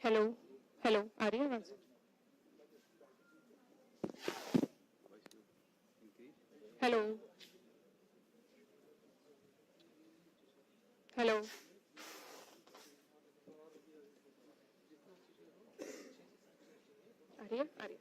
Hello, hello, are you on? Hello, hello. Are you?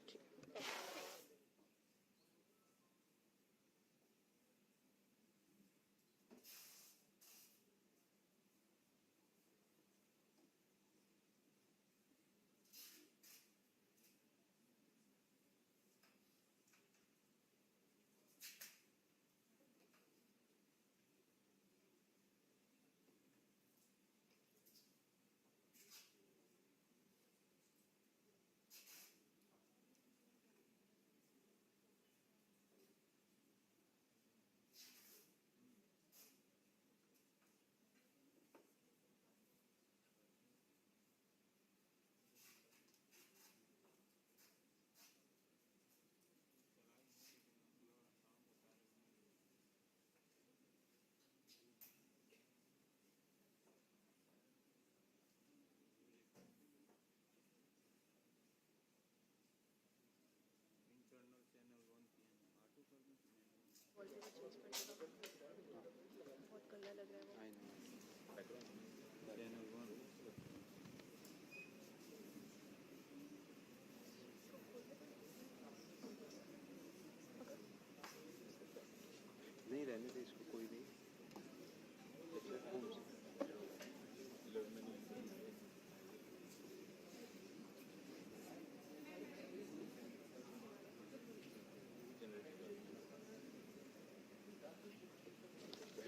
नहीं रहने दे इसको कोई नहीं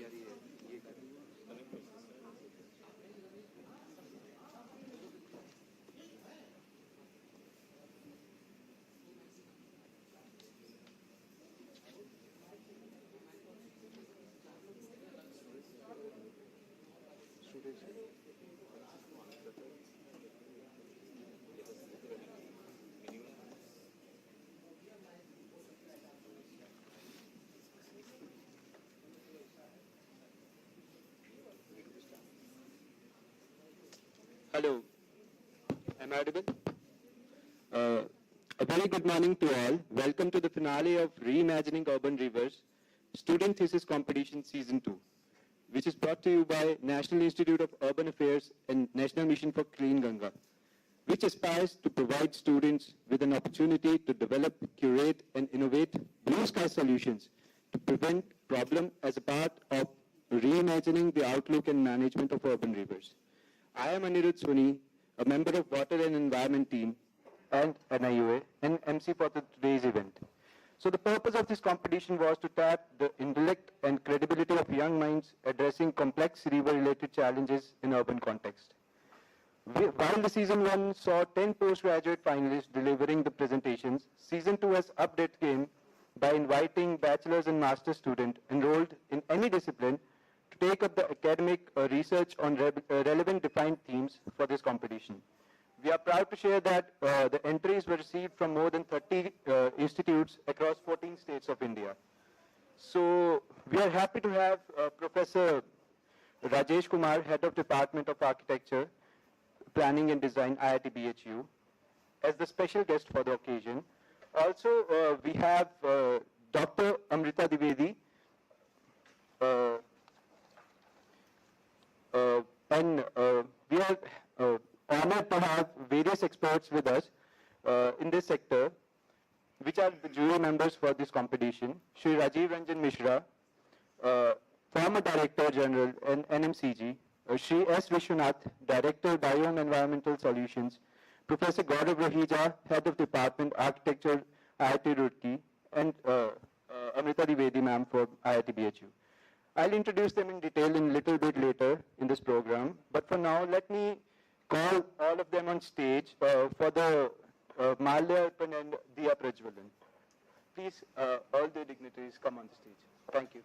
यार ये कर Hello, am I audible? A very good morning to all. Welcome to the finale of Reimagining Urban Rivers Student Thesis Competition Season 2, which is brought to you by National Institute of Urban Affairs and National Mission for Clean Ganga, which aspires to provide students with an opportunity to develop, curate, and innovate blue sky solutions to prevent problem as a part of reimagining the outlook and management of urban rivers. I am Anirudh Soni, a member of Water and Environment Team and NIUA and MC for today's event. So the purpose of this competition was to tap the intellect and credibility of young minds addressing complex river-related challenges in urban context. While the season 1 saw 10 postgraduate finalists delivering the presentations, season 2 has upped its game by inviting bachelor's and master's students enrolled in any discipline to take up the academic research on relevant defined themes for this competition. We are proud to share that the entries were received from more than 30 institutes across 14 states of India. So we are happy to have Professor Rajesh Kumar, Head of Department of Architecture, Planning and Design, IIT BHU, as the special guest for the occasion. Also, we have Dr. Amrita Dwivedi, and we are honored to have various experts with us in this sector, which are the jury members for this competition. Shri Rajiv Ranjan Mishra, former Director General in NMCG, Shri S. Vishwanath, Director Biome Environmental Solutions, Professor Gaurav Rahija, Head of Department Architecture, IIT Roorkee, and Amrita Dwivedi ma'am for IIT BHU. I'll introduce them in detail in a little bit later in this program, but for now, let me call all of them on stage for the Malya Arpan and Diya Prajwalan. Please, all the dignitaries come on the stage. Thank you.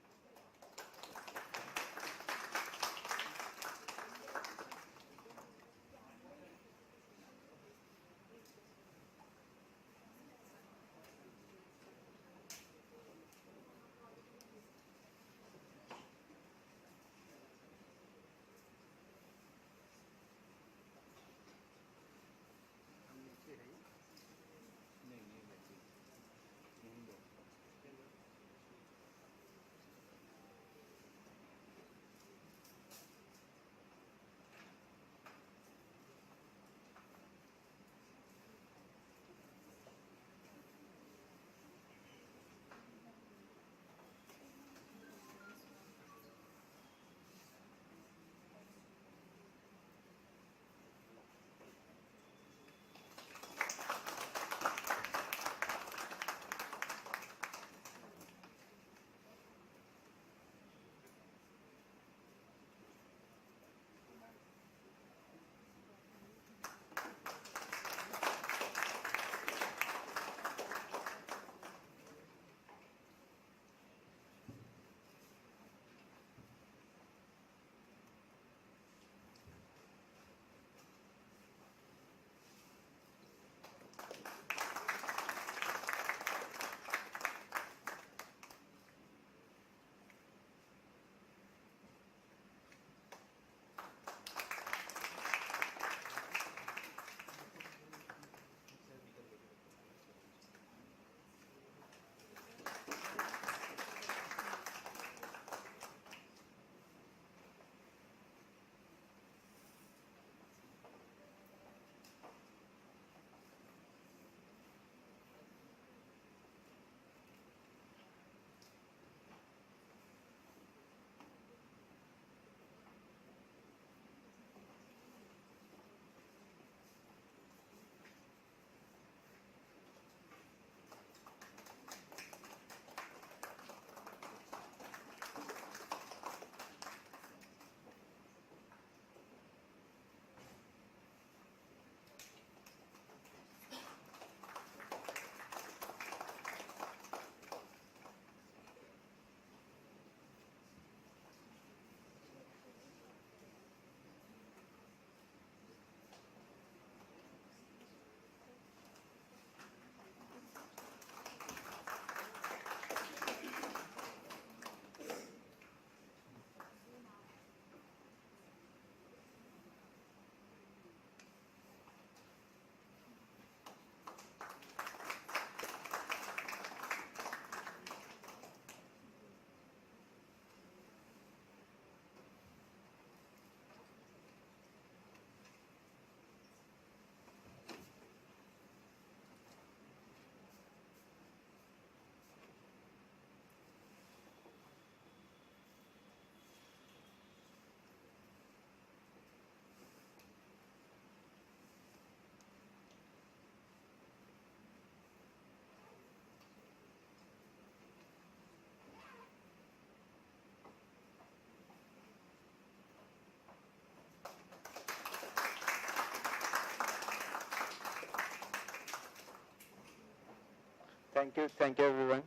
Thank you everyone.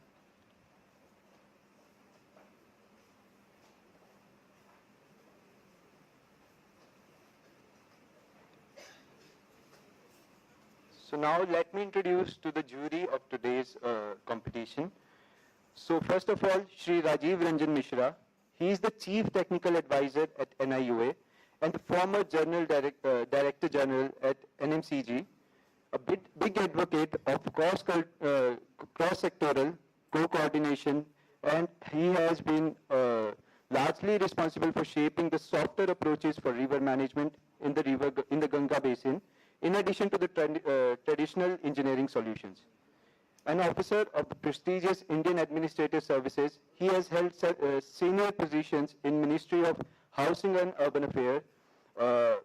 So now let me introduce to the jury of today's competition. So first of all, Shri Rajiv Ranjan Mishra. He is the Chief Technical Advisor at NIUA and the former Director General at NMCG, a big advocate of cross-sectoral co-coordination, and he has been largely responsible for shaping the softer approaches for river management in the Ganga basin, in addition to the traditional engineering solutions. An officer of the prestigious Indian Administrative Services, he has held senior positions in Ministry of Housing and Urban Affairs,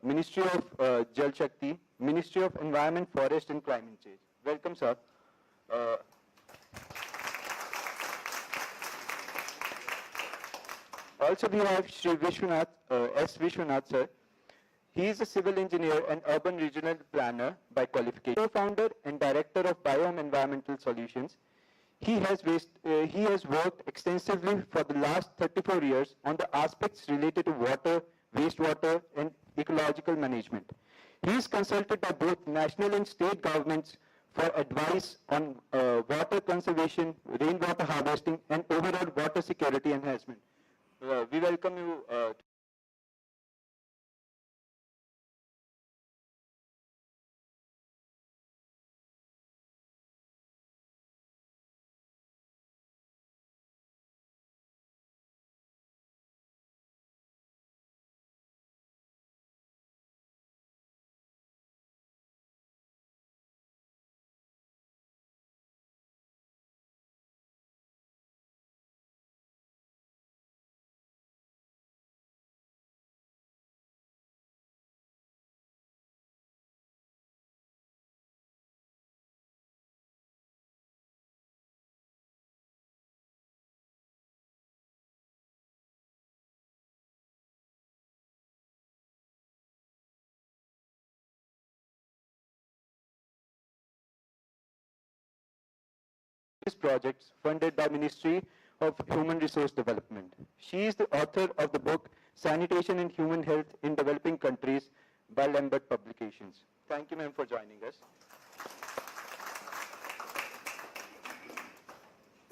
Ministry of Jal Shakti, Ministry of Environment, Forest and Climate Change. Welcome, sir. Also, we have Shri Vishwanath, S. Vishwanath, sir. He is a civil engineer and urban regional planner by qualification. Co-founder and director of Biome Environmental Solutions. He has worked extensively for the last 34 years on the aspects related to water, wastewater, and ecological management. He is consulted by both national and state governments for advice on water conservation, rainwater harvesting, and overall water security enhancement. We welcome you. Projects funded by Ministry of Human Resource Development. She is the author of the book Sanitation and Human Health in Developing Countries by Lambert Publications. Thank you, ma'am, for joining us.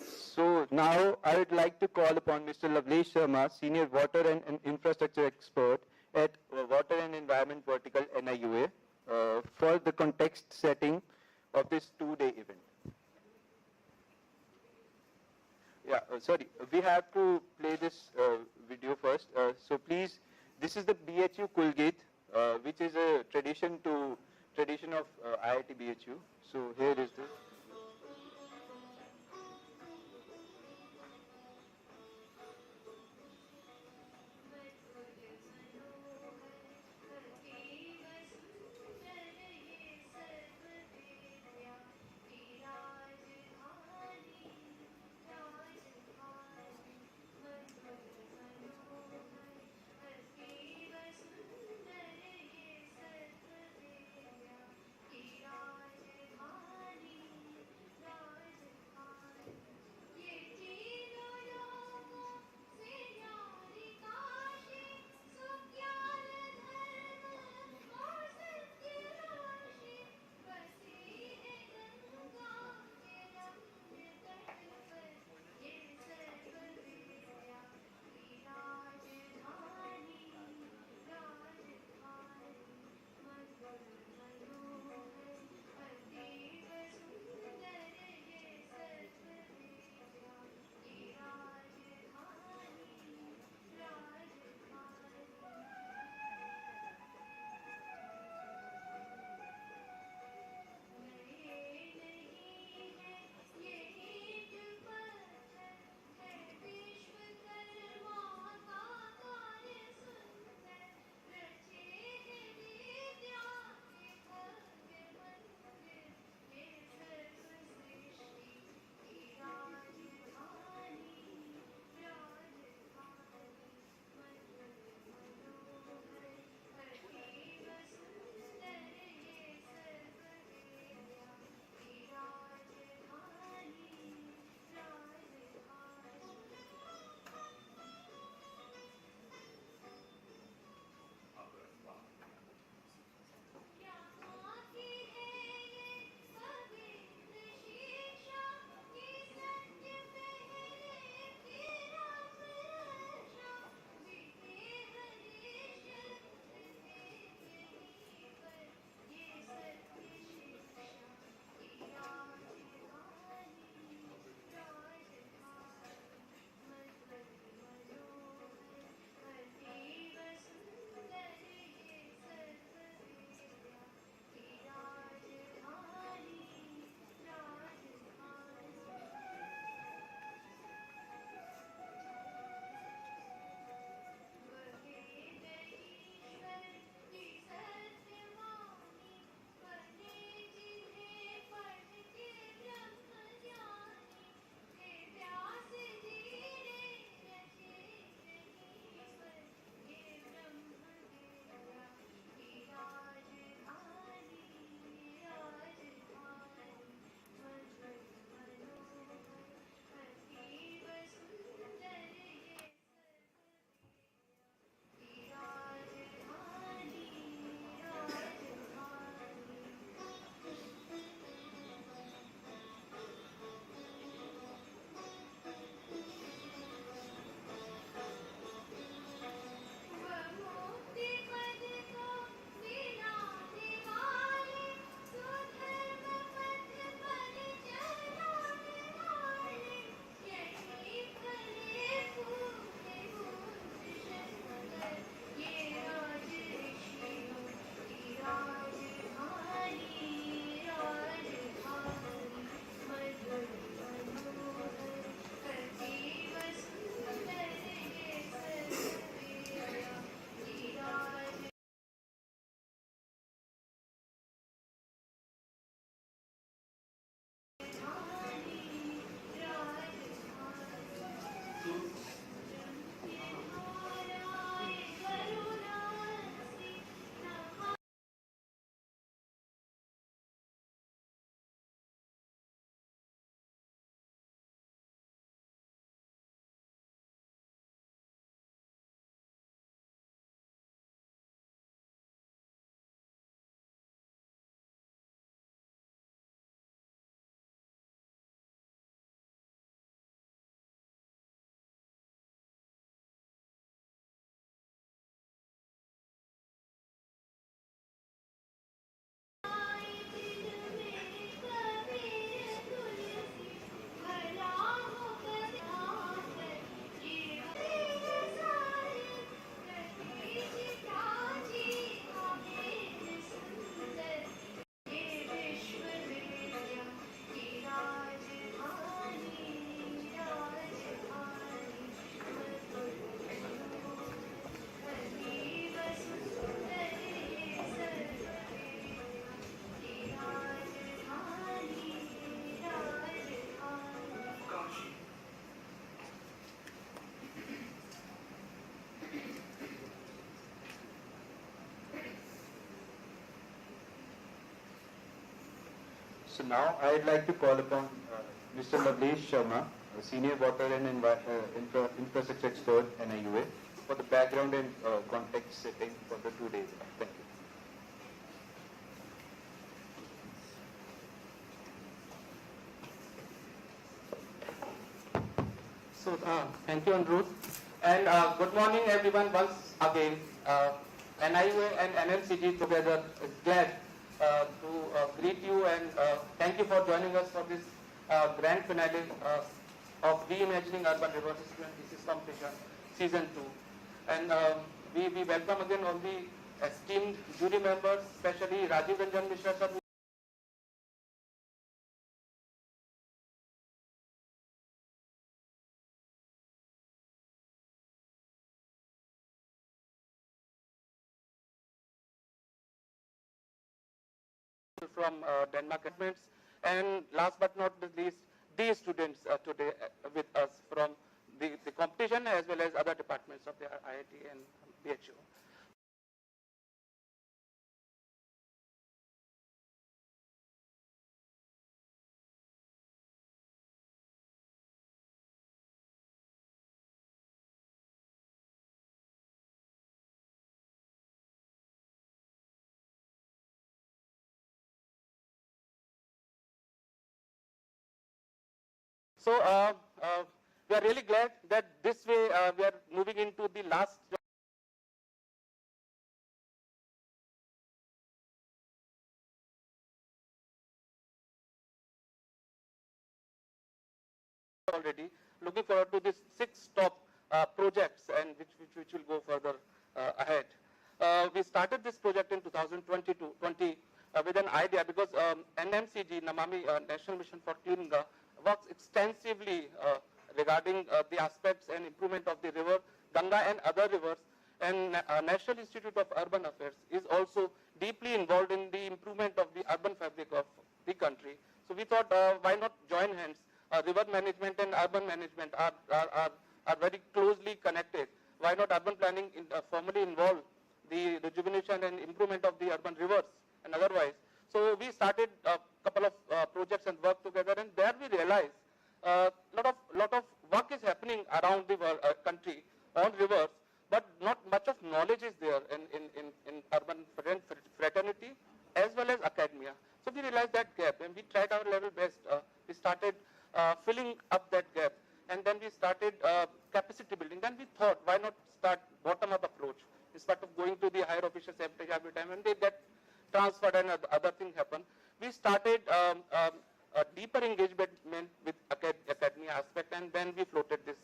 So now I would like to call upon Mr. Lavlesh Sharma, Senior Water and Infrastructure Expert at Water and Environment Vertical NIUA, for the context setting of this two-day event. Yeah, sorry, we have to play this video first. So please, this is the BHU Kulgit, which is a tradition of IIT BHU. So here is the. So now I'd like to call upon Mr. Lavlesh Sharma, a senior water and infrastructure expert NIUA, for the background and context setting for the 2 days. Thank you. So, thank you, Andrew. And good morning, everyone, once again. NIUA and NMCG together is glad to greet you and thank you for joining us for this grand finale of Reimagining Urban River Student Thesis Competition Season 2. And we welcome again all the esteemed jury members, especially Rajiv Ranjan Mishra sir, from Denmark admits, and last but not the least, these students today with us from the competition as well as other departments of the IIT and BHU. So we are really glad that this way we are moving into the last already. Looking forward to these 6 top projects and which will go further ahead. We started this project in 2020 with an idea because NMCG, Namami National Mission for Clean Ganga, works extensively regarding the aspects and improvement of the river, Ganga and other rivers. And National Institute of Urban Affairs is also deeply involved in the improvement of the urban fabric of the country. So we thought, why not join hands? River management and urban management are very closely connected. Why not urban planning formally involve the rejuvenation and improvement of the urban rivers and otherwise? So we started a couple of projects and work together, and there we realized lot of work is happening around the country on rivers, but not much of knowledge is there in urban fraternity as well as academia. So we realized that gap, and we tried our level best. We started filling up that gap, and then we started capacity building. Then we thought, why not start bottom-up approach instead of going to the higher officials every time, and they get transferred and other things happen. We started a deeper engagement with academia aspect, and then we floated this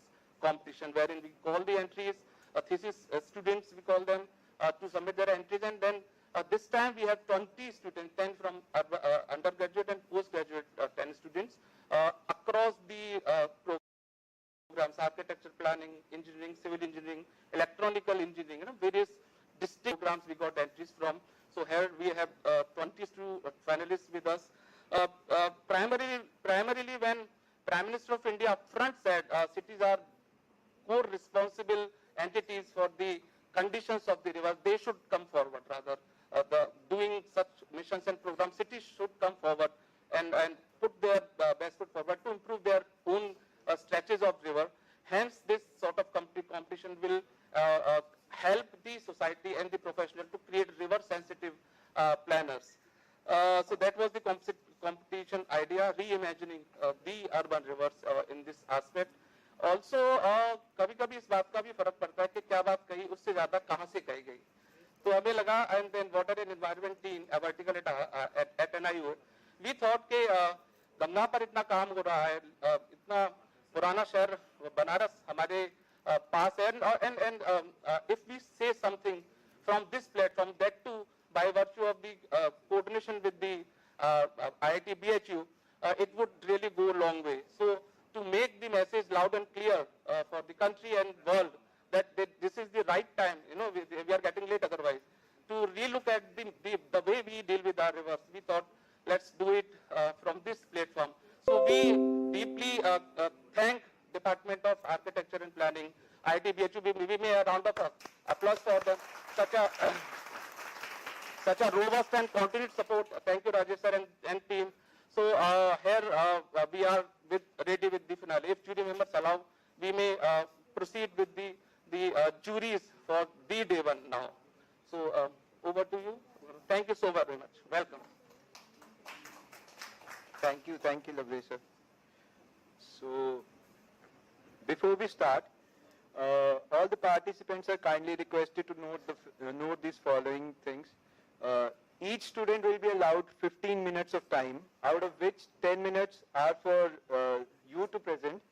competition wherein we call the entries, thesis students we call them to submit their entries, and then this time we have 20 students, 10 from undergraduate and postgraduate 10 students across the programs, architecture, planning, engineering, civil engineering, electronical engineering, various distinct programs we got entries from. So here we have 20 finalists with us. Primarily when Prime Minister of India upfront said cities are core responsible entities for the conditions of the river, they should come forward rather. Doing such missions and programs, cities should come forward and put their best foot forward to improve their own stretches of river. Hence, this sort of competition will help the society and the professional to create river-sensitive planners. So that was the competition idea, reimagining the urban rivers in this aspect. Also, कभी-कभी इस बात का भी फर्क पड़ता है कि क्या बात कही उससे ज़्यादा कहाँ से कही गई. तो हमें लगा, and then water and environment team, vertical at NIUA, we thought कि गंगा पर इतना काम हो रहा है, इतना पुराना शहर बनारस हमारे पास है, and if we say something from this platform, that too by virtue of the coordination with the IIT BHU, it would really go a long way. So to make the message loud and clear for the country and world that this is the right time, we are getting late otherwise, to relook at the way we deal with our rivers, we thought let's do it from this platform. So we deeply thank Department of Architecture and Planning, IIT BHU. We may a round of applause for them. Such a robust and continued support. Thank you, Rajesh sir and team. So here we are ready with the finale. If jury members allow, we may proceed with the juries for the day one now. So over to you. Thank you so very much. Welcome. Thank you, lovely sir. So, before we start, all the participants are kindly requested to note these following things. Each student will be allowed 15 minutes of time, out of which 10 minutes are for you to present.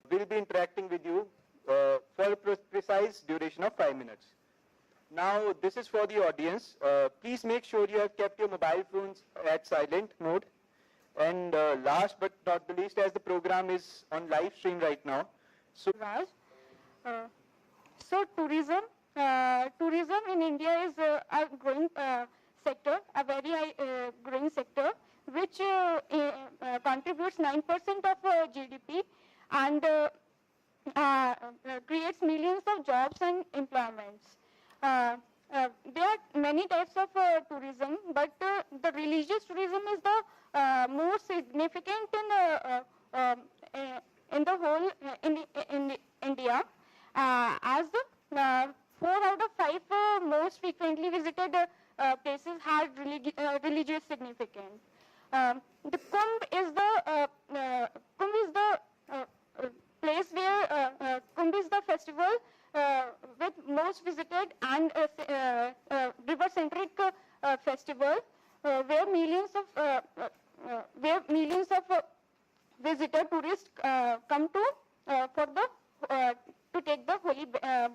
We'll be interacting with you for a precise duration of 5 minutes. Now, this is for the audience. Please make sure you have kept your mobile phones at silent mode. And last but not the least, as the program is on live stream right now. So, Raj. So tourism in India is a growing sector, a very growing sector, which contributes 9% of GDP and creates millions of jobs and employments. There are many types of tourism, but the religious tourism is the most significant in the whole in India, as 4 out of 5 most frequently visited places had religious significance. The Kumbh is the place where Kumbh is the festival with most visited and river-centric festival where millions of visitor tourists come to to take the holy bath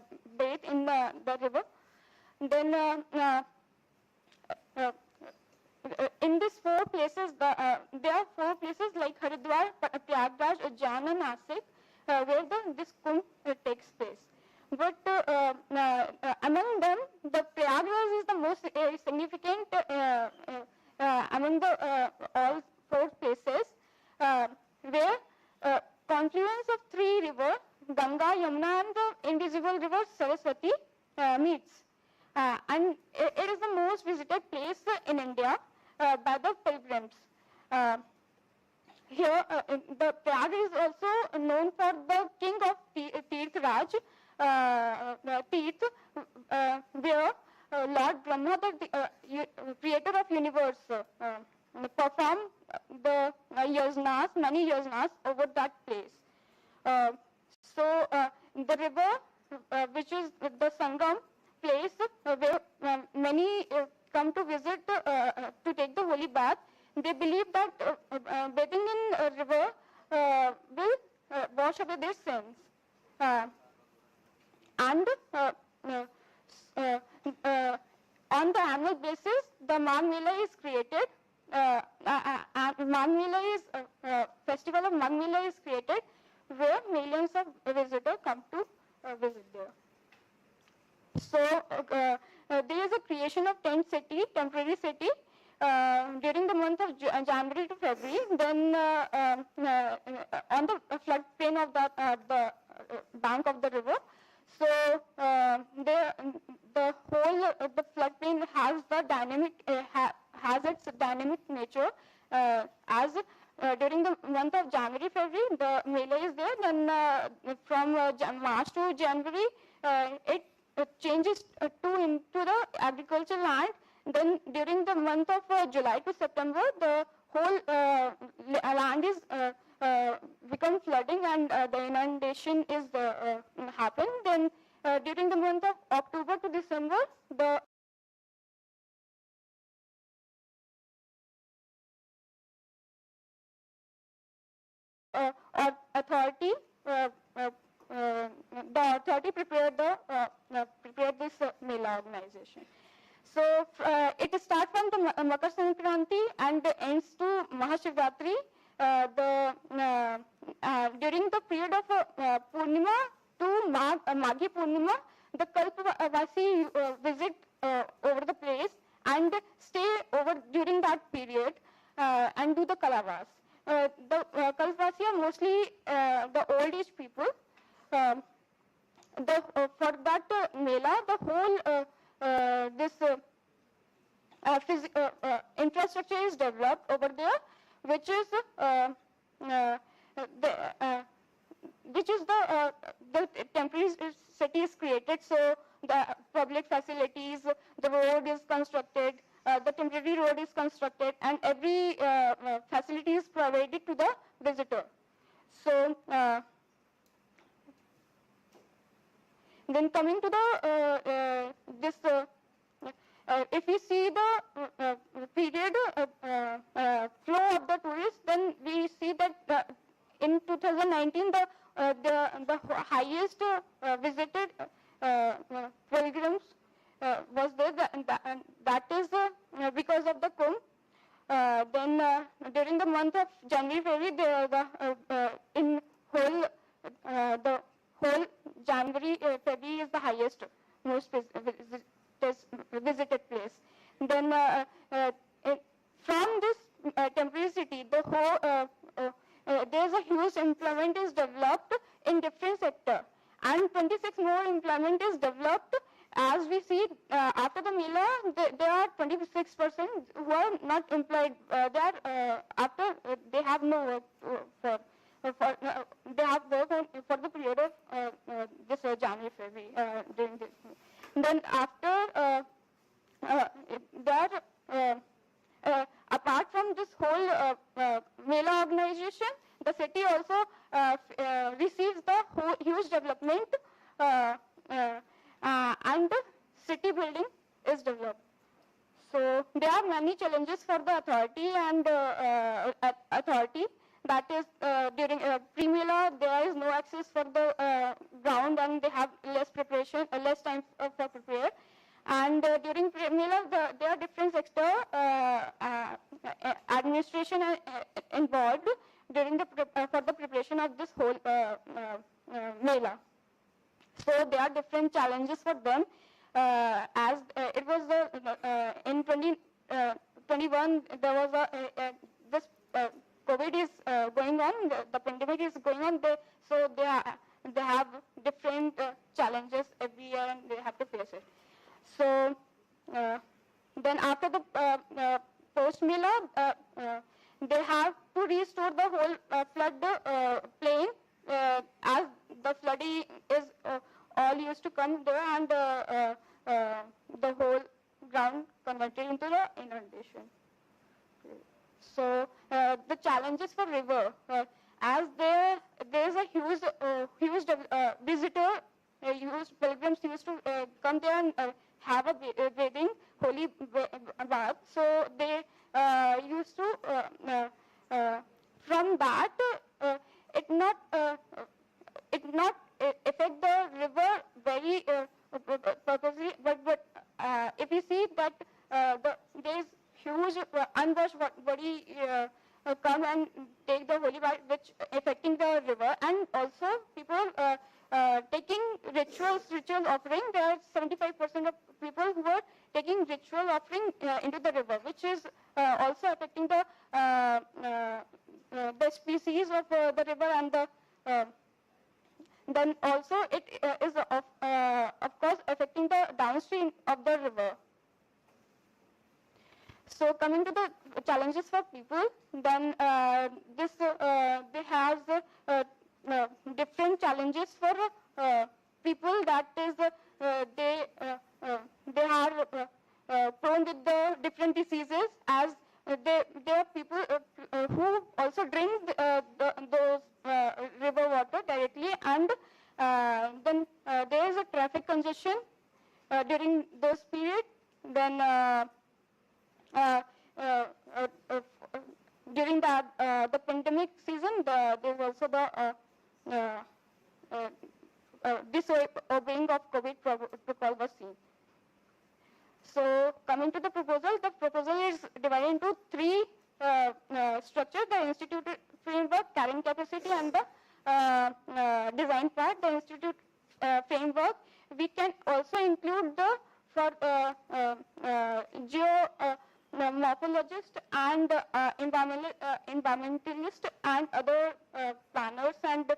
in the river. Then in these 4 places, there are 4 places like Haridwar, Prayagraj, Ujjain and Nasik where this Kumbh takes place. But among them, the Prayagraj is the most significant among the all 4 places where confluence of 3 rivers, Ganga, Yamuna and the indivisible river Saraswati meets. And it is the most visited place in India by the pilgrims. Here, the Prayag is also known for the king of Tirth Raj, Tirth, where Lord Brahma, the creator of universe, performed the yajnas, many yajnas over that place. So the river, which is the Sangam place, where many come to visit to take the holy bath, they believe that bathing in a river will wash away their sins. And on the annual basis, the Magh Mela is created. Magh Mela is festival of Magh Mela is created, where millions of visitors come to visit there. So there is a creation of tent city, temporary city, during the month of January to February. Then on the floodplain of the bank of the river. So the whole the floodplain has the dynamic has its dynamic nature as during the month of January, February, the Mela is there. Then from March to January, it changes into the agricultural land. Then during the month of July to September, the whole land is become flooding and the inundation is happen. Then during the month of October to December, the authority prepared this Mela organization. So it starts from the Makar Sankranti and ends to Mahashivratri. During the period of Purnima to Maghi Purnima, the Kalpavasi visit over the place and stay over during that period and do the Kalavas. The Kalpavasi are mostly the old age people. For that Mela, the whole infrastructure is developed over there, which is the temporary city is created. So the public facilities, the road is constructed, the temporary road is constructed, and every facility is provided to the visitor. So then coming to the if we see the period flow of the tourists, then we see that in 2019 the highest visited pilgrims was there, and that is because of the Kumbh. Then during the month of January, February, the whole January, February is the highest, most visited place. Then from this temporary city, the whole there's a huge employment is developed in different sectors, and 26 more employment is developed. As we see after the Mela, there are 26% who are not employed. After they have no work they have work for the period of this January, February during this. Then after apart from this whole Mela organization, the city also receives the huge development and the city building is developed. So there are many challenges for the authority and authority. That is during pre-Mela, there is no access for the ground, and they have less preparation, less time for prepare. And during pre-Mela, there are different sector administration involved during the for the preparation of this whole Mela. So there are different challenges for them. As it was in 2021, there was this COVID is going on, the pandemic is going on. So they have different challenges every year, and they have to face it. So then after the post-Mela, they have to restore the whole flood plain, as the flooding is all used to come there, and the whole ground converted into the inundation. So the challenges for river, as there is a huge visitor, huge pilgrims used to come there and have a bathing, holy bath. So they used to from that it not affect the river very purposely, but if you see that there is huge unwashed body come and take the holy bath, which affecting the river, and also people taking ritual offering. There are 75% of people who are taking ritual offering into the river, which is also affecting the species of the river and the then also it is of course affecting the downstream of the river. So coming to the challenges for people, then they have different challenges for people, that is they are prone with the different diseases, as there are people who also drink those river water directly, and then there is a traffic congestion during those period. Then during the pandemic season, there is also the disobeying of COVID protocol was seen. So coming to the proposal is divided into three structures: the institute framework, carrying capacity, and the design part. The institute framework, we can also include the for geomorphologist and environmentalist and other planners, and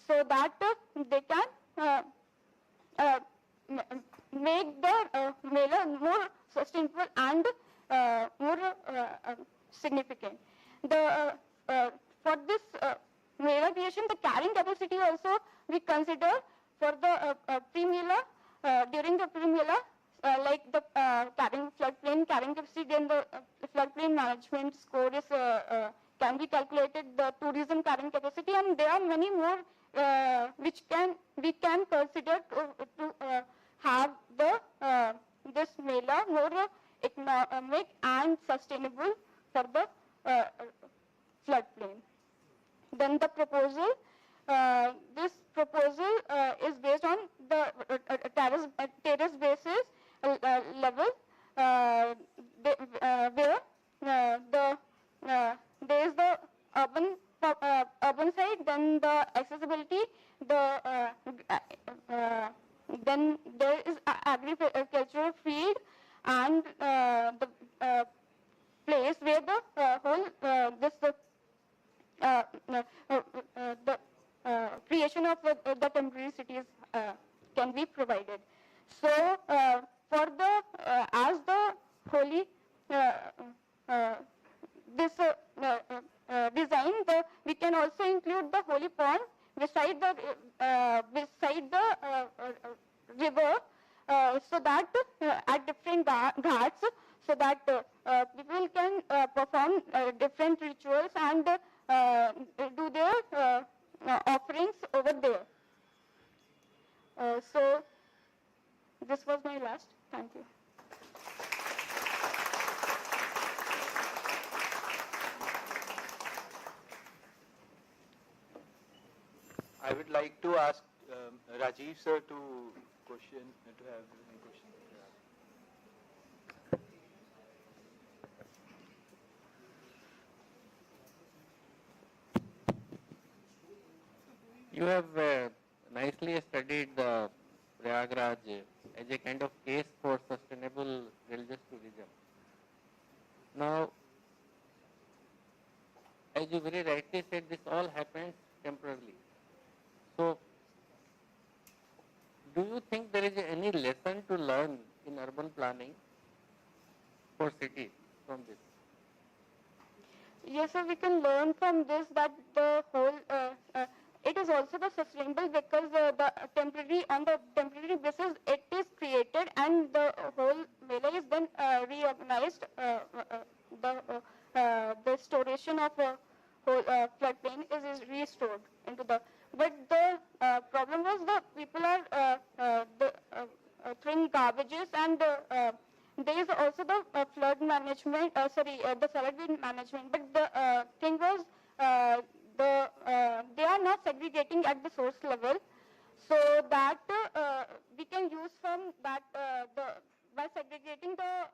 so that they can make the mailer more sustainable and more significant. For this mailer creation, the carrying capacity also we consider for the pre-mailer. During the pre-mailer, like the carrying floodplain carrying capacity, then the floodplain management score is can be calculated, the tourism carrying capacity, and there are many more which we can consider to have the this mailer more economic and sustainable for the floodplain. Then the proposal, this proposal is based on the terrace basis level, where there is the urban side, then the accessibility, then there is agricultural field, and the place where the whole the creation of the temporary cities can be provided. So for the as the holy this design, we can also include the holy pond beside the river, so that at different ghats, so that people can perform different rituals and do their offerings over there. So this was my last. Thank you. I would like to ask Rajiv sir to have any question. You have nicely studied the Prayagraj as a kind of case for sustainable religious tourism. Now, as you very rightly said, this all happens temporarily. So, do you think there is any lesson to learn in urban planning for cities from this? Yes, sir, we can learn from this that the whole it is also the sustainable, because the temporary basis it is created, and the whole mela is then reorganized. The restoration of whole floodplain is restored into the. But the problem was the people are throwing garbages, and there is also the flood management. The solid waste management. But the thing was they are not segregating at the source level, so that we can use from that by segregating the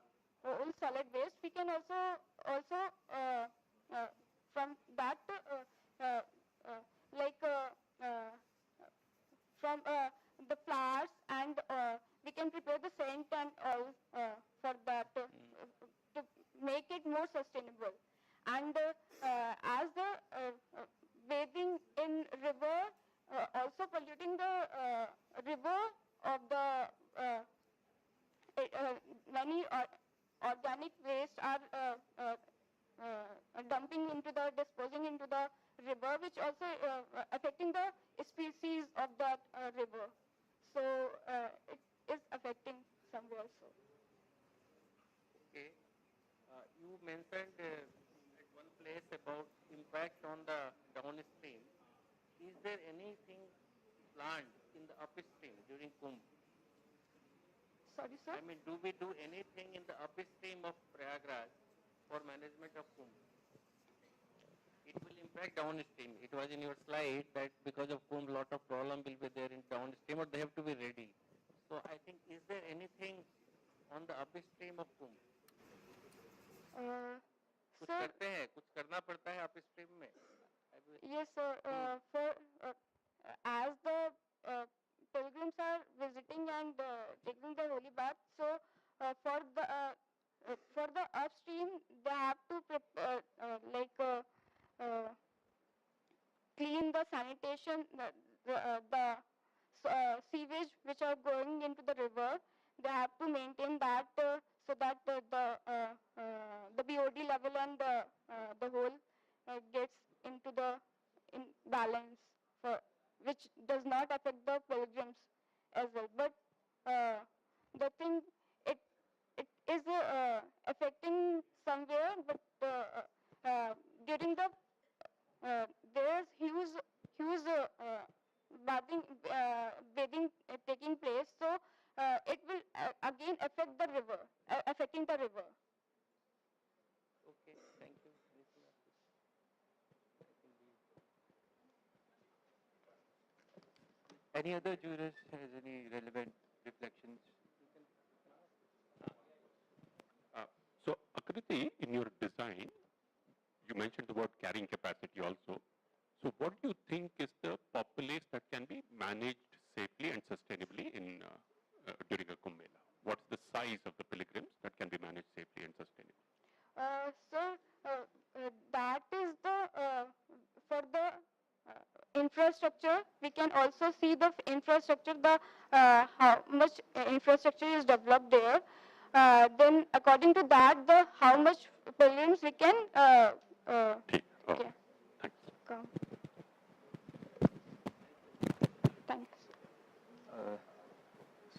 whole solid waste, we can also from that from the flowers, and we can prepare the scent and oil for that to make it more sustainable. And as the bathing in river also polluting the dumping into the, disposing into the river, which also affecting the species of that river. So it is affecting somewhere. So. Okay. You mentioned at one place about impact on the downstream. Is there anything planned in the upstream during Kumbh? Sorry, sir? I mean, do we do anything in the upstream of Prayagraj for management of Kumbh? It will impact downstream. It was in your slide that because of Kumbh, lot of problem will be there in downstream, or they have to be ready. So I think, is there anything on the upstream of Kumbh? कुछ Sir, करते हैं, कुछ करना पड़ता है upstream में. yes, sir. For as the pilgrims are visiting and taking the holy bath, so for the upstream they have to clean the sanitation, the sewage which are going into the river. They have to maintain that so that the BOD level and the whole gets into the in balance, for which does not affect the pilgrims as well. But the thing, it is affecting somewhere, but during the there's huge bathing taking place, so it will again affect the river, affecting the river. Okay, thank you. Any other jurors has any relevant reflections? So, Akriti, in your design, you mentioned the word carrying capacity also. So, what do you think is the populace that can be managed safely and sustainably in during a Kumbh Mela? What's the size of the pilgrims that can be managed safely and sustainably? That is the for the infrastructure. We can also see the infrastructure, the how much infrastructure is developed there. Then, according to that, the how much pilgrims we can. Okay. Thanks. Come. Thanks.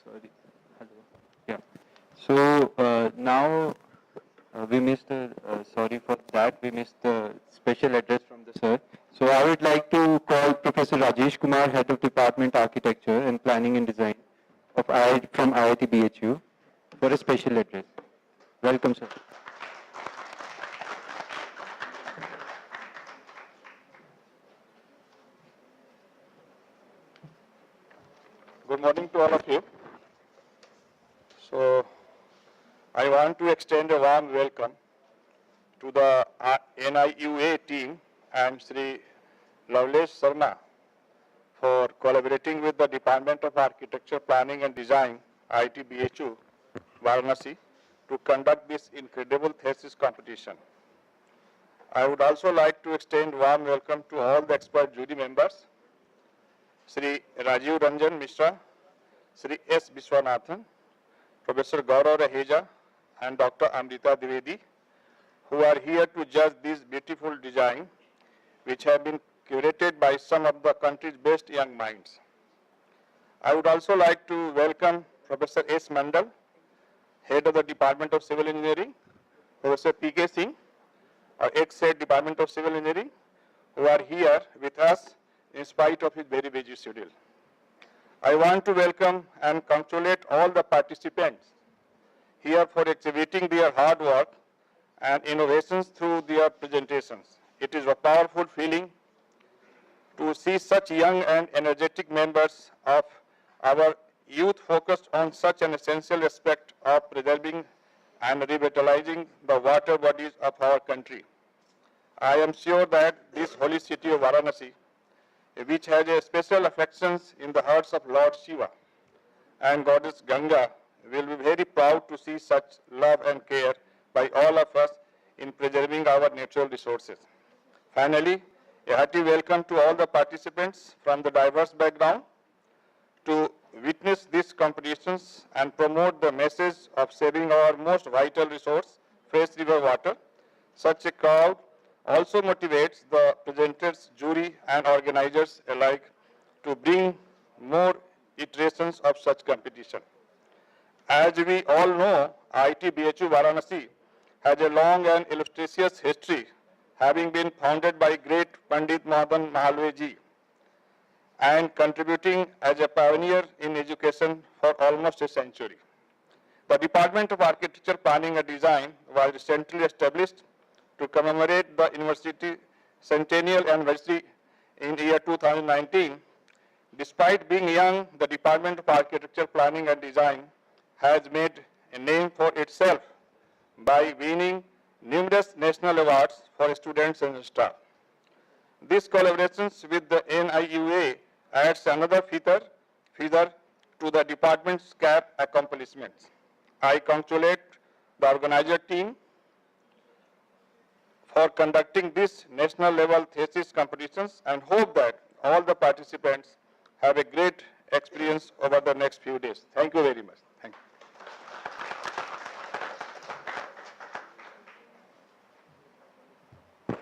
Sorry. Hello. Yeah. So now we missed sorry for that. We missed the special address from the sir. So I would like to call Professor Rajesh Kumar, Head of Department Architecture and Planning and Design of from IIT BHU, for a special address. Welcome, sir. Good morning to all of you. So, I want to extend a warm welcome to the NIUA team and Sri Lavlesh Sarma for collaborating with the Department of Architecture, Planning and Design, IIT BHU, Varanasi, to conduct this incredible thesis competition. I would also like to extend warm welcome to all the expert jury members, Sri Rajiv Ranjan Mishra, Sri S. Viswanathan, Professor Gaurav Raheja, and Dr. Amrita Dwivedi, who are here to judge these beautiful designs, which have been curated by some of the country's best young minds. I would also like to welcome Professor S. Mandal, Head of the Department of Civil Engineering, Professor P.K. Singh, ex-Head Department of Civil Engineering, who are here with us in spite of his very busy schedule. I want to welcome and congratulate all the participants here for exhibiting their hard work and innovations through their presentations. It is a powerful feeling to see such young and energetic members of our youth focused on such an essential aspect of preserving and revitalizing the water bodies of our country. I am sure that this holy city of Varanasi, which has a special affections in the hearts of Lord Shiva and Goddess Ganga, will be very proud to see such love and care by all of us in preserving our natural resources. Finally, a hearty welcome to all the participants from the diverse background to witness these competitions and promote the message of saving our most vital resource, fresh river water. Such a crowd also motivates the presenters, jury, and organizers alike to bring more iterations of such competition. As we all know, IIT BHU Varanasi has a long and illustrious history, having been founded by great Pandit Madan Mahalve ji and contributing as a pioneer in education for almost a century. The Department of Architecture, Planning and Design was recently established to commemorate the university centennial anniversary in year 2019. Despite being young, the Department of Architecture, Planning and Design has made a name for itself by winning numerous national awards for students and staff. This collaborations with the NIUA adds another feather to the department's CAP accomplishments. I congratulate the organizer team for conducting this national level thesis competitions and hope that all the participants have a great experience over the next few days. Thank you very much. Thank you.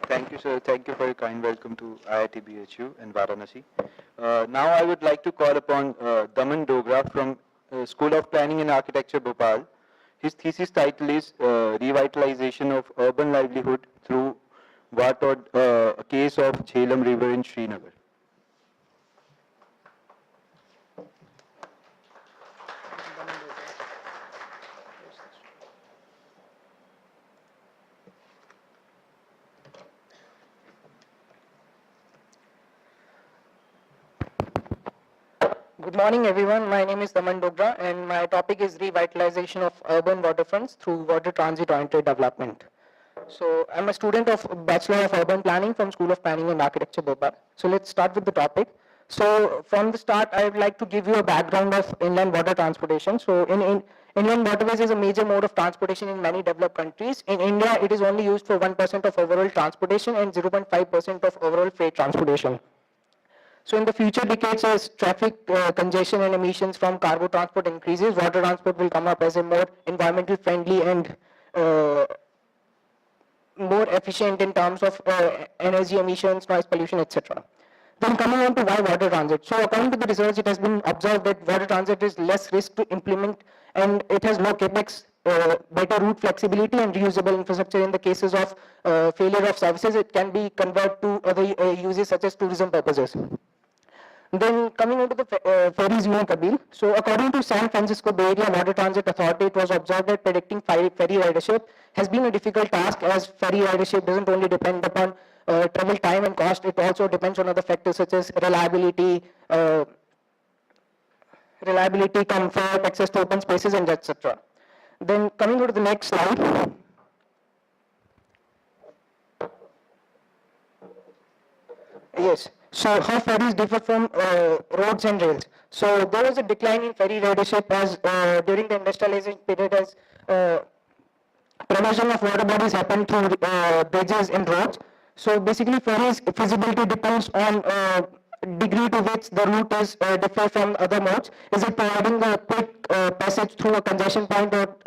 Thank you, sir. Thank you for your kind welcome to IIT BHU in Varanasi. Now I would like to call upon Daman Dogra from School of Planning and Architecture, Bhopal. His thesis title is Revitalization of Urban Livelihood through a case of Jhelum River in Srinagar. Good morning, everyone. My name is Daman Dogra, and my topic is revitalization of urban waterfronts through water transit-oriented development. So, I'm a student of Bachelor of Urban Planning from School of Planning and Architecture, Bhopal. So, let's start with the topic. So, from the start, I would like to give you a background of inland water transportation. So, inland waterways is a major mode of transportation in many developed countries. In India, it is only used for 1% of overall transportation and 0.5% of overall freight transportation. So in the future decades, as traffic congestion and emissions from cargo transport increases, water transport will come up as a more environmental friendly and more efficient in terms of energy emissions, noise pollution, etc. Then coming on to why water transit. So according to the research, it has been observed that water transit is less risk to implement and it has low capex, better route flexibility and reusable infrastructure. In the cases of failure of services, it can be converted to other uses such as tourism purposes. Then coming into the ferries Union Kabir. So according to San Francisco Bay Area Water Transit Authority, it was observed that predicting ferry ridership has been a difficult task, as ferry ridership doesn't only depend upon travel time and cost, it also depends on other factors such as reliability, comfort, access to open spaces, and etc. Then coming to the next slide. Yes. So how ferries differ from roads and rails? So there was a decline in ferry ridership as during the industrialization period, as provision of water bodies happened through bridges and roads. So basically, ferries feasibility depends on degree to which the route is differ from other modes. Is it providing a quick passage through a congestion point or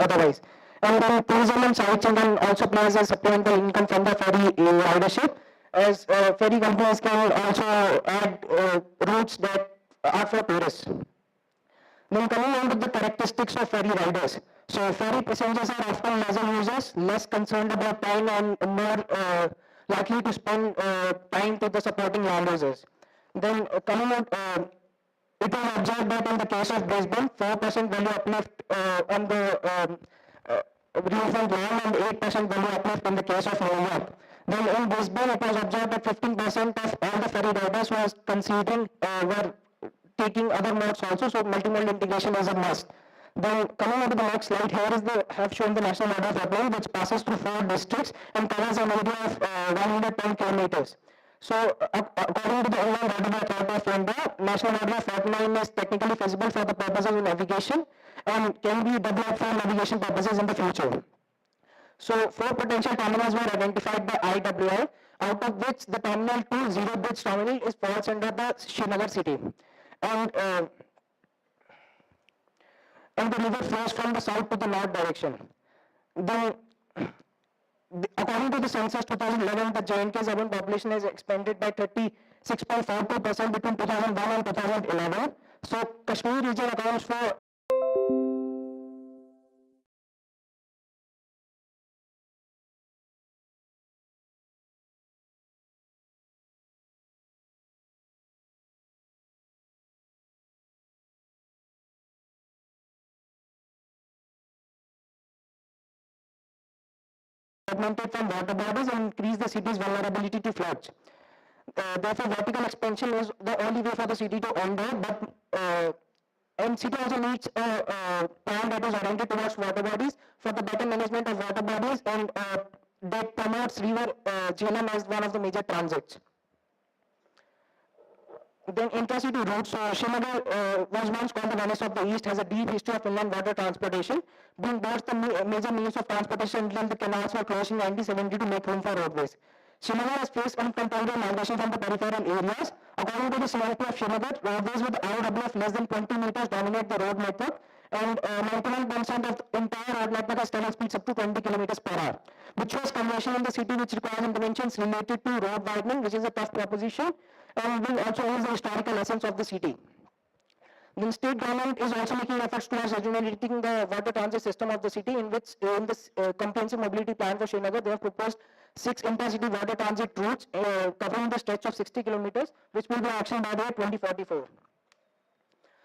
otherwise? And then tourism and sightseeing also plays a supplemental income from the ferry ridership, as ferry companies can also add routes that are for tourists. Then coming on to the characteristics of ferry riders. So ferry passengers are often leisure users, less concerned about time and more likely to spend time to the supporting land users. Then coming out, it was observed that in the case of Brisbane, 4% value uplift on the riverfront land and 8% value uplift in the case of New York. Then in Brisbane, it was observed that 15% of all the ferry riders was considering were taking other modes also, so multimodal integration is a must. Then coming on to the next slide, here is have shown the national order of apply, which passes through 4 districts and covers an area of 110 kilometers. So according to the Inland Waterway Authority of India, national order of outline is technically feasible for the purposes of navigation and can be developed for navigation purposes in the future. So 4 potential terminals were identified by IWI, out of which the terminal 2 zero bridge terminal falls under the Srinagar city. And the river flows from the south to the north direction. Then according to the census 2011, the J&K's urban population has expanded by 36.42% between 2001 and 2011. So Kashmir region accounts for fragmented from water bodies and increase the city's vulnerability to floods. Therefore, vertical expansion is the only way for the city to onboard, and city also needs a plan that is oriented towards water bodies for the better management of water bodies, and that promotes river Jhelum as one of the major transits. Then intercity routes. So Srinagar was once called the Venice of the East, has a deep history of inland water transportation, being both the major means of transportation until the canals were closed in 1970 to make room for roadways. Srinagar has faced uncontrolled migration from the peripheral areas. According to the CIP of Srinagar, roadways with IOW of less than 20 meters dominate the road network, and 99% of the entire road network has tunnel speeds up to 20 kilometers per hour, which was congestion in the city, which requires interventions related to road widening, which is a tough proposition, and will also use the historical essence of the city. The state government is also making efforts towards rejuvenating the water transit system of the city, in which in this comprehensive mobility plan for Srinagar, they have proposed 6 intercity water transit routes covering the stretch of 60 kilometers, which will be actioned by the year 2044.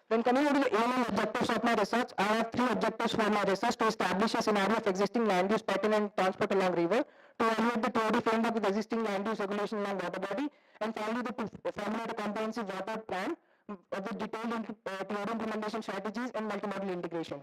Then coming on to the aim and objectives of my research, I have 3 objectives for my research: to establish a scenario of existing land use pattern and transport along river, to evaluate the theory framework with existing land use regulation along water body, and finally to formulate a comprehensive water plan with detailed theory implementation strategies and multimodal integration.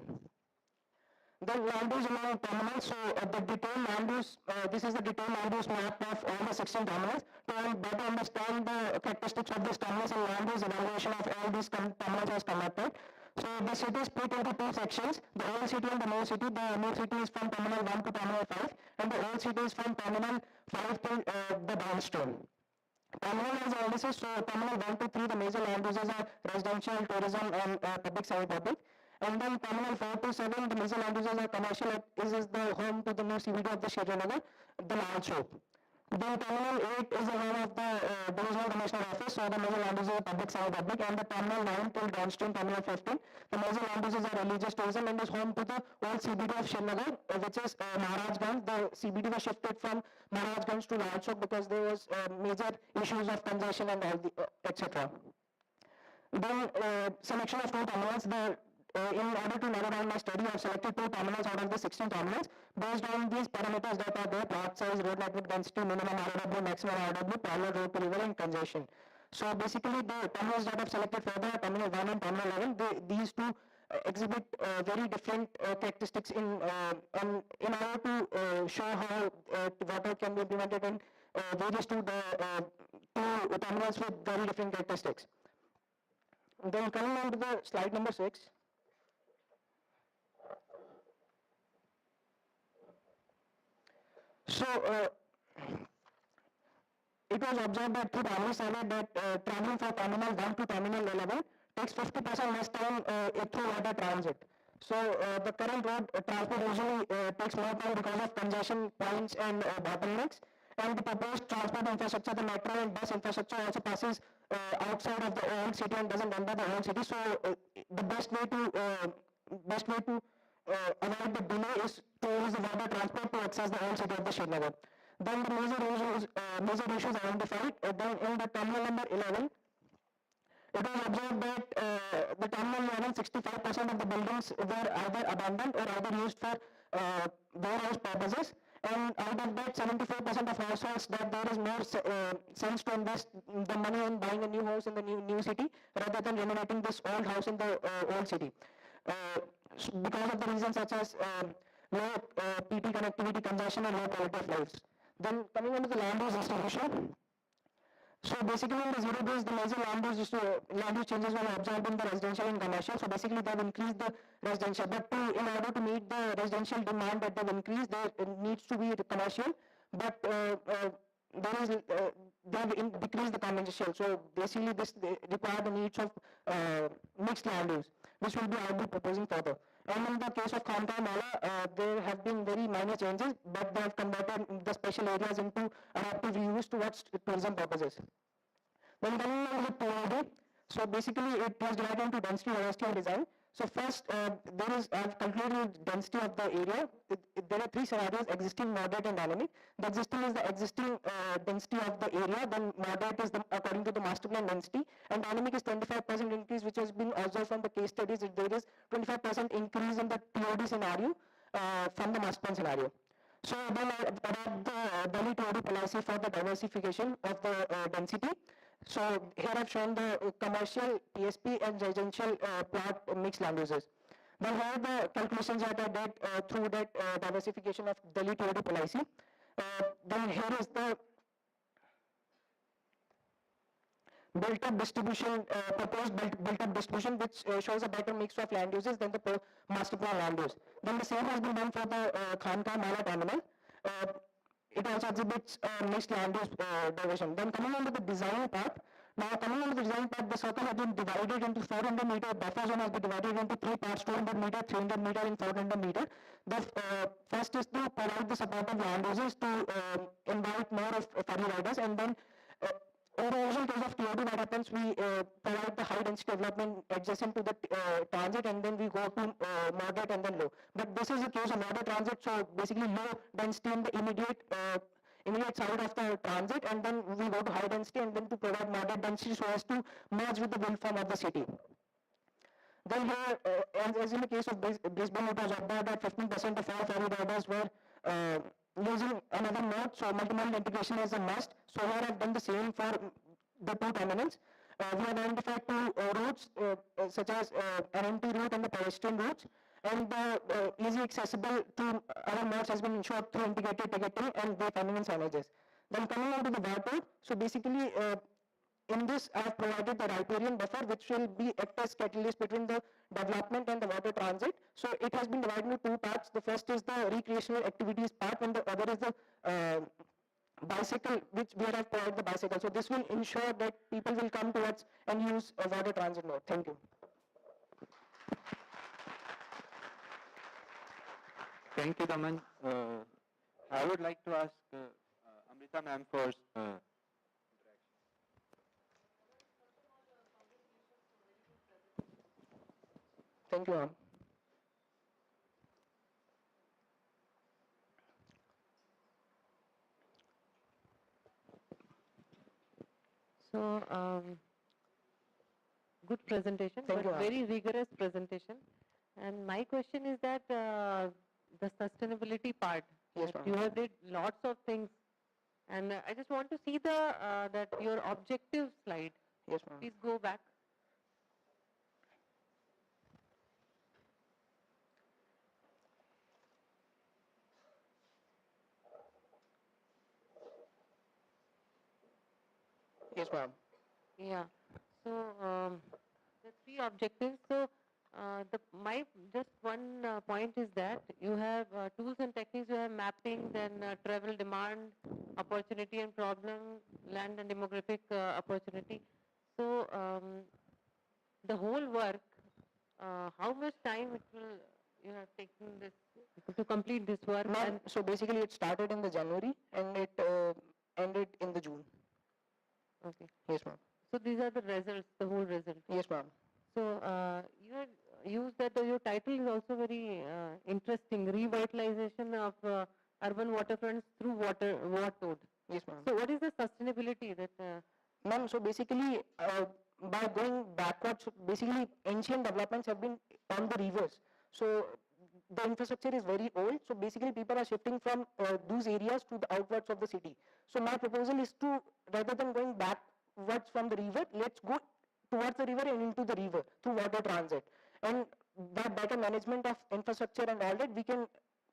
Then land use along terminals. So the detailed land use, this is the detailed land use map of all the 16 terminals. To better understand the characteristics of these terminals and land use, evaluation of all these terminals was conducted. So the city is split into 2 sections: the old city and the new city. The new city is from terminal 1 to terminal 5, and the old city is from terminal 5 to the downstream. Terminal has analysis. So terminal 1 to 3, the major land uses are residential, tourism, and public, semi-public. And then terminal 4 to 7, the major land uses are commercial. This is the home to the new CBD of the Srinagar, the Lal Chowk. Then terminal 8 is the home of the divisional commissioner office. So the major land uses are public, semi-public. And the terminal 9 till downstream terminal 15, the major land uses are religious, tourism, and is home to the old CBD of Srinagar, which is Maharajganj. The CBD was shifted from Maharajganj to Lal Chowk because there was major issues of congestion and all the etc. Then selection of 2 terminals. In order to narrow down my study, I have selected 2 terminals out of the 16 terminals based on these parameters that are there: plot size, road network density, minimum ROW, maximum ROW, parallel road to river, and congestion. So basically, the terminals that I have selected for the terminal 1 and terminal 11, these 2 exhibit very different characteristics in order to show how water can be implemented in various 2 terminals with very different characteristics. Then coming on to the slide number 6. So, it was observed that through primary survey that traveling from terminal 1 to terminal 11 takes 50% less time through water transit. So, the current road transport usually takes more time because of congestion points and bottlenecks. And the proposed transport infrastructure, the metro and bus infrastructure, also passes outside of the old city and doesn't enter the old city. So, the best way to avoid the delay is to use the water transport to access the old city of the Srinagar. Then the major issues identified. Then in the terminal number 11, it was observed that the terminal 11, 65% of the buildings were either abandoned or either used for warehouse purposes. And out of that, 74% of households, that there is more sense to invest the money in buying a new house in the new city rather than renovating this old house in the old city. Because of the reasons such as low PT connectivity, congestion, and low quality of lives. Then coming on to the land use distribution. So basically in the 0 days, the major land use changes were observed in the residential and commercial. So basically they have increased the residential, but in order to meet the residential demand that they have increased, there needs to be the commercial, but they have decreased the commercial. So basically this require the needs of mixed land use, which will be I will be proposing further. And in the case of Khanka Mala, there have been very minor changes, but they have converted the special areas into adaptive reuse towards tourism purposes. Then coming on with PID, so basically it was divided into density, velocity and design. So first, there is, I've calculated density of the area. There are three scenarios: existing, moderate and dynamic. The existing is the existing density of the area, then moderate is the, according to the master plan density, and dynamic is 25% increase, which has been observed from the case studies. There is 25% increase in the TOD scenario from the master plan scenario. So then I adopt the Delhi TOD policy for the diversification of the density. So here I've shown the commercial, TSP and residential plot mixed land uses. Then here the calculations that I did through that diversification of Delhi TOD policy. Then here is the built-up distribution, proposed built-up distribution, which shows a better mix of land uses than the master plan land use. Then the same has been done for the Khanka Mala terminal. It also exhibits mixed land use division. Then coming on to the design part, now coming on to the design part, the circle has been divided into 400 meter, buffer zone has been divided into three parts, 200 meter, 300 meter and 400 meter. The first is to provide the support of land users to invite more of ferry riders, and then in the original case of TOD, what happens, we provide the high density development adjacent to the transit, and then we go to moderate and then low. But this is the case of moderate transit, so basically low density in the immediate side of the transit, and then we go to high density, and then to provide moderate density so as to merge with the wind form of the city. Then here, as in the case of Brisbane, it was observed that 15% of all ferry riders were using another mode, so multimodal integration is a must. So here I've done the same for the two terminals. We have identified two routes such as NMT route and the pedestrian routes, and the easy accessible to other modes has been ensured through integrated ticketing and wayfinding and signages. Then coming on to the water, so basically in this, I have provided the riparian buffer, which will be act as catalyst between the development and the water transit. So it has been divided into two parts. The first is the recreational activities part, and the other is the bicycle, which we have provided the bicycle. So this will ensure that people will come towards and use a water transit mode. Thank you. Thank you, Daman. I would like to ask Amrita ma'am for Thank you, ma'am. So, good presentation, Thank but you, ma'am. very rigorous presentation. And my question is that the sustainability part. Yes, that ma'am. you have did lots of things, and I just want to see the that your objective slide. Yes, ma'am. Please go back. Yes, ma'am. Yeah. So the three objectives. So my just one point is that you have tools and techniques. You have mapping, then travel demand, opportunity and problem, land and demographic opportunity. So the whole work, how much time it will you have taken this to complete this work? Ma'am, And so basically it started in the January and it ended in the June. okay. Yes, ma'am. So these are the results, the whole result. Yes, ma'am. So you had used that, your title is also very interesting, revitalization of urban waterfronts through water towed. Yes, ma'am. So what is the sustainability that? Ma'am, so basically, by going backwards, basically ancient developments have been on the rivers. So the infrastructure is very old. So basically, people are shifting from those areas to the outwards of the city. So my proposal is to, rather than going backwards from the river, let's go towards the river and into the river through water transit. And by better management of infrastructure and all that, we can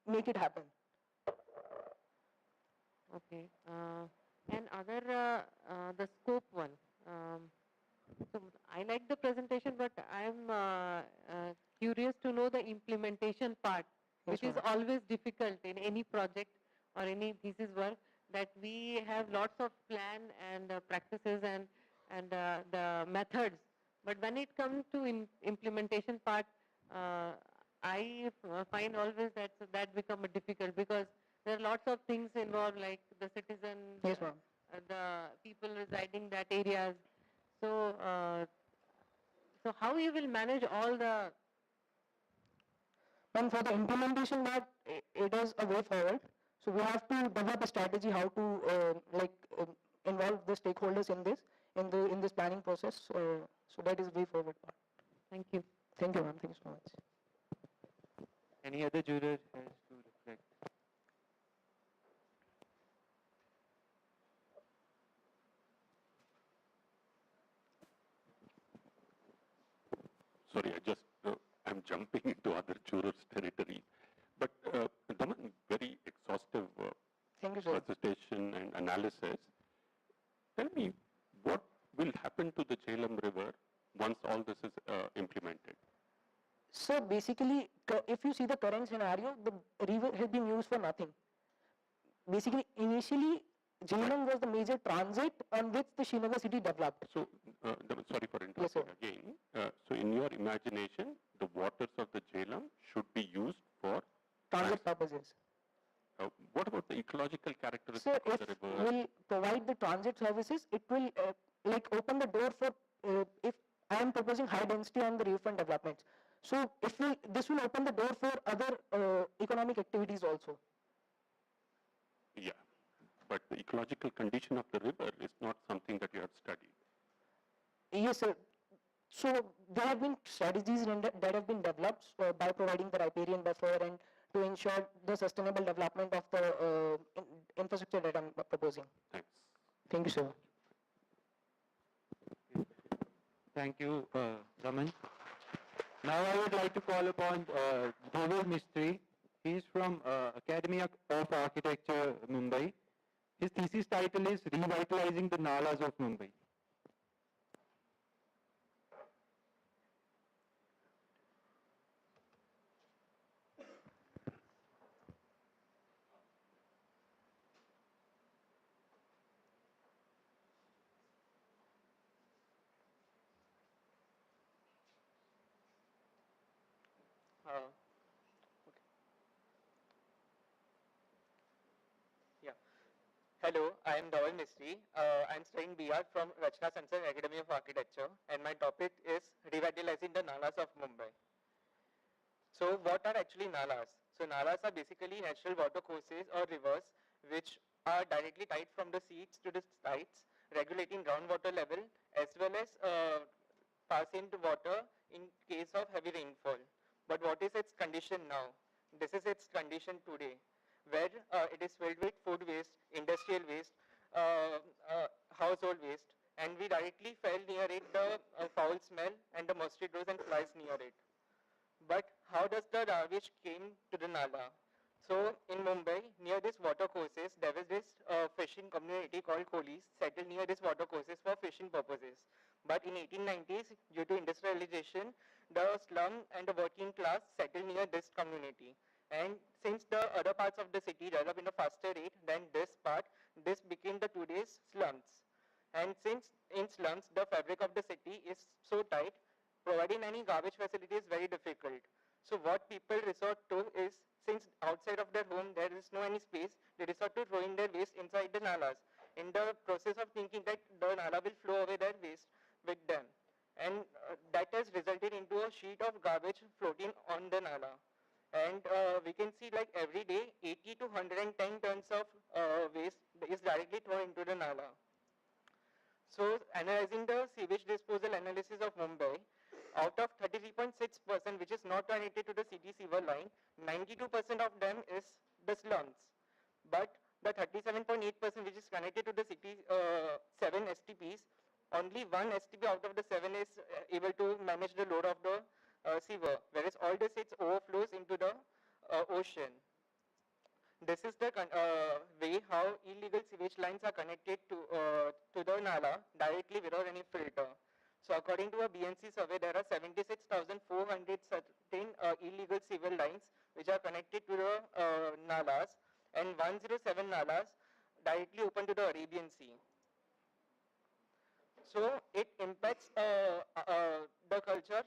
make it happen. Okay. And other, the scope one. So I like the presentation, but I'm curious to know the implementation part, Yes, which is ma'am. always difficult in any project or any thesis work, that we have lots of plan and practices and the methods. But when it comes to implementation part, I find always that become a difficult because there are lots of things involved like the citizens, Yes, ma'am. the people residing that areas. So, so how you will manage all the? And for the implementation that it is a way forward. So we have to develop a strategy how to involve the stakeholders in this planning process. So that is way forward part. Thank you. Thank you, ma'am. Thank you so much. Any other juror has to reflect? Sorry, I'm jumping into other jurors' territory. But Daman, very exhaustive Thank you, sir. presentation and analysis. Tell me, what will happen to the Jhelum River once all this is implemented? So basically, if you see the current scenario, the river has been used for nothing. Basically, initially, Jhelum was the major transit on which the Srinagar city developed. So, Daman, sorry for Yes, interrupting sir. again. So, in your imagination, the waters of the Jhelum should be used for Transit purposes. What about the ecological So characteristics of if the river? will provide the transit services, it will like open the door for if I am proposing high density on the riverfront developments. So if this will open the door for other economic activities also. Yeah, but the ecological condition of the river is not something that you have studied. Yes, sir. So there have been strategies that have been developed by providing the riparian buffer and to ensure the sustainable development of the infrastructure that I'm proposing. Thanks. Thank you, sir. Thank you, Raman. Now I would like to call upon Dhruv Mistry. He is from Academy of Architecture, Mumbai. His thesis title is Revitalizing the Nalas of Mumbai. Hello, I am Dhaval Mistry. I am studying BR from Rachna Sansar Academy of Architecture, and my topic is revitalizing the nalas of Mumbai. So what are actually nalas? So nalas are basically natural water courses or rivers which are directly tied from the seats to the sites, regulating groundwater level as well as passing the water in case of heavy rainfall. But what is its condition now? This is its condition today, where it is filled with food waste, industrial waste, household waste, and we directly felt near it the foul smell and the mosquitoes and flies near it. But how does the garbage came to the nala? So in Mumbai, near this water courses, there was this fishing community called Kolis settled near this water courses for fishing purposes. But in 1890s, due to industrialization, the slum and the working class settled near this community. And since the other parts of the city developed in a faster rate than this part, this became the today's slums. And since in slums, the fabric of the city is so tight, providing any garbage facility is very difficult. So what people resort to is, since outside of their home there is no any space, they resort to throwing their waste inside the nalas. In the process of thinking that the nala will flow away their waste with them. And that has resulted into a sheet of garbage floating on the nala. And we can see like every day 80 to 110 tons of waste is directly thrown into the nala. So analyzing the sewage disposal analysis of Mumbai, out of 33.6% which is not connected to the city sewer line, 92% of them is the slums. But the 37.8% which is connected to the city 7 STPs, only one STP out of the 7 is able to manage the load of the sewer, whereas all the 6 overflows into the ocean. This is the way how illegal sewage lines are connected to the nala directly without any filter. So according to a BNC survey, there are 76,400 certain illegal sewer lines which are connected to the nalas, and 107 nalas directly open to the Arabian Sea. So it impacts the water culture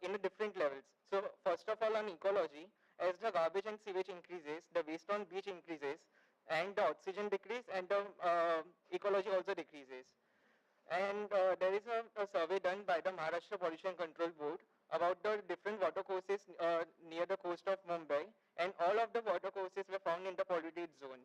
in a different levels. So first of all, on ecology, as the garbage and sewage increases, the waste on beach increases, and the oxygen decrease, and the ecology also decreases. And there is a survey done by the Maharashtra Pollution Control Board about the different water courses near the coast of Mumbai, and all of the water courses were found in the polluted zone.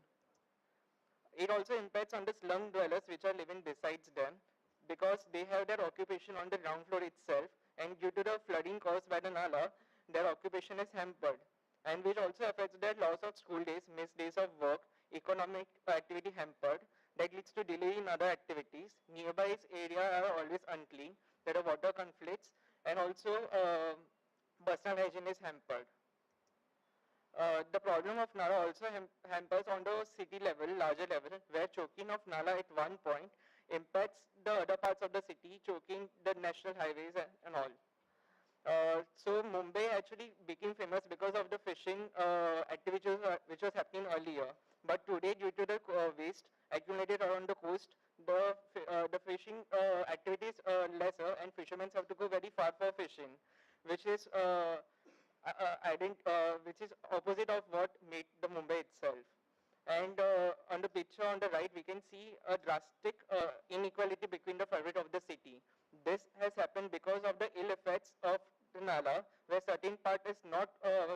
It also impacts on the slum dwellers which are living besides them, because they have their occupation on the ground floor itself, and due to the flooding caused by the Nala, their occupation is hampered, and which also affects their loss of school days, missed days of work, economic activity hampered, that leads to delay in other activities. Nearby areas are always unclean, there are water conflicts, and also personal hygiene is hampered. The problem of Nala also hampers on the city level, larger level, where choking of Nala at one point impacts the other parts of the city, choking the national highways and all. So Mumbai actually became famous because of the fishing activities which was happening earlier. But today, due to the waste accumulated around the coast, the fishing activities are lesser, and fishermen have to go very far for fishing, which is which is opposite of what made the Mumbai itself. And on the picture on the right, we can see a drastic inequality between the fabric of the city. This has happened because of the ill effects of the Nala, where certain part is not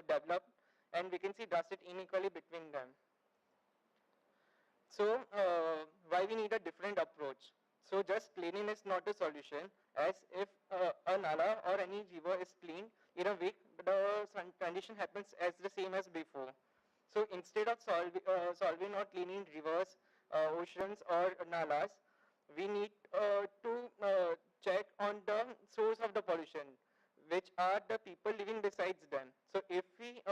developed, and we can see drastic inequality between them. So why we need a different approach? So just cleaning is not a solution, as if a Nala or any river is cleaned in a week, the condition happens as the same as before. So instead of solving or cleaning rivers, oceans or nalas, we need to check on the source of the pollution, which are the people living besides them. So if we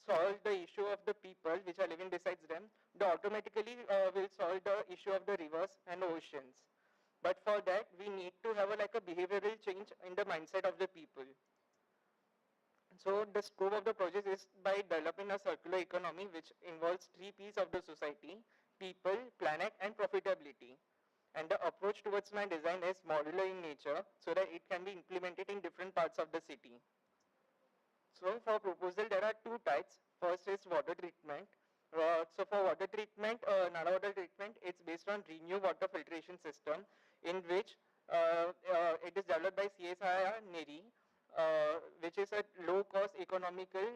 solve the issue of the people which are living besides them, they automatically will solve the issue of the rivers and oceans. But for that, we need to have like a behavioral change in the mindset of the people. So the scope of the project is by developing a circular economy which involves 3 P's of the society: people, planet, and profitability. And the approach towards my design is modular in nature, so that it can be implemented in different parts of the city. So for proposal, there are 2 types. First is water treatment. So for water treatment, Nala water treatment, it's based on Renew water filtration system, in which it is developed by CSIR NERI, which is a low-cost, economical,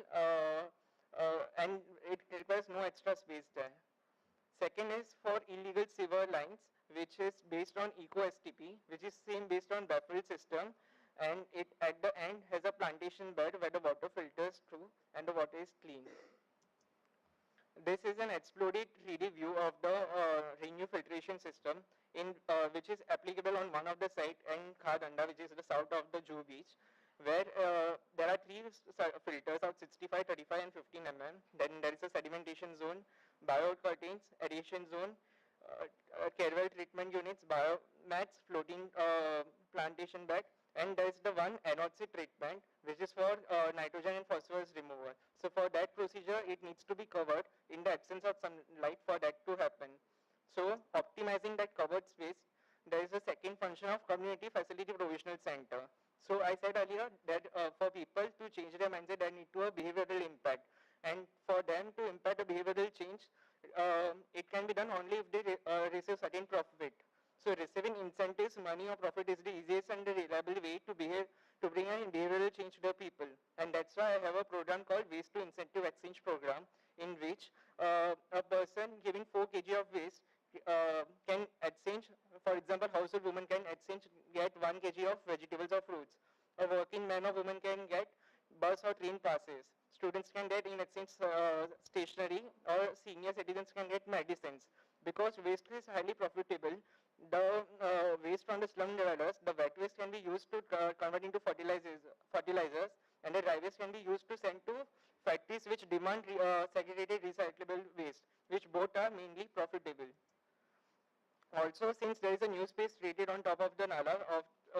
and it requires no extra space there. Second is for illegal sewer lines, which is based on Eco-STP, which is same based on baffle system, and it at the end has a plantation bed where the water filters through and the water is clean. This is an exploded 3D view of the Renew filtration system, which is applicable on one of the site in Khadanda, which is the south of the Juhu beach, where there are 3 filters of 65, 35 and 15 mm. Then there is a sedimentation zone, biocurtains, aeration zone, Kerwell treatment units, biomats, floating plantation bed, and there is the one NOC treatment, which is for nitrogen and phosphorus removal. So for that procedure, it needs to be covered in the absence of sunlight for that to happen. So optimizing that covered space, there is a second function of community facility provisional center. So I said earlier that for people to change their mindset, they need to have behavioral impact. And for them to impact a behavioral change, it can be done only if they receive certain profit. So receiving incentives, money or profit is the easiest and the reliable way to bring a behavioral change to the people. And that's why I have a program called Waste to Incentive Exchange Program, in which a person giving 4 kg of waste can exchange, for example, household woman can get 1 kg of vegetables or fruits. A working man or woman can get bus or train passes. Students can get in exchange stationery, or senior citizens can get medicines. Because waste is highly profitable, the waste from the slum dwellers, the wet waste can be used to convert into fertilizers, and the dry waste can be used to send to factories which demand segregated recyclable waste, which both are mainly profitable. Also, since there is a new space created on top of the Nala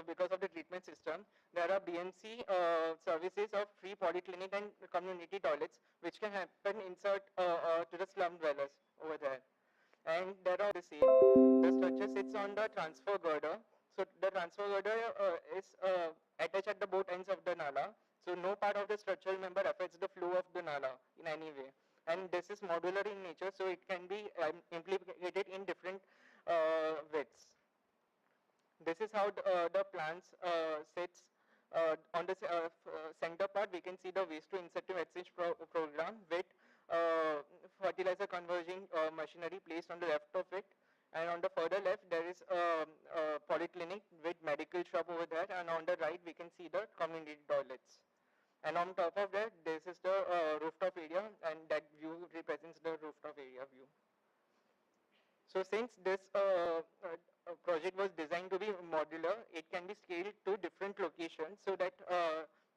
because of the treatment system, there are BMC services of free polyclinic and community toilets, which can happen insert to the slum dwellers over there. And there are the same. The structure sits on the transfer girder. So the transfer girder is attached at the both ends of the nala. So no part of the structural member affects the flow of the nala in any way. And this is modular in nature, so it can be implemented in different widths. This is how the plants sits. On the center part, we can see the waste to incentive exchange program with fertilizer converging machinery placed on the left of it. And on the further left, there is a polyclinic with medical shop over there. And on the right, we can see the community toilets. And on top of that, this is the rooftop area, and that view represents the rooftop area view. So since this project was designed to be modular, it can be scaled to different locations so that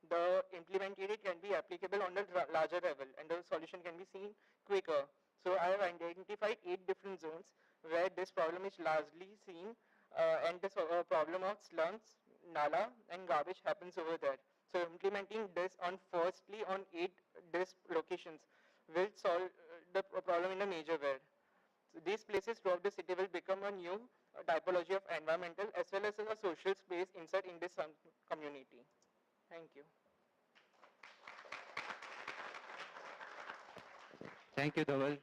the implemented can be applicable on the larger level and the solution can be seen quicker. So I have identified 8 different zones where this problem is largely seen and this problem of slums, nala and garbage happens over there. So implementing this on firstly on 8 these locations will solve the problem in a major way. So these places throughout the city will become a new typology of environmental as well as a social space inside in this community. Thank you. Thank you, Dhaval. It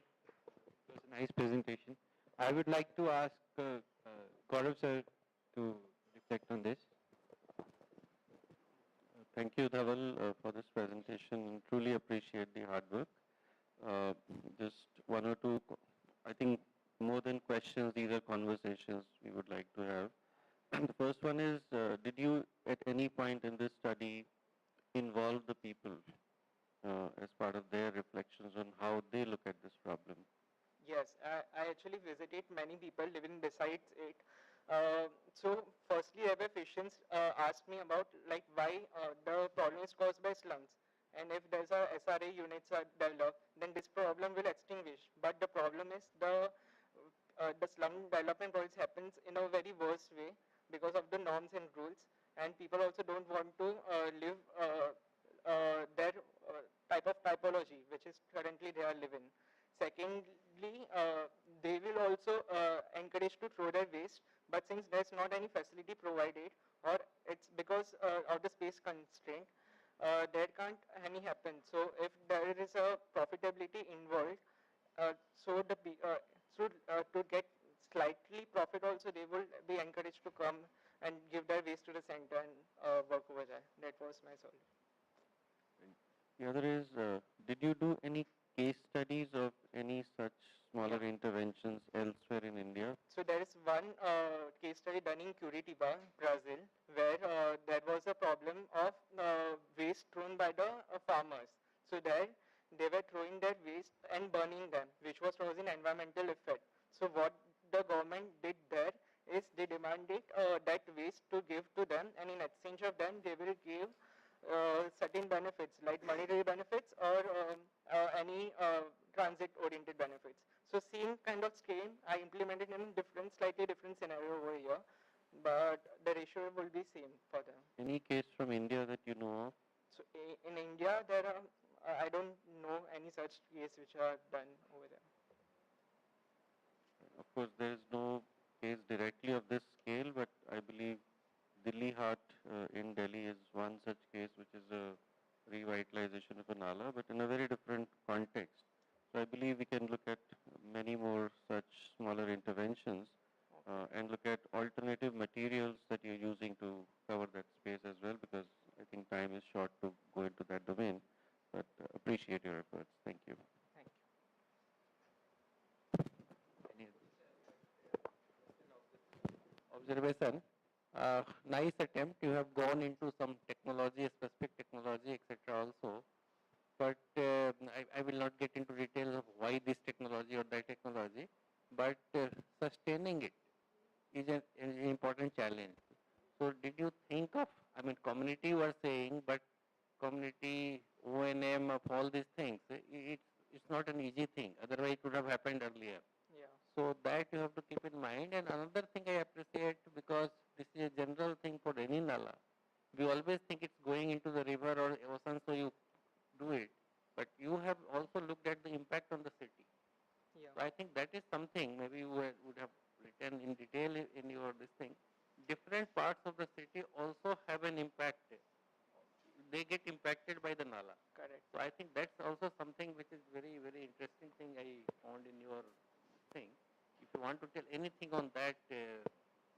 was a nice presentation. I would like to ask Gaurav sir to reflect on this. Thank you, Dhaval, for this presentation and truly appreciate the hard work. Just one or two, I think more than questions, these are conversations we would like to have. The first one is, did you at any point in this study involve the people as part of their reflections on how they look at this problem? Yes, I actually visited many people living besides it. So firstly, our patients asked me about like why the problem is caused by slums. And if there's a SRA units are developed, then this problem will extinguish. But the problem is the slum development process happens in a very worse way because of the norms and rules. And people also don't want to live their type of typology, which is currently they are living. Secondly, they will also encourage to throw their waste, but since there's not any facility provided, or it's because of the space constraint, there can't any happen. So if there is a profitability involved, to get slightly profit also, they will be encouraged to come and give their waste to the center and work over there. That was my solution. The other is, did you do any case studies of any such smaller interventions elsewhere in India? So there is one case study done in Curitiba, Brazil, where there was a problem of waste thrown by the farmers. So there they were throwing their waste and burning them, which was causing environmental effect. So what the government did there is they demanded that waste to give to them, and in exchange of them they will give certain benefits like monetary benefits or any transit-oriented benefits. So same kind of scheme I implemented in different, slightly different scenario over here, but the ratio will be same for them. Any case from India that you know of? So in India, there are I don't know any such case which are done over there. Of course, there is no case directly of this scale, but I believe Delhi Heart in Delhi is one such case, which is a revitalization of a nala, but in a very different context. So I believe we can look at many more such smaller interventions and look at alternative materials that you're using to cover that space as well, because I think time is short to go into that domain. But appreciate your efforts. Thank you. Thank you. Observation. Nice attempt. You have gone into some technology, specific technology, etc. also. But I will not get into details of why this technology or that technology. But sustaining it is an important challenge. So did you think of, I mean, community you are saying, but community, O&M of all these things, it's not an easy thing. Otherwise it would have happened earlier. Yeah. So that you have to keep in mind. And another thing I appreciate, because this is a general thing for any nala. We always think it's going into the river or ocean, so you do it. But you have also looked at the impact on the city. Yeah. So I think that is something maybe you would have written in detail in your this thing. different parts of the city also have an impact. They get impacted by the nala. Correct. So I think that's also something which is very, very interesting thing I found in your thing. If you want to tell anything on that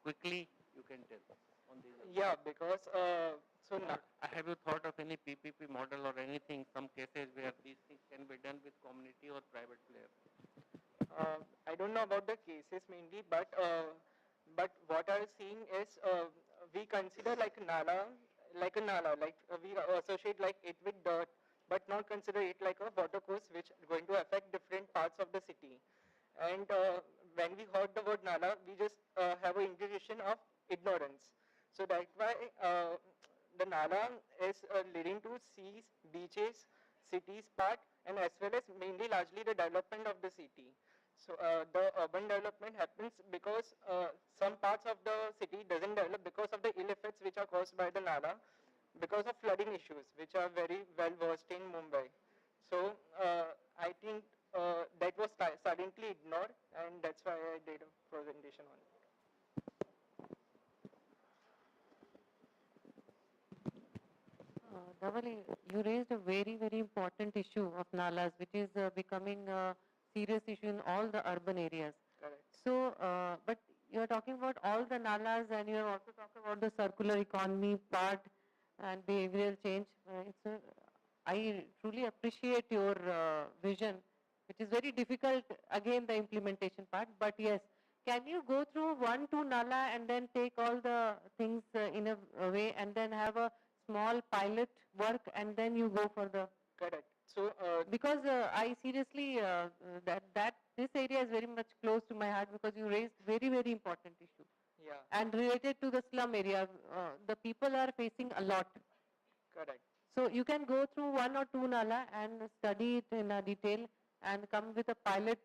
quickly, you can tell on these. Yeah, because so Have you thought of any PPP model or anything, some cases where these things can be done with community or private player? I don't know about the cases mainly, but what I'm seeing is we consider like a nala, we associate like it with dirt, but not consider it like a water course which is going to affect different parts of the city. And when we heard the word nala, we just have an implication of ignorance. So that's why the nala is leading to seas, beaches, cities part, and as well as mainly largely the development of the city. So the urban development happens because some parts of the city doesn't develop because of the ill effects which are caused by the nala, because of flooding issues which are very well versed in Mumbai. So I think that was suddenly ignored, and that's why I did a presentation on it. Dhavali, you raised a very, very important issue of nalas, which is becoming a serious issue in all the urban areas. Correct. So, but you are talking about all the nalas, and you are also talking about the circular economy part and behavioral change. I truly appreciate your vision, which is very difficult, again, the implementation part. But yes, can you go through 1-2 nala and then take all the things in a way and then have a small pilot work and then you go for the... Correct. So because I seriously, that this area is very much close to my heart because you raised very, very important issue. yeah, And related to the slum area, the people are facing a lot. correct. So you can go through 1 or 2 nala and study it in a detail and come with a pilot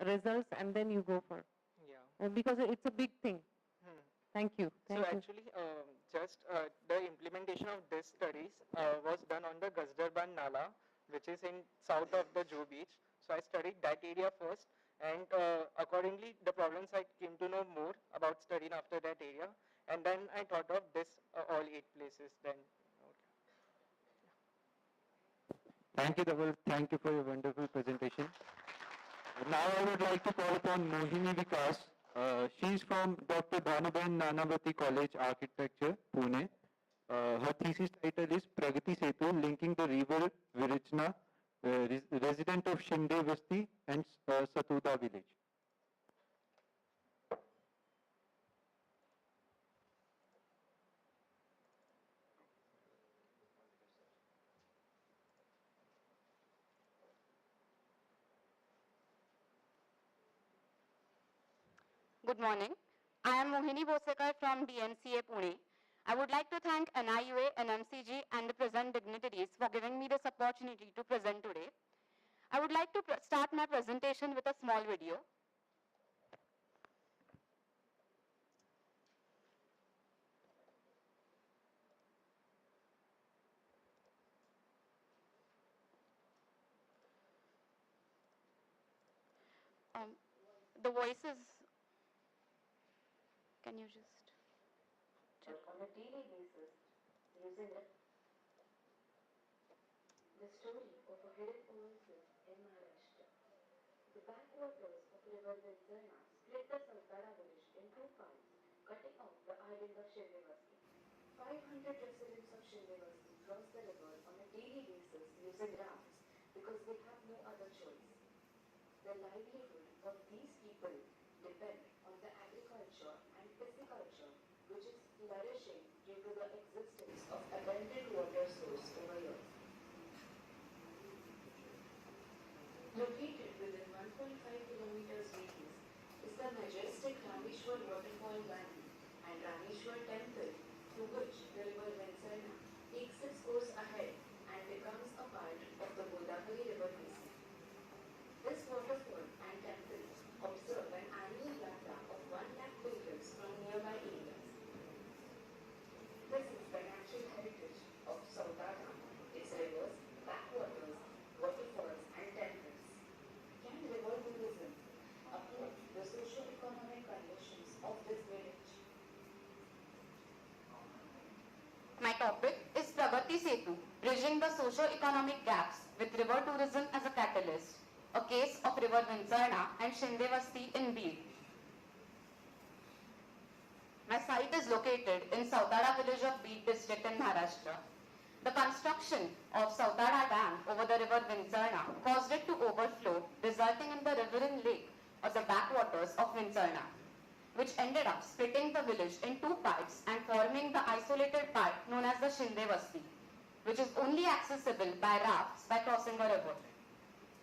results and then you go for. Yeah. Because it's a big thing. Thank you. Thank So you. actually, just the implementation of these studies was done on the Gazdarban Nala, which is in south of the Juhu Beach. So I studied that area first, and accordingly, the problems I came to know more about studying after that area, and then I thought of this all 8 places. Then, Thank you, Dhaval. Thank you for your wonderful presentation. Now I would like to call upon Mohini Vikas. She is from Dr. Bhanuben Nanavati College, Architecture, Pune. Her thesis title is Pragati Setu, linking the river Virachna, resident of Shinde Vasti and Satuda village. Good morning. I am Mohini Bosekar from DNCA Pune. I would like to thank NIUA, NMCG and the present dignitaries for giving me this opportunity to present today. I would like to start my presentation with a small video. The voices, can you just check? On a daily basis, using it. The story of a hidden oasis in Maharashtra. The backwaters of river Vidzana split the Sautara village in 2 parts, cutting off the island of Shindevasti. 500 residents of Shindevasti cross the river on a daily basis using rafts because they have no other choice. The livelihood of these people depend on the agriculture and pisciculture, which is flourishing due to the existence of abundant water source over here. Located within 1.5 kilometers radius is the majestic Rameshwar waterfall Gange and Rameshwar temple, through which the river Vidzana takes its course ahead and becomes a part of the Godavari river basin. This waterfall and temple observe an annual yatra of 1 lakh pilgrims from nearby areas. This is the natural heritage of Sautara, its rivers, backwaters, waterfalls and temples. Can river tourism uplift the socio-economic conditions of this village? Setu, bridging the socio-economic gaps with river tourism as a catalyst, a case of river Vinsarna and Shindevasti in Beed. My site is located in Sautara village of Beed district in Maharashtra. The construction of Sautara Dam over the river Vinsarna caused it to overflow, resulting in the riverine lake or the backwaters of Vinsarna, which ended up splitting the village in two parts and forming the isolated part known as the Shindevasti, which is only accessible by rafts by crossing a river.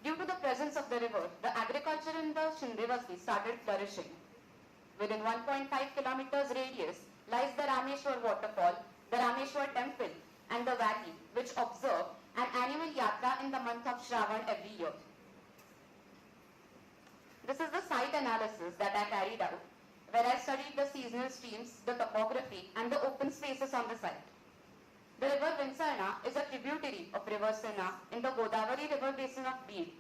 Due to the presence of the river, the agriculture in the Shindevasti started flourishing. Within 1.5 kilometers radius lies the Rameshwar waterfall, the Rameshwar temple, and the valley, which observe an annual yatra in the month of Shravan every year. This is the site analysis that I carried out, where I studied the seasonal streams, the topography, and the open spaces on the site. The river Vinsarna is a tributary of river Sena in the Godavari river basin of Beed.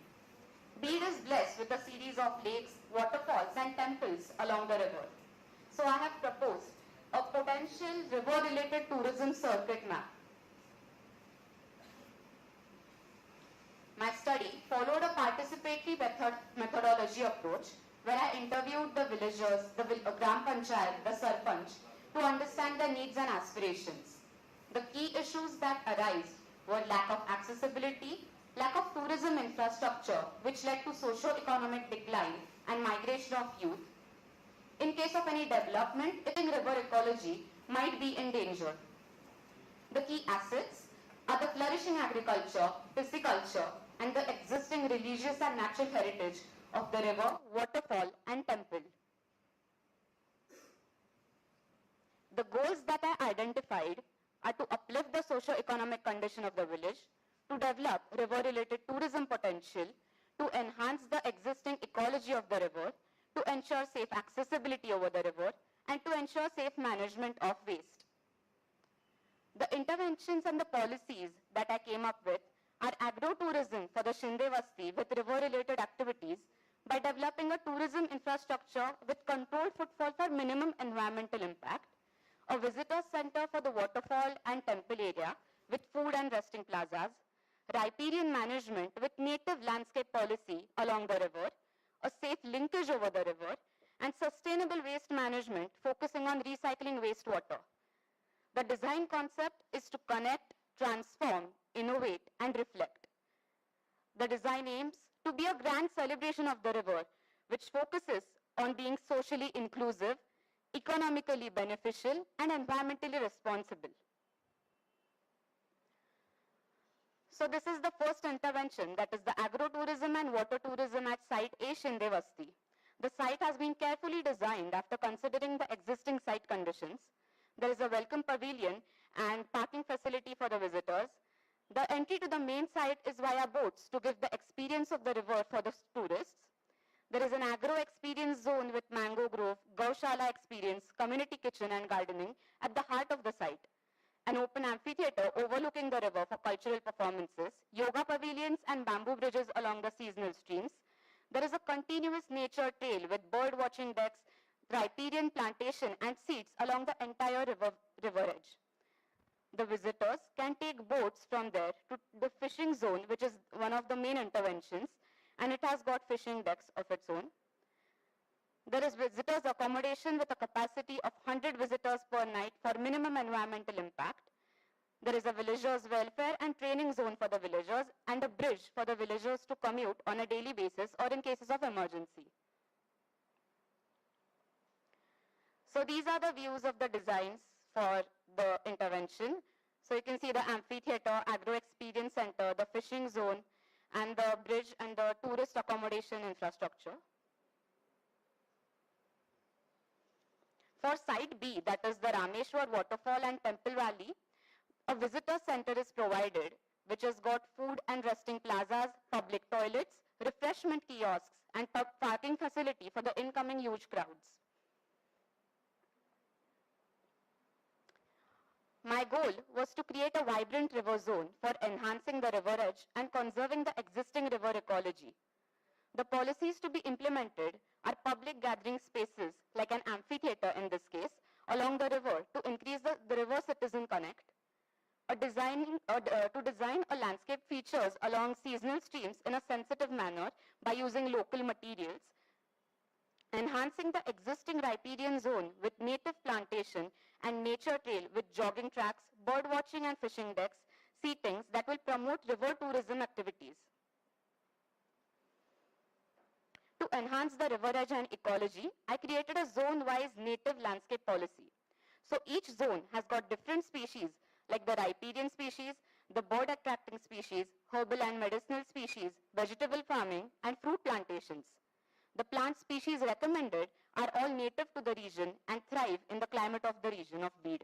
Beed is blessed with a series of lakes, waterfalls, and temples along the river. So I have proposed a potential river-related tourism circuit map. My study followed a participatory methodology approach where I interviewed the villagers, the Gram Panchayat, the Sarpanch, to understand their needs and aspirations. The key issues that arise were lack of accessibility, lack of tourism infrastructure, which led to socio-economic decline and migration of youth. In case of any development, river ecology might be in danger. The key assets are the flourishing agriculture, pisciculture, and the existing religious and natural heritage of the river, waterfall, and temple. The goals that I identified are to uplift the socio-economic condition of the village, to develop river-related tourism potential, to enhance the existing ecology of the river, to ensure safe accessibility over the river, and to ensure safe management of waste. The interventions and the policies that I came up with are agro-tourism for the Shindevasti with river-related activities by developing a tourism infrastructure with controlled footfall for minimum environmental impact, a visitor center for the waterfall and temple area with food and resting plazas, riparian management with native landscape policy along the river, a safe linkage over the river, and sustainable waste management focusing on recycling wastewater. The design concept is to connect, transform, innovate, and reflect. The design aims to be a grand celebration of the river, which focuses on being socially inclusive, economically beneficial, and environmentally responsible. So this is the first intervention, that is the agro-tourism and water tourism at site A Shindevasti. The site has been carefully designed after considering the existing site conditions. There is a welcome pavilion and parking facility for the visitors. The entry to the main site is via boats to give the experience of the river for the tourists. There is an agro experience zone with mango grove, Gaushala experience, community kitchen and gardening at the heart of the site. An open amphitheater overlooking the river for cultural performances, yoga pavilions and bamboo bridges along the seasonal streams. There is a continuous nature trail with bird watching decks, riparian plantation and seats along the entire river edge. The visitors can take boats from there to the fishing zone, which is one of the main interventions, and it has got fishing decks of its own. There is visitors accommodation with a capacity of 100 visitors per night for minimum environmental impact. There is a villagers welfare and training zone for the villagers and a bridge for the villagers to commute on a daily basis or in cases of emergency. So these are the views of the designs for the intervention. So you can see the amphitheater, agro experience center, the fishing zone, and the bridge and the tourist accommodation infrastructure. For site B, that is the Rameshwar waterfall and temple valley, a visitor center is provided, which has got food and resting plazas, public toilets, refreshment kiosks, and parking facility for the incoming huge crowds. My goal was to create a vibrant river zone for enhancing the river edge and conserving the existing river ecology. The policies to be implemented are public gathering spaces, like an amphitheater in this case, along the river to increase the river citizen connect, a to design a landscape features along seasonal streams in a sensitive manner by using local materials, enhancing the existing riparian zone with native plantation and nature trail with jogging tracks, bird watching and fishing decks, seatings that will promote river tourism activities. To enhance the river edge and ecology, I created a zone-wise native landscape policy. So each zone has got different species like the riparian species, the bird attracting species, herbal and medicinal species, vegetable farming and fruit plantations. The plant species recommended are all native to the region and thrive in the climate of the region of Bid.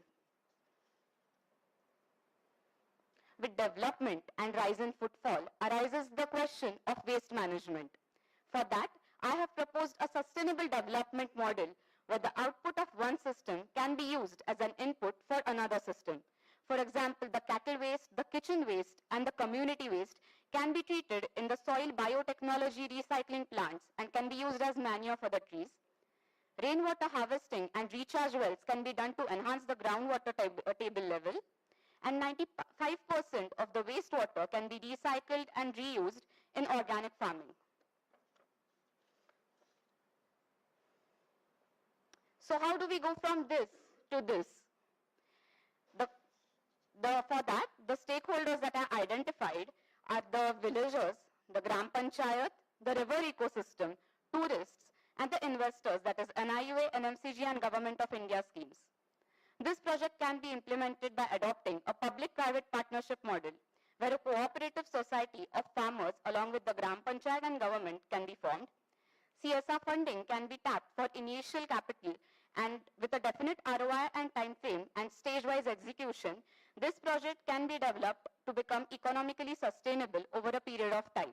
With development and rise in footfall arises the question of waste management. For that, I have proposed a sustainable development model where the output of one system can be used as an input for another system. For example, the cattle waste, the kitchen waste, and the community waste can be treated in the soil biotechnology recycling plants and can be used as manure for the trees. Rainwater harvesting and recharge wells can be done to enhance the groundwater table level. And 95% of the wastewater can be recycled and reused in organic farming. So how do we go from this to this? For that, the stakeholders that I identified are the villagers, the Gram Panchayat, the river ecosystem, tourists, and the investors, that is NIUA, NMCG, and Government of India schemes. This project can be implemented by adopting a public-private partnership model, where a cooperative society of farmers along with the Gram Panchayat and government can be formed. CSR funding can be tapped for initial capital, and with a definite ROI and time frame and stage-wise execution, this project can be developed to become economically sustainable over a period of time.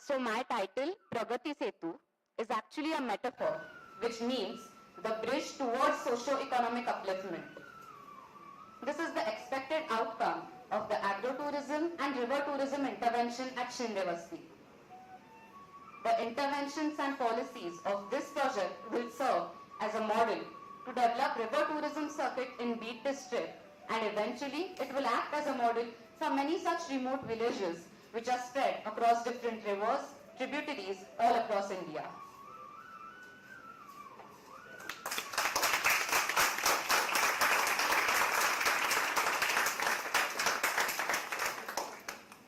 So my title, Pragati Setu, is actually a metaphor, which means the bridge towards socio-economic upliftment. This is the expected outcome of the agro-tourism and river tourism intervention at Shindevasti. The interventions and policies of this project will serve as a model to develop river tourism circuit in Bid district, and eventually it will act as a model for many such remote villages which are spread across different rivers, tributaries all across India.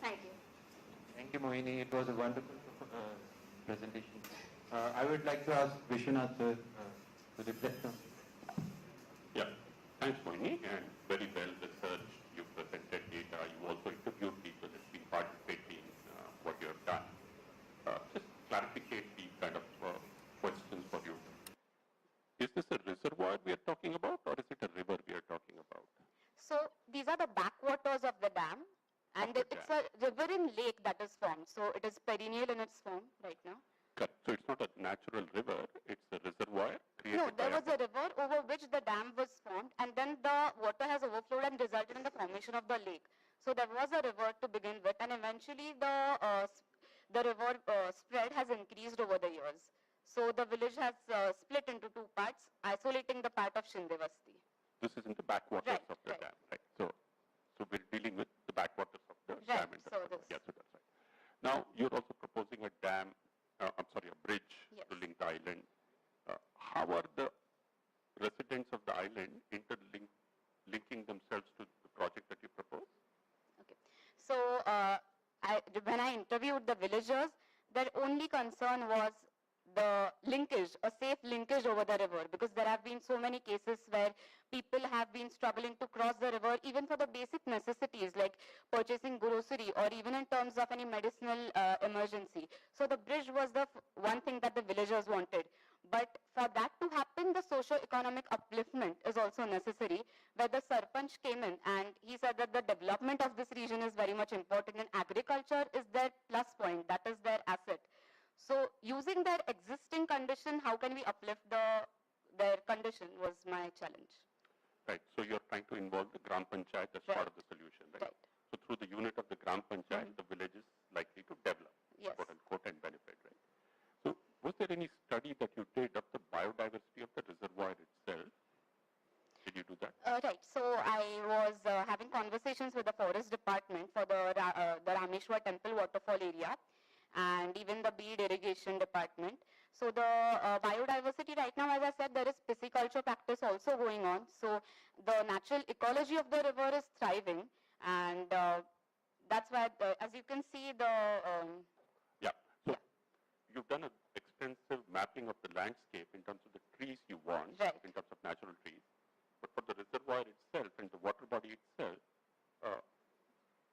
Thank you. Thank you, Mohini. It was a wonderful presentation. I would like to ask Vishwanath to reflect on. Yeah, thanks, Mohini, and very well researched. You presented data. You also interviewed people that have been participating in what you have done. Just clarificate the kind of questions for you. Is this a reservoir we are talking about, or is it a river we are talking about? So these are the backwaters of the dam, and it's a riverine lake that is formed. So it is perennial in its form right now. Correct. So it's not a natural river, it's a reservoir created No, there by was a river over which the dam was formed, and then the water has overflowed and resulted in the formation of the lake. So there was a river to begin with, and eventually the river spread has increased over the years. So the village has split into two parts, isolating the part of Shindevasti. This is in the backwaters of the dam, right? So we're dealing with the backwaters of the dam. And so yes, so that's right. Now, you're also proposing a dam, a bridge to link the island. How are the residents of the island linking themselves to the project that you propose? Okay. So when I interviewed the villagers, their only concern was the linkage, a safe linkage over the river, because there have been so many cases where people have been struggling to cross the river even for the basic necessities like purchasing grocery or even in terms of any medicinal emergency. So the bridge was the one thing that the villagers wanted. But for that to happen, the socio-economic upliftment is also necessary, where the Sarpanch came in and he said that the development of this region is very much important, and agriculture is their plus point, that is their asset. So using their existing condition, how can we uplift their condition was my challenge. Right. So you're trying to involve the Gram Panchayat as part of the solution, right? So through the unit of the Gram Panchayat, the village is likely to develop, quote unquote, and benefit, right? So was there any study that you did of the biodiversity of the reservoir itself? Did you do that? Right. So I was having conversations with the forest department for the Rameshwar temple waterfall area, and even the bead irrigation department. So the biodiversity right now, as I said, there is pisciculture practice also going on. So the natural ecology of the river is thriving, and that's why, as you can see, the Yeah. So you've done an extensive mapping of the landscape in terms of the trees you want, Right. in terms of natural trees. But for the reservoir itself and the water body itself,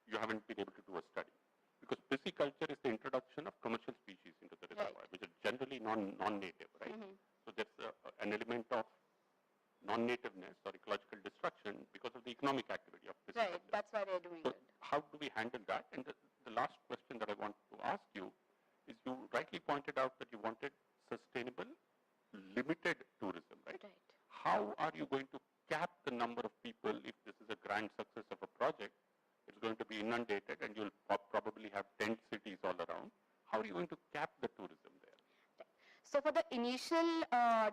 you haven't been able to do a study. Because pisciculture is the introduction of commercial species into the reservoir, which are generally non-native, right? So there's an element of non-nativeness or ecological destruction because of the economic activity of pisciculture. right. That's why they're doing So it. how do we handle that? And the last question that I want to ask you is, you rightly pointed out that you wanted sustainable, limited tourism, right? Right. How are you going to cap the number of people if this is a grand success of a project? It's going to be inundated and you'll probably have tent cities all around. How are you going to cap the tourism there? So for the initial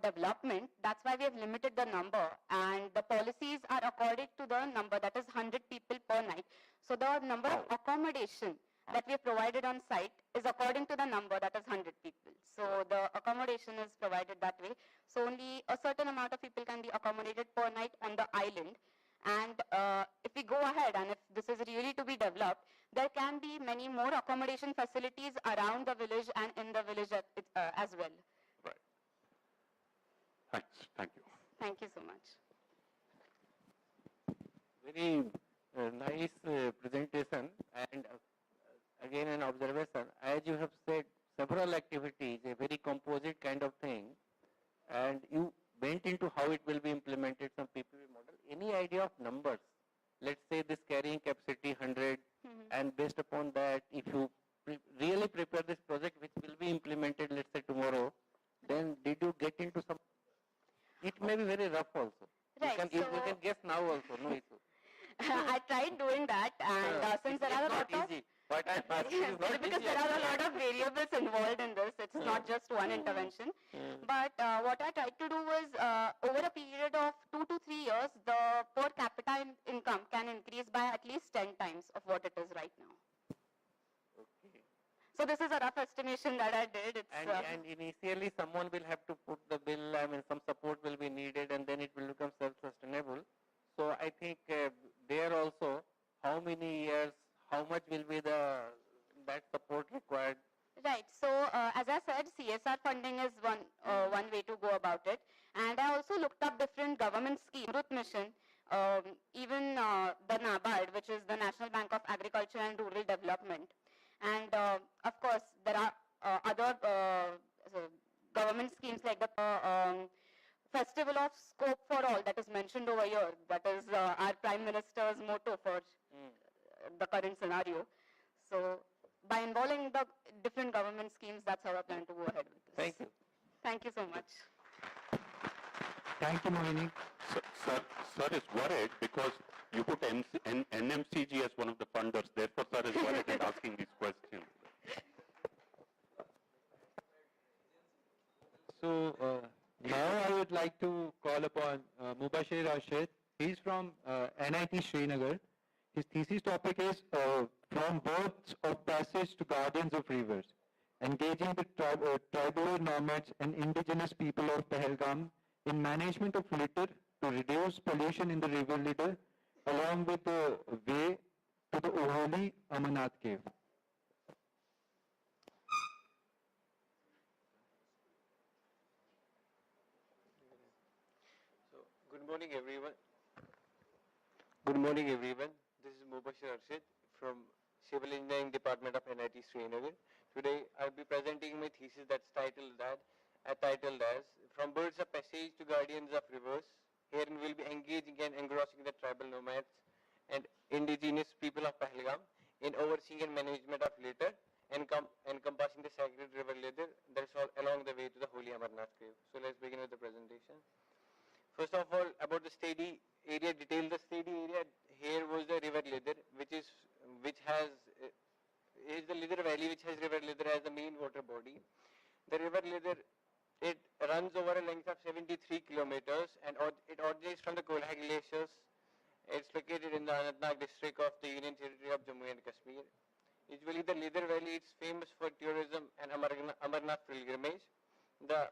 development, that's why we have limited the number, and the policies are according to the number, that is 100 people per night. So the number of accommodation that we have provided on site is according to the number, that is 100 people. So the accommodation is provided that way. So only a certain amount of people can be accommodated per night on the island. And if we go ahead and if this is really to be developed, there can be many more accommodation facilities around the village and in the village as well. Right. Thanks. Thank you. Thank you so much. Very nice presentation, and again an observation. As you have said, several activities, a very composite kind of thing, and you went into how it will be implemented, some PPP model. Any idea of numbers? Let's say this carrying capacity 100, and based upon that, if you really prepare this project which will be implemented, let's say tomorrow, then did you get into some? It may be very rough also. Right, You can guess now also, no issue. I tried doing that, and since there are a lot of easy. What I'm asking is not because easy. there are a lot of variables involved in this. It's not just one intervention. But what I tried to do was, over a period of 2 to 3 years, the per capita income can increase by at least 10 times of what it is right now. Okay. So this is a rough estimation that I did. It's, And initially someone will have to put the bill, I mean some support will be needed, and then it will become self-sustainable. So I think there also, how many years, how much will be that support required? Right. So as I said, CSR funding is one way to go about it. And I also looked up different government schemes, Root Mission, even the NABARD, which is the National Bank of Agriculture and Rural Development. And of course, there are other government schemes like the Festival of Scope for All that is mentioned over here. That is our Prime Minister's motto for the current scenario. So by involving the different government schemes, that's how I plan to go ahead with this. Thank you. Thank you so much. Thank you, Mohini. Sir is worried because you put NMCG as one of the funders. Therefore, sir is worried and asking these questions. So now I would like to call upon Mubashir Rashid. He's from NIT Srinagar. His thesis topic is From Births of Passage to Guardians of Rivers, engaging the tribal nomads and indigenous people of Pahalgam in management of litter to reduce pollution in the river Litter, along with the way to the Oholi Amarnath cave. So, good morning everyone. Good morning everyone. This is Mubashir Rashid from Civil Engineering Department of NIT Srinagar. Today I'll be presenting my thesis that's titled as From Birds of Passage to Guardians of Rivers. Herein we'll be engaging and engrossing the tribal nomads and indigenous people of Pahalgam in overseeing and management of litter and encompassing the sacred river Litter that's all along the way to the Holy Amarnath cave. So let's begin with the presentation. First of all, about the study area detail. The study area here was the river Litter, which is the Litter Valley, which has river Litter as the main water body. The river Leather, it runs over a length of 73 kilometers and it originates from the Kolhai glaciers. It's located in the Anantnag district of the Union Territory of Jammu and Kashmir. Usually the Leather Valley is famous for tourism and Amarnath pilgrimage. The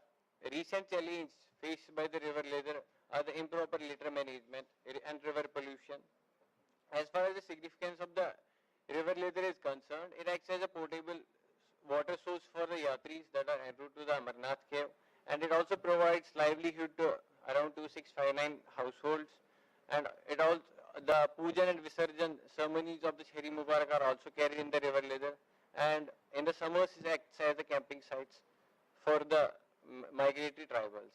recent challenge faced by the river Leather are the improper litter management and river pollution. As far as the significance of the river Leather is concerned, it acts as a portable water source for the yatris that are en route to the Amarnath cave, and it also provides livelihood to around 2659 households. And it also, the Pujan and Visarjan ceremonies of the Shri Mubarak are also carried in the river Leather, and in the summers it acts as the camping sites for the migratory tribals.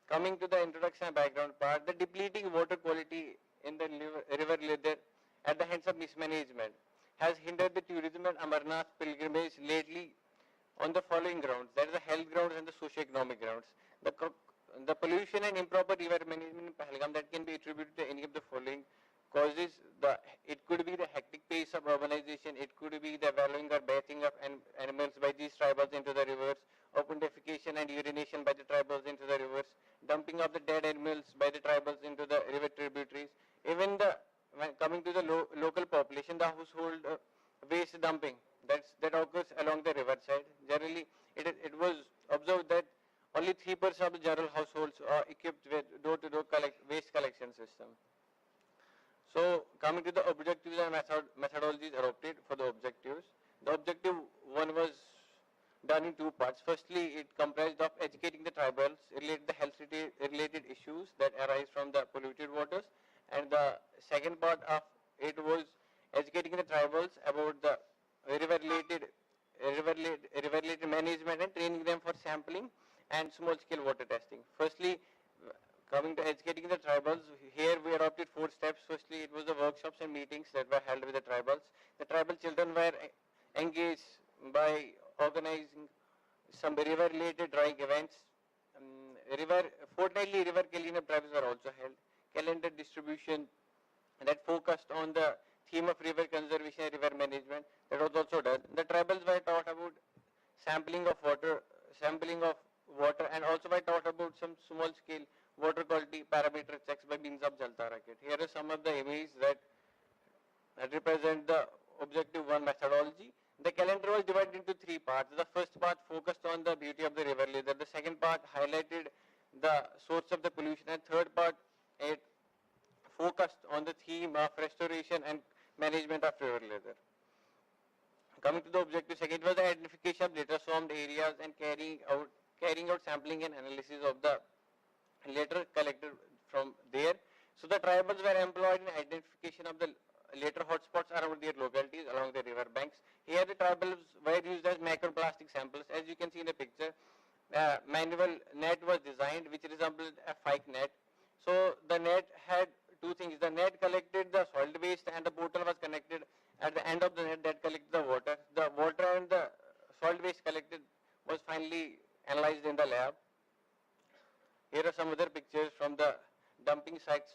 Coming to the introduction and background part, the depleting water quality in the river Leather at the hands of mismanagement has hindered the tourism and Amarnath pilgrimage lately on the following grounds, that is the health grounds and the socio-economic grounds. The pollution and improper river management in Pahalgam that can be attributed to any of the following causes. It could be the hectic pace of urbanization, it could be the wallowing or bathing of animals by these tribals into the rivers, open defecation and urination by the tribals into the rivers, dumping of the dead animals by the tribals into the river tributaries, even when coming to the local population, the household waste dumping that occurs along the river side. Generally, it was observed that only 3% of the general households are equipped with door-to-door waste collection system. So, coming to the objectives and methodologies adopted for the objectives. The objective one was done in two parts. Firstly, it comprised of educating the tribals related the health related issues that arise from the polluted waters, and the second part of it was educating the tribals about the river related management and training them for sampling and small scale water testing. Firstly, coming to educating the tribals, here we adopted 4 steps. Firstly, it was the workshops and meetings that were held with the tribals. The tribal children were engaged by organizing some river related drawing events. Fortnightly river cleanup drives were also held. Calendar distribution that focused on the theme of river conservation and river management, that was also done. The tribals were taught about sampling of water, and also were taught about some small scale water quality parameter checks by means of Jaltara kit. Here are some of the images that represent the objective 1 methodology. The calendar was divided into 3 parts. The first part focused on the beauty of the river Leather. The second part highlighted the source of the pollution, and third part it focused on the theme of restoration and management of river Leather. Coming to the objective second, was the identification of litter swarmed areas and carrying out sampling and analysis of the litter collected from there. So the tribals were employed in identification of the litter hotspots around their localities along the river banks. Here the tribals were used as microplastic samples. As you can see in the picture, manual net was designed which resembled a fike net. So the net had 2 things. The net collected the solid waste and the bottle was connected at the end of the net that collected the water. The water and the solid waste collected was finally analyzed in the lab. Here are some other pictures from the dumping sites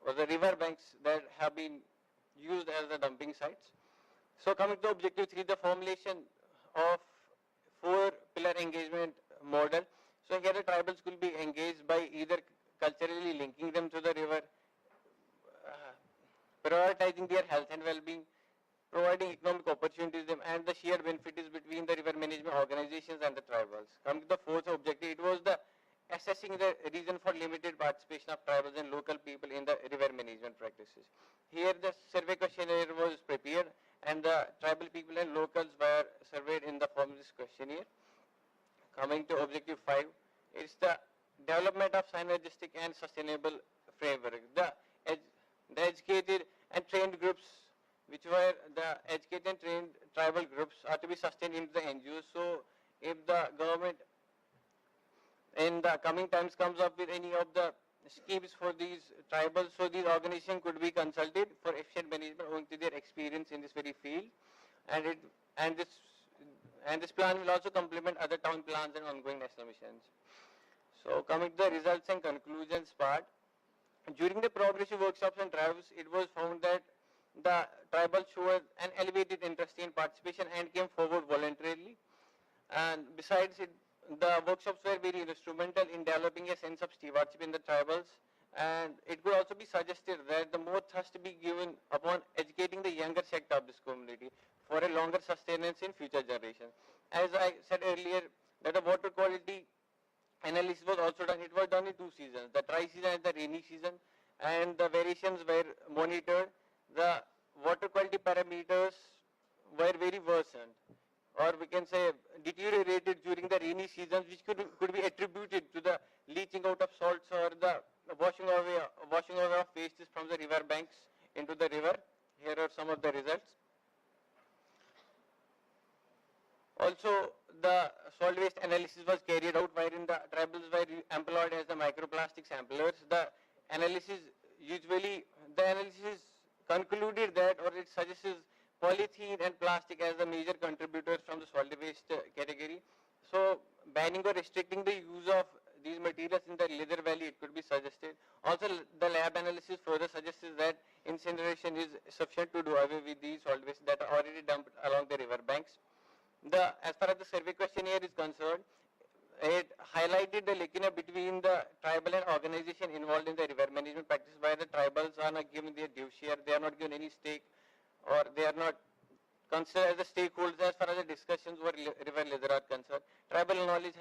or the river banks that have been used as the dumping sites. So coming to objective 3, the formulation of 4-pillar engagement model. So here the tribals could be engaged by either culturally linking them to the river, prioritizing their health and well-being, providing economic opportunities to them, and the shared benefit is between the river management organizations and the tribals. Coming to the 4th objective, it was the assessing the reason for limited participation of tribals and local people in the river management practices. Here the survey questionnaire was prepared and the tribal people and locals were surveyed in the form of this questionnaire. Coming to objective 5, it's the development of synergistic and sustainable framework. The educated and trained groups, which were the educated and trained tribal groups, are to be sustained into the NGOs. So if the government in the coming times comes up with any of the schemes for these tribals, so these organizations could be consulted for efficient management owing to their experience in this very field, and this plan will also complement other town plans and ongoing national missions. So coming to the results and conclusions part, during the progressive workshops and drives, it was found that the tribals showed an elevated interest in participation and came forward voluntarily. And besides it, the workshops were very instrumental in developing a sense of stewardship in the tribals, and it could also be suggested that the more thrust to be given upon educating the younger sector of this community for a longer sustenance in future generations. As I said earlier, that the water quality analysis was also done. It was done in 2 seasons, the dry season and the rainy season, and the variations were monitored. The water quality parameters were very worsened, or we can say deteriorated during the rainy seasons, which could be attributed to the leaching out of salts or the washing away of wastes from the river banks into the river. Here are some of the results. Also, the solid waste analysis was carried out wherein the tribals were employed as the microplastic samplers. The analysis concluded that, or it suggests polythene and plastic as the major contributors from the solid waste category. So banning or restricting the use of these materials in the Leather Valley, it could be suggested. Also, the lab analysis further suggests that incineration is sufficient to do away with these solid waste that are already dumped along the river banks. As far as the survey questionnaire is concerned, it highlighted the lacuna between the tribal and organization involved in the river management practice, where the tribals are not given their due share, they are not given any stake, or they are not considered as the stakeholders as far as the discussions over river leather are concerned. Tribal knowledge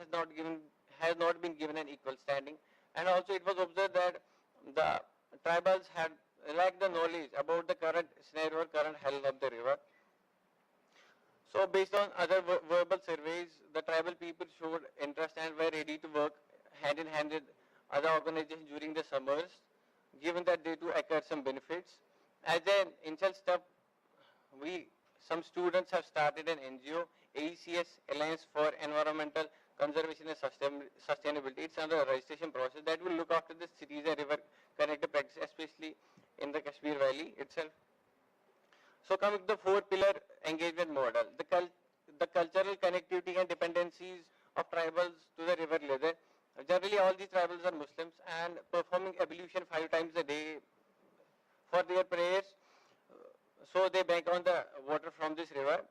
has not been given an equal standing, and also it was observed that the tribals had lacked the knowledge about the current scenario or current health of the river. So based on other verbal surveys, the tribal people showed interest and were ready to work hand in hand with other organizations during the summers, given that they too acquired some benefits. As an initial step, some students have started an NGO, AECS, Alliance for Environmental Conservation and Sustainability. It's under a registration process that will look after the cities and river connected practice, especially in the Kashmir Valley itself. So coming to the 4-pillar engagement model, the cultural connectivity and dependencies of tribals to the river leather. Generally, all these tribals are Muslims and performing ablution 5 times a day for their prayers. So they bank on the water from this river.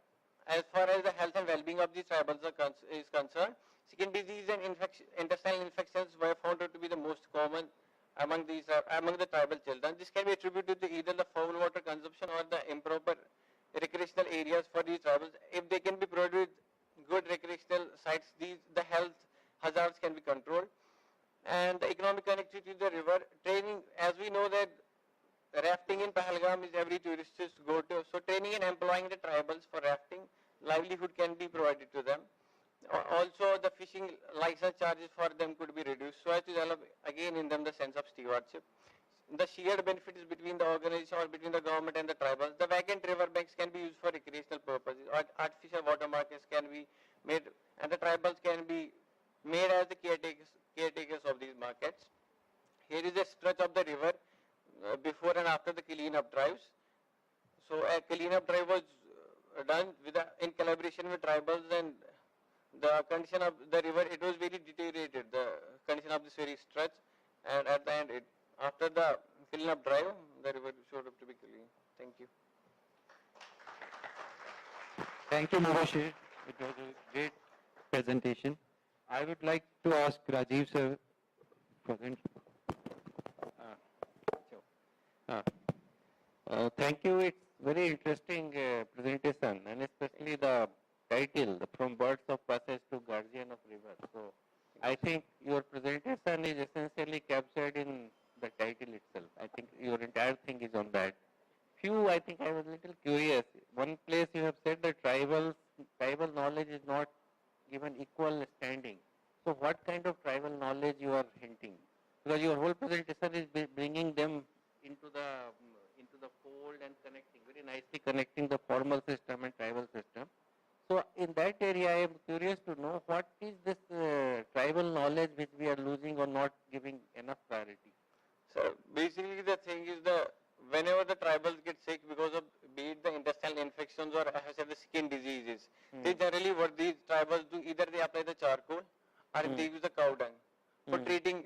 As far as the health and well-being of these tribals is concerned, skin disease and intestinal infections were found out to be the most common among the tribal children. This can be attributed to either the foul water consumption or the improper recreational areas for these tribals. If they can be provided with good recreational sites, the health hazards can be controlled. And the economic connectivity to the river, training, as we know that rafting in Pahalgam is every tourist's go-to. So training and employing the tribals for rafting, livelihood can be provided to them. Also, the fishing license charges for them could be reduced so as to develop again in them the sense of stewardship. The shared benefits between the organization or between the government and the tribals. The vacant river banks can be used for recreational purposes. Artificial water markets can be made, and the tribals can be made as the caretakers of these markets. Here is a stretch of the river before and after the clean-up drives. So a clean-up drive was done in collaboration with tribals, and the condition of the river, it was very deteriorated, the condition of this very stretch, and at the end, after the clean-up drive, the river showed up to be clean. Thank you. Thank you, Mubashir. It was a great presentation. I would like to ask Rajiv sir. Thank you. It's very interesting presentation, and especially the title, From Birds of Passage to Guardian of River. So I think your presentation is essentially captured in the title itself. I think your entire thing is on that. I think I was a little curious. One place you have said that tribal knowledge is not given equal standing. So what kind of tribal knowledge you are hinting? Because your whole presentation is bringing them into the fold and connecting, very nicely connecting the formal system and tribal system. So in that area, I am curious to know what is this tribal knowledge which we are losing or not giving enough priority? So basically the thing is whenever the tribals get sick because of be it the intestinal infections or as I said the skin diseases, they generally what these tribals do, either they apply the charcoal or they use the cow dung for treating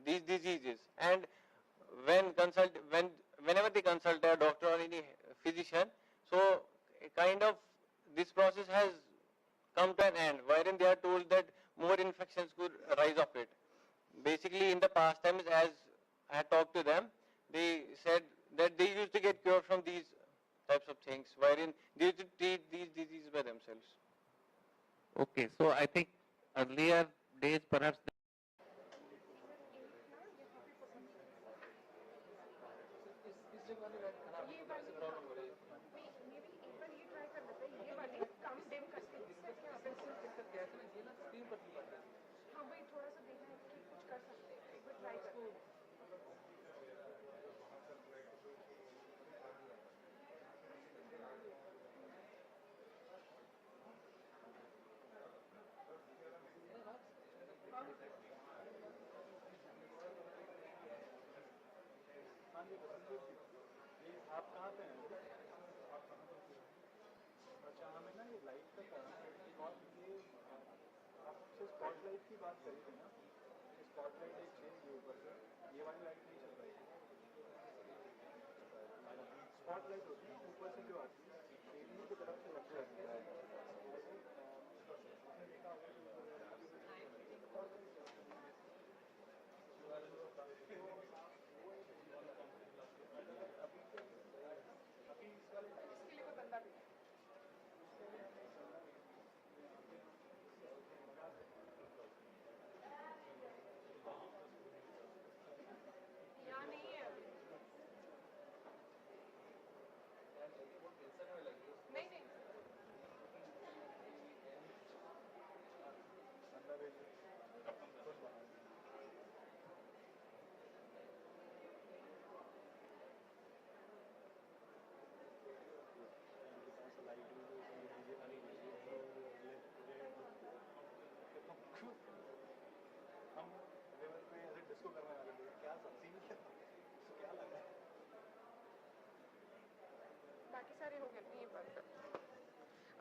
these diseases. And whenever they consult a doctor or any physician, so kind of this process has come to an end, wherein they are told that more infections could rise of it. Basically, in the past times, as I had talked to them, they said that they used to get cured from these types of things, wherein they used to treat these diseases by themselves. Okay, so I think earlier days perhaps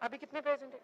अभी कितने present है?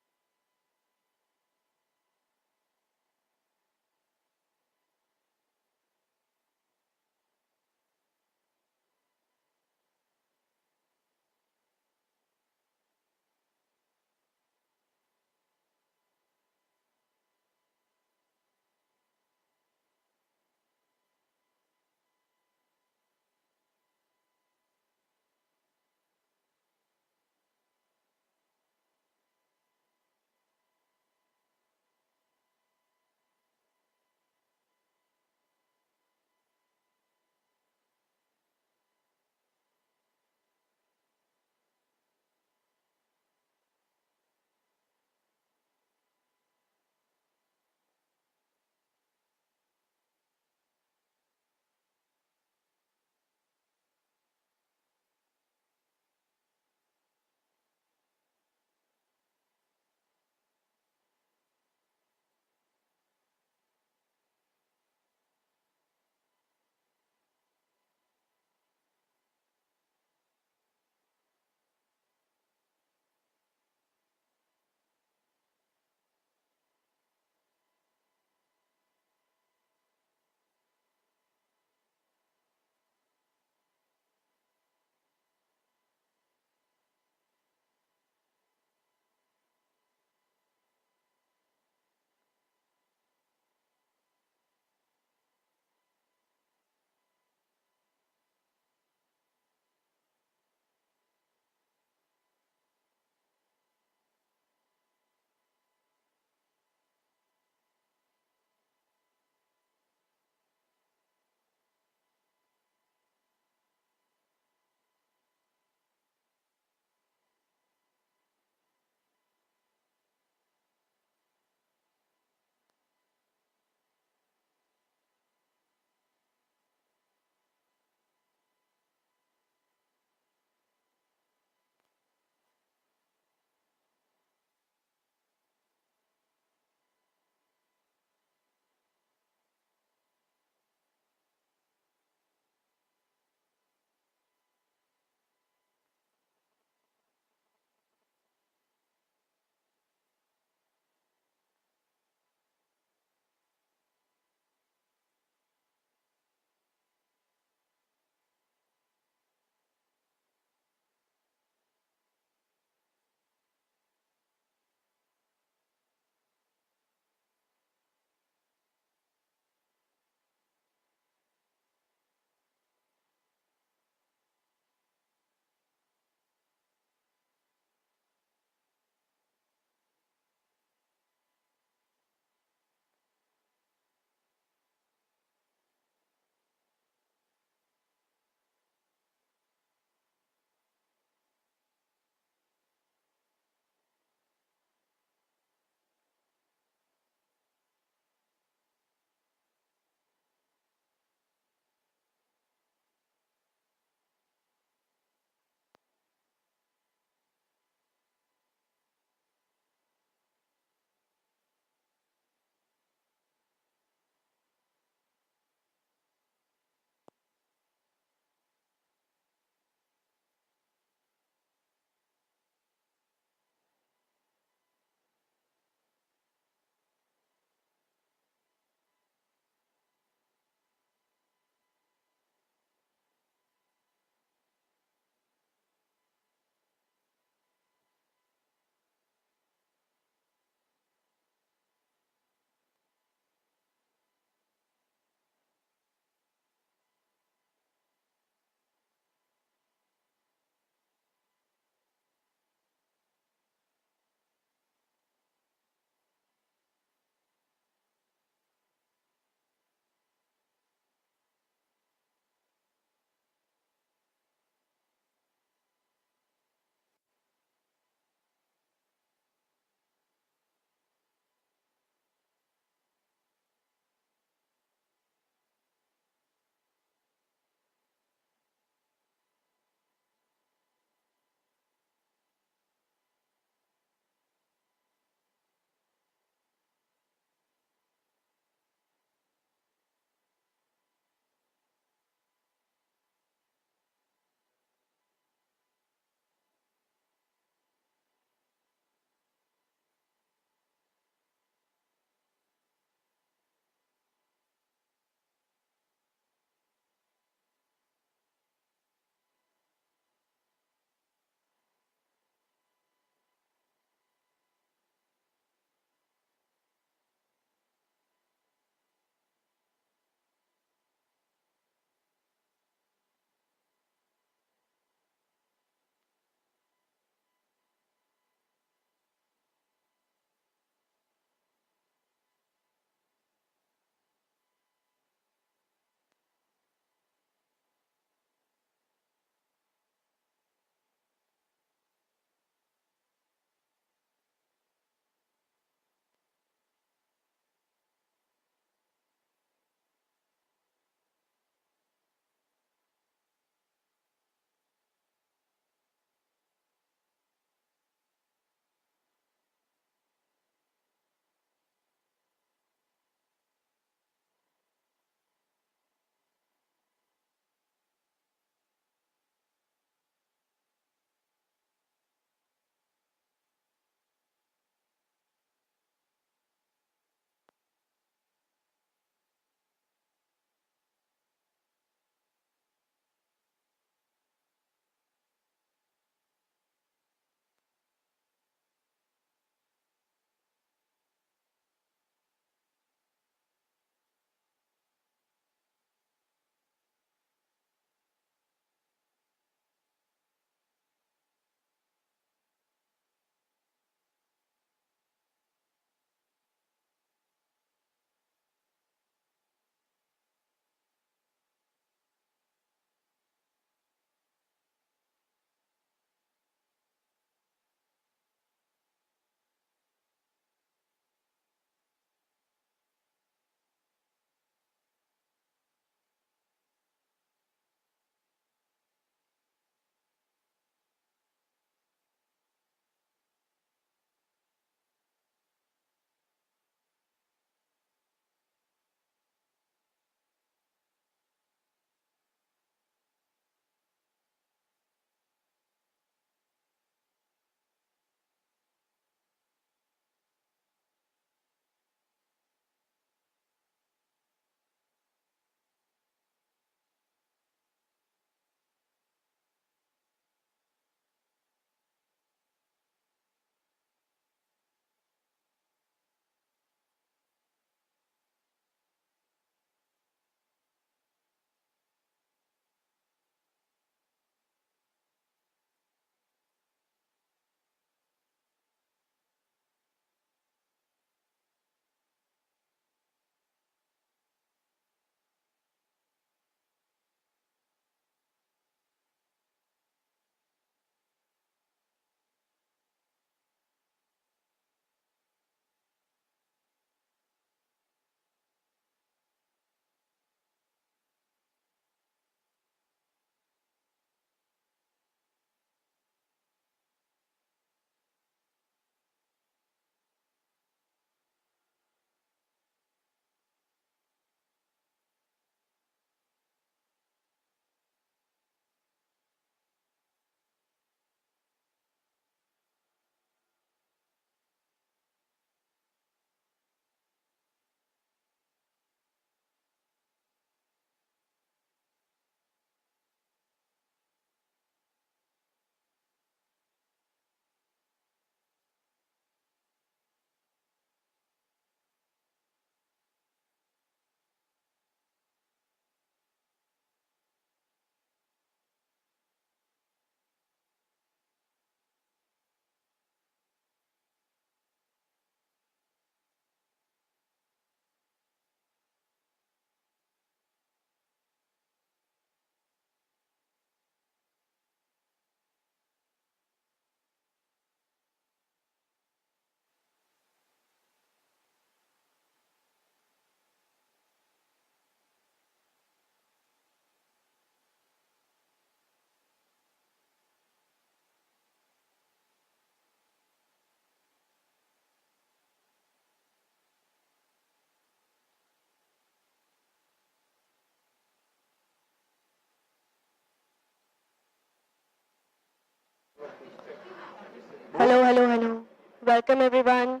welcome everyone.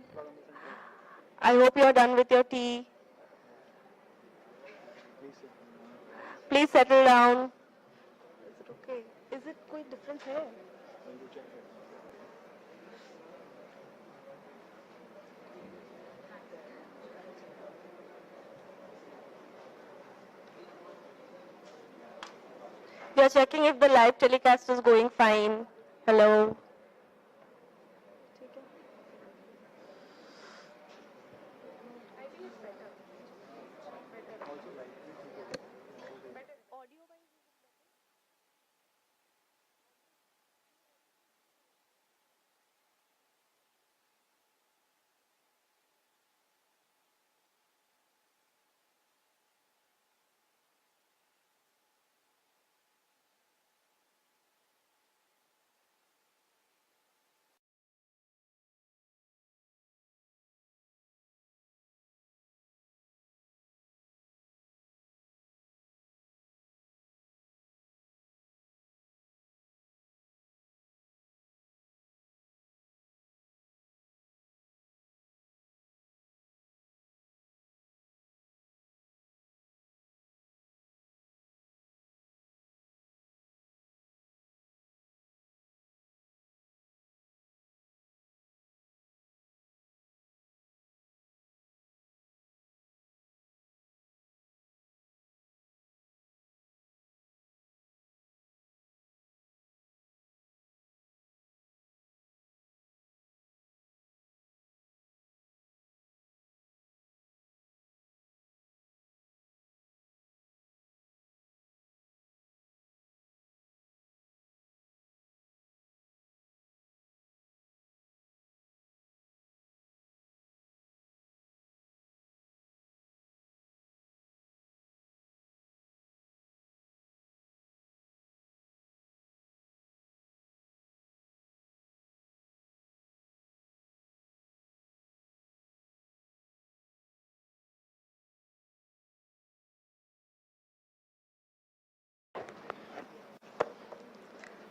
I hope you are done with your tea. Please settle down. Is it okay? Is it quite different here? We are checking if the live telecast is going fine. Hello.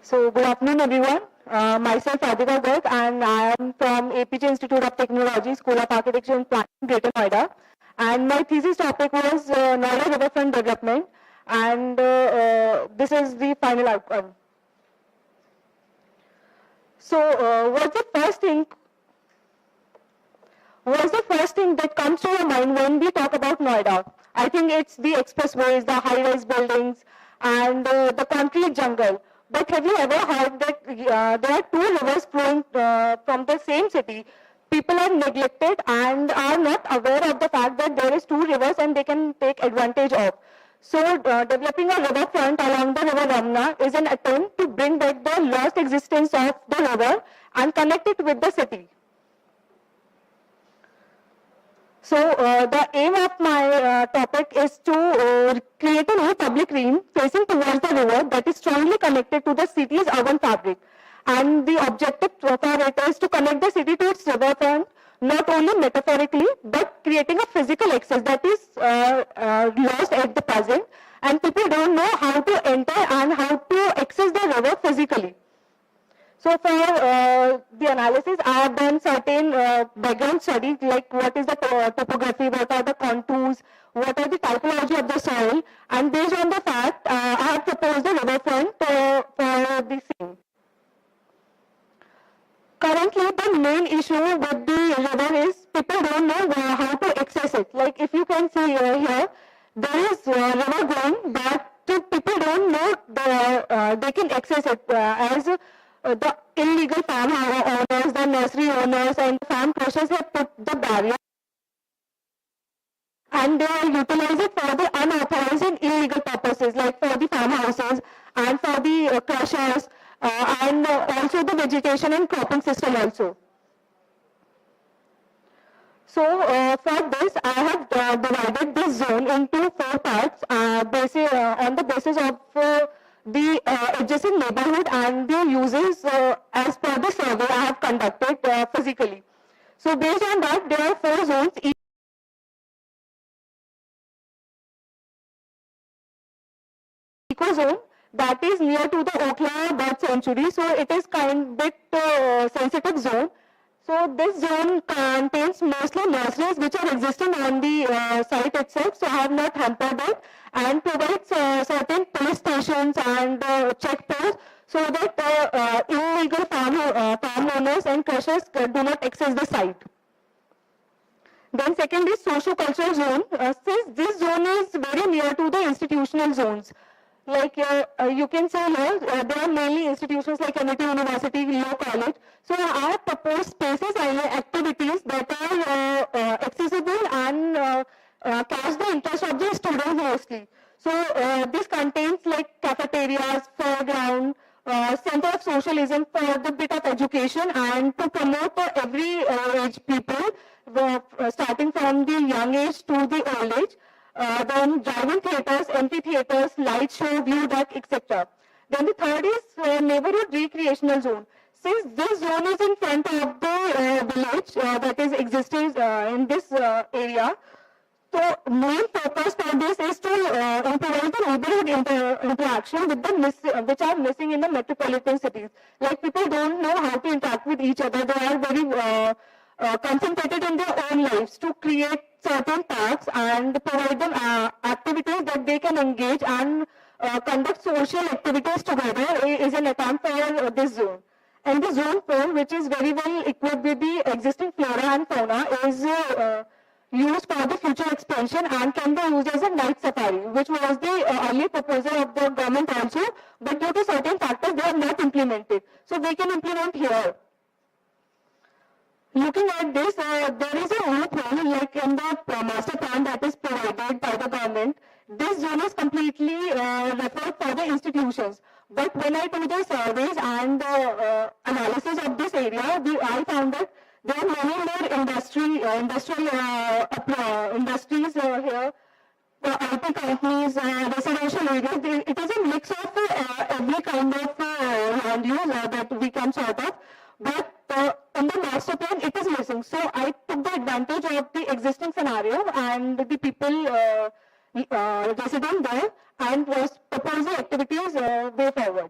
So good afternoon everyone. Myself Adhika Garg and I am from APJ Institute of Technology, School of Architecture and Planning, Greater Noida. And my thesis topic was Noida Riverfront Development, and this is the final outcome. So what's the first thing that comes to your mind when we talk about Noida? I think it's the expressways, the high-rise buildings, and the concrete jungle. But have you ever heard that there are two rivers flowing from the same city? People are neglected and are not aware of the fact that there is two rivers and they can take advantage of. So developing a riverfront along the river Ramna is an attempt to bring back the lost existence of the river and connect it with the city. So the aim of my topic is to create a new public realm facing towards the river that is strongly connected to the city's urban fabric. And the objective for it is to connect the city to its riverfront, not only metaphorically, but creating a physical access that is lost at the present. And people don't know how to enter and how to access the river physically. So for the analysis, I have done certain background studies like what is the topography, what are the contours, what are the typology of the soil, and based on the fact, I have proposed the riverfront for the same. Currently, the main issue with the river is people don't know how to access it. Like if you can see here, there is river going, but people don't know they can access it as the illegal farm owners, the nursery owners, and farm crushers have put the barrier, and they utilize it for the unauthorized and illegal purposes, like for the farmhouses and for the crushers, and also the vegetation and cropping system also. So for this, I have divided this zone into 4 parts on the basis of the adjacent neighborhood and the uses as per the survey I have conducted physically. So based on that, there are 4 zones. Eco zone that is near to the Okla bird sanctuary, so it is kind bit sensitive zone. So this zone contains mostly nurseries which are existing on the site itself, so I have not hampered it, and provides certain police stations and checkposts so that illegal farm owners and crushers do not access the site. Then second is socio-cultural zone. Since this zone is very near to the institutional zones, like you can say here, there are mainly institutions like MIT University, Law College. So I have proposed spaces and activities that are accessible and catch the interest of the students mostly. So this contains like cafeterias, fairground, center of socialism for the bit of education and to promote every age people, starting from the young age to the old age. Then drive-in theatres, amphitheatres, light show, view deck, etc. Then the third is neighborhood recreational zone. Since this zone is in front of the village that is existing in this area, so main purpose for this is to provide the neighborhood interaction with the which are missing in the metropolitan cities. Like people don't know how to interact with each other. They are very concentrated in their own lives. To create certain parks and provide them activities that they can engage and conduct social activities together is an attempt for this zone. And the zone 4, which is very well equipped with the existing flora and fauna, is used for the future expansion and can be used as a night safari, which was the early proposal of the government also, but due to certain factors they have not implemented. So we can implement here. Looking at this, there is a loophole like in the master plan that is provided by the government. This zone is completely referred for the institutions. But when I do the surveys and analysis of this area, I found that there are many more industries here, IT companies, residential areas. It is a mix of every kind of land use that we can sort of. But in the master plan, it is missing. So I took the advantage of the existing scenario and the people resident there and was proposing activities way forward.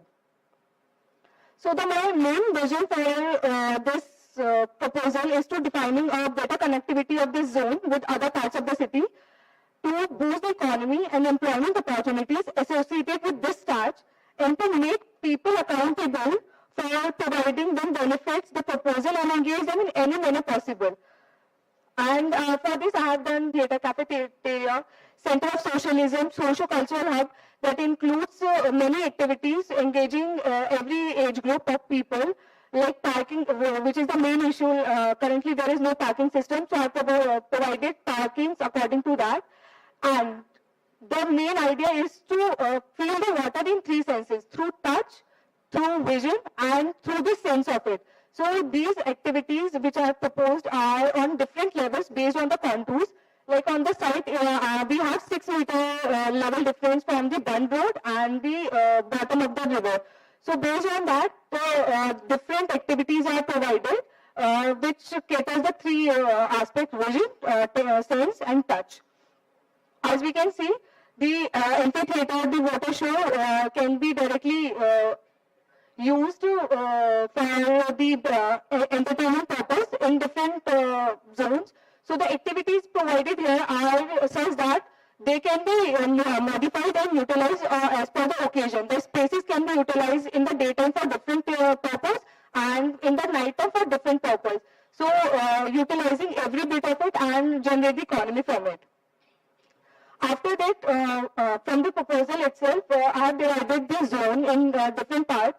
So my main vision for this proposal is to defining a better connectivity of this zone with other parts of the city to boost the economy and employment opportunities associated with this start and to make people accountable for providing them benefits, the proposal and engage them in any manner possible. And for this I have done theatre cafeteria, center of socialism, socio-cultural hub that includes many activities engaging every age group of people, like parking, which is the main issue. Currently there is no parking system, so I have provided parkings according to that. And the main idea is to feel the water in 3 senses, through touch, through vision and through the sense of it. So these activities which I have proposed are on different levels based on the contours. Like on the site, we have 6 meter level difference from the Bund Road and the bottom of the river. So based on that, different activities are provided which caters the 3 aspects: vision, sense and touch. As we can see, the amphitheater, the water show can be directly used for the entertainment purpose in different zones. So the activities provided here are such that they can be modified and utilized as per the occasion. The spaces can be utilized in the daytime for different purpose and in the night time for different purpose. So utilizing every bit of it and generate the economy from it. After that, from the proposal itself, I have divided the zone in different parts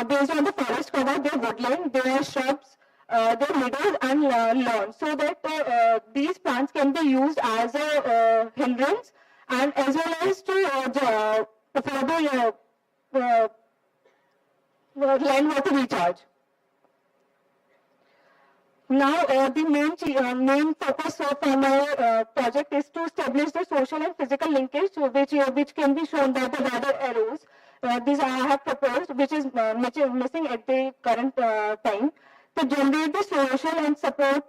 based on the forest cover, their woodland, their shrubs, their meadows and lawns, so that these plants can be used as a hindrance and as well as to for the land water recharge. Now, the main focus for my project is to establish the social and physical linkage, which can be shown by the rather arrows. These I have proposed, which is missing at the current time, to generate the social and support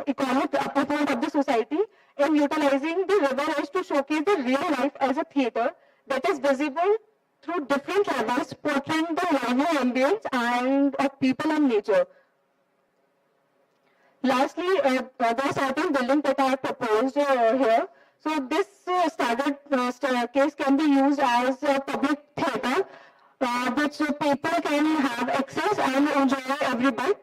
economic upliftment of the society, and utilizing the river as to showcase the real life as a theatre that is visible through different levels, portraying the lively ambience and of people and nature. Lastly, there are certain buildings that I have proposed here. So this staggered staircase can be used as a public theatre, which people can have access and enjoy every bit.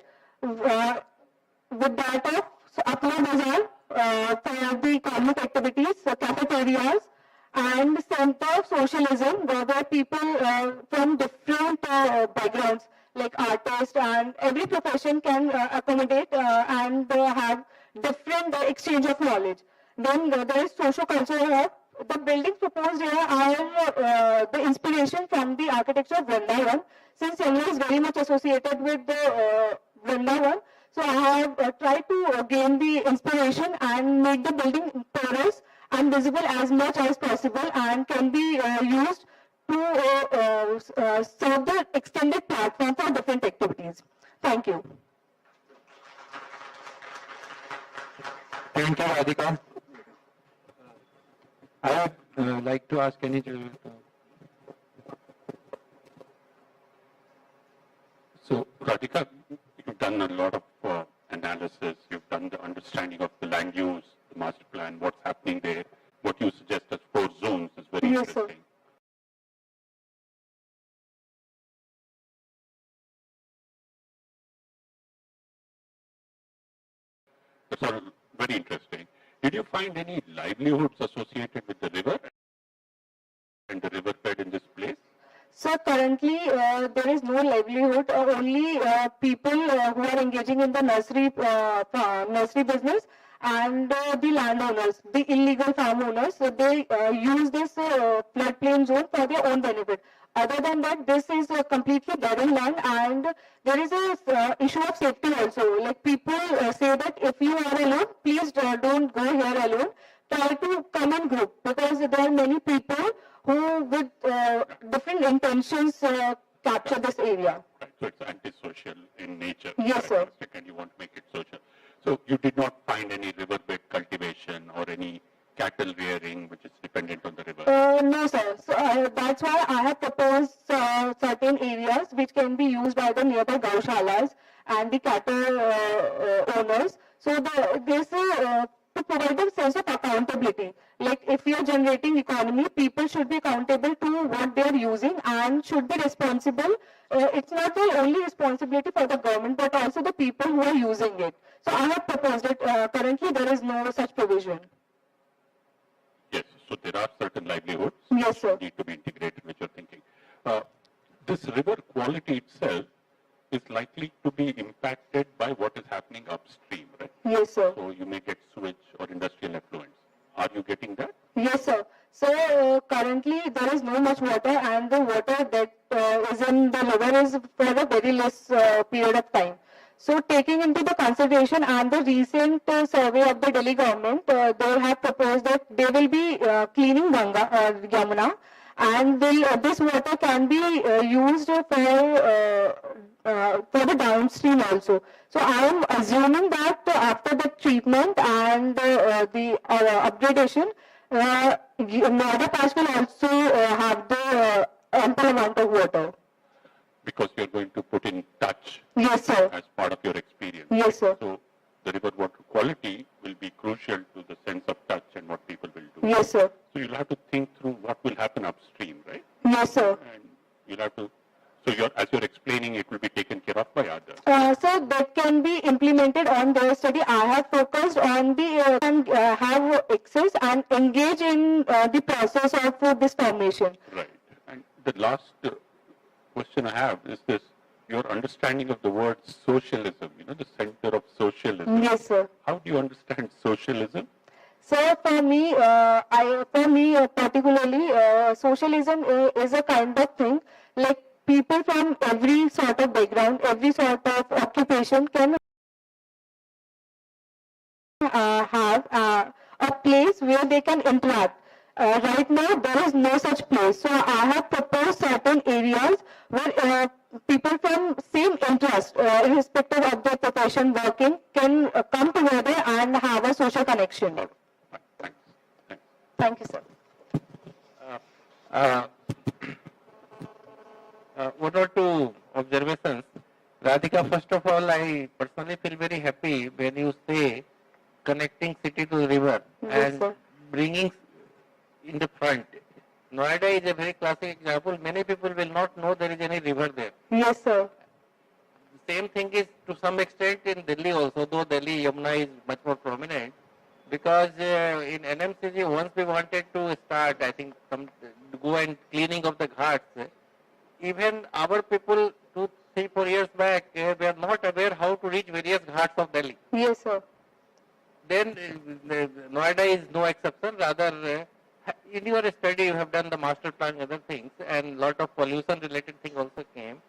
With that of Apna Bazaar for the economic activities, cafeterias, and center of socialism, where people from different backgrounds, like artists and every profession can accommodate and have different exchange of knowledge. Then there is socio-cultural hub. The buildings proposed here are the inspiration from the architecture of Vrindavan, since Chennai is very much associated with the Vrindavan. So I have tried to gain the inspiration and make the building porous and visible as much as possible, and can be used to serve the extended platform for different activities. Thank you. Thank you, Radhika. I would like to ask any. So, Radhika, you've done a lot of analysis. You've done the understanding of the land use, the master plan, what's happening there. What you suggest as 4 zones is very Yes, sir. interesting. That's all very interesting. Did you find any livelihoods associated with the river and the riverbed in this place? So currently there is no livelihood, only people who are engaging in the nursery business, and the landowners, the illegal farm owners, so they use this floodplain zone for their own benefit. Other than that, this is completely barren land, and there is a issue of safety also. Like people say that if you are alone, please don't go here alone. Try to come in group, because there are many people who with different intentions capture this area. Right. So it's antisocial in nature. Yes, sir. And you want to make it social. So you did not find any riverbed cultivation or any cattle rearing which is dependent on the river? No, sir. So, that's why I have proposed certain areas which can be used by the nearby gaushalas and the cattle owners. So this to provide a sense of accountability. Like if you are generating economy, people should be accountable to what they are using and should be responsible. It's not the only responsibility for the government, but also the people who are using it. So I have proposed it. Currently, there is no such provision. Yes. So there are certain livelihoods Yes, sir. which need to be integrated, which you're thinking. This river quality itself is likely to be impacted by what is happening upstream, right? Yes, sir. So you may get sewage or industrial effluents. Are you getting that? Yes, sir. So currently there is no much water, and the water that is in the river is for a very less period of time. So taking into the consideration and the recent survey of the Delhi government, they have proposed that they will be cleaning Ganga or Yamuna, and this water can be used for the downstream also. So I am assuming that after the treatment and the upgradation, Noida Pass will also have the ample amount of water. Because you're going to put in touch Yes, sir. as part of your experience. Yes, sir. So the river water quality will be crucial to the sense of touch and what people will do. Yes, sir. So you'll have to think through what will happen upstream, right? Yes, sir. And you'll have to, so as you're explaining, it will be taken care of by others. So that can be implemented on their study. I have focused on the and have access and engage in the process of this formation. Right. And the last question I have is this: your understanding of the word socialism. The center of socialism. Yes, sir. How do you understand socialism? So for me, particularly, socialism is a kind of thing like people from every sort of background, every sort of occupation can have a place where they can interact. Right now, there is no such place. So I have proposed certain areas where people from same interest, irrespective of their profession, working, can come together and have a social connection. Thank you, sir. One or two observations. Radhika, first of all, I personally feel very happy when you say connecting city to river Yes, and sir. bringing in the front. Noida is a very classic example. Many people will not know there is any river there. Yes, sir. Same thing is to some extent in Delhi also, though Delhi Yamuna is much more prominent. Because in NMCG, once we wanted to start, I think, some go and cleaning of the ghats, even our people 2, 3, 4 years back were not aware how to reach various ghats of Delhi. Yes, sir. Then Noida is no exception. Rather, in your study, you have done the master plan, other things, and lot of pollution-related thing also came.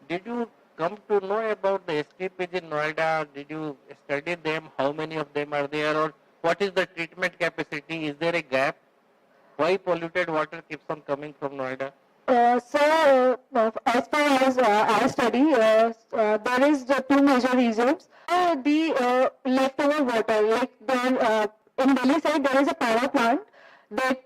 Did you come to know about the STPs in Noida? Did you study them? How many of them are there, or what is the treatment capacity? Is there a gap? Why polluted water keeps on coming from Noida? As far as I study, there is the two major reasons. The leftover water, like in Delhi side, there is a power plant that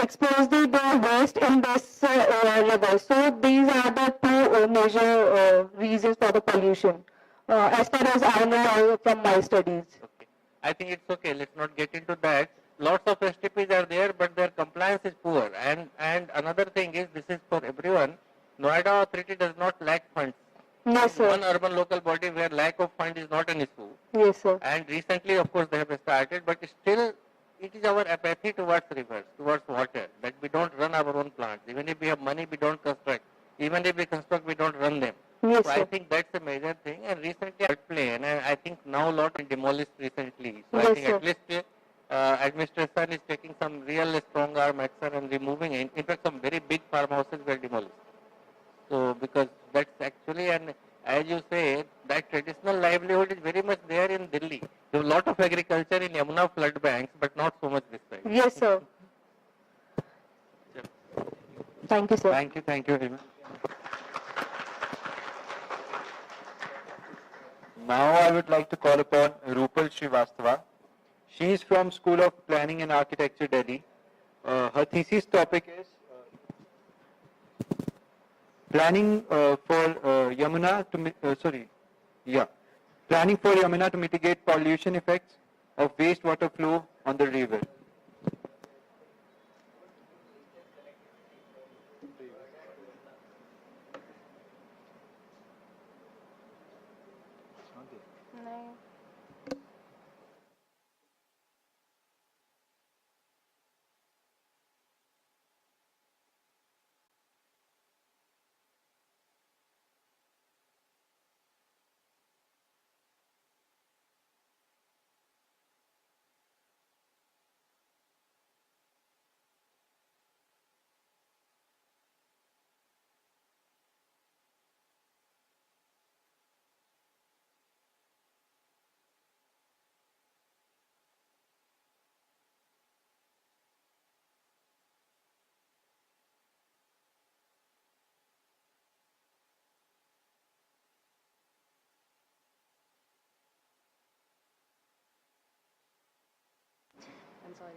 expose the waste in this river. So these are the two major reasons for the pollution, as far as I know from my studies. Okay. I think it's okay. Let's not get into that. Lots of STPs are there, but their compliance is poor. And another thing is, this is for everyone. Noida Authority does not lack funds. Yes, sir. One urban local body where lack of fund is not an issue. Yes, sir. And recently, of course, they have started, but still, it is our apathy towards rivers, towards water, that we don't run our own plants. Even if we have money, we don't construct. Even if we construct, we don't run them. Yes, So I sir. think that's a major thing. And recently, plane, and I think now a lot demolished recently. So I Yes, think sir. at least administration is taking some real strong arm action and removing it. In fact, some very big farmhouses were demolished. So because that's actually, and as you say, that traditional livelihood is very much there in Delhi. There is a lot of agriculture in Yamuna flood banks, but not so much this side. Yes, sir. Thank you, sir. Thank you very much. Now I would like to call upon Rupal Srivastava. She is from School of Planning and Architecture, Delhi. Her thesis topic is planning for Yamuna to planning for Yamuna to mitigate pollution effects of wastewater flow on the river. I'm sorry.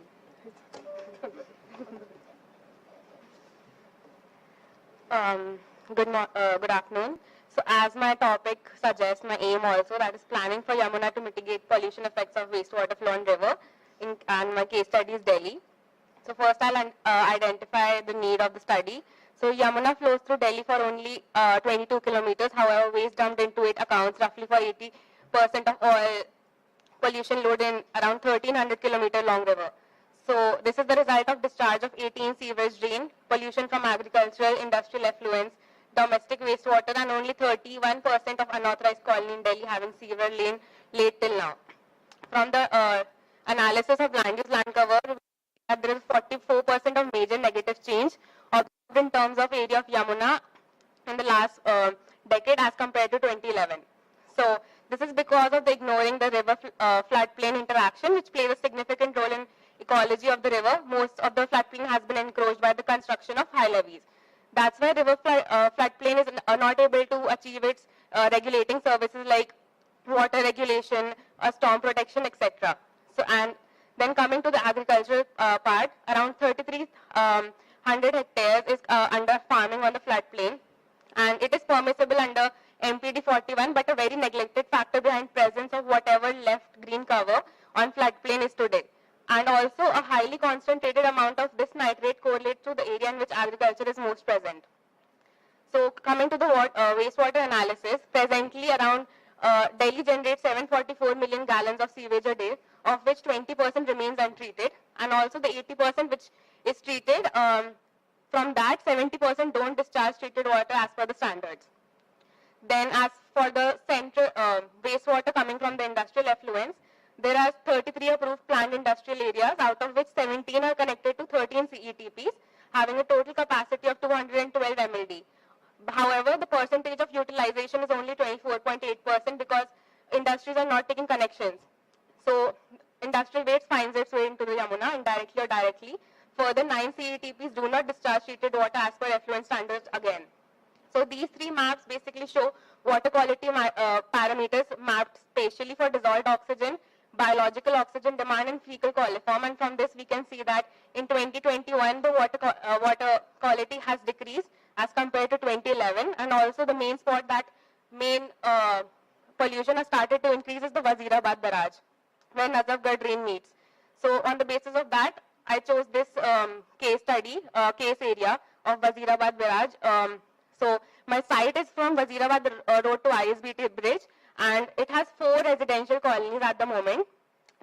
Good afternoon. So as my topic suggests, my aim also, that is planning for Yamuna to mitigate pollution effects of wastewater flow on river, and my case study is Delhi. So first I'll identify the need of the study. So Yamuna flows through Delhi for only 22 kilometers. However, waste dumped into it accounts roughly for 80% of all pollution load in around 1300 kilometer long river. So this is the result of discharge of 18 sewage drain, pollution from agricultural, industrial effluents, domestic wastewater, and only 31% of unauthorized colony in Delhi having sewer lane laid till now. From the analysis of land use land cover, there is 44% of major negative change observed in terms of area of Yamuna in the last decade as compared to 2011. So this is because of the ignoring the river floodplain interaction, which plays a significant role in ecology of the river. Most of the floodplain has been encroached by the construction of high levees. That's why river floodplain is not able to achieve its regulating services like water regulation, storm protection, etc. So, and then coming to the agricultural part, around 3,300 hectares is under farming on the floodplain, and it is permissible under MPD 41, but a very neglected factor behind presence of whatever left green cover on floodplain is today. And also a highly concentrated amount of this nitrate correlates to the area in which agriculture is most present. So coming to the wastewater analysis, presently around Delhi generates 744 million gallons of sewage a day, of which 20% remains untreated, and also the 80% which is treated, from that 70% don't discharge treated water as per the standards. Then as for the central wastewater coming from the industrial effluents, there are 33 approved planned industrial areas, out of which 17 are connected to 13 CETPs, having a total capacity of 212 MLD. However, the percentage of utilization is only 24.8% because industries are not taking connections. So industrial waste finds its way into the Yamuna indirectly or directly. Further, 9 CETPs do not discharge treated water as per effluent standards again. So these three maps basically show water quality parameters mapped spatially for dissolved oxygen, biological oxygen demand, and fecal coliform. And from this we can see that in 2021 the water quality has decreased as compared to 2011, and also the main spot that pollution has started to increase is the Wazirabad barrage, where Nazafgarh drain meets. So on the basis of that, I chose this case study, case area of Wazirabad barrage. So my site is from Wazirabad road to ISBT bridge, and it has 4 residential colonies at the moment,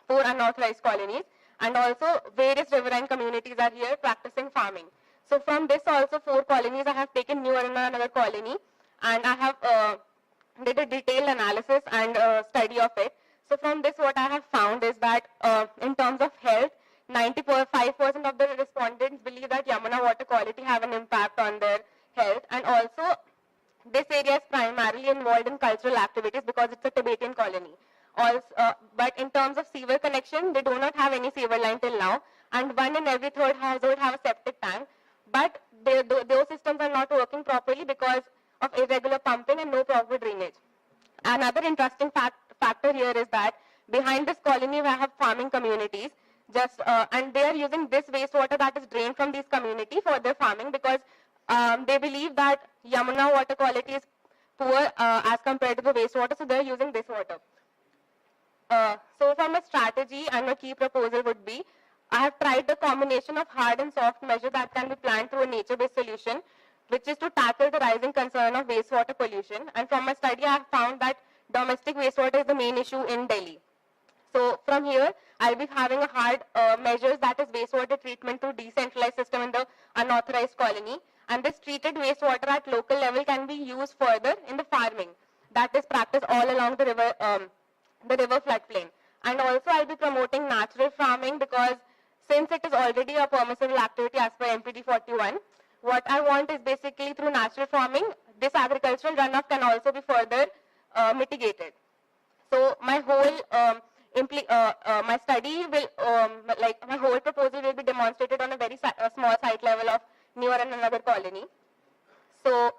4 unauthorized colonies, and also various riverine communities are here practicing farming. So from this also 4 colonies I have taken New Aruna, another colony, and I have did a detailed analysis and study of it. So from this what I have found is that in terms of health, 95% of the respondents believe that Yamuna water quality have an impact on their health, and also this area is primarily involved in cultural activities because it's a Tibetan colony. Also, but in terms of sewer connection, they do not have any sewer line till now, and 1 in every 3rd household have a septic tank, but those systems are not working properly because of irregular pumping and no proper drainage. Another interesting factor here is that behind this colony we have farming communities, and they are using this wastewater that is drained from these communities for their farming because they believe that Yamuna water quality is poor as compared to the wastewater, so they are using this water. So from a strategy and a key proposal would be, I have tried the combination of hard and soft measures that can be planned through a nature-based solution, which is to tackle the rising concern of wastewater pollution. And from my study, I have found that domestic wastewater is the main issue in Delhi. So from here, I'll be having a hard measures, that is wastewater treatment through decentralized system in the unauthorized colony. And this treated wastewater at local level can be used further in the farming, that is practiced all along the river floodplain. And also I'll be promoting natural farming because since it is already a permissible activity as per MPD 41, what I want is basically through natural farming, this agricultural runoff can also be further mitigated. So my whole my study will, my whole proposal will be demonstrated on a very small site level of near and another colony. So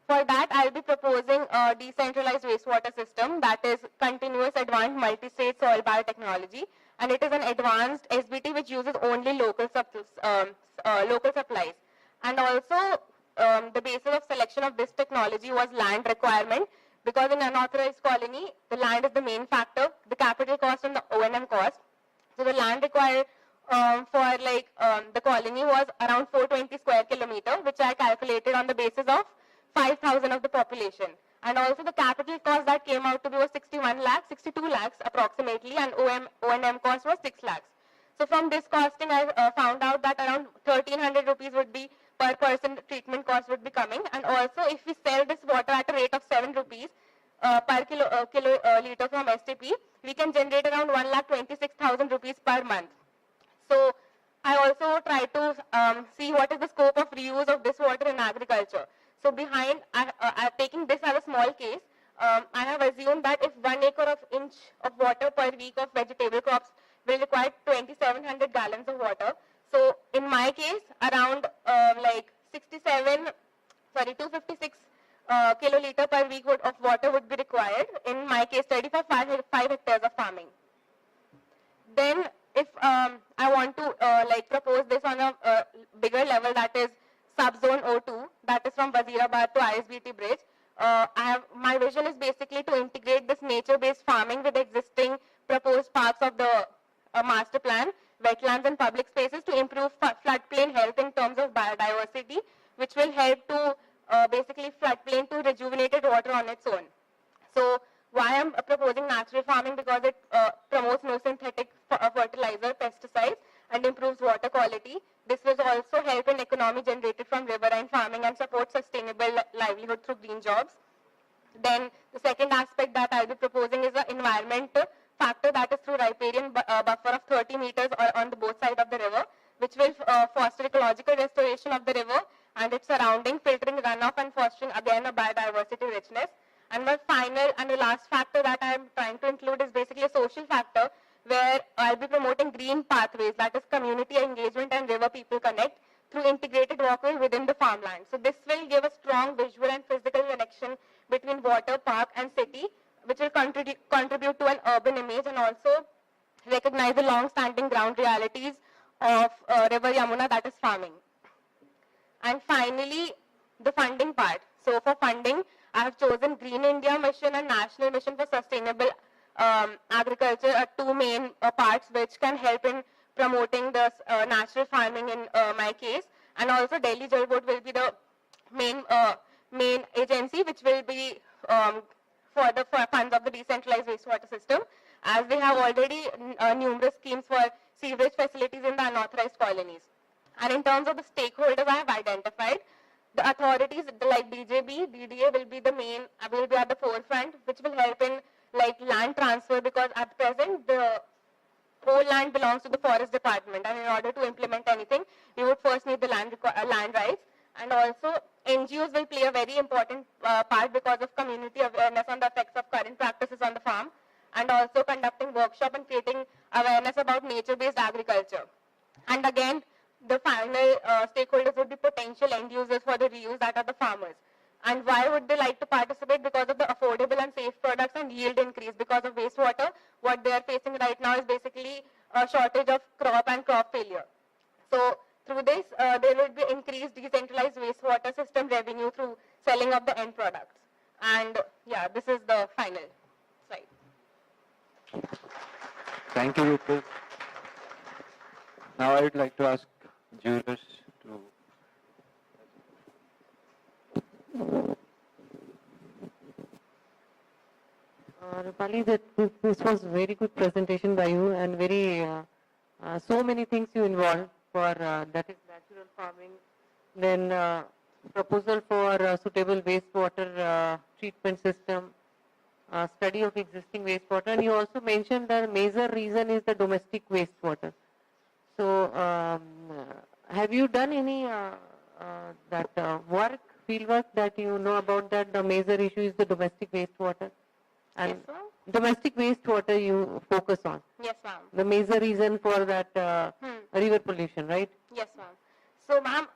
for that, I'll be proposing a decentralized wastewater system that is continuous advanced multi-state soil biotechnology, and it is an advanced SBT which uses only local supplies. And also, the basis of selection of this technology was land requirement, because in unauthorized colony, the land is the main factor, the capital cost and the O&M cost. So the land required for the colony was around 420 square kilometer, which I calculated on the basis of 5,000 of the population. And also the capital cost that came out to be was 61 lakhs, 62 lakhs approximately, and O&M cost was 6 lakhs. So from this costing, I found out that around 1,300 rupees would be per person treatment cost would be coming. And also if we sell this water at a rate of 7 rupees per liter from STP, we can generate around 1,26,000 rupees per month. So I also try to see what is the scope of reuse of this water in agriculture. So behind, taking this as a small case, I have assumed that if 1 acre of inch of water per week of vegetable crops will require 2,700 gallons of water. So in my case, around 256 kiloliter per week of water would be required in my case study for 5 hectares of farming. Then if I want to propose this on a bigger level, that is subzone O2, that is from Wazirabad to ISBT bridge, my vision is basically to integrate this nature-based farming with existing proposed parts of the master plan, wetlands and public spaces to improve floodplain health in terms of biodiversity, which will help to basically floodplain to rejuvenated water on its own. So why I'm proposing natural farming? Because it promotes no synthetic fertilizer, pesticides, and improves water quality. This will also help in economy generated from riverine farming and support sustainable livelihood through green jobs. Then the second aspect that I'll be proposing is the environment factor, that is through riparian buffer of 30 meters on the both sides of the river, which will foster ecological restoration of the river and its surrounding, filtering runoff and fostering again a biodiversity richness. And the final and the last factor that I'm trying to include is basically a social factor, where I'll be promoting green pathways, that is community engagement and river people connect through integrated walkway within the farmland. So this will give a strong visual and physical connection between water, park and city, which will contribute to an urban image and also recognize the long-standing ground realities of River Yamuna, that is farming. And finally, the funding part. So for funding, I have chosen Green India Mission and National Mission for Sustainable Agriculture are two main parts which can help in promoting the natural farming in my case. And also Delhi Jal Board will be the main agency which will be for the funds of the decentralized wastewater system, as they have already numerous schemes for sewerage facilities in the unauthorized colonies. And in terms of the stakeholders I have identified, the authorities like BJB, DDA will be at the forefront, which will help in like land transfer, because at present the whole land belongs to the forest department, and in order to implement anything, we would first need the land rights. And also NGOs will play a very important part because of community awareness on the effects of current practices on the farm, and also conducting workshop and creating awareness about nature-based agriculture. And again, the final stakeholders would be potential end users for the reuse, that are the farmers. And why would they like to participate? Because of the affordable and safe products and yield increase. Because of wastewater, what they are facing right now is basically a shortage of crop and crop failure. So through this, there will be increased decentralized wastewater system revenue through selling of the end products. And yeah, this is the final slide. Thank you, Vipul. Now I would like to ask jurors to. Rupali, this was very good presentation by you, and very so many things you involved for that is natural farming, then proposal for suitable wastewater treatment system, study of existing wastewater, and you also mentioned the major reason is the domestic wastewater. So have you done any field work that you know about that the major issue is the domestic wastewater? And yes, ma'am. Domestic wastewater you focus on. Yes, ma'am. The major reason for that river pollution, right? Yes, ma'am. So, ma'am,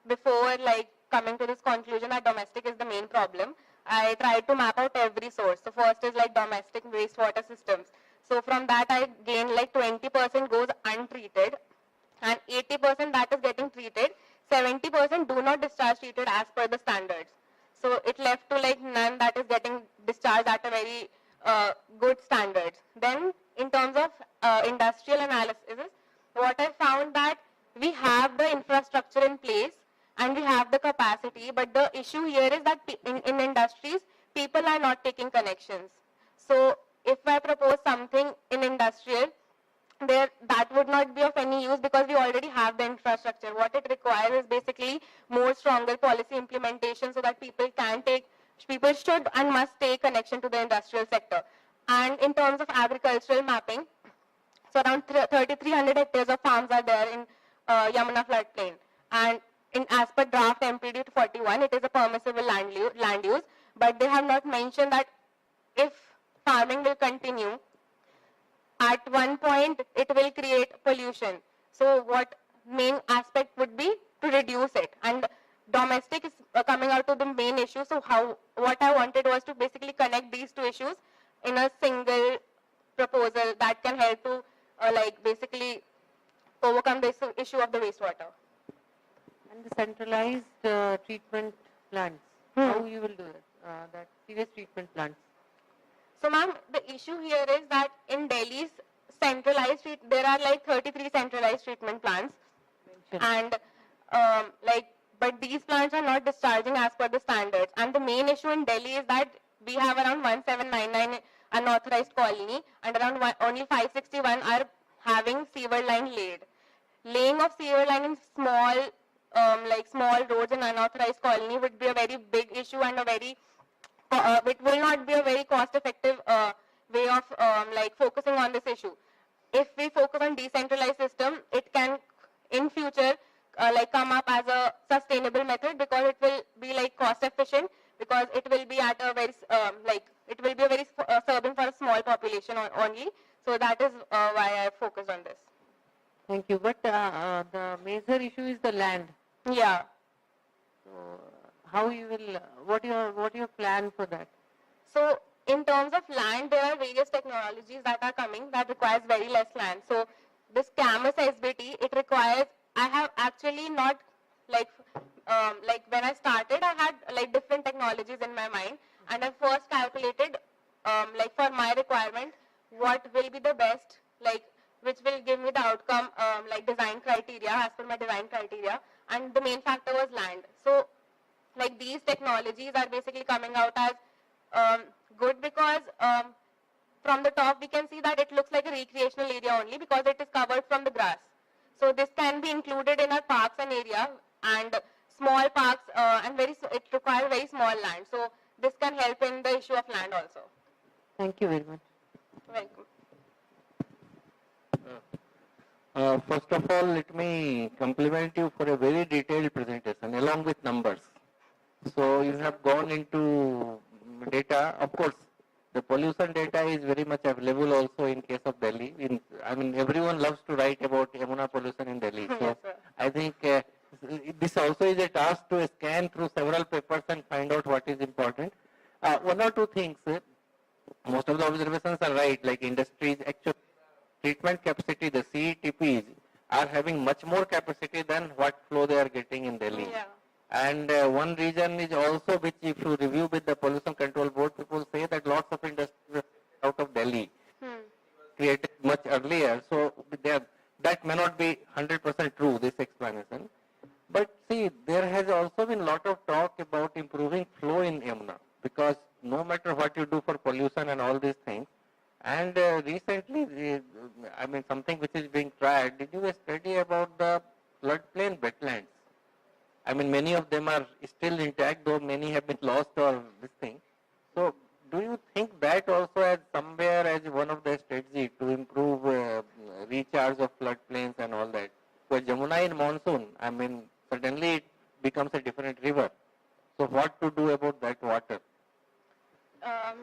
before like coming to this conclusion that domestic is the main problem, I tried to map out every source. So first is like domestic wastewater systems. So from that I gained like 20% goes untreated, and 80% that is getting treated. 70% do not discharge treated as per the standards. So it left to like none that is getting discharged at a very good standards. Then in terms of industrial analysis, what I found that we have the infrastructure in place and we have the capacity, but the issue here is that in industries, people are not taking connections. So if I propose something in industrial, that would not be of any use because we already have the infrastructure. What it requires is basically more stronger policy implementation so that people should and must take connection to the industrial sector. And in terms of agricultural mapping, so around 3,300 hectares of farms are there in Yamuna floodplain. And as per draft MPD 41, it is a permissible land use, but they have not mentioned that if farming will continue, at one point it will create pollution. So what main aspect would be to reduce it, and domestic is coming out to the main issue. So what I wanted was to basically connect these two issues in a single proposal that can help to like basically overcome this issue of the wastewater. And the centralized treatment plants. How you will do it? That sewage treatment plants. So, ma'am, the issue here is that in Delhi's centralized there are like 33 centralized treatment plants, and but these plants are not discharging as per the standards. And the main issue in Delhi is that we have around 1799 unauthorized colony, and around only 561 are having sewer line laid. Laying of sewer line in small roads in unauthorized colony would be a very big issue and a very it will not be a very cost-effective way of focusing on this issue. If we focus on decentralized system, it can in future come up as a sustainable method, because it will be like cost-efficient, because it will be at a very it will be a very serving for a small population only. So that is why I focused on this. Thank you. But the major issue is the land. Yeah. So how you will, what your plan for that? So in terms of land, there are various technologies that are coming that requires very less land. So this CAMUS SBT, it requires, I have actually not when I started, I had different technologies in my mind, and I first calculated for my requirement what will be the best, which will give me the outcome, design criteria, as per my design criteria, and the main factor was land. So these technologies are basically coming out as good, because from the top we can see that it looks like a recreational area only, because it is covered from the grass. So this can be included in our parks and area, and small parks, and it requires very small land. So this can help in the issue of land also. Thank you very much. Welcome. First of all, let me compliment you for a very detailed presentation along with numbers. So you have gone into data. Of course, the pollution data is very much available also in case of Delhi. Everyone loves to write about Yamuna pollution in Delhi. So Yes, I think this also is a task to scan through several papers and find out what is important. One or two things. Most of the observations are right, like industries, actually treatment capacity, the CETPs are having much more capacity than what flow they are getting in Delhi. Yeah. And one reason is also, which if you review with the Pollution Control Board, people say that lots of industries out of Delhi created much earlier. So that may not be 100% true, this explanation. But see, there has also been a lot of talk about improving flow in Yamuna, because no matter what you do for pollution and all these things, and recently, something which is being tried, did you study about the floodplain wetlands? Many of them are still intact, though many have been lost or this thing. So do you think that also as somewhere as one of the strategy to improve recharge of floodplains and all that? Because Jamuna in monsoon, suddenly it becomes a different river. So what to do about that water?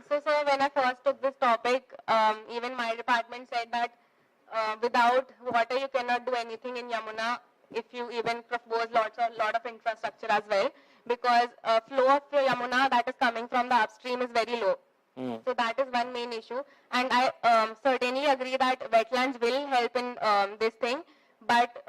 So sir, when I first took this topic, even my department said that without water you cannot do anything in Yamuna, if you even propose lot of infrastructure as well, because flow of Yamuna that is coming from the upstream is very low. So that is one main issue, and I certainly agree that wetlands will help in this thing, but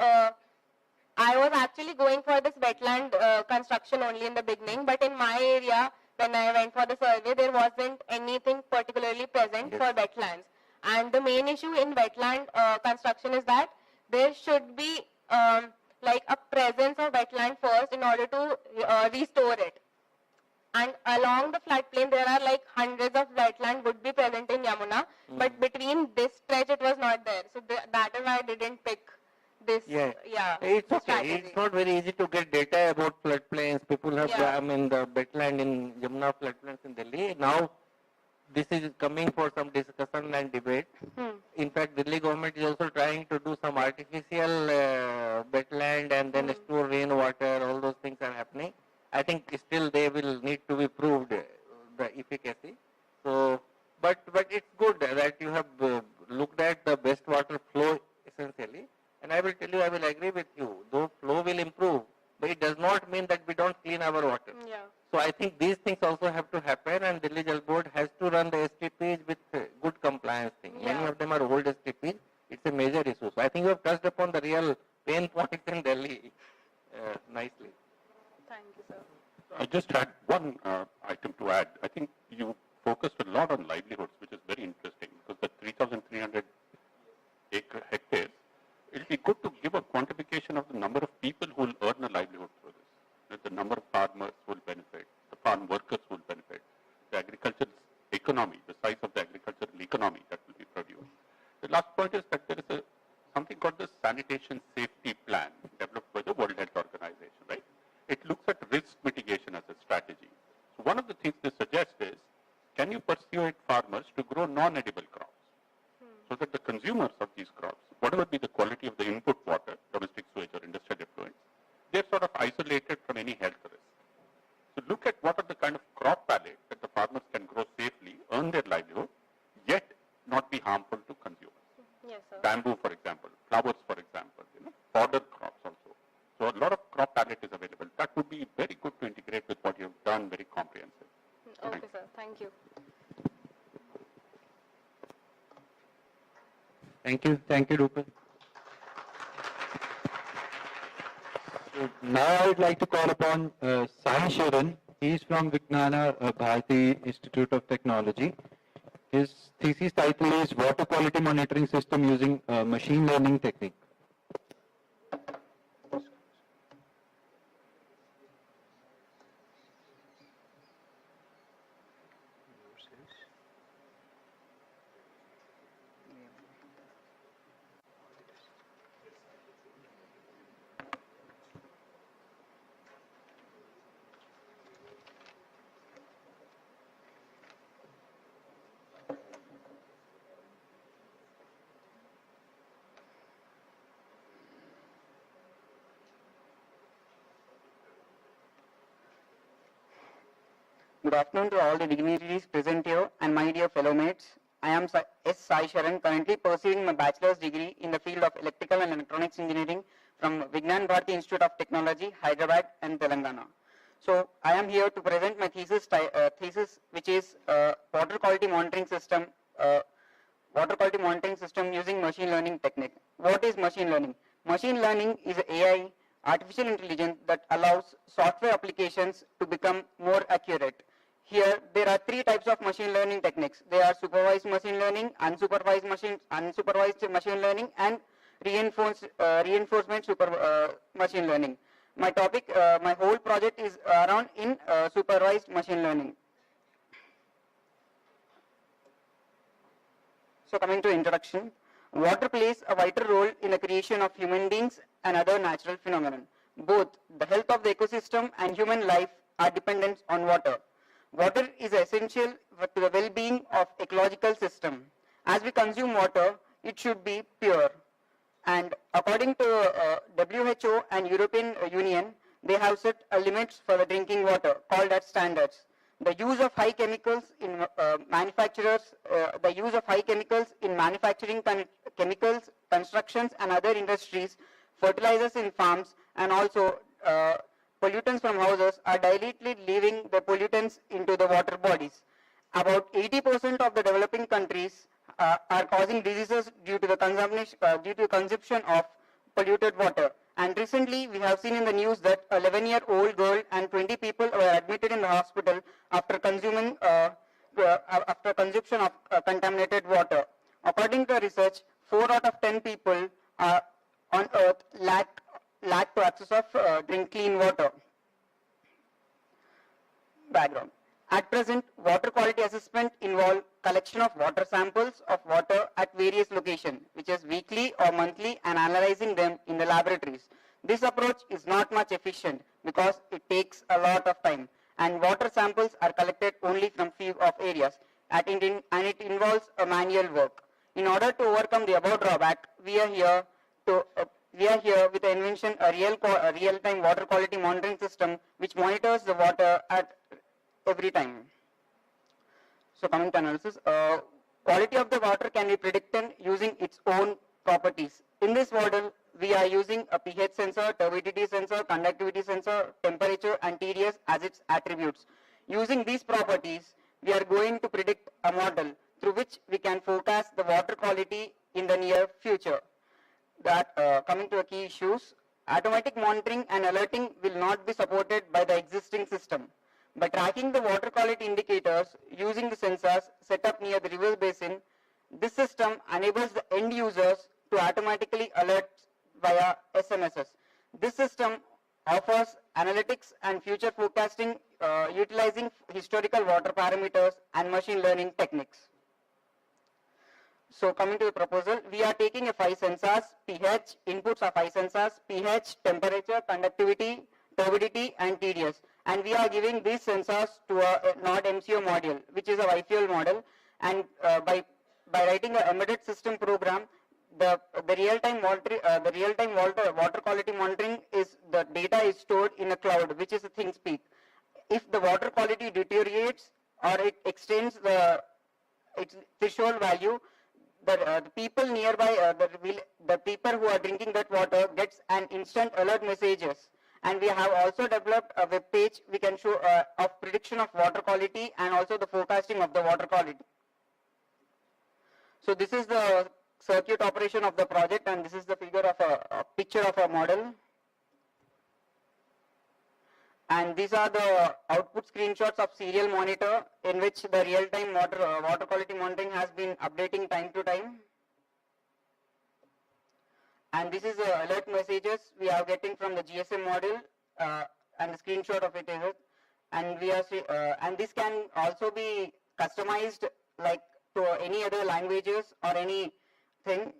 I was actually going for this wetland construction only in the beginning, but in my area, when I went for the survey, there wasn't anything particularly present for wetlands. And the main issue in wetland construction is that there should be a presence of wetland first in order to restore it. And along the floodplain, there are hundreds of wetland would be present in Yamuna, but between this stretch, it was not there. So that is why I didn't pick this. It's okay. Strategy. It's not very easy to get data about floodplains. People have, the wetland in Yamuna floodplains in Delhi. Now, this is coming for some discussion and debate. In fact, Delhi government is also trying to do some artificial wetland and then store rainwater. All those things are happening. I think still they will need to be proved the efficacy. So, but it's good that you have looked at the best water flow essentially. And I will tell you, I will agree with you. Though flow will improve, but it does not mean that we don't clean our water. So I think these things also have to happen, and Delhi Jal Board has to run the STPs with good compliance thing. Many of them are old STPs. It's a major issue. So I think you have touched upon the real pain points in Delhi nicely. Thank you, sir. I just had one one item to add. I think you focused a lot on livelihoods, which is very interesting because the 3,300 hectares, it will be good to give a quantification of the number of people who will earn a livelihood through this. The number of farmers will benefit, the farm workers will benefit, the agricultural economy, the size of the agricultural economy that will be produced. The last point is that there is something called the sanitation safety plan developed by the World Health Organization, right? It looks at risk mitigation as a strategy. So one of the things they suggest is, can you persuade farmers to grow non-edible crops so that the consumers of these crops, whatever be the quality of the input water, domestic sewage or industrial effluents, they're sort of isolated from any health risk. So look at what are the kind of crop palette that the farmers can grow safely, earn their livelihood, yet not be harmful to consumers. Yes, sir. Bamboo, for example, flowers, for example, fodder crops also. So a lot of crop palette is available. That would be very good to integrate with what you have done, very comprehensive. Okay, sir. Thank you. Thank you, Rupal. So now I would like to call upon Sai Sharan. He is from Vignana Bharati Institute of Technology. His thesis title is Water Quality Monitoring System Using Machine Learning Technique. Good afternoon to all the dignitaries present here and my dear fellow mates. I am S. Sai Sharan, currently pursuing my bachelor's degree in the field of electrical and electronics engineering from Vignana Bharati Institute of Technology, Hyderabad and Telangana. So I am here to present my thesis, which is water quality monitoring system using machine learning technique. What is machine learning? Machine learning is AI, artificial intelligence, that allows software applications to become more accurate. Here, there are three types of machine learning techniques. They are supervised machine learning, unsupervised machine learning, and reinforcement machine learning. My topic, my whole project is around in supervised machine learning. So coming to introduction, water plays a vital role in the creation of human beings and other natural phenomena. Both the health of the ecosystem and human life are dependent on water. Water is essential to the well-being of ecological system. As we consume water, it should be pure. And according to WHO and European Union, they have set limits for the drinking water called as standards. The use of high chemicals in manufacturing chemicals, constructions and other industries, fertilizers in farms, and also pollutants from houses are directly leaving the pollutants into the water bodies. About 80% of the developing countries are causing diseases due to the consumption of polluted water. And recently, we have seen in the news that a 11-year-old girl and 20 people were admitted in the hospital after consumption of contaminated water. According to research, 4 out of 10 people on Earth lack to access of drink clean water. Background. At present, water quality assessment involve collection of water samples of water at various locations, which is weekly or monthly, and analyzing them in the laboratories. This approach is not much efficient because it takes a lot of time, and water samples are collected only from few of areas, and it involves a manual work. In order to overcome the above drawback, we are here with the invention a real-time water quality monitoring system which monitors the water at every time. So coming to analysis, quality of the water can be predicted using its own properties. In this model, we are using a pH sensor, turbidity sensor, conductivity sensor, temperature and TDS as its attributes. Using these properties, we are going to predict a model through which we can forecast the water quality in the near future. Coming to the key issues, automatic monitoring and alerting will not be supported by the existing system. By tracking the water quality indicators using the sensors set up near the river basin, this system enables the end users to automatically alert via SMSs. This system offers analytics and future forecasting utilizing historical water parameters and machine learning techniques. So coming to the proposal, we are taking a 5 sensors, pH, inputs are 5 sensors, pH, temperature, conductivity, turbidity and TDS. And we are giving these sensors to a NOD MCO module, which is a YFuel model. And by writing an embedded system program, the real-time water quality monitoring is, the data is stored in a cloud, which is a ThinkSpeak. If the water quality deteriorates or it extends its threshold value, the people nearby, the people who are drinking that water gets an instant alert messages. And we have also developed a web page we can show of prediction of water quality and also the forecasting of the water quality. So this is the circuit operation of the project, and this is the figure of a picture of a model. And these are the output screenshots of serial monitor in which the real-time water quality monitoring has been updating time to time. And this is the alert messages we are getting from the GSM model, and the screenshot of it is it. And we are and this can also be customized like to any other languages or anything.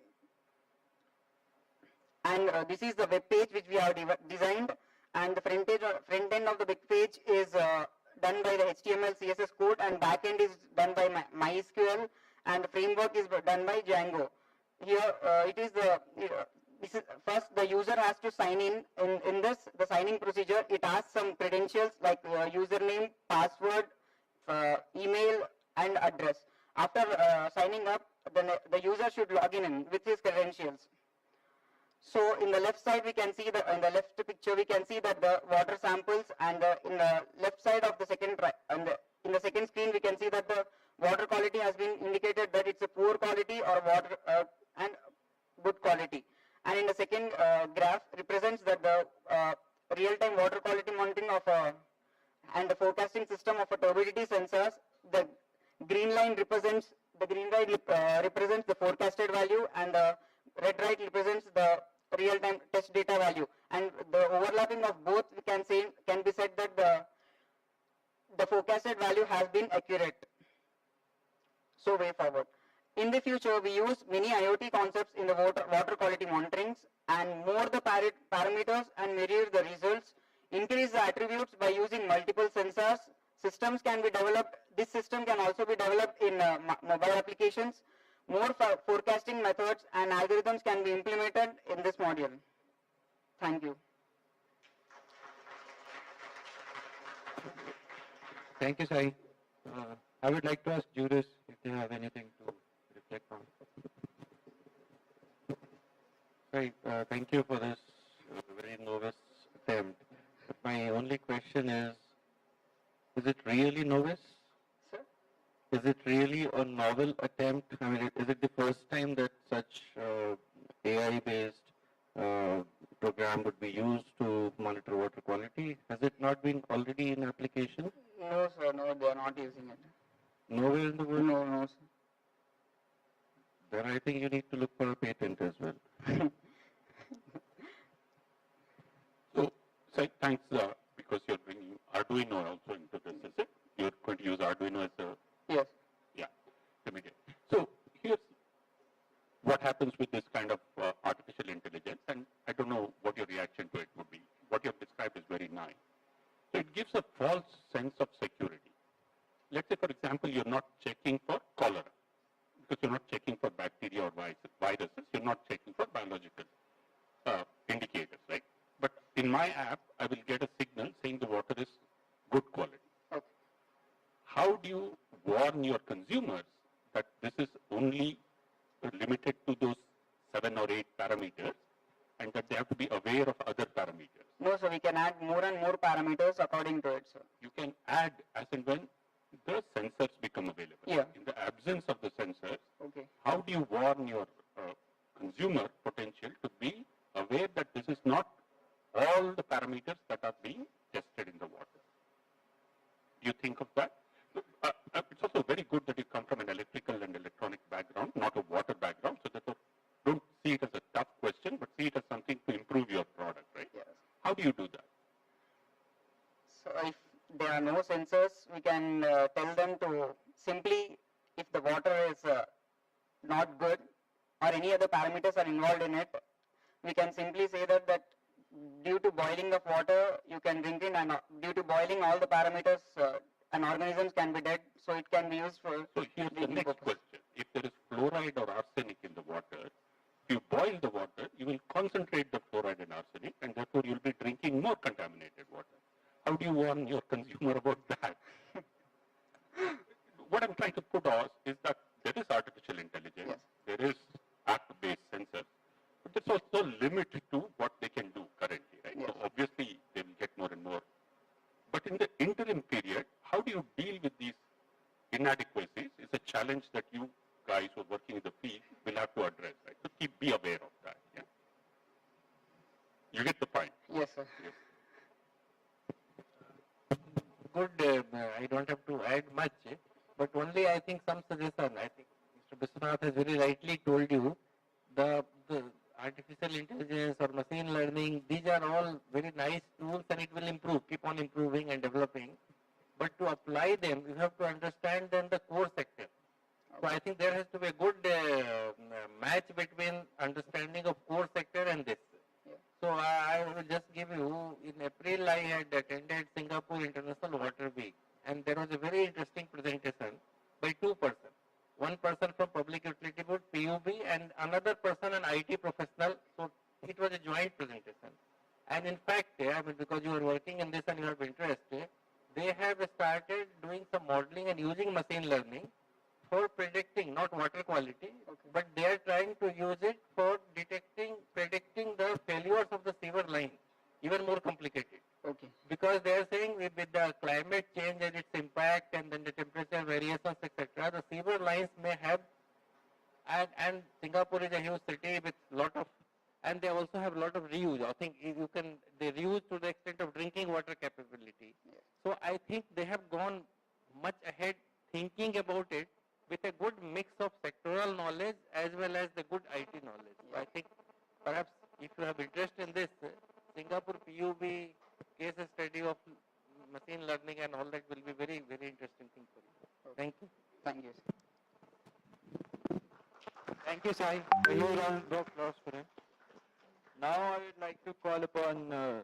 And this is the web page which we have designed. And the front end of the web page is done by the HTML, CSS code, and back end is done by MySQL, and the framework is done by Django. Here it is this is first the user has to sign in the signing procedure. It asks some credentials like username, password, email, and address. After signing up, the user should log in with his credentials. So in the left side we can see in the left picture we can see that the water samples, and in the left side of the second in the second screen we can see that the water quality has been indicated that it's a poor quality or water and good quality. And in the second graph represents that the real-time water quality monitoring of and the forecasting system of a turbidity sensors. The green line represents the forecasted value, and the red line represents the real-time test data value. And the overlapping of both can be said that the forecasted value has been accurate. So way forward. In the future, we use many IoT concepts in the water quality monitorings, and more the parameters and mirror the results. Increase the attributes by using multiple sensors. Systems can be developed. This system can also be developed in mobile applications. More forecasting methods and algorithms can be implemented in this module. Thank you. Thank you, Sai. I would like to ask jurors if they have anything to reflect on. Sai, thank you for this very novice attempt. But my only question is it really novice? Sir? Is it really a novel attempt? I mean, is it the first time that such AI-based program would be used to monitor water quality? Has it not been already in application? No, sir. No, they are not using it. Nowhere in the world? No, sir. Then I think you need to look for a patent as well. So, Sai, thanks, because you're bringing Arduino also into this, is it? You're going to use Arduino as a... Yes. Yeah, immediate. So, here's what happens with this kind of artificial intelligence, and I don't know what your reaction to it would be. What you've described is very nice. So, it gives a false sense of security. Let's say, for example, you're not checking for cholera, because you're not checking for bacteria or viruses, you're not checking for biological indicators, right? But in my app, I will get a signal saying the water is good quality. Okay. How do you warn your consumers that this is only limited to those 7 or 8 parameters and that they have to be aware of other parameters? No, sir, we can add more and more parameters according to it, sir. You can add as and when the sensors become available. Yeah. In the absence of the sensors, Okay. how do you warn your consumer potential to be aware that this is not all the parameters that are being tested in the water? think of that? It's also very good that you come from an electrical and electronic background, not a water background, so that don't see it as a tough question, but see it as something to improve your product, right? Yes. How do you do that? So if there are no sensors, we can tell them to simply, if the water is not good or any other parameters are involved in it, we can simply say that due to boiling of water, you can drink it, and due to boiling all the parameters, an organisms can be dead, so it can be used for So here's the drinking next purpose. question. If there is fluoride or arsenic in the water, if you boil the water, you will concentrate the fluoride and arsenic, and therefore you'll be drinking more contaminated water. How do you warn your consumer about that? What I'm trying to put across is that there is artificial intelligence, there is app-based sensors, but there's also limit to what they can do currently, right? So obviously they will get more and more. But in the interim period, how do you deal with these inadequacies? It's a challenge that you guys who are working in the field will have to address, right? So be aware of that. Yeah. You get the point? Yes, sir. Yes. Good, I don't have to add much, but only I think some suggestion. I think Mr. Biswanath has very rightly told you the artificial intelligence or machine learning, these are all very nice tools and it will improve, keep on improving and developing. But to apply them, you have to understand then the core sector. So I think there has to be a good match between understanding of core sector and this. So I will just give you, in April I had attended Singapore International Water Week, and there was a very interesting presentation by two persons. One person from Public Utility Board, PUB, and another person, an IT professional. So it was a joint presentation. And in fact, I mean, because you are working in this and you have interest, they have started doing some modeling and using machine learning for predicting, not water quality, but they are trying to use it for predicting the failures of the sewer line, even more complicated. Okay. Because they are saying with the climate change and its impact and then the temperature variations, etc., the sewer lines may have, and Singapore is a huge city with lot of, and they also have a lot of reuse. I think they reuse to the extent of drinking water capability. Yes. So I think they have gone much ahead thinking about it with a good mix of sectoral knowledge as well as the good IT knowledge. So I think perhaps if you have interest in this, Singapore PUB case study of machine learning and all that will be very, very interesting thing for you. Thank you. Thank you. Thank you, Sai. A huge round of applause for him. Now I would like to call upon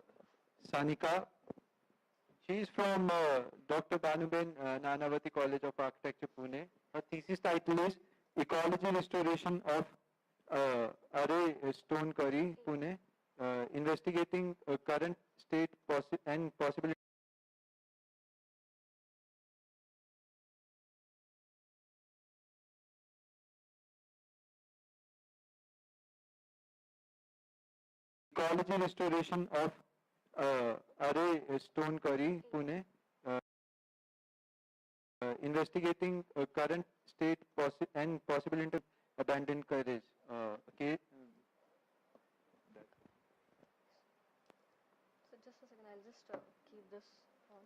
Sanika. She is from Dr. Banuben Nanavati College of Architecture, Pune. Her thesis title is Ecology Restoration of Array Stone Quarry, Pune, investigating current state and possibility. Ecology restoration of Array Stone Quarry, Pune, investigating current state and possible abandoned quarries. Okay. So just a second, I'll just keep this on.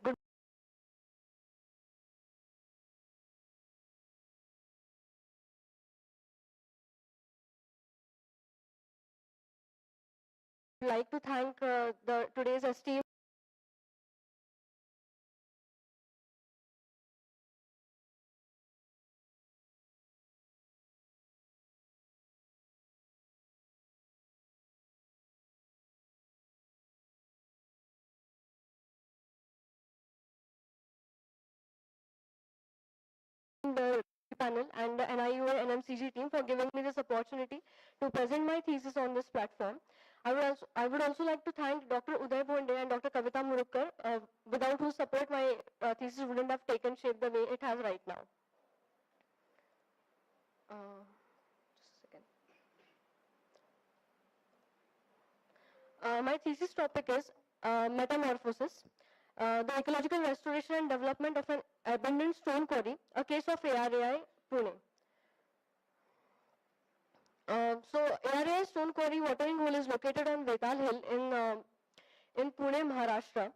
Good. I'd like to thank today's esteemed the panel and the NIUA NMCG team for giving me this opportunity to present my thesis on this platform. I would also like to thank Dr. Uday Bonde and Dr. Kavita Murukkar, without whose support my thesis wouldn't have taken shape the way it has right now. Just a second. My thesis topic is metamorphosis. the ecological restoration and development of an abandoned stone quarry, a case of ARAI, Pune. So ARAI stone quarry watering hole is located on Vetal Hill in Pune, Maharashtra.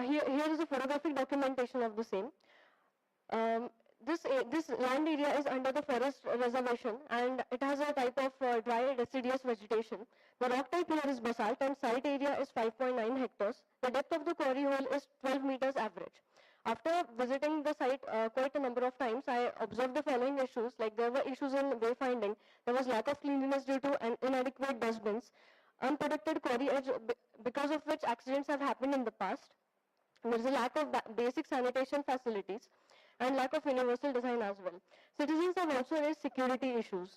Here is a photographic documentation of the same. This land area is under the forest reservation and it has a type of dry deciduous vegetation. The rock type here is basalt and site area is 5.9 hectares. The depth of the quarry hole is 12 meters average. After visiting the site quite a number of times, I observed the following issues, like there were issues in wayfinding, there was lack of cleanliness due to inadequate dustbins, unprotected quarry edge because of which accidents have happened in the past. There is a lack of basic sanitation facilities and lack of universal design as well. Citizens have also raised security issues.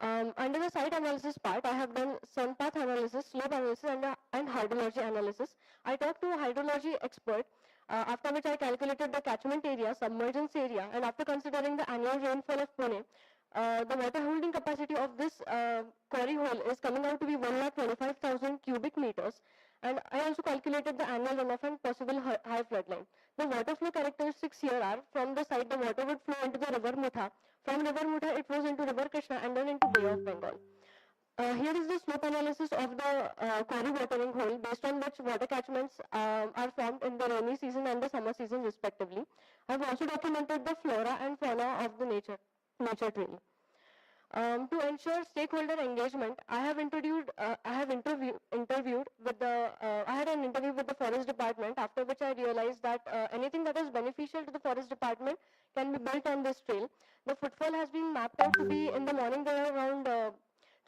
Under the site analysis part, I have done sun path analysis, slope analysis, and hydrology analysis. I talked to a hydrology expert, after which I calculated the catchment area, submergence area, and after considering the annual rainfall of Pune, the water holding capacity of this quarry hole is coming out to be 1,25,000 cubic meters. And I also calculated the annual runoff and possible high flood line. The water flow characteristics here are, from the site the water would flow into the river Mutha. From river Mutha it flows into river Krishna and then into Bay of Bengal. Here is the slope analysis of the quarry watering hole based on which water catchments are formed in the rainy season and the summer season respectively. I have also documented the flora and fauna of the nature trail. To ensure stakeholder engagement, I had an interview with the forest department, after which I realized that anything that is beneficial to the forest department can be built on this trail. The footfall has been mapped out to be, in the morning there are around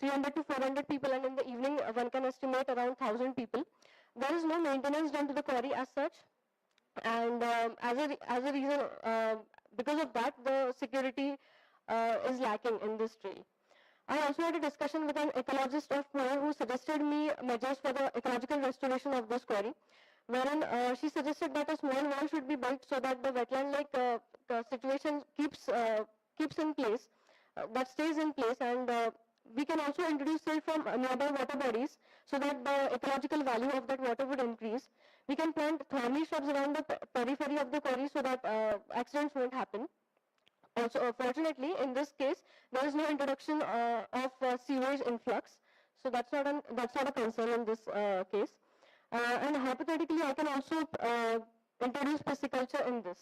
300 to 400 people, and in the evening one can estimate around 1,000 people. There is no maintenance done to the quarry as such, and as a reason, because of that, the security is lacking in this trail. I also had a discussion with an ecologist of Pune who suggested me measures for the ecological restoration of this quarry, wherein she suggested that a small wall should be built so that the wetland-like situation keeps in place, that stays in place, and we can also introduce silt from nearby water bodies so that the ecological value of that water would increase. We can plant thorny shrubs around the periphery of the quarry so that accidents won't happen. Also, fortunately, in this case, there is no introduction of sewage influx, so that's not a concern in this case. And hypothetically, I can also introduce pisciculture in this.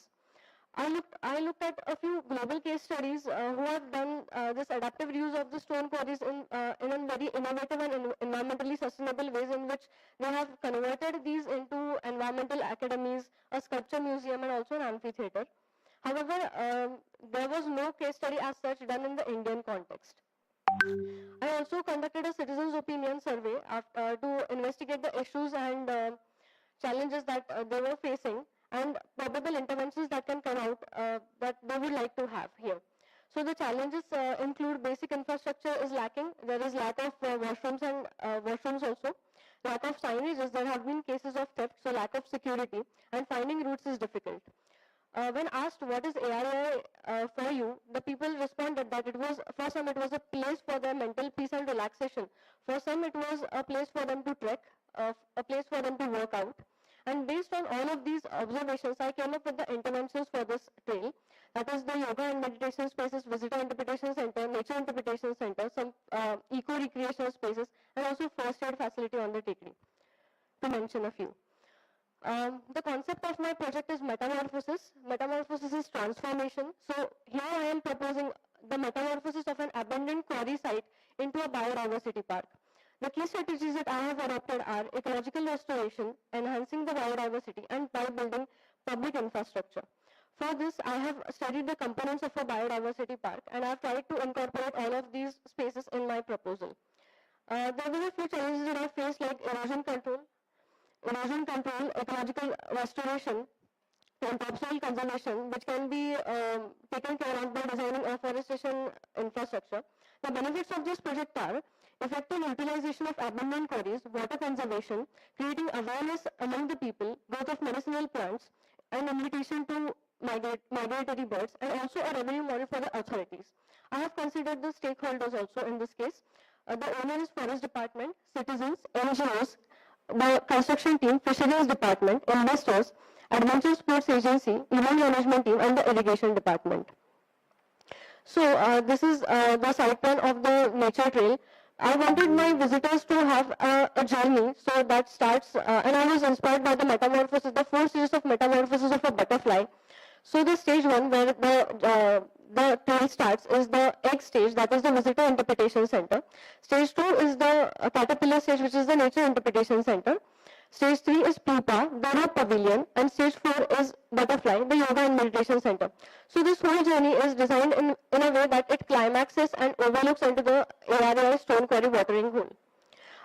I looked at a few global case studies who have done this adaptive reuse of the stone quarries in a very innovative and environmentally sustainable ways, in which they have converted these into environmental academies, a sculpture museum, and also an amphitheater. However, there was no case study as such done in the Indian context. I also conducted a citizens' opinion survey to investigate the issues and challenges that they were facing and probable interventions that can come out that they would like to have here. So the challenges include basic infrastructure is lacking. There is lack of washrooms and washrooms also. Lack of signages. There have been cases of theft, so lack of security, and finding routes is difficult. When asked what is ARI for you, the people responded that for some it was a place for their mental peace and relaxation. For some it was a place for them to trek, a place for them to work out. And based on all of these observations, I came up with the interventions for this trail. That is the yoga and meditation spaces, visitor interpretation center, nature interpretation center, some eco-recreational spaces, and also first aid facility on the Tekri, to mention a few. The concept of my project is metamorphosis. Metamorphosis is transformation. So here I am proposing the metamorphosis of an abandoned quarry site into a biodiversity park. The key strategies that I have adopted are ecological restoration, enhancing the biodiversity, and by building public infrastructure. For this, I have studied the components of a biodiversity park, and I have tried to incorporate all of these spaces in my proposal. There were a few challenges that I faced, like erosion control, ecological restoration, and topsoil conservation, which can be taken care of by designing afforestation infrastructure. The benefits of this project are effective utilization of abandoned quarries, water conservation, creating awareness among the people, growth of medicinal plants, and invitation to migratory birds, and also a revenue model for the authorities. I have considered the stakeholders also in this case. The owner is Forest Department, citizens, NGOs, the construction team, Fisheries Department, investors, Adventure Sports Agency, Event Management Team, and the Irrigation Department. So this is the side plan of the nature trail. I wanted my visitors to have a journey, so that starts, and I was inspired by the metamorphosis, the 4 stages of metamorphosis of a butterfly. So the stage 1, where the trail starts, is the egg stage, that is the visitor interpretation center. Stage 2 is the caterpillar stage, which is the nature interpretation center. Stage 3 is pupa, the rope pavilion, and stage 4 is butterfly, the yoga and meditation center. So this whole journey is designed in a way that it climaxes and overlooks into the ARAI stone quarry watering hole.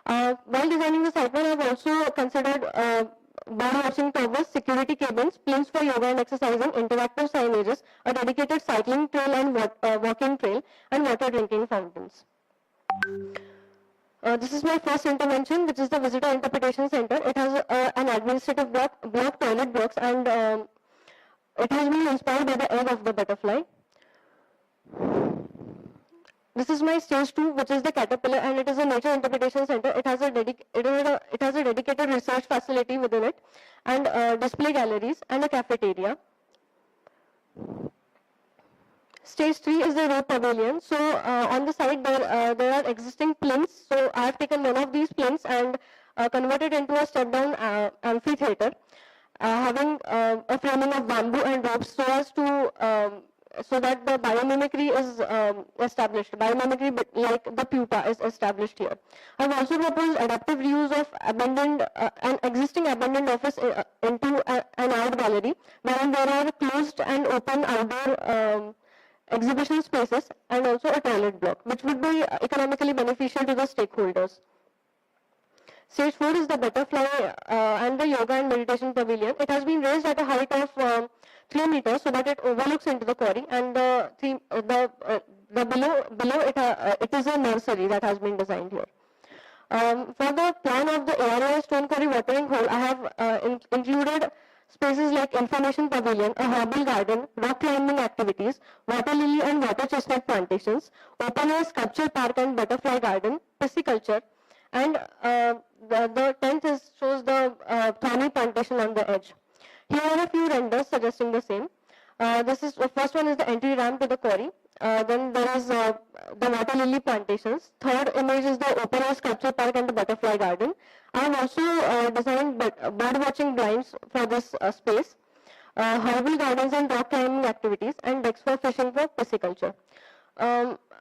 While designing the site plan, I have also considered bird watching towers, security cabins, planes for yoga and exercising, interactive signages, a dedicated cycling trail and walking trail, and water drinking fountains. This is my first intervention, which is the Visitor Interpretation Center. It has an administrative block, toilet blocks, and it has been inspired by the egg of the butterfly. This is my stage 2, which is the caterpillar, and it is a nature interpretation center. It has a dedicated research facility within it, and display galleries, and a cafeteria. Stage 3 is the rope pavilion. So on the side there are existing plinths. So I have taken one of these plinths and converted into a step-down amphitheater, having a framing of bamboo and ropes, so as to so that the biomimicry is established. Biomimicry, like the pupa, is established here. I have also proposed adaptive reuse of an existing abandoned office into an art gallery, wherein there are closed and open outdoor exhibition spaces, and also a toilet block, which would be economically beneficial to the stakeholders. Stage 4 is the butterfly and the yoga and meditation pavilion. It has been raised at a height of 3 meters, so that it overlooks into the quarry, and below it is a nursery that has been designed here. For the plan of the ARAI stone quarry watering hole, I have included spaces like information pavilion, a herbal garden, rock climbing activities, water lily and water chestnut plantations, open air sculpture park and butterfly garden, pisciculture, and the 10th shows the thorny plantation on the edge. Here are a few renders suggesting the same. The first one is the entry ramp to the quarry. Then there is the water lily plantations. Third image is the open air sculpture park and the butterfly garden. I have also designed bird watching blinds for this space, herbal gardens and rock climbing activities, and decks for fishing for pisciculture.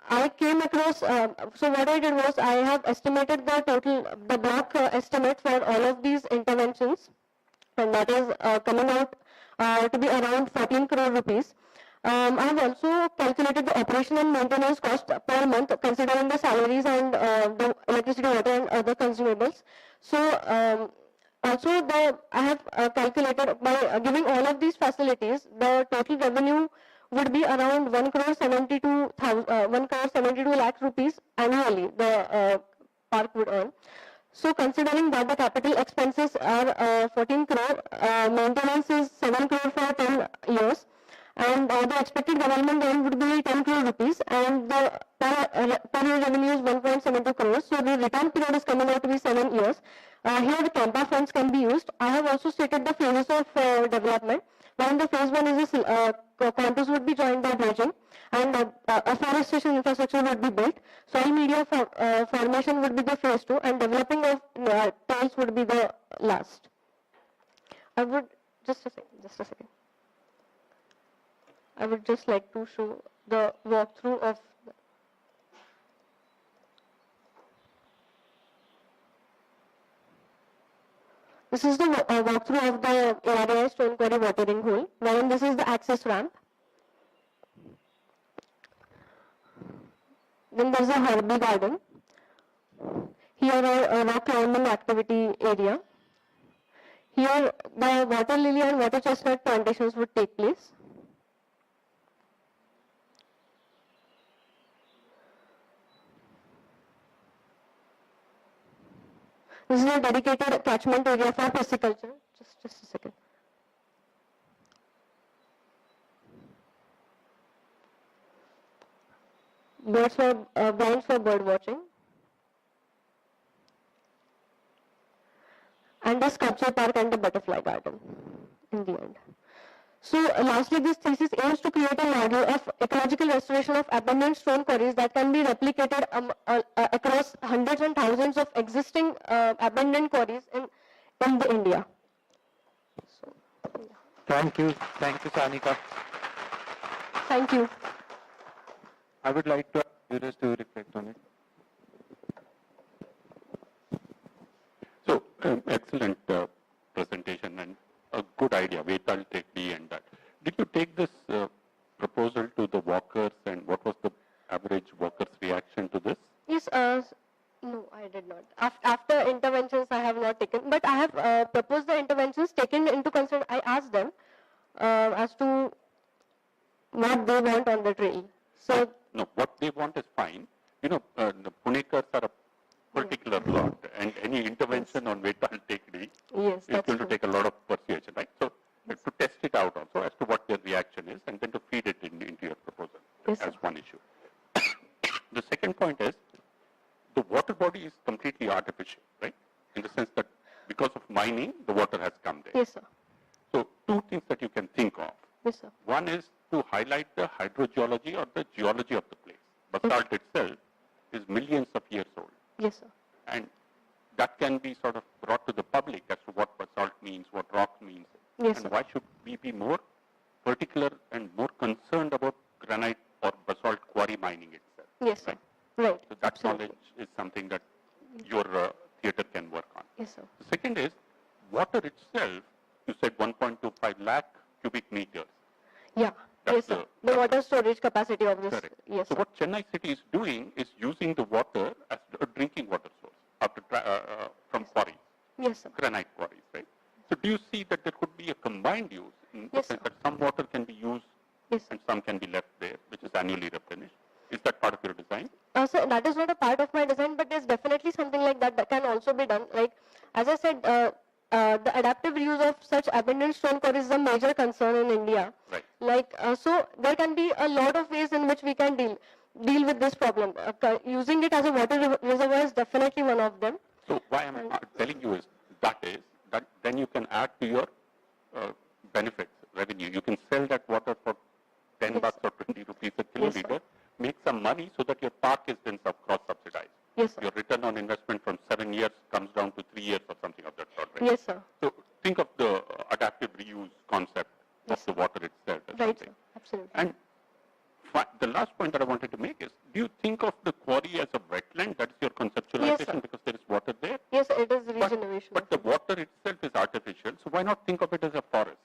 I came across, so what I did was I have estimated the block estimate for all of these interventions, and that is coming out to be around 14 crore rupees. I have also calculated the operation and maintenance cost per month, considering the salaries and the electricity, water, and other consumables. So also I have calculated, by giving all of these facilities, the total revenue would be around 1 crore 72 lakh rupees annually the park would earn. So considering that the capital expenses are 14 crore, maintenance is 7 crore for 10 years, and the expected development gain would be 10 crore rupees, and the per year revenue is 1.72 crores. So the return period is coming out to be 7 years. Here the CAMPA funds can be used. I have also stated the phases of development. When the phase 1 is campus would be joined by dredging, and afforestation infrastructure would be built. Soil media formation would be the phase 2, and developing of trails would be the last. I would just a second. I would just like to show the walkthrough of. This is the walkthrough of the ARAI stone quarry watering hole, wherein this is the access ramp. Then there is a herbal garden. Here are a rock climbing activity area. Here the water lily and water chestnut plantations would take place. This is a dedicated catchment area for pisciculture. Just a second. Blinds for bird watching. and a sculpture park and a butterfly garden in the end. So lastly, this thesis aims to create a model of ecological restoration of abandoned stone quarries that can be replicated across hundreds and thousands of existing abandoned quarries in the India. So, yeah. Thank you, Sanika. Thank you. I would like to ask viewers to reflect on it. So, excellent presentation and a good idea, Vetal Tekdi and that. Did you take this proposal to the walkers and what was the average walkers' reaction to this? Yes, no, I did not. After interventions, I have not taken, but I have proposed the interventions taken into consideration. I asked them as to what they want on the trail. So, no, what they want is fine. You know, the Punekars are a particular lot, and any intervention on Vetal Tekdi is going to take a lot of persuasion, right? So, to test it out also as to what their reaction is, and then to feed it into your proposal as one issue. The second point is, the water body is completely artificial, right? In the sense that because of mining, the water has come there. Yes, sir. So, two things that you can think of. Yes, sir. One is to highlight the hydrogeology or the geology of the place. Basalt itself is millions of years old. Yes, sir. And that can be sort of brought to the public as to what basalt means, what rock means. Yes, and sir. why should we be more particular and more concerned about granite or basalt quarry mining itself? Yes, sir. Right. So that knowledge is something that your theatre can work on. Yes, sir. The second is water itself, you said 1.25 lakh cubic meters. Yeah. That's Yes, sir. The water storage capacity of this. Correct. Yes, So sir. what Chennai City is doing is using the water as a drinking water source after from quarries, Yes, sir. granite quarries, right? So do you see that there could be a combined use in the sense that some water can be used and some can be left there, which is annually replenished? Is that part of your design? So that is not a part of my design, but there's definitely something like that that can also be done. Like, as I said, the adaptive reuse of such abandoned stone quarries is a major concern in India. Right. Like, so there can be a lot of ways in which we can deal with this problem. Using it as a water reservoir is definitely one of them. So why I'm telling you is that then you can add to your benefits, revenue. You can sell that water for 10 bucks or 20 rupees a kiloliter, make some money so that your park is then cross-subsidized. Yes, sir. Your return on investment from 7 years comes down to 3 years or something of that sort, right? Yes, sir. So think of the adaptive reuse concept of the water itself. Right, sir. Absolutely. And the last point that I wanted to make is, do you think of the quarry as a wetland? That's your conceptualization because there is water there? Yes, it is regeneration. But the water itself is artificial, so why not think of it as a forest?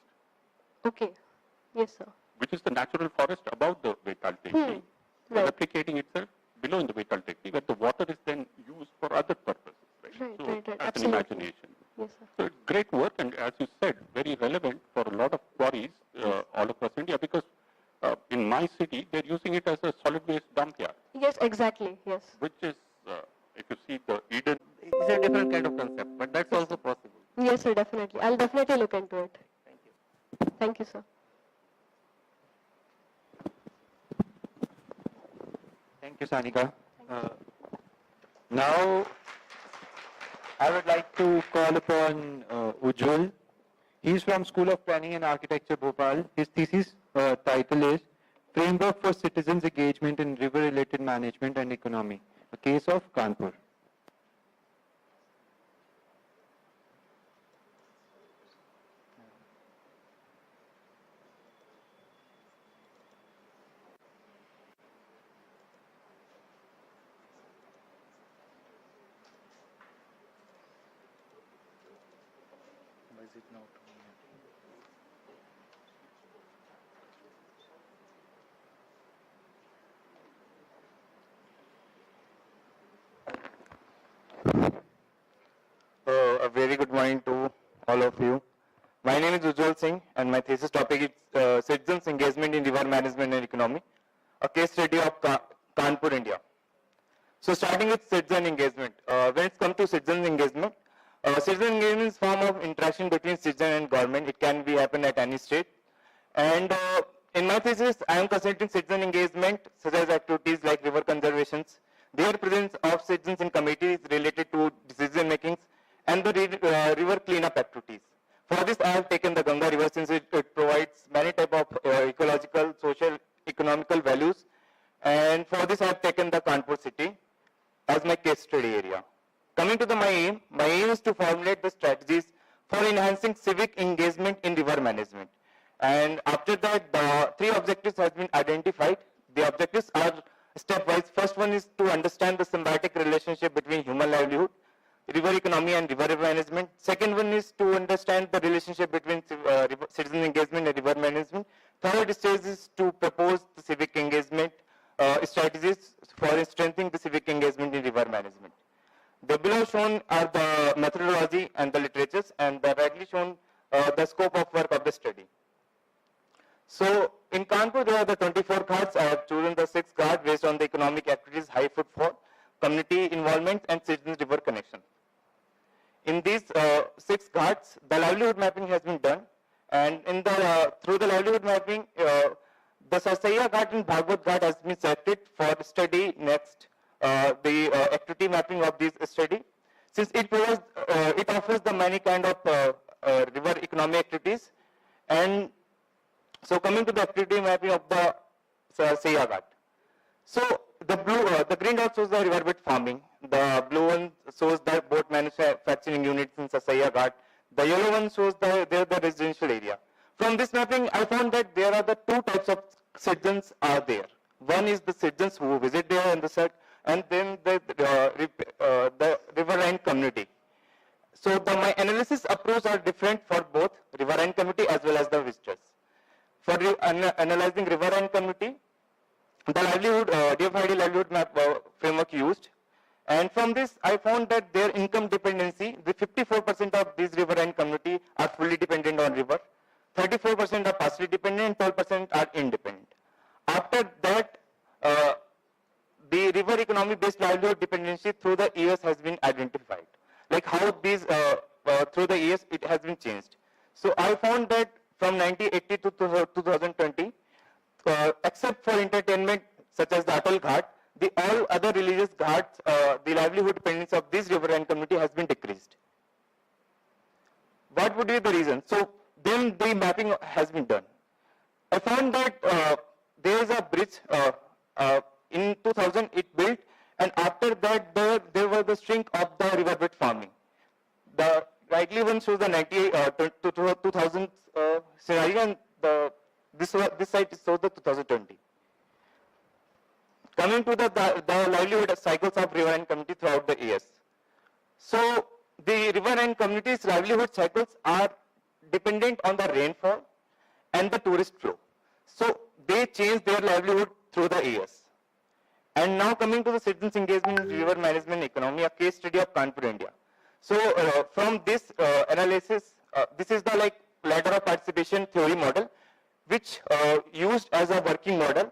Okay. Yes, sir. Which is the natural forest above the Vetal Tekdi, replicating itself below in the Vetal Tekdi, where the water is then used for other purposes, right? So right. as Absolutely. an imagination. Yes, sir. So it's great work, and as you said, very relevant for a lot of quarries all across India, because in my city, they're using it as a solid waste dump yard. Yes, exactly. Yes. Which is, if you see the Eden, It's a different kind of concept, but that's also possible. Yes, sir. Definitely. I'll definitely look into it. Thank you. Thank you, sir. Thank you, Sanika. Now, I would like to call upon Ujjwal. He's from School of Planning and Architecture, Bhopal. His thesis title is Framework for Citizens' Engagement in River-Related Management and Economy, a case of Kanpur. A very good morning to all of you. My name is Ujjwal Singh, and my thesis topic is Citizens' Engagement in River Management and Economy, a case study of Kanpur, India. So starting with citizen engagement. When it comes to citizen engagement is a form of interaction between citizen and government. It can be happen at any state. And in my thesis, I am considering citizen engagement such as activities like river conservations, their presence of citizens in committees related to decision makings, and the river cleanup activities. For this, I have taken the Ganga River since it provides many type of ecological, social, economical values. And for this, I have taken the Kanpur city as my case study area. Coming to my aim is to formulate the strategies for enhancing civic engagement in river management. And after that, the 3 objectives have been identified. The objectives are stepwise. First one is to understand the symbiotic relationship between human livelihood, river economy and river management. Second one is to understand the relationship between citizen engagement and river management. Third stage is to propose the civic engagement strategies for strengthening the civic engagement in river management. The below shown are the methodology and the literatures, and the rightly shown the scope of work of the study. So in Kanpur, there are the 24 ghats. I have chosen the 6 ghats based on the economic activities, high footfall, community involvement, and citizens river connection. In these 6 ghats, the livelihood mapping has been done, and in the through the livelihood mapping, the Sarsaiya Ghat and Bhagwat Ghat has been selected for study next. The activity mapping of this study, since it provides, it offers the many kind of river economic activities. And so coming to the activity mapping of the Sarsaiya Ghat. So the green dot shows the riverbed farming. The blue one shows the boat manufacturing units in Sarsaiya Ghat. The yellow one shows the residential area. From this mapping, I found that there are the 2 types of citizens are there. One is the citizens who visit there and the set, and then the riverine community. So my analysis approach are different for both riverine community as well as the visitors. For analyzing riverine community, the livelihood, DFID livelihood map framework used, and from this I found that their income dependency, the 54% of these riverine community are fully dependent on river, 34% are partially dependent, and 12% are independent. After that, the river economy based livelihood dependency through the years has been identified. Like how these through the years it has been changed. So I found that from 1980 to 2020, except for entertainment such as the Atal Ghat, the all other religious ghats, the livelihood dependence of this riverine community has been decreased. What would be the reason? So then the mapping has been done. I found that there is a bridge in 2000 it built, and after that there was the shrink of the riverbed farming. The rightly one shows the 2000 scenario, and this site shows the 2020. Coming to the livelihood cycles of riverine community throughout the years. So the riverine communities' livelihood cycles are dependent on the rainfall and the tourist flow. So they change their livelihood through the years. And now coming to the citizens' engagement in river management economy, a case study of Kanpur, India. So from this analysis, this is the ladder of participation theory model, which used as a working model.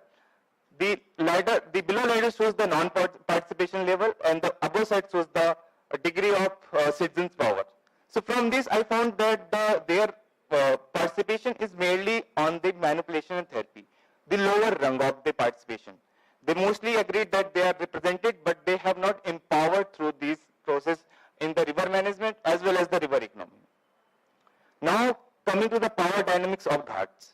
The below ladder shows the non-participation level, and the above side shows the degree of citizens' power. So from this, I found that their participation is mainly on the manipulation and therapy, the lower rung of the participation. They mostly agreed that they are represented, but they have not empowered through these process in the river management as well as the river economy. Now coming to the power dynamics of ghats.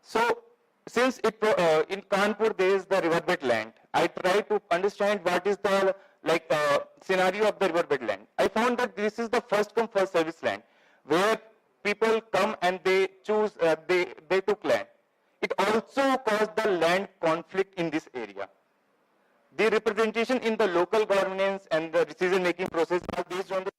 So since in Kanpur there is the riverbed land, I tried to understand what is the scenario of the riverbed land. I found that this is the first come first service land, where people come and they choose, they took land. It also caused the land conflict in this area. The representation in the local governance and the decision making process are based on the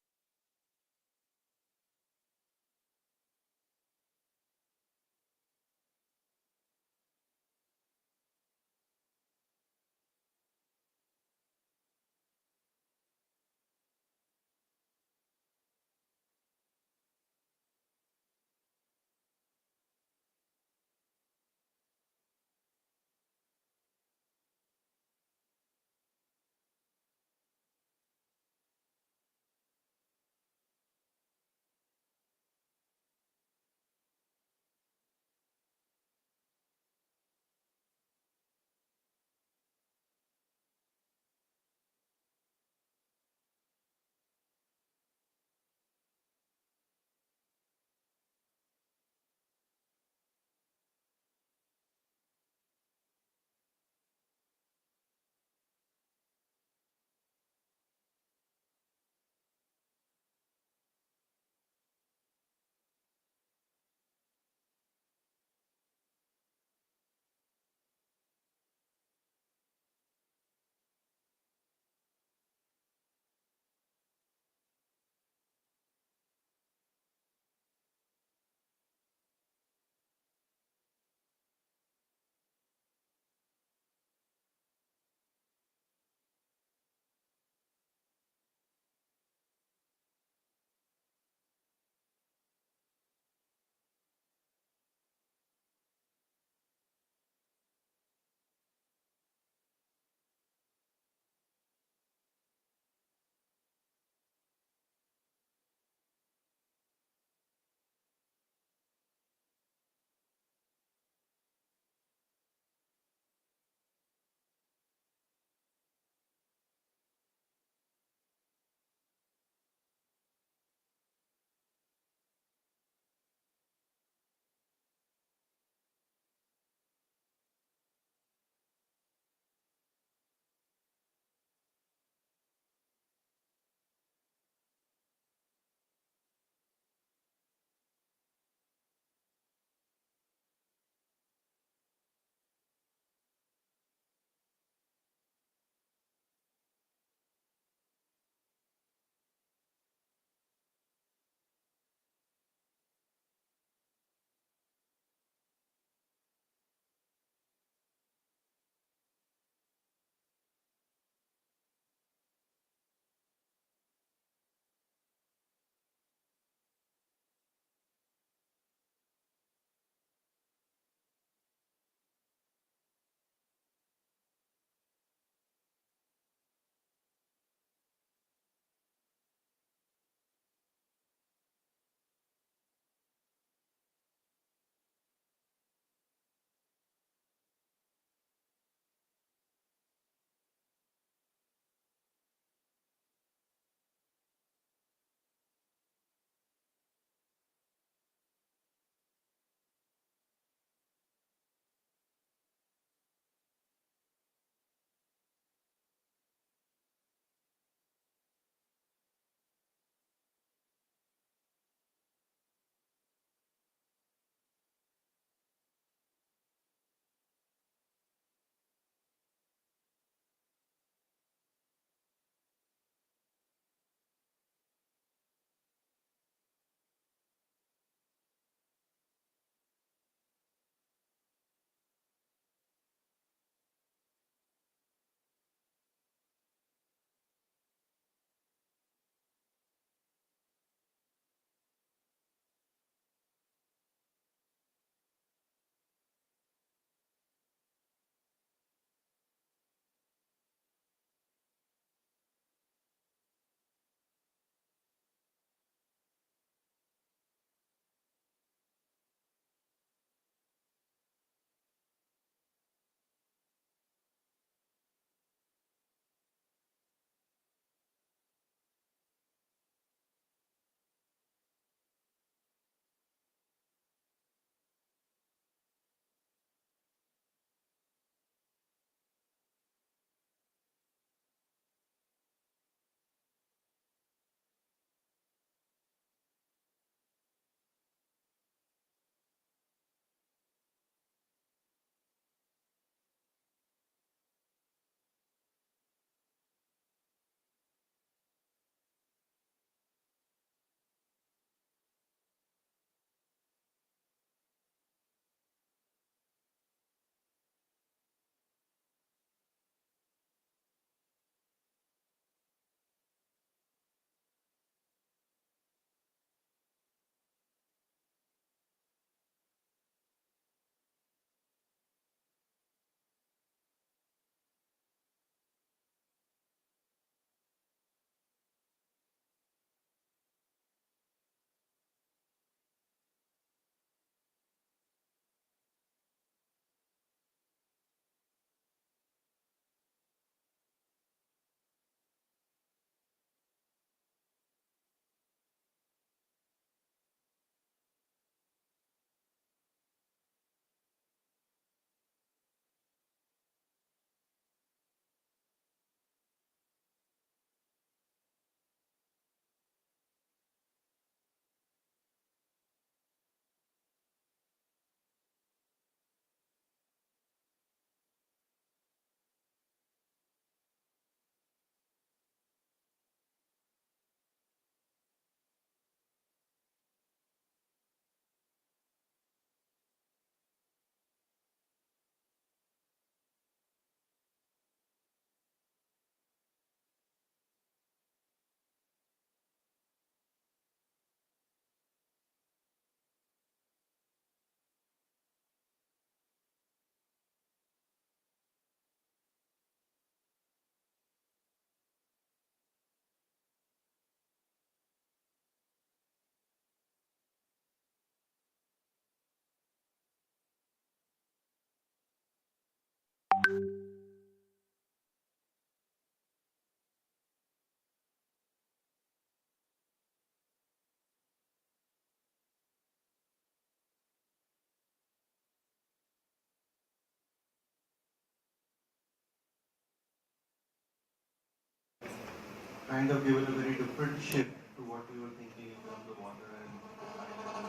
kind of given a very different shift to what we were thinking in terms of water and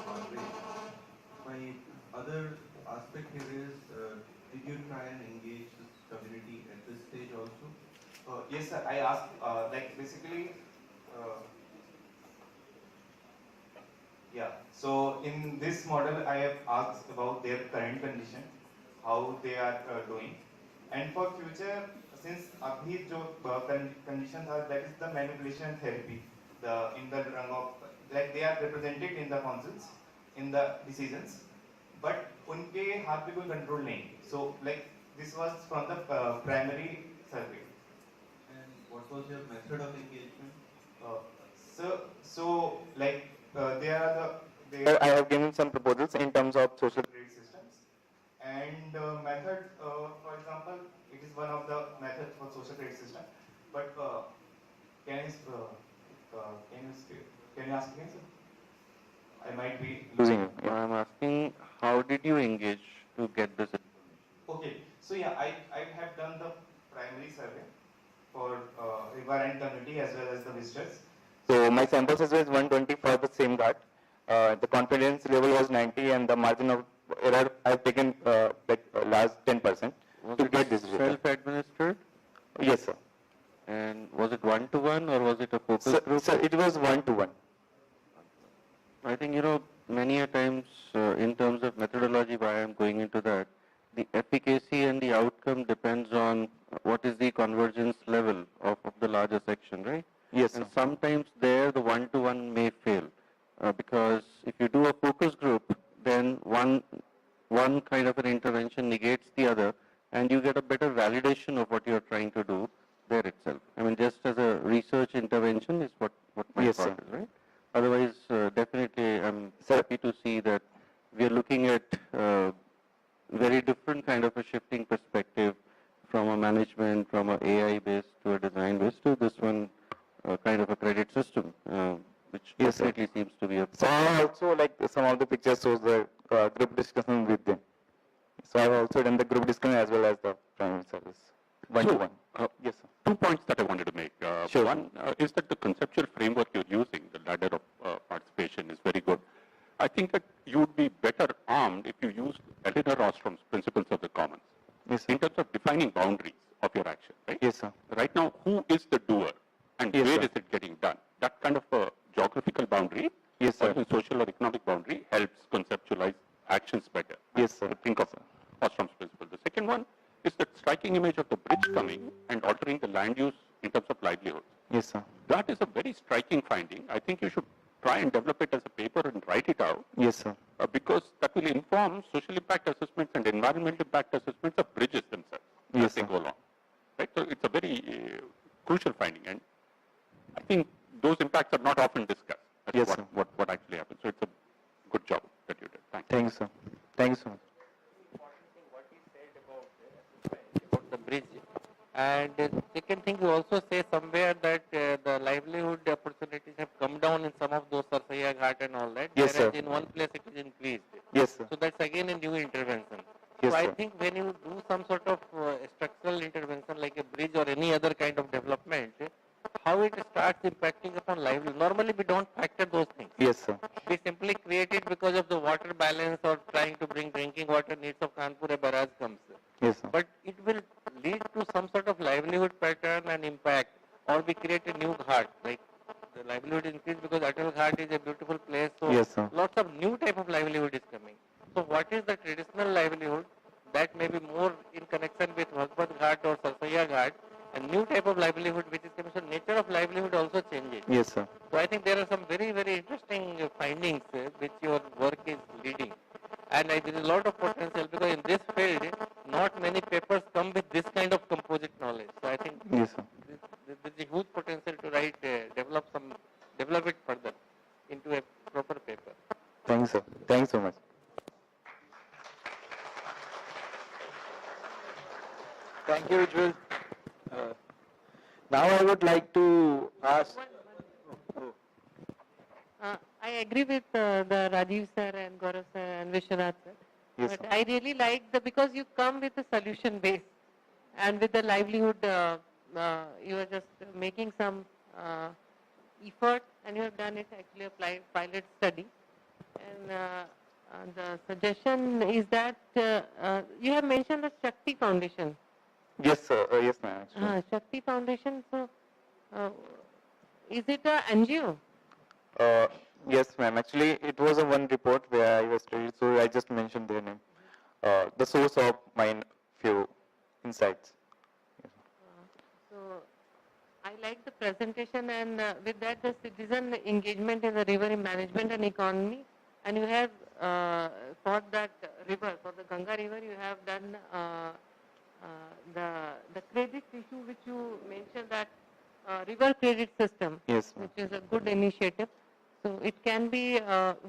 boundary. My other aspect here is, did you try and engage this community at this stage also? Yes, sir. I asked, like basically, yeah. So in this model, I have asked about their current condition, how they are doing, and for future, since abhi jo conditions are, that is the manipulation therapy, the in the rung of, like they are represented in the councils, in the decisions, but उनके हाथ पे कोई control नहीं. So like this was from the primary survey. And what was your method of engagement? So like there are the I have given some proposals in terms of social grade systems, and method, for example, it is one of the methods for social credit system. But can you ask again, sir? I might be losing you. Yeah. I'm asking, how did you engage to get this information? Okay, so yeah, I have done the primary survey for river and community as well as the visitors. So my sample size was 120 for the same guard. The confidence level was 90, and the margin of error I've taken last 10% to get this result. Self-administered? Yes, sir. And was it one-to-one or was it a focus group? Sir, it was one-to-one. I think, many a times in terms of methodology, why I'm going into that, the efficacy and the outcome depends on what is the convergence level of the larger section, right? Yes, sir. And sometimes there the one-to-one may fail because if you do a focus group, then one kind of an intervention negates the other and you get a better validation of what you're trying to do there itself. I mean, just as a research intervention is what my Yes, thought sir. is, right? Otherwise, definitely I'm happy to see that we are looking at very different kind of a shifting perspective from a management, from a AI based to a design based to this one kind of a credit system, which Yes, sir. definitely seems to be a. So I also like some of the pictures shows the group discussion with them. So I've also done the group discussion as well as the primary service. One-to-one. Yes, sir. 2 points that I wanted to make. Sure. One is that the conceptual framework you're using, the ladder of participation, is very good. I think that you would be better armed if you used Elinor Ostrom's principles of the commons in terms of defining boundaries of your action. Right? Yes, sir. Right now, who is the doer and Yes, where sir. is it getting done? That kind of a geographical boundary, Yes, or sir. a social or economic boundary, helps conceptualize actions better. Yes, sir. Think of Ostrom's principle. The second one is that striking image of the bridge coming and altering the land use in terms of livelihood. Yes, sir. That is a very striking finding. I think you should try and develop it as a paper and write it out Yes, sir. because that will inform social impact assessments and environmental impact assessments of bridges themselves Yes, as they sir. go along. Right? So it's a very crucial finding, and I think those impacts are not often discussed. That's Yes, sir. what actually happens. So it's a good job that you did. Thank you. Thank you, sir. Thank you so much. About the bridge. And second thing, you also say somewhere that the livelihood opportunities have come down in some of those Sarsaya Ghat and all that, Yes, whereas sir. in one place it is increased. Yes, sir. So that's again a new intervention. Yes, so I sir. think when you do some sort of structural intervention like a bridge or any other kind of development, how it starts impacting upon livelihood. Normally we don't factor those things. Yes, sir. We simply create it because of the water balance or trying to bring drinking water needs of Kanpur, a barrage comes. Yes, sir. But it will lead to some sort of livelihood pattern and impact, or we create a new ghat, like the livelihood increase because Atal Ghat is a beautiful place, so Yes, sir. lots of new type of livelihood is coming. So what is the traditional livelihood that may be more in connection with Bhagpat Ghat or Sarsaya Ghat, and new type of livelihood which is coming, so nature of livelihood also changes. Yes, sir. So I think there are some very, very interesting findings which your work is leading. And there is a lot of potential because in this field, not many papers come with this kind of composite knowledge. So I think Yes, sir. there is a huge potential to write, develop it further into a proper paper. Thank you, sir. Thank you so much. Thank you, Ujjwal. Now I would like to ask. I agree with the Rajiv sir and Gaurav sir and Vishwanath sir. Yes, But sir. I really like because you come with a solution base and with the livelihood, you are just making some effort, and you have done it actually a pilot study. And the suggestion is that you have mentioned the Shakti Foundation. Yes, sir. Yes, ma'am. Actually. Shakti Foundation. So, is it a NGO? Yes, ma'am. Actually, it was a one report where I was studied, so I just mentioned their name. The source of my few insights. So, I like the presentation, and with that, the citizen engagement in the river management and economy. And you have for that river, for the Ganga river, you have done the credit issue which you mentioned, that river credit system, Yes, which is a good initiative. So it can be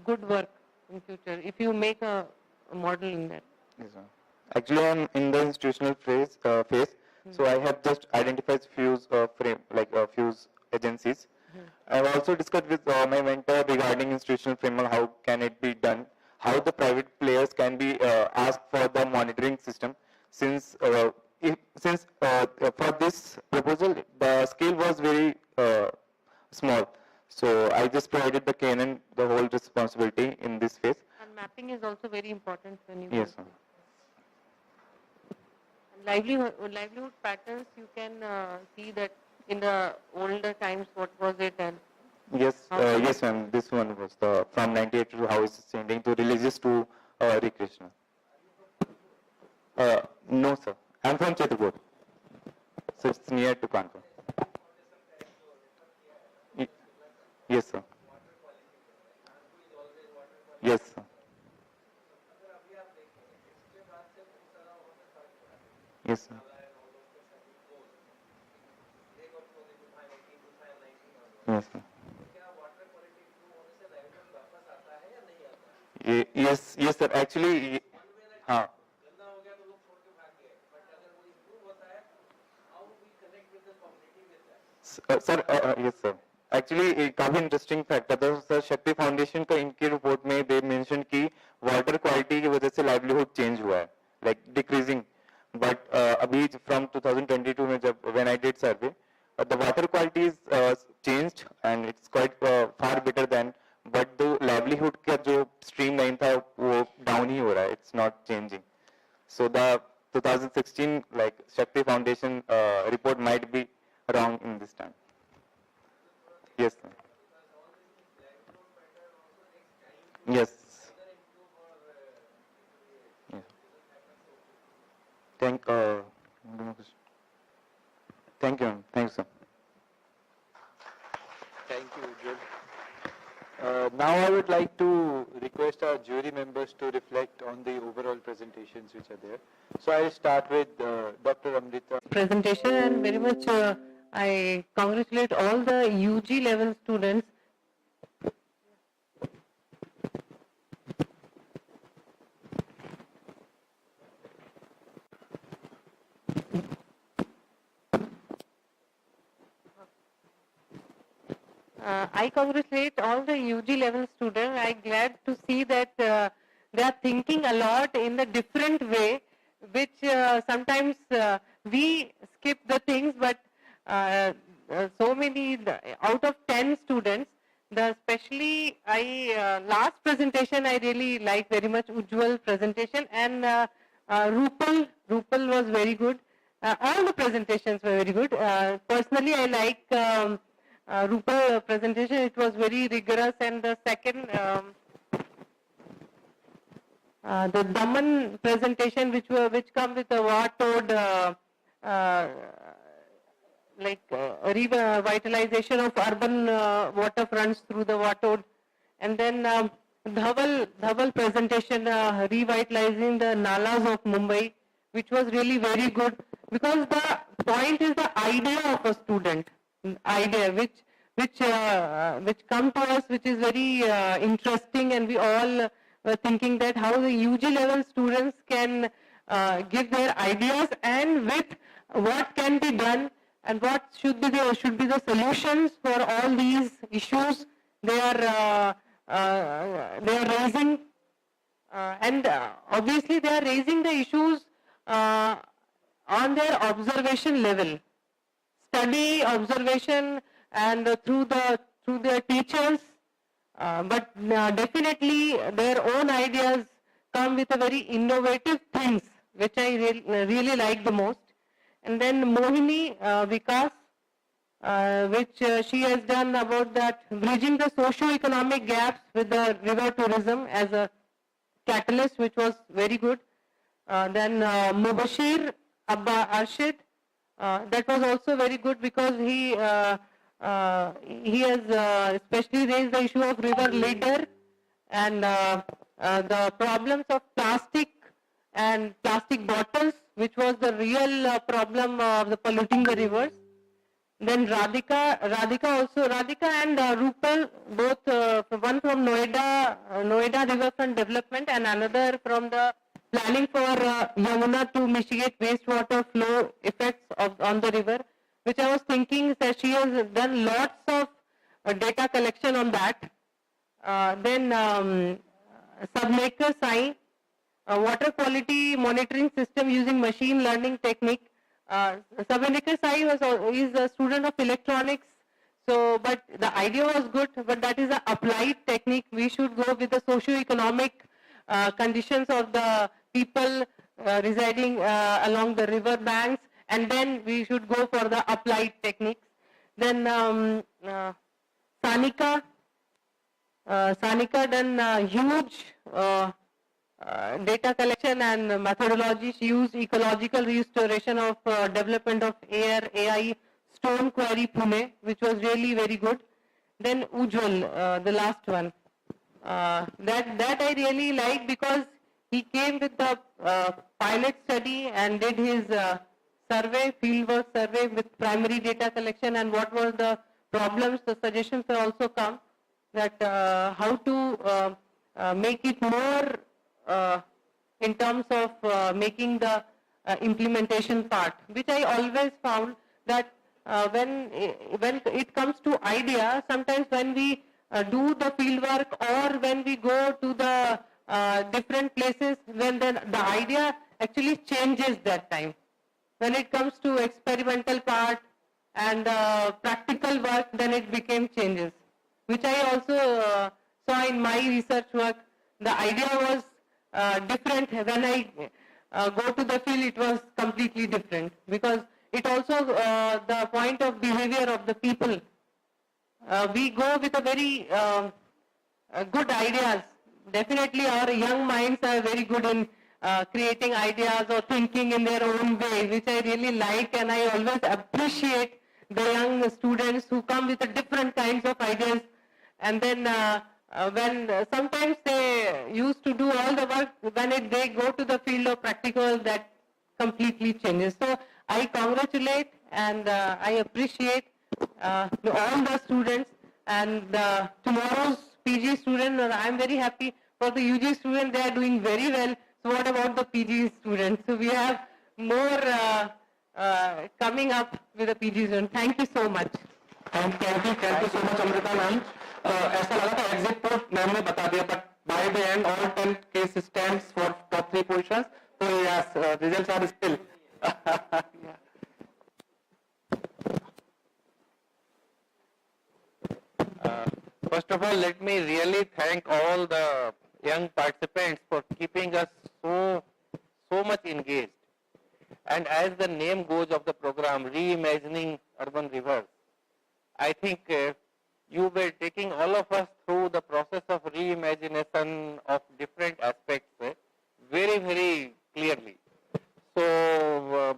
good work in future if you make a model in that. Yes, ma'am. Actually, I'm in the institutional phase. So I have just identified few few agencies. I have also discussed with my mentor regarding institutional framework, how can it be done, how the private players can be asked for the monitoring system, since for this proposal the scale was very small. So I just provided the KNN the whole responsibility in this phase. And mapping is also very important when you Yes, ma'am. livelihood patterns, you can see that in the older times what was it, and Yes, yes, ma'am. This one was the from 98 to how it's changing to religious to recreational. No, sir. I'm from Chetrupur, so it's near to Kanpur. Yes, sir. Yes, sir. Yes, sir. Yes, sir. Yes, yes, sir. Actually, हाँ. Sir, yes, sir. Actually, काफी interesting fact था sir. शक्ति foundation का इनकी report में they mention कि water quality की वजह से लाइवलीहुड चेंज हुआ है, लाइक डिक्रीजिंग. बट अभी फ्रॉम 2022 में जब when I did survey, the water quality is changed and it's quite far better than, but the livelihood का जो streamline था वो down ही हो रहा है, it's not changing. So the 2016 like Shakti Foundation report might be wrong in this time. Yes, sir. Yes. Yeah. Thank you, ma'am. Thanks, sir. Thank you, Ujjwal. Now I would like to request our jury members to reflect on the overall presentations which are there. So I'll start with Dr. Amrita. presentation, and very much I congratulate all the UG level students. I congratulate all the UG level students. I'm glad to see that they are thinking a lot in a different way, which sometimes we skip the things, but so many, out of 10 students, especially last presentation I really like very much, Ujjwal presentation, and Rupal was very good. All the presentations were very good. Personally, I like Rupal presentation. It was very rigorous, and the second, the Daman presentation, which come with a water revitalization of urban waterfronts through the water, and then Dhaval presentation, revitalizing the nalas of Mumbai, which was really very good, because the point is the idea of a student, idea which come to us, which is very interesting, and we all were thinking that how the UG level students can give their ideas, and with what can be done, and what should be the solutions for all these issues they are raising, and obviously they are raising the issues on their observation level, study, observation, and through their teachers, but definitely their own ideas come with a very innovative things, which I really like the most. And then Mohini Vikas, which she has done about that bridging the socio-economic gaps with the river tourism as a catalyst, which was very good. Then Mubashir Abba Arshid, that was also very good because he has especially raised the issue of river leader and the problems of plastic and plastic bottles, which was the real problem of the polluting the rivers. Then Radhika and Rupal, both one from Noida Riverfront Development and another from the planning for Yamuna to mitigate wastewater flow effects on the river, which I was thinking that she has done lots of data collection on that. Then Submaker Sai, water quality monitoring system using machine learning technique. Sabandekar Sai is a student of electronics, so but the idea was good, but that is an applied technique. We should go with the socio-economic conditions of the people residing along the river banks, and then we should go for the applied techniques. Then Sanika done huge data collection and methodologies, used ecological restoration of development of air, AI, stone quarry Pune, which was really very good. Then Ujjwal, the last one. That I really like because he came with the pilot study and did his survey, fieldwork survey with primary data collection, and what were the problems, the suggestions have also come that how to make it more in terms of making the implementation part, which I always found that when it comes to idea, sometimes when we do the field work or when we go to the different places, when the idea actually changes that time. When it comes to experimental part and practical work, then it became changes, which I also saw in my research work. The idea was different. When I go to the field, it was completely different because it also the point of behavior of the people. We go with a very good ideas. Definitely our young minds are very good in creating ideas or thinking in their own way, which I really like, and I always appreciate the young students who come with a different kinds of ideas. And then when sometimes they used to do all the work, when they go to the field of practical, that completely changes. So I congratulate and I appreciate all the students, and tomorrow's PG student, I am very happy for the UG student, they are doing very well. So what about the PG students? So we have more coming up with the PG students. Thank you so much. Thank you so much, Amrita ma'am. ऐसा लगा था exit poll ma'am ने बता दिया, but by the end all 10 case stands for top 3 positions. So yes, results are still. First of all, let me really thank all the young participants for keeping us so much engaged. And as the name goes of the program, Reimagining Urban Rivers, I think you were taking all of us through the process of reimagination of different aspects very, very clearly. So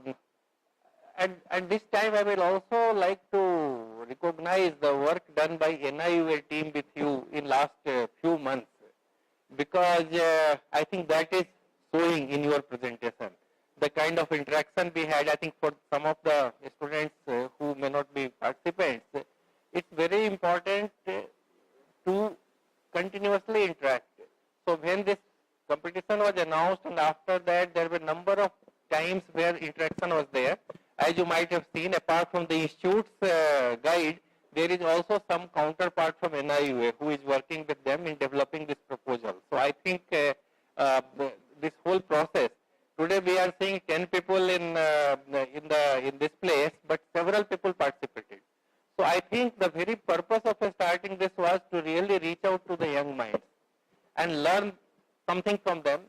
at this time, I will also like to recognize the work done by NIUA team with you in last few months, because I think that is showing in your presentation. The kind of interaction we had, I think for some of the students who may not be participants, it's very important to continuously interact. So when this competition was announced, and after that there were a number of times where interaction was there. As you might have seen, apart from the institute's guide, there is also some counterpart from NIUA who is working with them in developing this proposal. So I think this whole process, today we are seeing 10 people in this place, but several people participated. So I think think the very purpose of starting this was to really reach out to the young minds and learn something from them.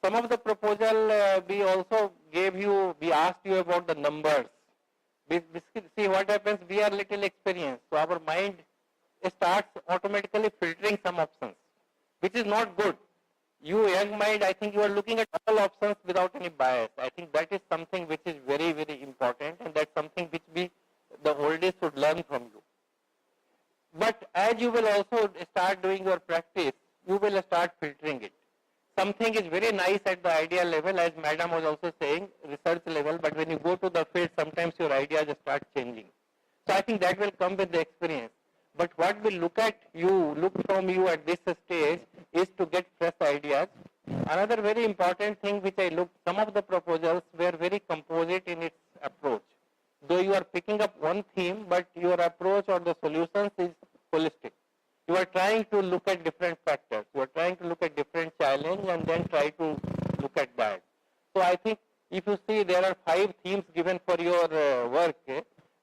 Some of the proposal we also gave you, we asked you about the numbers. See what happens, we are little experienced, so our mind starts automatically filtering some options, which is not good. You young mind, I think you are looking at all options without any bias. I think that is something which is very, very important, and that's something which we, the oldies, should learn from you. But as you will also start doing your practice, you will start filtering it. Something is very nice at the idea level, as madam was also saying, research level, but when you go to the field, sometimes your ideas start changing. So I think that will come with the experience. But what we look from you at this stage is to get fresh ideas. Another very important thing which I looked, some of the proposals were very composite in its approach. Though you are picking up one theme, but your approach or the solutions is holistic. You are trying to look at different factors. You are trying to look at different challenges and then try to look at that. So I think if you see there are 5 themes given for your work,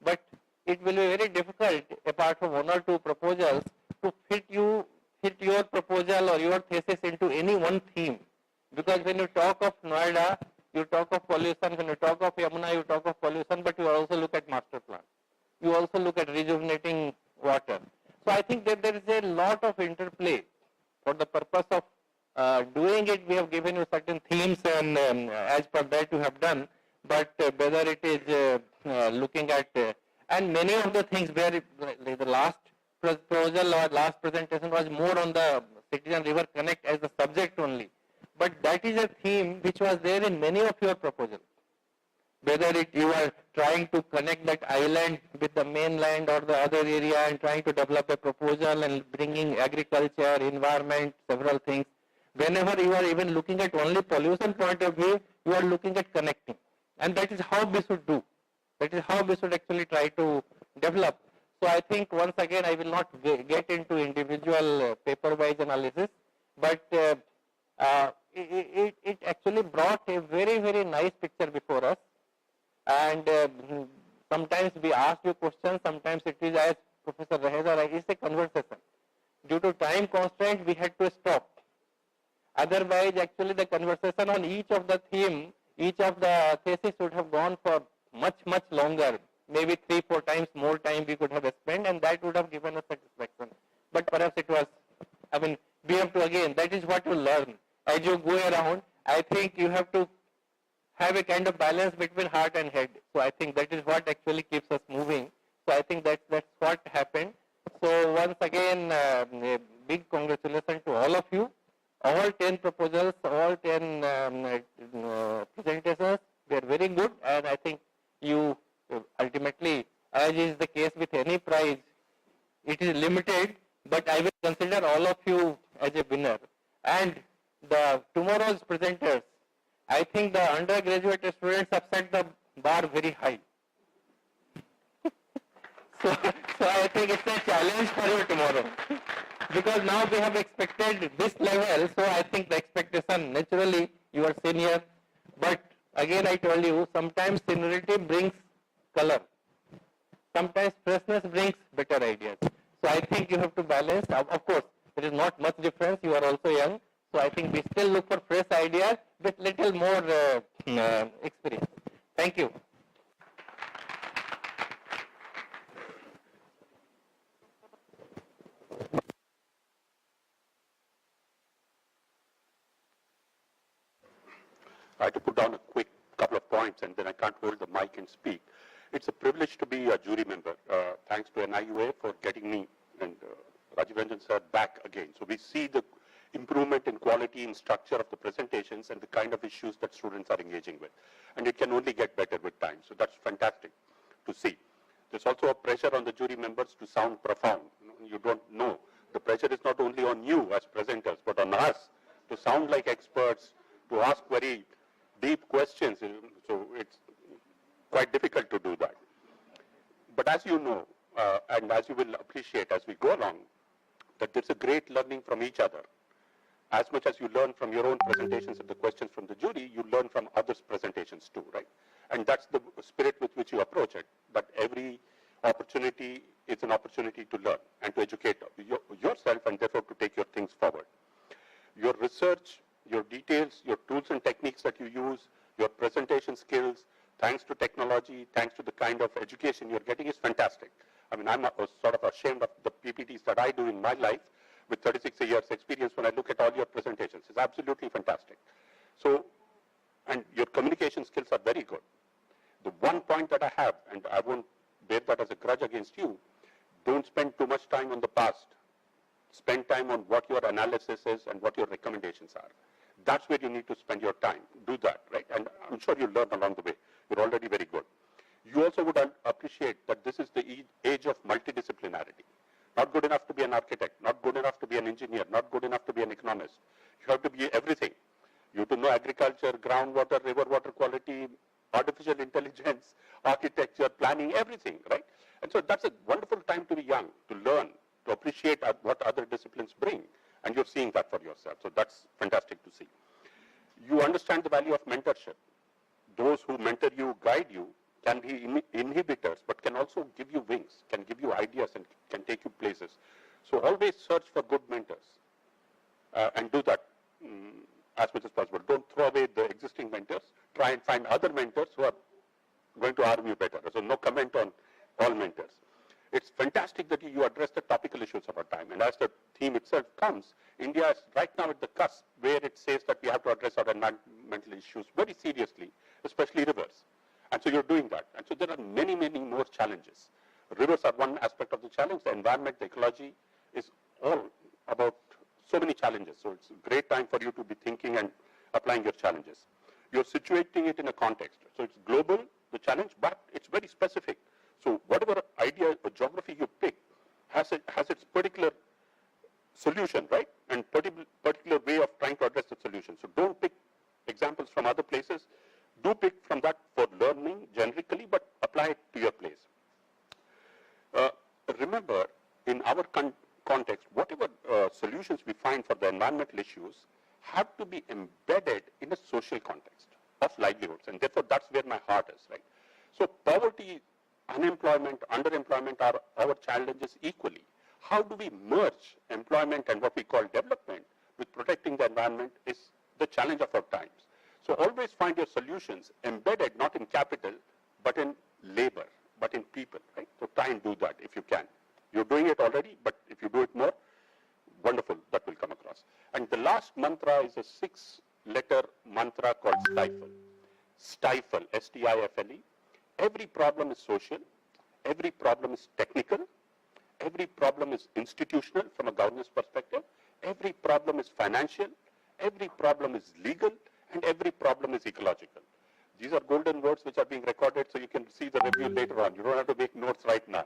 but it will be very difficult apart from 1 or 2 proposals to fit your proposal or your thesis into any one theme. Because when you talk of Noida, you talk of pollution. When you talk of Yamuna, you talk of pollution, but you also look at master plan. You also look at rejuvenating water. So I think that there is a lot of interplay. For the purpose of doing it, we have given you certain themes, and as per that you have done. But whether it is looking at, and many of the things where the last proposal or last presentation was more on the Citizen River Connect as the subject only. But that is a theme which was there in many of your proposals. Whether you are trying to connect that island with the mainland or the other area and trying to develop a proposal and bringing agriculture, environment, several things. Whenever you are even looking at only pollution point of view, you are looking at connecting. And that is how we should do. That is how we should actually try to develop. So I think once again I will not get into individual paper-wise analysis, but it actually brought a very, very nice picture before us. And sometimes we ask you questions, sometimes it is, as Professor Raheza, it's a conversation. Due to time constraint, we had to stop. Otherwise, actually the conversation on each of the theme, each of the thesis would have gone for much, much longer. Maybe 3-4 times more time we could have spent, and that would have given us satisfaction. But perhaps it was, I mean, we have to again, that is what you learn. As you go around, I think you have to have a kind of balance between heart and head. So I think that is what actually keeps us moving. So I think that's what happened. So once again, a big congratulations to all of you. All 10 proposals, all 10 presentations, they are very good, and I think you ultimately, as is the case with any prize, it is limited, but I will consider all of you as a winner. And the tomorrow's presenters, I think the undergraduate students have set the bar very high. So I think it's a challenge for you tomorrow. Because now we have expected this level, so I think the expectation, naturally, you are senior. But again, I told you, sometimes seniority brings color. Sometimes freshness brings better ideas. So I think you have to balance. Of course, there is not much difference. You are also young. So I think we still look for fresh ideas with little more experience. Thank you. I had to put down a quick couple of points, and then I can't hold the mic and speak. It's a privilege to be a jury member. Thanks to NIUA for getting me and Rajiv Ranjan sir back again. So we see the improvement in quality and structure of the presentations and the kind of issues that students are engaging with. And it can only get better with time. So that's fantastic to see. There's also a pressure on the jury members to sound profound. You don't know. The pressure is not only on you as presenters, but on us to sound like experts, to ask very deep questions. So it's quite difficult to do that. But as you know, and as you will appreciate as we go along, that there's a great learning from each other. As much as you learn from your own presentations and the questions from the jury, you learn from others' presentations too, right? And that's the spirit with which you approach it, that every opportunity opportunity is an opportunity to learn and to educate yourself and therefore to take your things forward. Your research, your details, your tools and techniques that you use, your presentation skills, thanks to technology, thanks to the kind of education you're getting is fantastic. I mean, I'm sort of ashamed of the PPTs that I do in my life with 36 years experience when I look at all your presentations. It's absolutely fantastic. So, and your communication skills are very good. The one point that I have, and I won't bear that as a grudge against you, don't spend too much time on the past. Spend time on what your analysis is and what your recommendations are. That's where you need to spend your time. Do that, right? And I'm sure you'll learn along the way. You're already very good. You also would appreciate that this is the age of multidisciplinarity. Not good enough to be an architect, not good enough to be an engineer, not good enough to be an economist. You have to be everything. You have to know agriculture, groundwater, river water quality, artificial intelligence, architecture, planning, everything, right? And so that's a wonderful time to be young, to learn, to appreciate what other disciplines bring. And you're seeing that for yourself. So that's fantastic to see. You understand the value of mentorship. Those who mentor you, guide you, can be inhibitors, but can also give you wings, can give you ideas and can take you places. So always search for good mentors and do that as much as possible. Don't throw away the existing mentors. Try and find other mentors who are going to arm you better. So no comment on all mentors. It's fantastic that you address the topical issues of our time. And as the theme itself comes, India is right now at the cusp where it says that we have to address our environmental issues very seriously, especially rivers. And so you're doing that. And so there are many, many more challenges. Rivers are one aspect of the challenge. The environment, the ecology is all about so many challenges. So it's a great time for you to be thinking and applying your challenges. You're situating it in a context. So it's global, the challenge, but it's very specific. So whatever idea or geography you pick has its particular solution, right? And particular way of trying to address the solution. So don't pick examples from other places. Do pick from that for learning generically, but apply it to your place. Remember, in our context, whatever solutions we find for the environmental issues have to be embedded in a social context of livelihoods. And therefore, that's where my heart is, right? So poverty, unemployment, underemployment are our challenges equally. How do we merge employment and what we call development with protecting the environment is the challenge of our times. So always find your solutions embedded not in capital, but in labor, but in people, right? So try and do that if you can. You're doing it already, but if you do it more, wonderful, that will come across. And the last mantra is a 6-letter mantra called STIFLE. STIFLE, S-T-I-F-L-E. Every problem is social, every problem is technical, every problem is institutional from a governance perspective, every problem is financial, every problem is legal, and every problem is ecological. These are golden words which are being recorded so you can see the review later on. You don't have to make notes right now.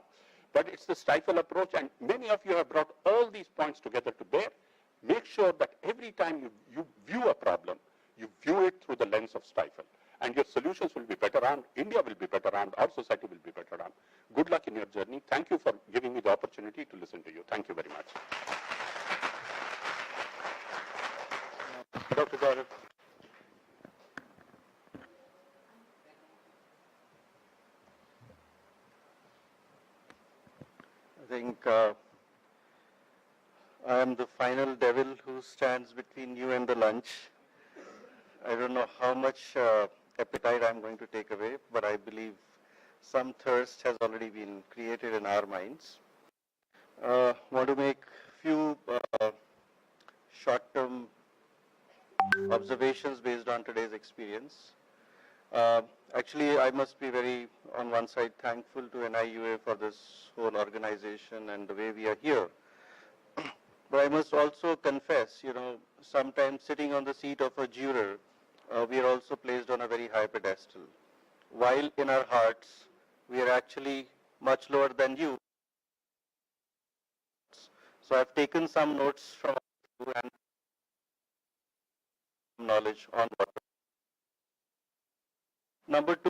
But it's the STIFLE approach, and many of you have brought all these points together to bear. Make sure that every time you view a problem, you view it through the lens of STIFLE. And your solutions will be better armed, India will be better armed, our society will be better armed. Good luck in your journey. Thank you for giving me the opportunity to listen to you. Thank you very much. Dr. Gaurav. I think I am the final devil who stands between you and the lunch. I don't know how much appetite I'm going to take away, but I believe some thirst has already been created in our minds. Want to make few short-term observations based on today's experience. Actually, I must be very, on one side, thankful to NIUA for this whole organization and the way we are here. But I must also confess, sometimes sitting on the seat of a juror, we are also placed on a very high pedestal. While in our hearts, we are actually much lower than you. So I've taken some notes from you and knowledge on water. Number two,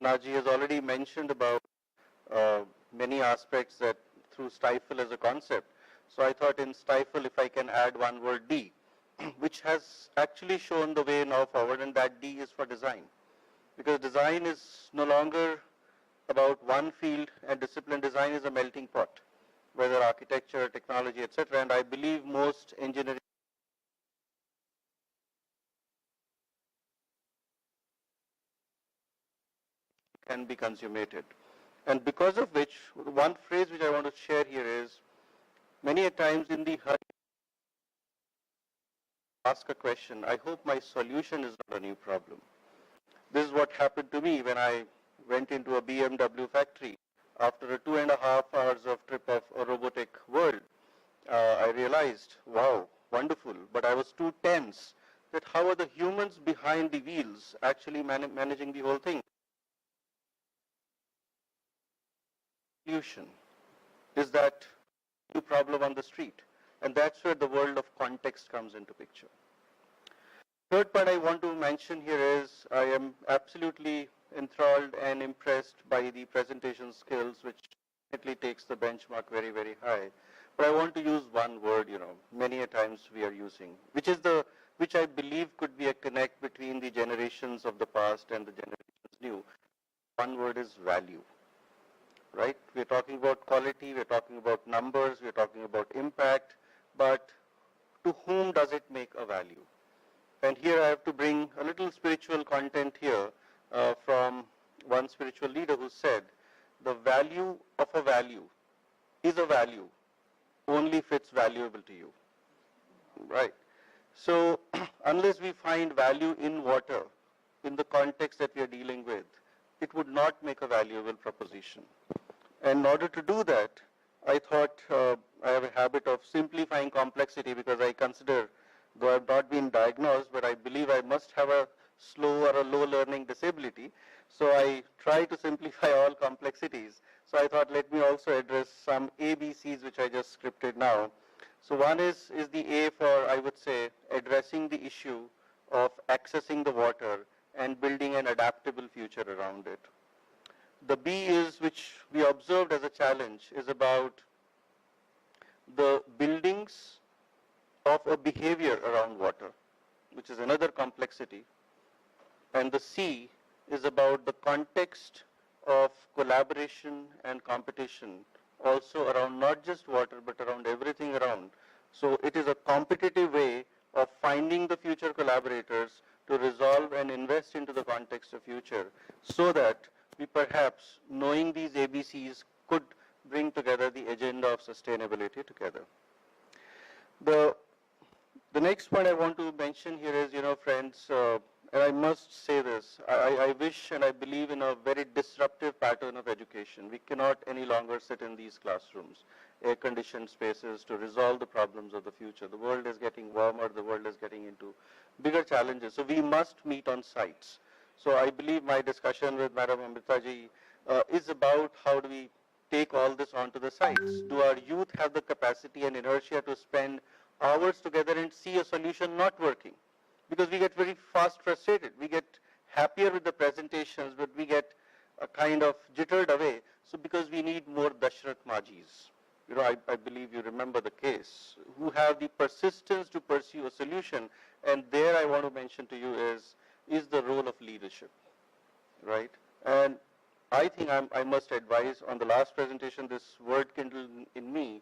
Naji has already mentioned about many aspects that through STIFLE as a concept. So I thought in STIFLE, if I can add one word D, which has actually shown the way now forward, and that D is for design. Because design is no longer about one field and discipline design is a melting pot, whether architecture, technology, etc. And I believe most engineering can be consummated. And because of which, one phrase which I want to share here is, many a times in the hurry, ask a question, I hope my solution is not a new problem. This is what happened to me when I went into a BMW factory. After a 2.5 hours of trip of a robotic world, I realized, wow, wonderful, but I was too tense that how are the humans behind the wheels actually managing the whole thing? Solution is that new problem on the street, and that's where the world of context comes into picture. Third point I want to mention here is I am absolutely enthralled and impressed by the presentation skills, which definitely takes the benchmark very, very high. But I want to use one word, many a times we are using, which I believe could be a connect between the generations of the past and the generations new. One word is value, right? We're talking about quality, we're talking about numbers, we're talking about impact, but to whom does it make a value? And here I have to bring a little spiritual content here from one spiritual leader who said, the value of a value is a value only if it's valuable to you, right? So unless we find value in water, in the context that we are dealing with, it would not make a valuable proposition. And in order to do that, I thought I have a habit of simplifying complexity because I consider, though I have not been diagnosed, but I believe I must have a slow or a low learning disability. So I try to simplify all complexities. So I thought let me also address some ABCs which I just scripted now. So one is the A for, I would say, addressing the issue of accessing the water and building an adaptable future around it. The B is, which we observed as a challenge, is about the buildings of a behavior around water, which is another complexity. And the C is about the context of collaboration and competition, also around not just water, but around everything around. So it is a competitive way of finding the future collaborators to resolve and invest into the context of future, so that we perhaps, knowing these ABCs, could bring together the agenda of sustainability together. The next point I want to mention here is, friends, and I must say this, I wish and I believe in a very disruptive pattern of education. We cannot any longer sit in these classrooms, air-conditioned spaces, to resolve the problems of the future. The world is getting warmer, the world is getting into bigger challenges. So we must meet on sites. So I believe my discussion with Madam Amritaji is about how do we take all this onto the sites. Do our youth have the capacity and inertia to spend hours together and see a solution not working? Because we get very fast frustrated. We get happier with the presentations, but we get kind of jittered away. So because we need more Dashrath Majis. I believe you remember the case, who have the persistence to pursue a solution. And there I want to mention to you is the role of leadership, right? And I think I must advise on the last presentation, this word kindled in me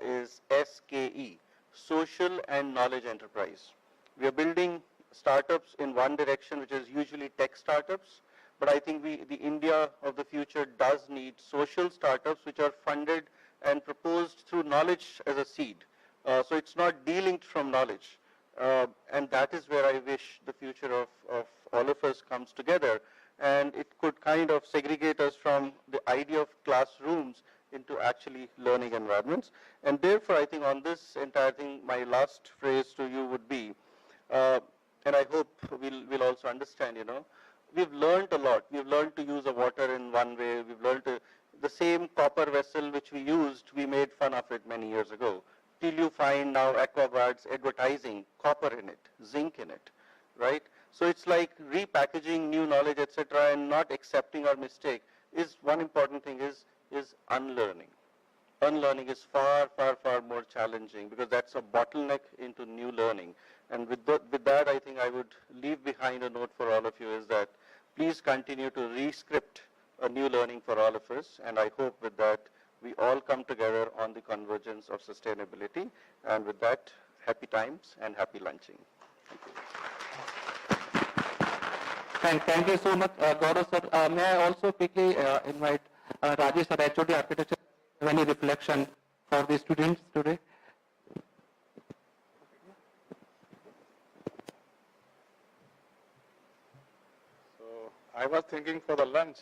is SKE, Social and Knowledge Enterprise. We are building startups in one direction, which is usually tech startups, but I think the India of the future does need social startups which are funded and proposed through knowledge as a seed. So it's not delinked from knowledge. And that is where I wish the future of all of us comes together, and it could kind of segregate us from the idea of classrooms into actually learning environments. And therefore, I think on this entire thing, my last phrase to you would be, and I hope we'll also understand, we've learned a lot. We've learned to use the water in one way. We've learned the same copper vessel which we used, we made fun of it many years ago. Till you find now AquaGuard's advertising copper in it, zinc in it, right? So it's like repackaging new knowledge, etc., and not accepting our mistake. Is one important thing is unlearning. Unlearning is far, far, far more challenging because that's a bottleneck into new learning. And with that, I think I would leave behind a note for all of you is that please continue to re-script a new learning for all of us, and I hope with that we all come together on the convergence of sustainability. And with that, happy times and happy lunching. Thank you so much, Gaurav sir. May I also quickly invite Rajesh sir, HOD Architecture, any reflection for the students today? I was thinking for the lunch.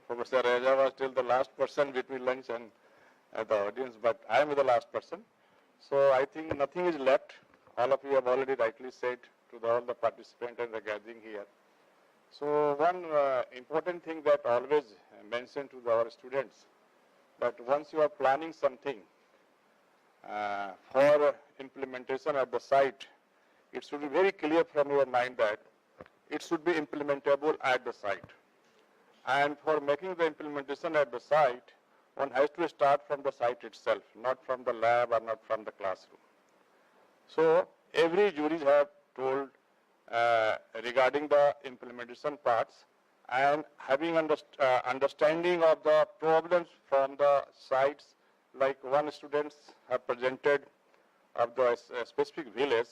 Professor Raja was still the last person between lunch and the audience, but I am the last person. So I think nothing is left. All of you have already rightly said to all the participants and the gathering here. So one important thing that I always mention to our students, that once you are planning something for implementation at the site, it should be very clear from your mind that it should be implementable at the site. And for making the implementation at the site, one has to start from the site itself, not from the lab or not from the classroom. So every juries have told regarding the implementation parts, and having understanding of the problems from the sites, like one student have presented of the specific village,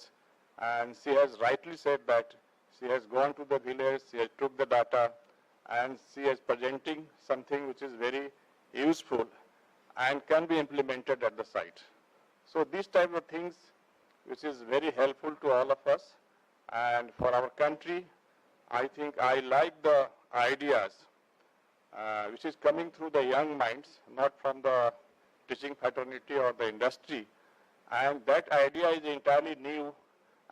and she has rightly said that she has gone to the village, she has took the data, and she is presenting something which is very useful and can be implemented at the site. So these type of things which is very helpful to all of us, and for our country, I think I like the ideas which is coming through the young minds, not from the teaching fraternity or the industry, and that idea is entirely new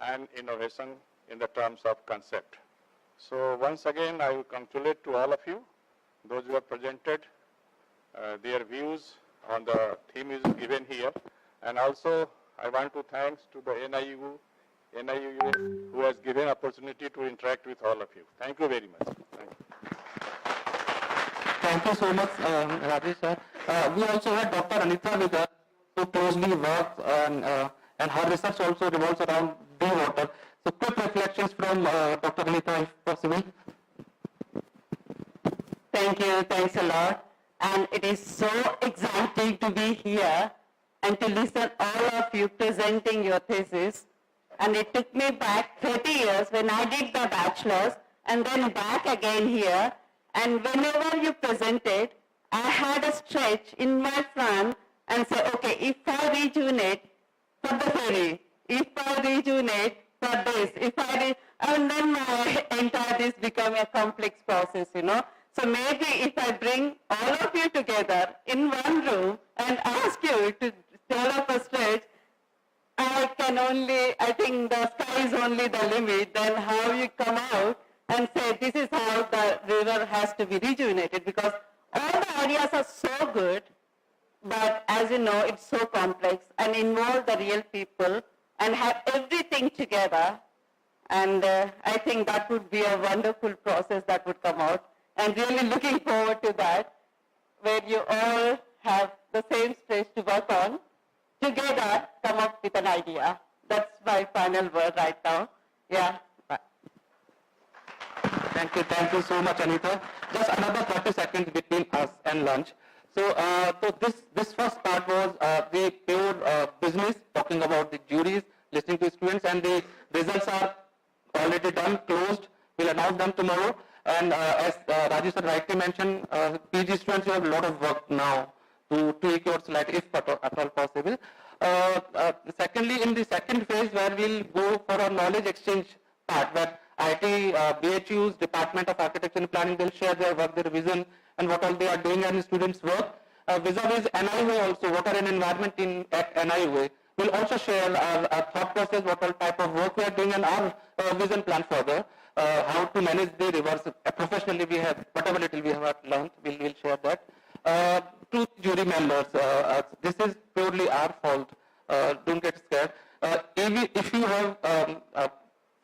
and innovation in the terms of concept. So once again, I will congratulate to all of you, those who have presented their views on the theme is given here, and also I want to thank to the NIUA who has given opportunity to interact with all of you. Thank you very much. Thank you. Thank you so much, Rajesh sir. We also had Dr. Anita with us, who closely works and her research also revolves around the water. So quick reflections from Dr. Anita, if possible. Thank you, thanks a lot. And it is so exciting to be here and to listen all of you presenting your thesis. And it took me back 30 years when I did the bachelor's, and then back again here. And whenever you presented, I had a stretch in my front and say, okay, if I rejuvenate for the ferry, if I rejuvenate for this, and then my entire this become a complex process, you know. So maybe if I bring all of you together in one room and ask you to develop a stretch, I think the sky is only the limit. Then how you come out and say this is how the river has to be rejuvenated, because all the ideas are so good, but as you know, it's so complex and involve the real people and have everything together. And I think that would be a wonderful process that would come out. And really looking forward to that, where you all have the same space to work on, together come up with an idea. That's my final word right now. Yeah. Thank you so much, Anita. Just another 30 seconds between us and lunch. So, this first part was the pure business, talking about the juries, listening to students, and the results are already done, closed. We'll announce them tomorrow. And as Rajesh sir rightly mentioned, PG students, you have a lot of work now to tweak your slide if at all possible. Secondly, in the second phase, where we'll go for a knowledge exchange part, where IT, BHU's Department of Architecture and Planning, they'll share their work, their vision, and what all they are doing and students' work. Vis-a-vis NIUA also, water and environment at NIUA. We'll also share our thought process, what all type of work we are doing, and our vision plan further. How to manage the rivers professionally. We have whatever little we have learned, we'll share that. To jury members, this is purely our fault. Don't get scared. If you have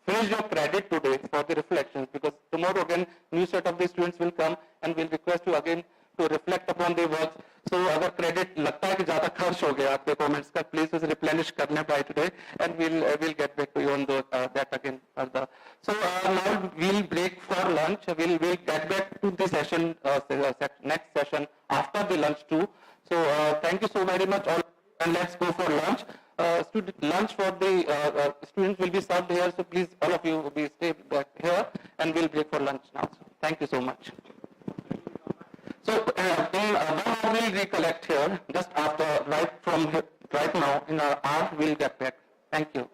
finished your credit today for the reflections, because tomorrow again new set of the students will come and we'll request you again to reflect upon their works. So अगर credit लगता है कि ज़्यादा खर्च हो गया आपके comments का, please उसे replenish करने by today, and we'll get back to you on that again further. Now we'll break for lunch. We'll get back to the session, next session after the lunch too. So thank you so very much all, and let's go for lunch. Lunch for the students will be served here, so please all of you be stay back here, and we'll break for lunch now. So, thank you so much. So in 1 hour we'll recollect here. Just after, right now in an hour we'll get back. Thank you.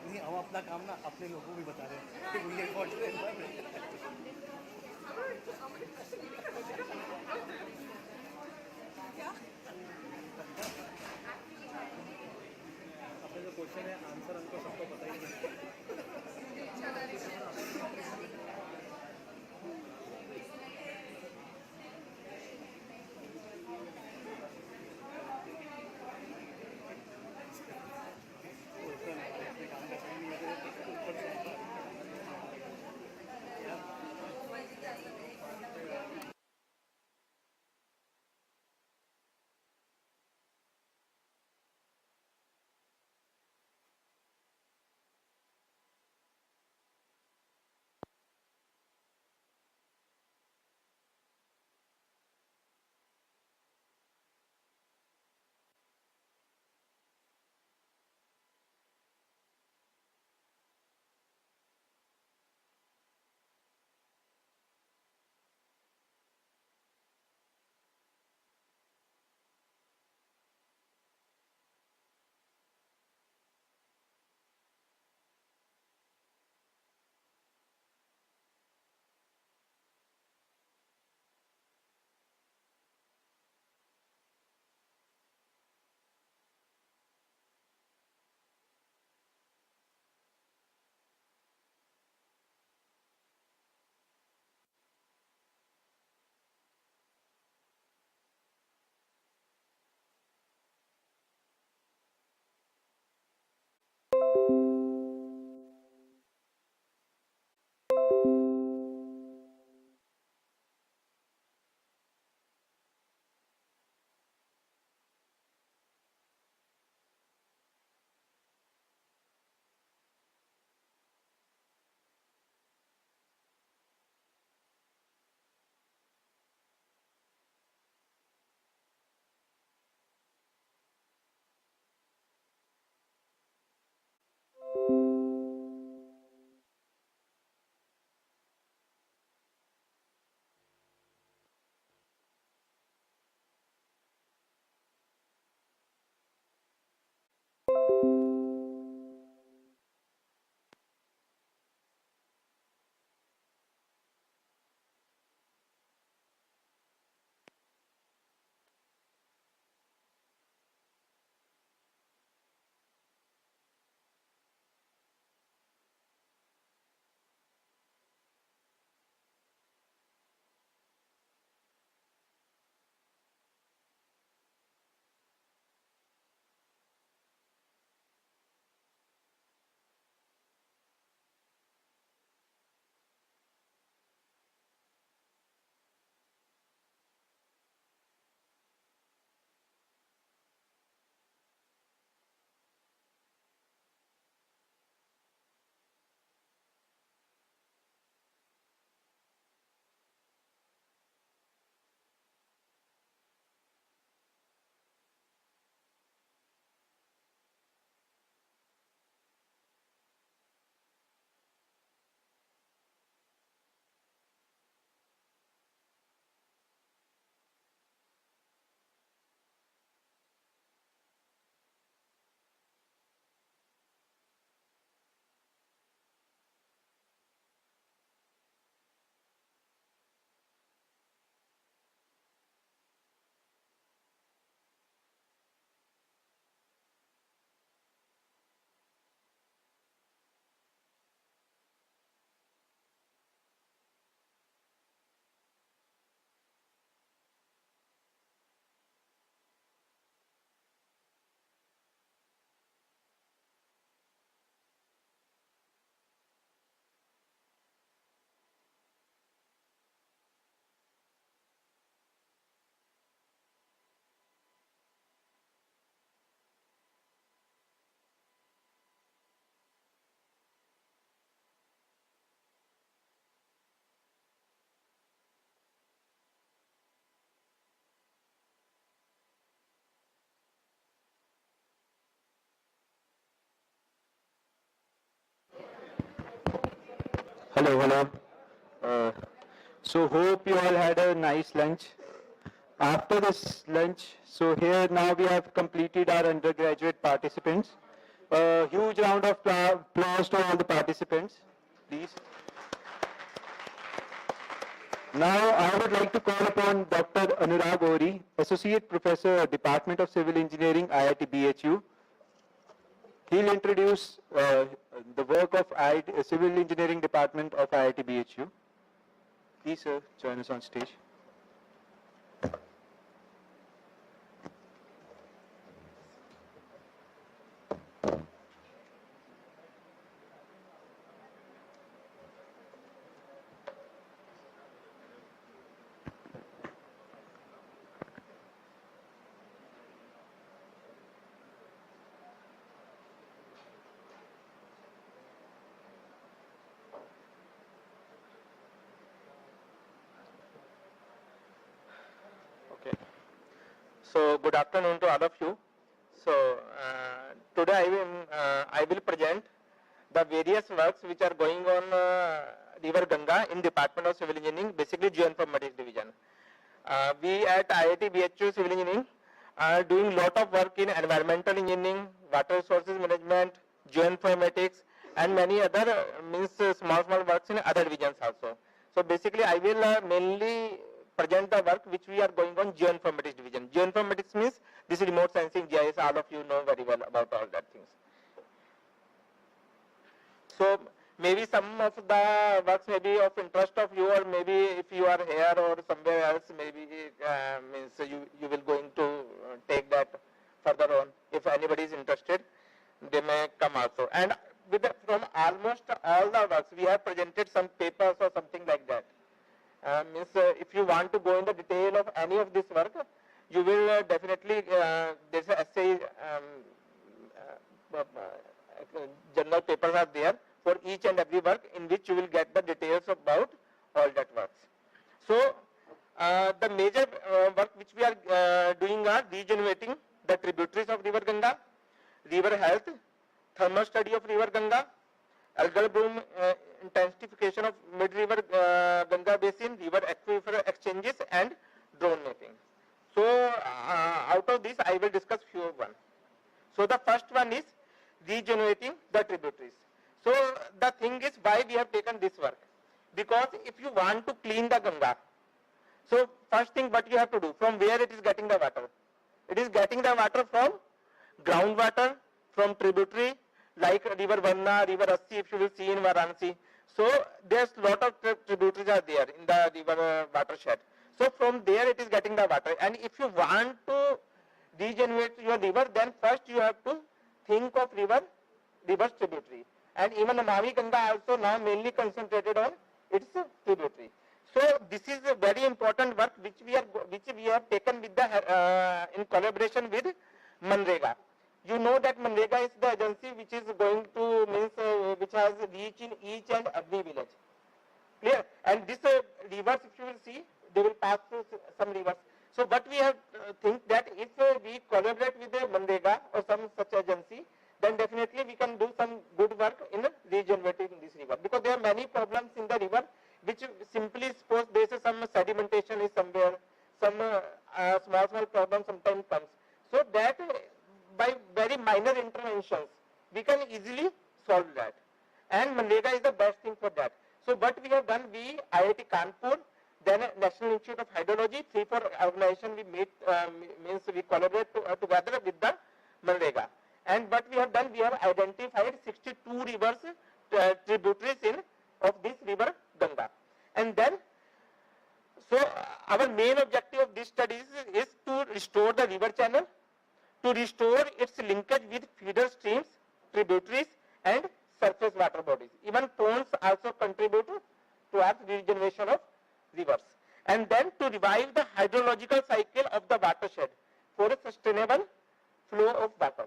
नहीं हम अपना काम ना अपने लोगों को भी बता रहे हैं कि ये इम्पोर्टेंट अपने जो क्वेश्चन है आंसर हमको सबको पता ही नहीं Hello, hello. So hope you all had a nice lunch. After this lunch, so here now we have completed our undergraduate participants. A huge round of applause to all the participants, please. Now I would like to call upon Dr. Anurag Ori, Associate Professor, Department of Civil Engineering, IIT BHU. He'll introduce the work of Civil Engineering Department of IIT BHU. Please, sir, join us on stage. Okay. So good afternoon to all of you. So today I will present the various works which are going on River Ganga in Department of Civil Engineering, basically Geoinformatics Division. We at IIT BHU Civil Engineering are doing lot of work in environmental engineering, water resources management, geoinformatics, and many other small works in other divisions also. So basically I will mainly present the work which we are going on Geoinformatics Division. Geoinformatics means this is remote sensing, GIS, all of you know very well about all that things. So maybe some of the works may be of interest of you, or maybe if you are here or somewhere else, maybe you will going to take that further on. If anybody is interested, they may come also. And from almost all the works, we have presented some papers or something like that. If you want to go in the detail of any of this work, you will definitely, there's an essay, journal papers are there for each and every work, in which you will get the details about all that works. So the major work which we are doing are regenerating the tributaries of River Ganga, river health, thermal study of River Ganga, algal bloom intensification of mid-river Ganga basin, river aquifer exchanges, and drone mapping. So out of this I will discuss few of one. So the first one is regenerating the tributaries. So the thing is why we have taken this work. Because if you want to clean the Ganga, so first thing what you have to do, from where it is getting the water? It is getting the water from groundwater, from tributary, like river Vanna, river Assi, if you will see in Varanasi. So there's lot of tributaries are there in the river watershed. So from there it is getting the water. And if you want to regenerate your river, then first you have to think of river's tributary. And even Namami Ganga also now mainly concentrated on its tributary. So this is a very important work which we have taken with the in collaboration with Manrega. You know that Manrega is the agency which is going to which has reach in each and every village. Clear? And this rivers, if you will see, they will pass through some rivers. So what we have think that if we collaborate with the Manrega or some such agency, then definitely we can do some good work in regenerating this river. Because there are many problems in the river which simply suppose there is some sedimentation is somewhere, some small problems sometimes comes. So that by very minor interventions, we can easily solve that. And Manrega is the best thing for that. So what we have done, we, IIT Kanpur, then National Institute of Hydrology, 3-4 organization we meet, means we collaborate together with the Manrega. And what we have done, we have identified 62 rivers, tributaries of this river Ganga. And then, so our main objective of this study is to restore the river channel, to restore its linkage with feeder streams, tributaries, and surface water bodies. Even ponds also contribute towards regeneration of rivers. And then to revive the hydrological cycle of the watershed for a sustainable flow of water.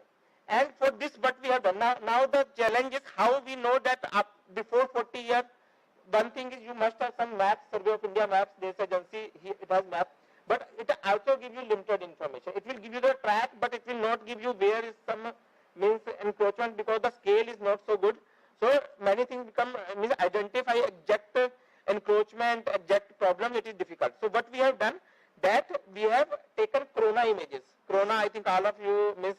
And for this what we have done. Now the challenge is how we know that up before 40 years, one thing is you must have some maps, Survey of India maps, this agency, it has maps, but it also gives you limited information. It will give you the track, but it will not give you where is some encroachment because the scale is not so good. So many things become, means identify exact encroachment, exact problem, it is difficult. So what we have done, that we have taken corona images. Corona, I think all of you means,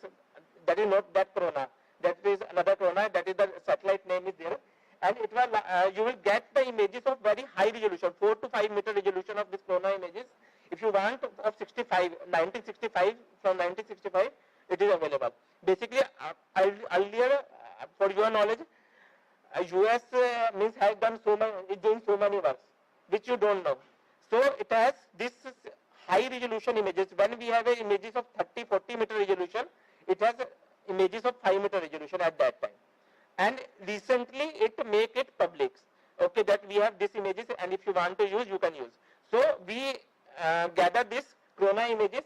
that is not that corona, that is another corona, that is the satellite name is there. And it will, you will get the images of very high resolution, 4 to 5 meter resolution of this corona images. If you want of 1965, from 1965, it is available. Basically, earlier, for your knowledge, US means has done so many, is doing so many works, which you don't know. So it has this high resolution images. When we have images of 30, 40 meter resolution, it has images of 5 meter resolution at that time. And recently it make it public. Okay, that we have these images, and if you want to use, you can use. So we gather this corona images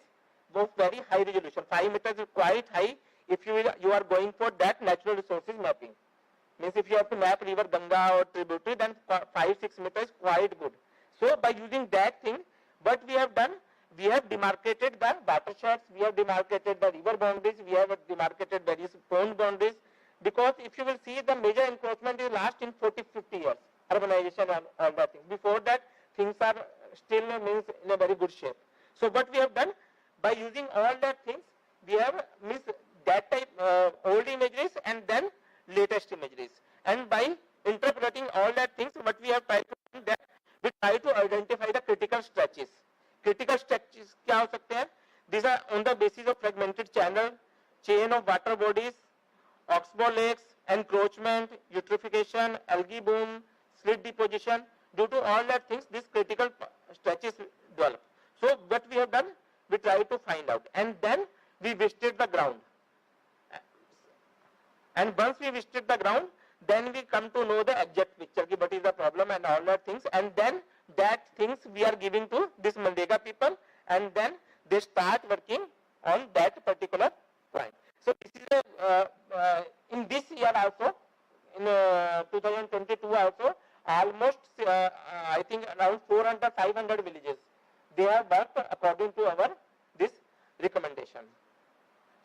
of very high resolution. 5 meters is quite high if you are going for that natural resources mapping. Means if you have to map river Ganga or tributary, then 5-6 meters is quite good. So by using that thing, what we have done, we have demarcated the watersheds, we have demarcated the river boundaries, we have demarcated various pond boundaries, because if you will see, the major encroachment is last in 40-50 years, urbanization and all that things. Before that, things are still means in a very good shape. So what we have done, by using all that things, we have means that type old imageries and then latest imageries. And by interpreting all that things, what we have tried to do, that we try to identify the critical stretches. Critical stretches क्या हो सकते हैं? These are on the basis of fragmented channel, chain of water bodies, oxbow lakes, encroachment, eutrophication, algae bloom, slit deposition. Due to all that things, these critical stretches develop. So what we have done, we try to find out, and then we visited the ground. And once we visited the ground, then we come to know the exact picture, what is the problem and all that things, and then that things we are giving to this Mandega people, and then they start working on that particular point. So this is in this year also, in 2022 also, almost I think around 400-500 villages, they have worked according to our this recommendation.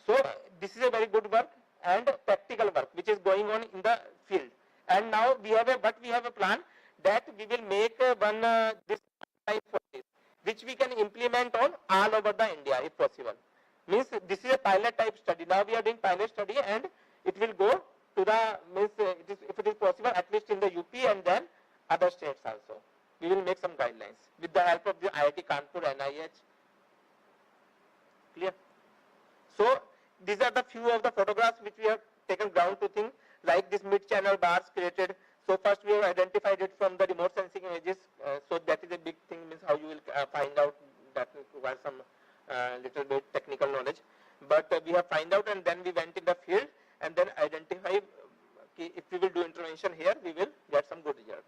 So this is a very good work and practical work which is going on in the field. And now we have a plan that we will make one this type of this, which we can implement on all over the India if possible. Means this is a pilot type study. Now we are doing pilot study, and it will go to the means if it is possible at least in the UP and then other states also. We will make some guidelines with the help of the IIT Kanpur, NIH. Clear? So these are the few of the photographs which we have taken ground to think, like this mid-channel bars created. So first we have identified it from the remote sensing images. So that is a big thing, means how you will find out, that requires some little bit technical knowledge. But we have find out, and then we went in the field and then identify if we will do intervention here, we will get some good results.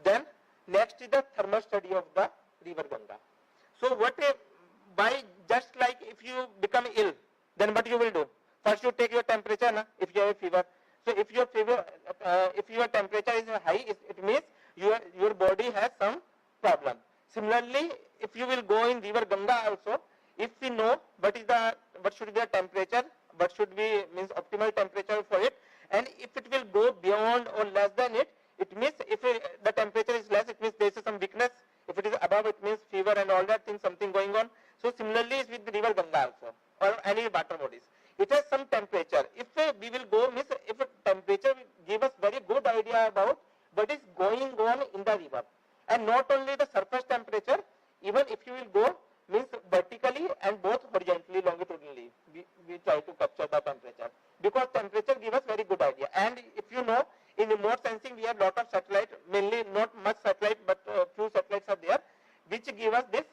Then next is the thermal study of the river Ganga. So what by just like if you become ill, then what you will do? First you take your temperature, na, if you have a fever. So if your fever, if your temperature is high, it means your body has some problem. Similarly, if you will go in river Ganga also, if we know what should be the temperature, what should be means optimal temperature for it, and if it will go beyond or less than it, it means if the temperature is less, it means there is some weakness. If it is above, it means fever and all that thing, something going on. So similarly is with the river Ganga also, or any water bodies. It has some temperature. If we will go, means if a temperature will give us very good idea about what is going on in the river. And not only the surface temperature, even if you will go, means vertically and both horizontally, longitudinally, we try to capture the temperature. Because temperature gives us very good idea. And if you know, in remote sensing we have lot of satellite, mainly not much satellite, but few satellites are there, which give us this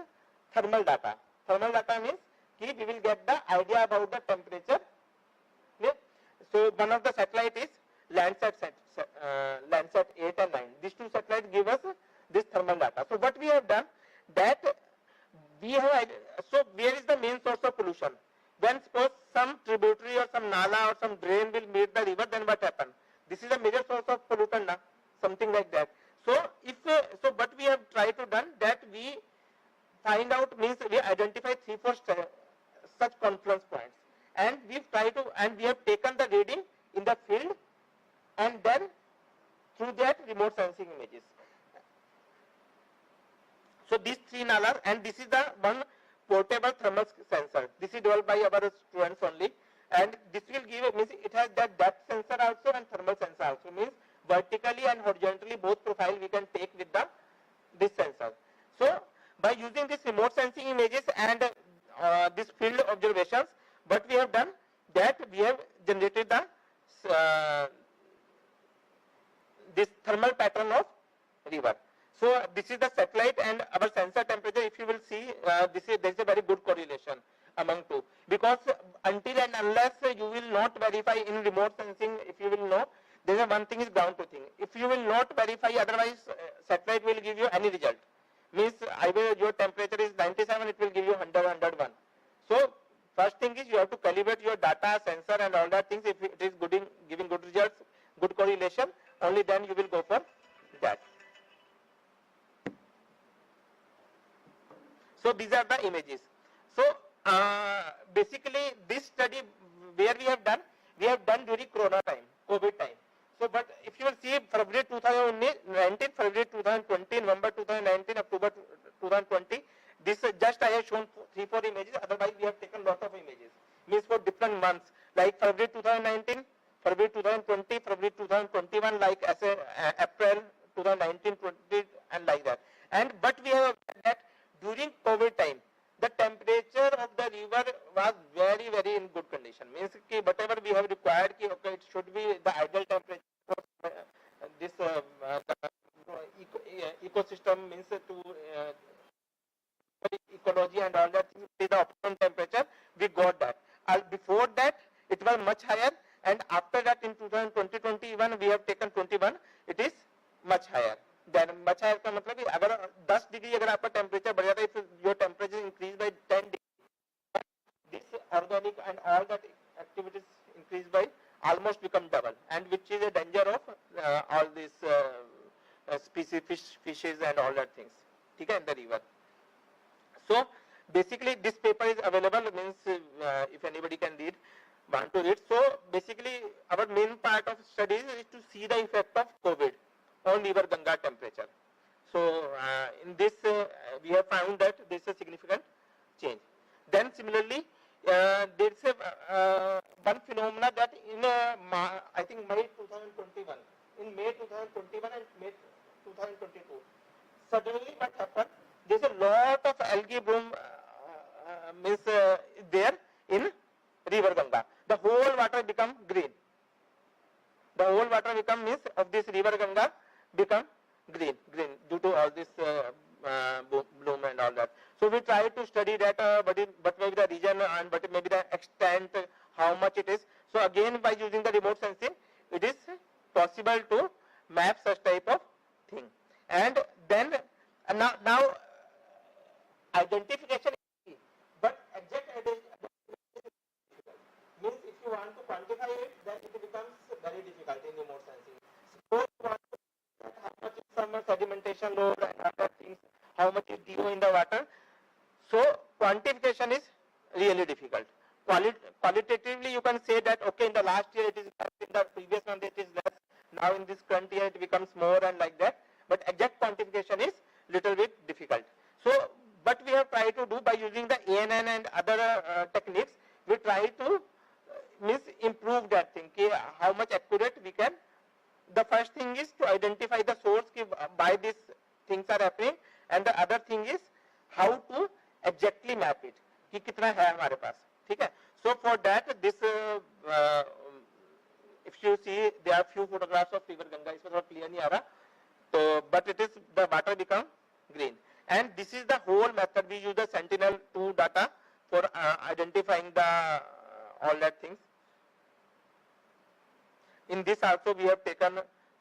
thermal data. Thermal data means we will get the idea about the temperature. Okay? So one of the satellite is Landsat 8 and 9. These two satellites give us this thermal data. So what we have done, that we have, so where is the main source of pollution? When suppose some tributary or some nala or some drain will meet the river, then what happen? This is a major source of pollutant, na? Something like that. So if so what we have tried to done, that we find out, means we identify 3-4 such confluence points, and we try to, and we have taken the reading in the field and then through that remote sensing images. So these 3 nalas, and this is the one portable thermal sensor. This is developed by our students only, and this will give, means it has that depth sensor also and thermal sensor also, means vertically and horizontally both profile we can take with this sensor. So by using this remote sensing images and this field observations, what we have done, that we have generated the this thermal pattern of river. So this is the satellite and our sensor temperature. If you will see, there is a very good correlation among two, because until and unless you will not verify in remote sensing, if you will know, there is one thing is ground truthing. If you will not verify, otherwise satellite will give you any result. Means either your temperature is 97, it will give you 100, 101. So first thing is you have to calibrate your data, sensor and all that things. If it is good in giving good results, good correlation, only then you will go for that. So these are the images. So basically this study where we have done during Corona time, COVID time. So but if you will see February 2019, February 2020, November 2019, October 2020, this just I have shown 3-4 images, otherwise we have taken lot of images. Means for different months, like February 2019, February 2020, February 2021, like as April 2019, 20 and like that. And but we have that during COVID time, the temperature of the river was very, very in good condition. Means ki whatever we have required, ki okay, it should be the ideal temperature for this ecosystem, means to ecology and all that, is the optimum temperature. We got that. Before that, it was much higher, and after that in 2020-21, we have taken 21. It is much higher. Then much higher का मतलब अगर 10 degree अगर आपका temperature बढ़ जाता है, if your temperature increase by 10 degree, this organic and all that activities increase by almost become double, and which is a danger of all these species, fishes and all that things, ठीक है, in the river. So basically this paper is available, means if anybody can read, want to read. So basically our main part of studies is to see the effect of COVID on river Ganga temperature. So in this we have found that there is a significant change. Then similarly there is a one phenomena that in I think May 2021, in May 2021 and May 2022, suddenly what happened, there is a lot of algae bloom means there in river Ganga. The whole water become green. The whole water become, means of this river Ganga become green due to all this bloom and all that. So we try to study that, but maybe the region and but maybe the extent, how much it is. So again, by using the remote sensing, it is possible to map such type of thing. And then now identification is key, but exact identification means if you want to quantify it, then it becomes very difficult in remote sensing. Suppose you want to how much is some sedimentation load and other things, how much is DO in the water. So quantification is really difficult. Qualitatively you can say that okay, in the last year it is less, in the previous month it is less, now in this current year it becomes more and like that, but exact quantification is little bit difficult. So what we have tried to do by using the ANN and other techniques, we try to improve that thing, how much accurate we can. The first thing is to identify the source, why these things are happening, and the other thing is how to exactly map it, कि कितना है हमारे पास, ठीक है. So for that, this if you see, there are few photographs of river Ganga, इसमें थोड़ा clear नहीं आ रहा, तो but it is the water become green, and this is the whole method. We use the Sentinel-2 data for identifying the all that things. In this also we have taken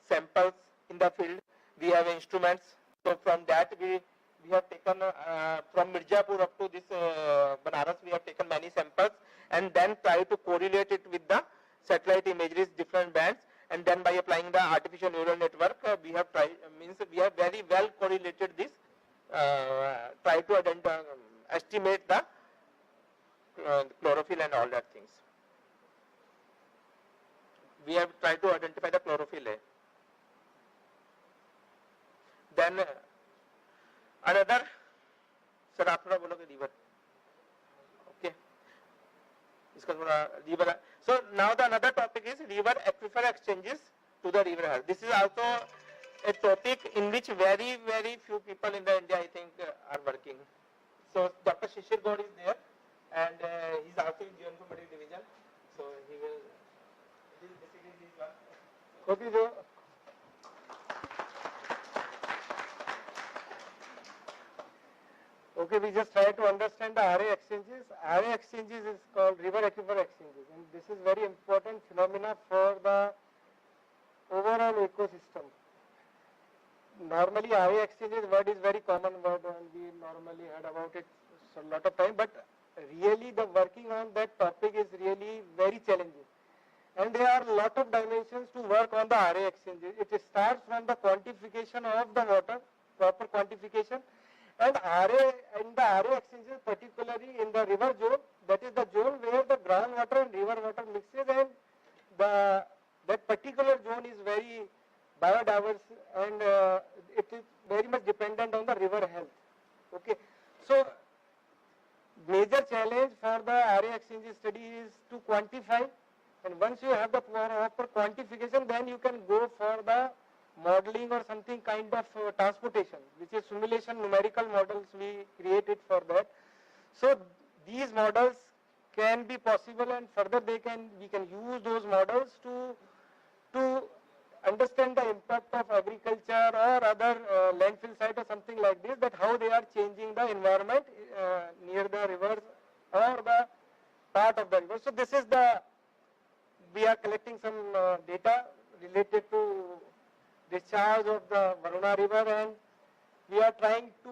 samples in the field. We have instruments. So from that we have taken from Mirzapur up to this Banaras, we have taken many samples and then try to correlate it with the satellite imageries, different bands, and then by applying the artificial neural network, we have tried, means we have very well correlated this, try to estimate the chlorophyll and all that things. we have tried to identify the chlorophyll A. Then another, sir आप थोड़ा बोलोगे river. Okay. इसका थोड़ा river. So now the another topic is river aquifer exchanges to the river health. This is also a topic in which very few people in the India I think are working. So Dr. Shishir Gaur is there, and he is also in geoinformatics division. So he will. This is basically this one. Okay, so. Okay, we just try to understand the RA exchanges. RA exchanges is called river aquifer exchanges, and this is very important phenomena for the overall ecosystem. Normally, RA exchanges word is very common word, and we normally heard about it a lot of time. But really, the working on that topic is really very challenging, and there are a lot of dimensions to work on the RA exchanges. It starts from the quantification of the water, proper quantification. And in the RA exchanges, particularly in the river zone, that is the zone where the groundwater and river water mixes, and that particular zone is very biodiverse, and it is very much dependent on the river health. Okay, so major challenge for the RA exchanges study is to quantify, and once you have the proper quantification, then you can go for the modeling or something kind of transportation, which is simulation numerical models we created for that. So these models can be possible, and further we can use those models to understand the impact of agriculture or other landfill site or something like this, that how they are changing the environment near the rivers or the part of the river. So this is we are collecting some data related to discharge of the Varuna river, and we are trying to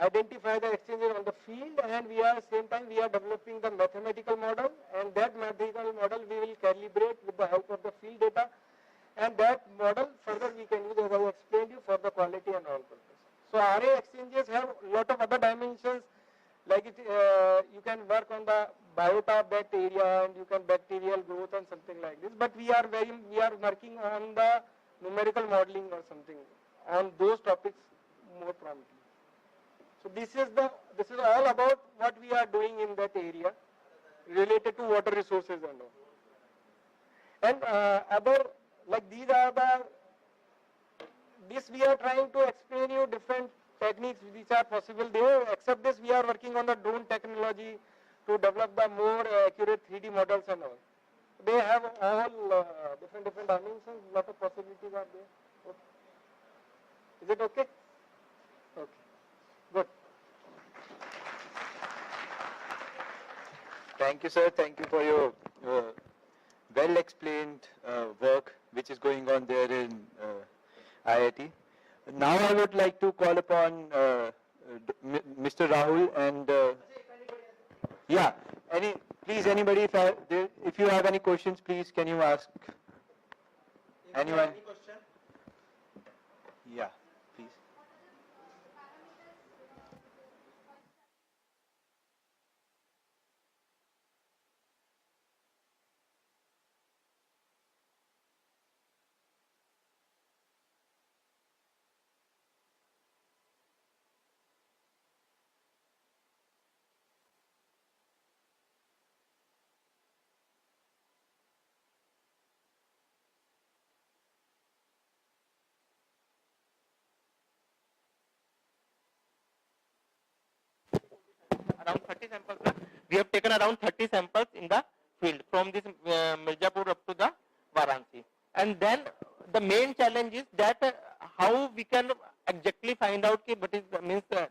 identify the exchanges on the field, and same time we are developing the mathematical model, and that mathematical model we will calibrate with the help of the field data, and that model further we can use, as I explained you, for the quality and all purposes. So RA exchanges have a lot of other dimensions, like you can work on the biota of that area, and you can bacterial growth and something like this. But we are working on the numerical modeling or something on those topics more prominently. So this is all about what we are doing in that area related to water resources and all. And other, like these are this we are trying to explain you different techniques which are possible there. Except this, we are working on the drone technology to develop the more accurate 3D models and all. They have all different dimensions, lot of possibilities are there. Okay. Is it okay? Okay, good. Thank you, sir. Thank you for your well-explained work which is going on there in IIT. Now I would like to call upon Mr. Rahul and yeah, please anybody, if you have any questions, please can you ask anyone? Any question? Yeah, please. Around 30 samples. We have taken around 30 samples in the field from this Mirzapur up to the Varanasi. And then the main challenge is that how we can exactly find out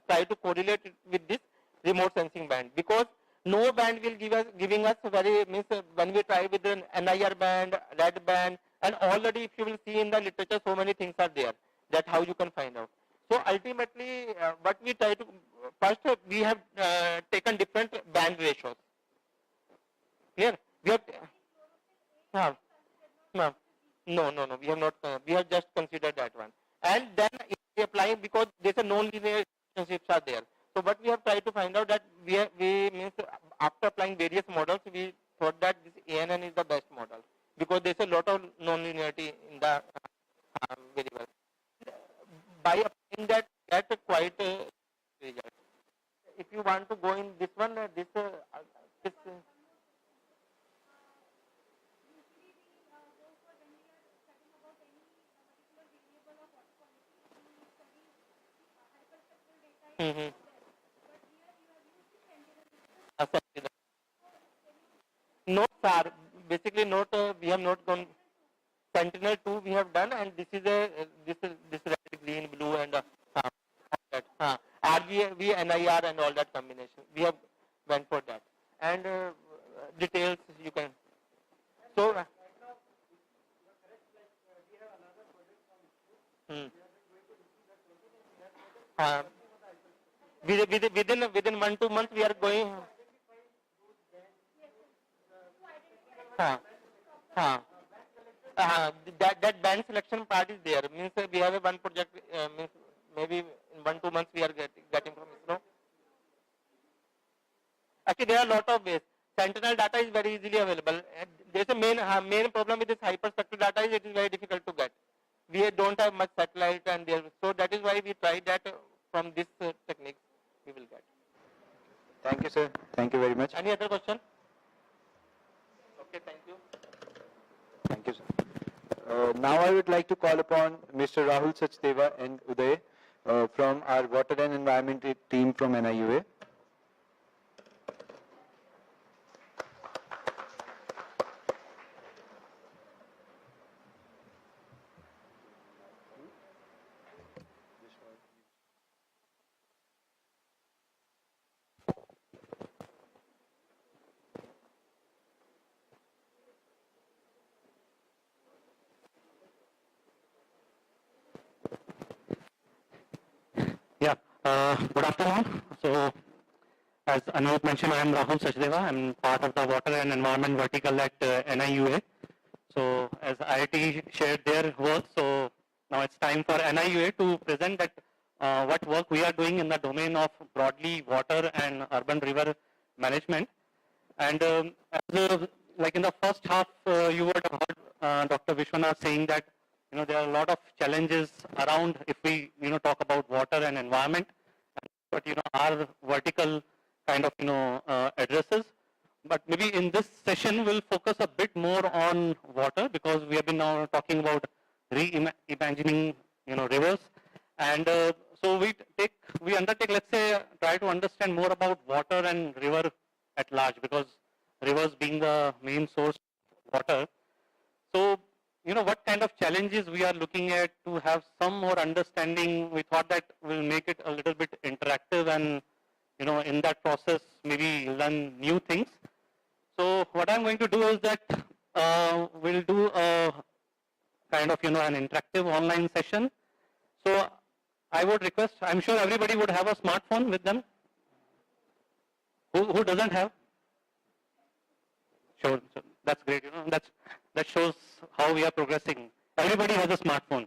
try to correlate it with this remote sensing band, because no band will giving us very when we try with the NIR band, red band, and already if you will see in the literature so many things are there that how you can find out. So ultimately what we try to first we have taken different band ratios. Clear? We have no, we have not. We have just considered that one, and then if we apply, because there's a non-linear relationships are there. So what we have tried to find out that we means after applying various models, we thought that this ANN is the best model, because Notes are basically note. We have not gone. Sentinel 2 we have done, and this is this red, green, blue, and that. RGB, NIR, and all that combination. We have went for that, and details you can. So. Within 1-2 months we are going. That band selection part is there. Means we have a one project. Means maybe in 1-2 months we are getting from ISRO. Actually, there are a lot of ways. Sentinel data is very easily available. There is a main problem with this hyperspectral data is it is very difficult to get. We don't have much satellite, and there, so that is why we tried that from this technique we will get. Thank you, sir. Thank you very much. Any other question? Okay, thank you. Thank you, sir. Now I would like to call upon Mr. Rahul Sachdeva and Uday from our Water and Environment team from NIUA. Good afternoon. So, as Anup mentioned, I am Rahul Sachdeva. I am part of the Water and Environment vertical at NIUA. So, as IIT shared their work, so now it's time for NIUA to present that what work we are doing in the domain of broadly water and urban river management. And like in the first half, you would have heard Dr. Vishwanath saying that there are a lot of challenges around if we talk about water and environment. But our vertical kind of addresses. But maybe in this session we'll focus a bit more on water because we have been now talking about reimagining rivers, and so we undertake, let's say, try to understand more about water and river at large, because rivers being the main source of water. So what kind of challenges we are looking at to have some more understanding. We thought that will make it a little bit interactive and, in that process, maybe learn new things. So what I'm going to do is that we'll do a kind of, an interactive online session. So I would request, I'm sure everybody would have a smartphone with them. Who doesn't have? Sure, so that's great. That shows how we are progressing. Everybody has a smartphone.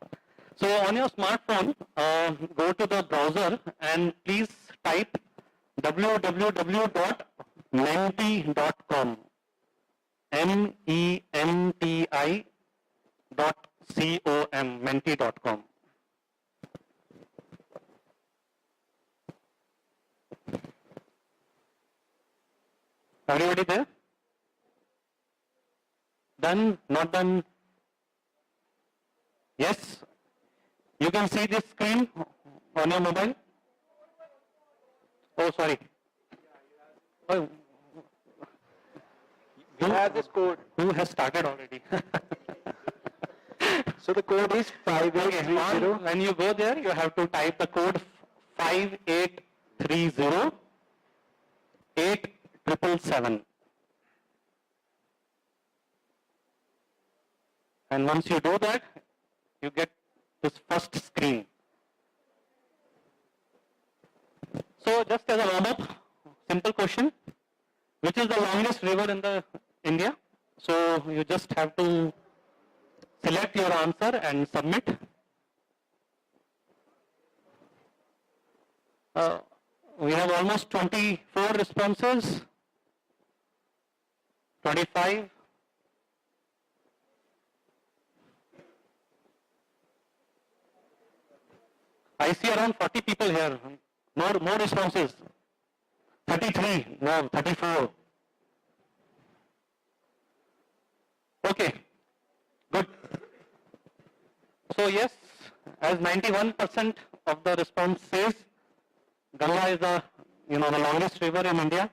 So on your smartphone, go to the browser and please type www.menti.com. MEMTI.com. Menti.com. Everybody there? Done? Not done? Yes? You can see this screen on your mobile? Oh, sorry. Oh, We have this code. who has started already? So the code is 5830. When you go there, you have to type the code 5830 8777. And once you do that, you get this first screen. So just as a warm-up, simple question. Which is the longest river in the India? So you just have to select your answer and submit. We have almost 24 responses, 25. I see around 40 people here. More responses. 33, no, 34. Okay, good. So yes, as 91% of the response says Ganga is the, the longest river in India.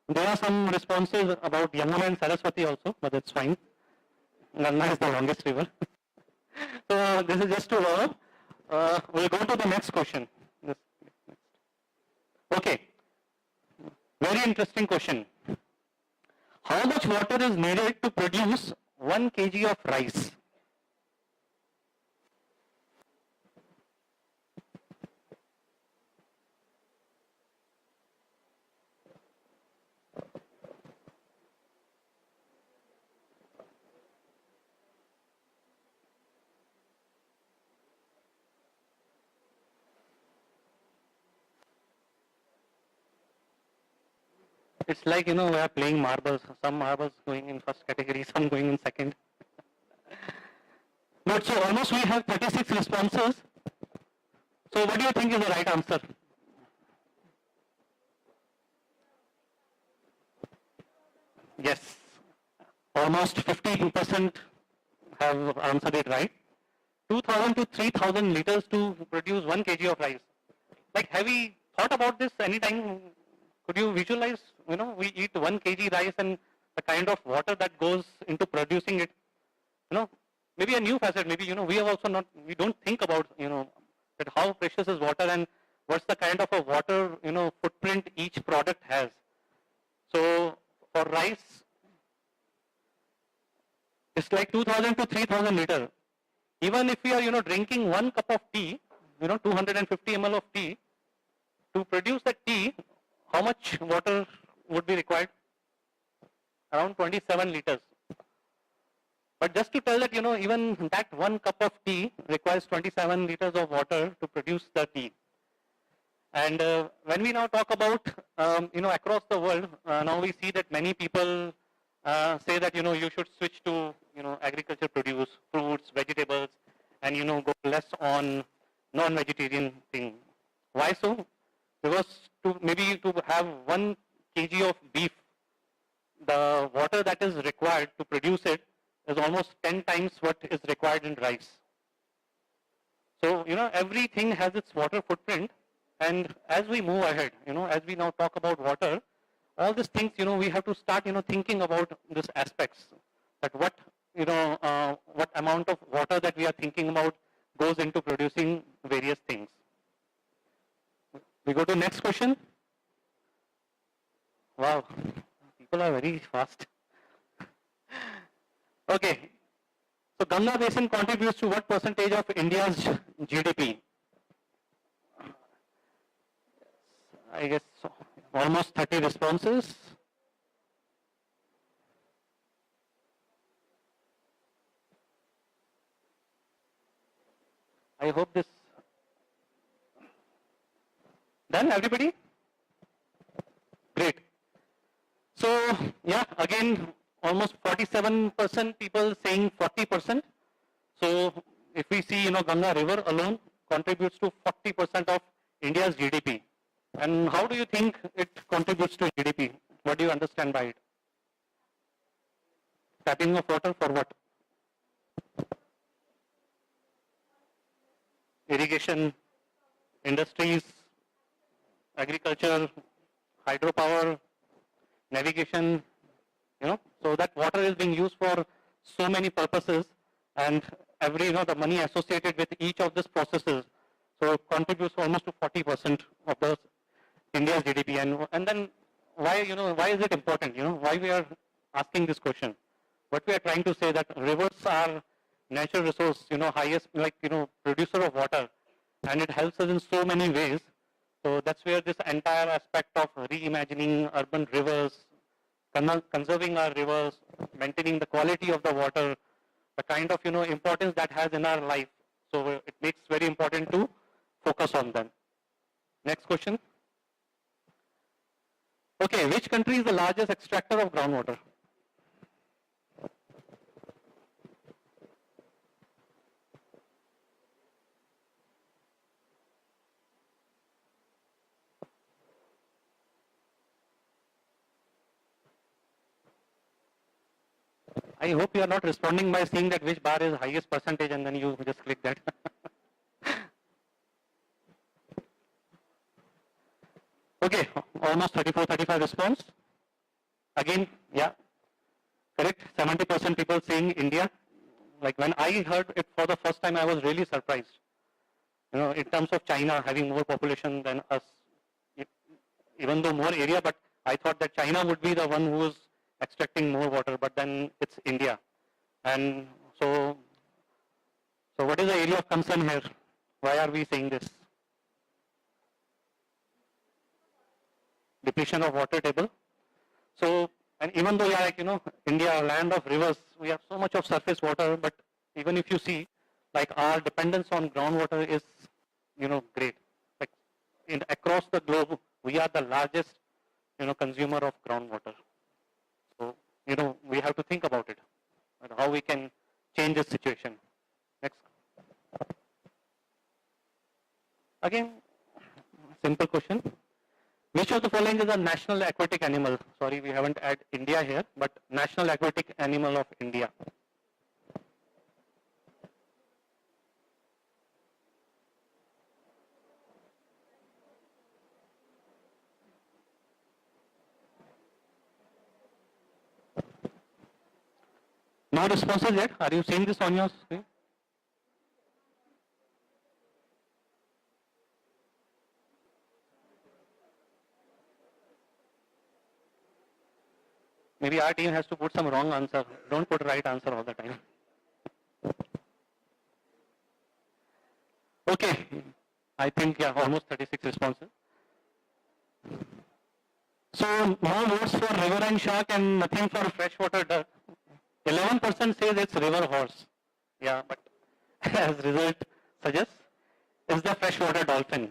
There are some responses about Yamuna and Saraswati also, but it's fine. Ganga is the longest river. So this is just to learn. We'll go to the next question. Okay. Very interesting question. How much water is needed to produce 1 kg of rice? It's like, we are playing marbles. Some marbles going in first category, some going in second. But so almost we have 36 responses. So what do you think is the right answer? Yes, almost 15% have answered it right. 2,000 to 3,000 liters to produce 1 kg of rice. Like, have we thought about this anytime? Could you visualize, we eat 1 kg rice and the kind of water that goes into producing it? Maybe a new facet, maybe, we have also not, we don't think about, that how precious is water and what's the kind of a water, footprint each product has. So for rice, it's like 2,000 to 3,000 liters. Even if we are, drinking 1 cup of tea, 250 ml of tea, to produce that tea, how much water would be required? Around 27 liters. But just to tell that, even that 1 cup of tea requires 27 liters of water to produce the tea. And when we now talk about, across the world, now we see that many people say that, you should switch to, agriculture produce, fruits, vegetables, and, go less on non-vegetarian thing. Why so? Because maybe to have 1 kg of beef, the water that is required to produce it is almost 10 times what is required in rice. So, everything has its water footprint, and as we move ahead, as we now talk about water, all these things, we have to start, thinking about these aspects, that what amount of water that we are thinking about goes into producing various things. We go to next question. Wow, people are very fast. Okay, so Ganga Basin contributes to what percentage of India's GDP? I guess almost 30 responses. I hope this. Done, everybody? Great. So, yeah, again, almost 47% people saying 40%. So, if we see, Ganga River alone contributes to 40% of India's GDP. And how do you think it contributes to GDP? What do you understand by it? Tapping of water for what? Irrigation, industries, agriculture, hydropower, navigation, so that water is being used for so many purposes, and every, the money associated with each of these processes, so it contributes almost to 40% of the India's GDP. And then why, why is it important? Why we are asking this question? What we are trying to say that rivers are natural resource, highest, producer of water, and it helps us in so many ways. So that's where this entire aspect of reimagining urban rivers, conserving our rivers, maintaining the quality of the water, the kind of, importance that has in our life. So it makes very important to focus on them. Next question. Okay, which country is the largest extractor of groundwater? I hope you are not responding by saying that which bar is highest percentage and then you just click that. Okay, almost 34, 35 response. Again, yeah, correct. 70% people saying India. Like when I heard it for the first time, I was really surprised. You know, in terms of China having more population than us, even though more area, but I thought that China would be the one who was extracting more water, but then it's India. And so what is the area of concern here? Why are we saying this? Depletion of water table. So, and even though, yeah, like, you know, India, land of rivers, we have so much of surface water, but even if you see, like our dependence on groundwater is, you know, great. Like across the globe, we are the largest, you know, consumer of groundwater. So, you know, we have to think about it and how we can change this situation. Next. Again, simple question. Which of the following is a national aquatic animal? Sorry, we haven't added India here, but national aquatic animal of India. No responses yet. Are you seeing this on your screen? Maybe our team has to put some wrong answer. Don't put right answer all the time. Okay. I think, yeah, almost 36 responses. So, no votes for river and shark and nothing for freshwater duck. 11% says it's river horse. Yeah, but as result suggests, is the freshwater dolphin.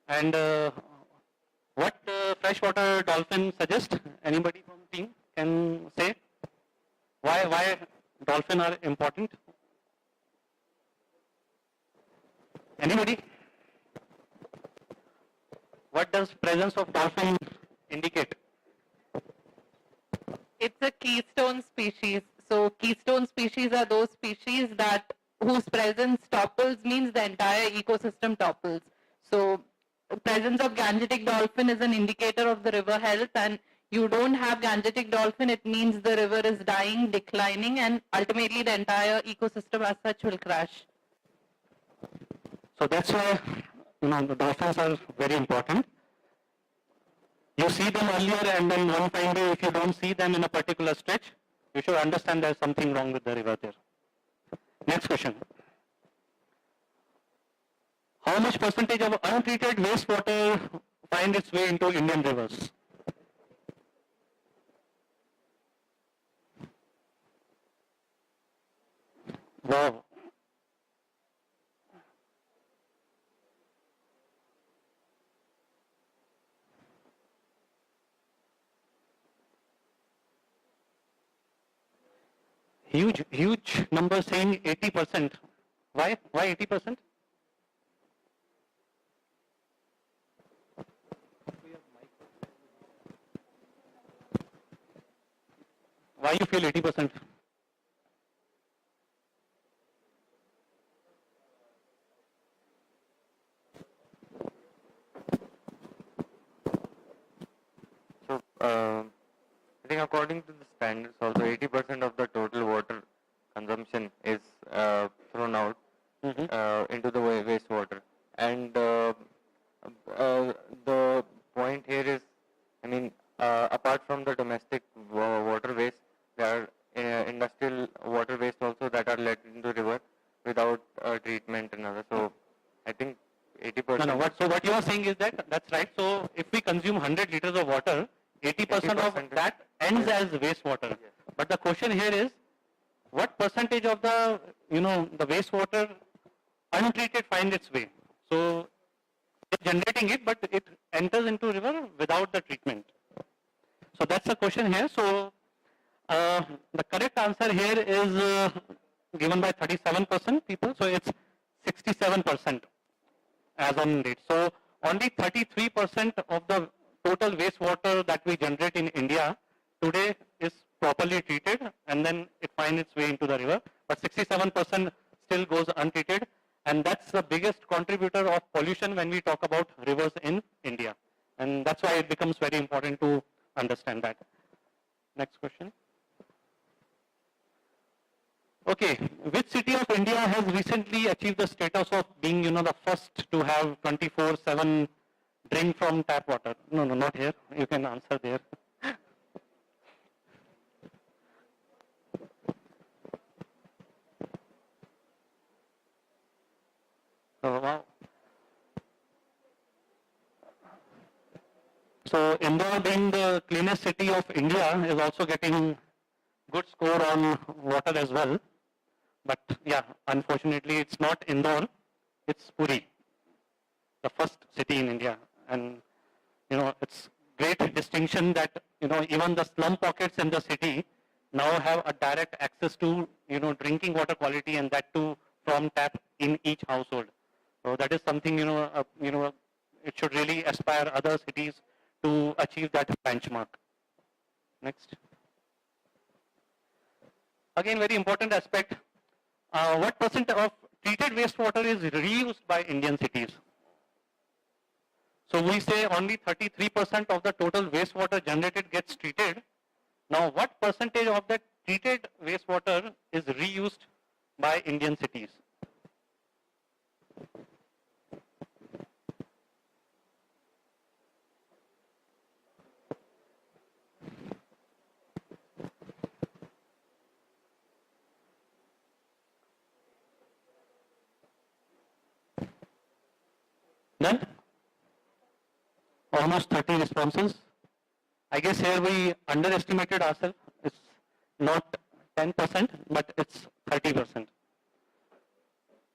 And what freshwater dolphin suggests? Anybody from the team can say why dolphin are important? Anybody? What does presence of dolphin indicate? It's a keystone species. So keystone species are those species that whose presence topples means the entire ecosystem topples. So presence of gangetic dolphin is an indicator of the river health, and you don't have gangetic dolphin, it means the river is dying, declining, and ultimately the entire ecosystem as such will crash. So that's why, you know, the dolphins are very important. You see them earlier and then one fine day if you don't see them in a particular stretch, you should understand there's something wrong with the river there. Next question. How much percentage of untreated wastewater find its way into Indian rivers? Wow. Huge number saying 80%. Why 80%? Why you feel 80%? So, I think according to the standards also 80% of the total water consumption is thrown out into the wastewater. And the point here is, I mean, apart from the domestic water waste, there are industrial water waste also that are let into river without treatment and other. So I think 80%. No. So what you are saying is that's right. So if we consume 100 liters of water, 80% of that ends as wastewater. Yes. But the question here is, what percentage of the the wastewater untreated finds its way? So it's generating it, but it enters into river without the treatment. So that's the question here. So the correct answer here is given by 37% people. So it's 67% as on date. So only 33% of the total wastewater that we generate in India today is properly treated, and then it finds its way into the river. But 67% still goes untreated, and that's the biggest contributor of pollution when we talk about rivers in India. that's why it becomes very important to understand that. Next question. Okay, which city of India has recently achieved the status of being, the first to have 24/7 drink from tap water? No, not here. You can answer there. Oh, wow. So Indore, being the cleanest city of India, is also getting good score on water as well. But yeah, unfortunately, it's not Indore, it's Puri, the first city in India. And, it's great distinction that, even the slum pockets in the city now have a direct access to, drinking water quality, and that too from tap in each household. So that is something, it should really aspire other cities to achieve that benchmark. Next. Again, very important aspect. What percent of treated wastewater is reused by Indian cities? So we say only 33% of the total wastewater generated gets treated. Now, what percentage of that treated wastewater is reused by Indian cities? None? Almost 30 responses. I guess here we underestimated ourselves. It's not 10%, but it's 30%.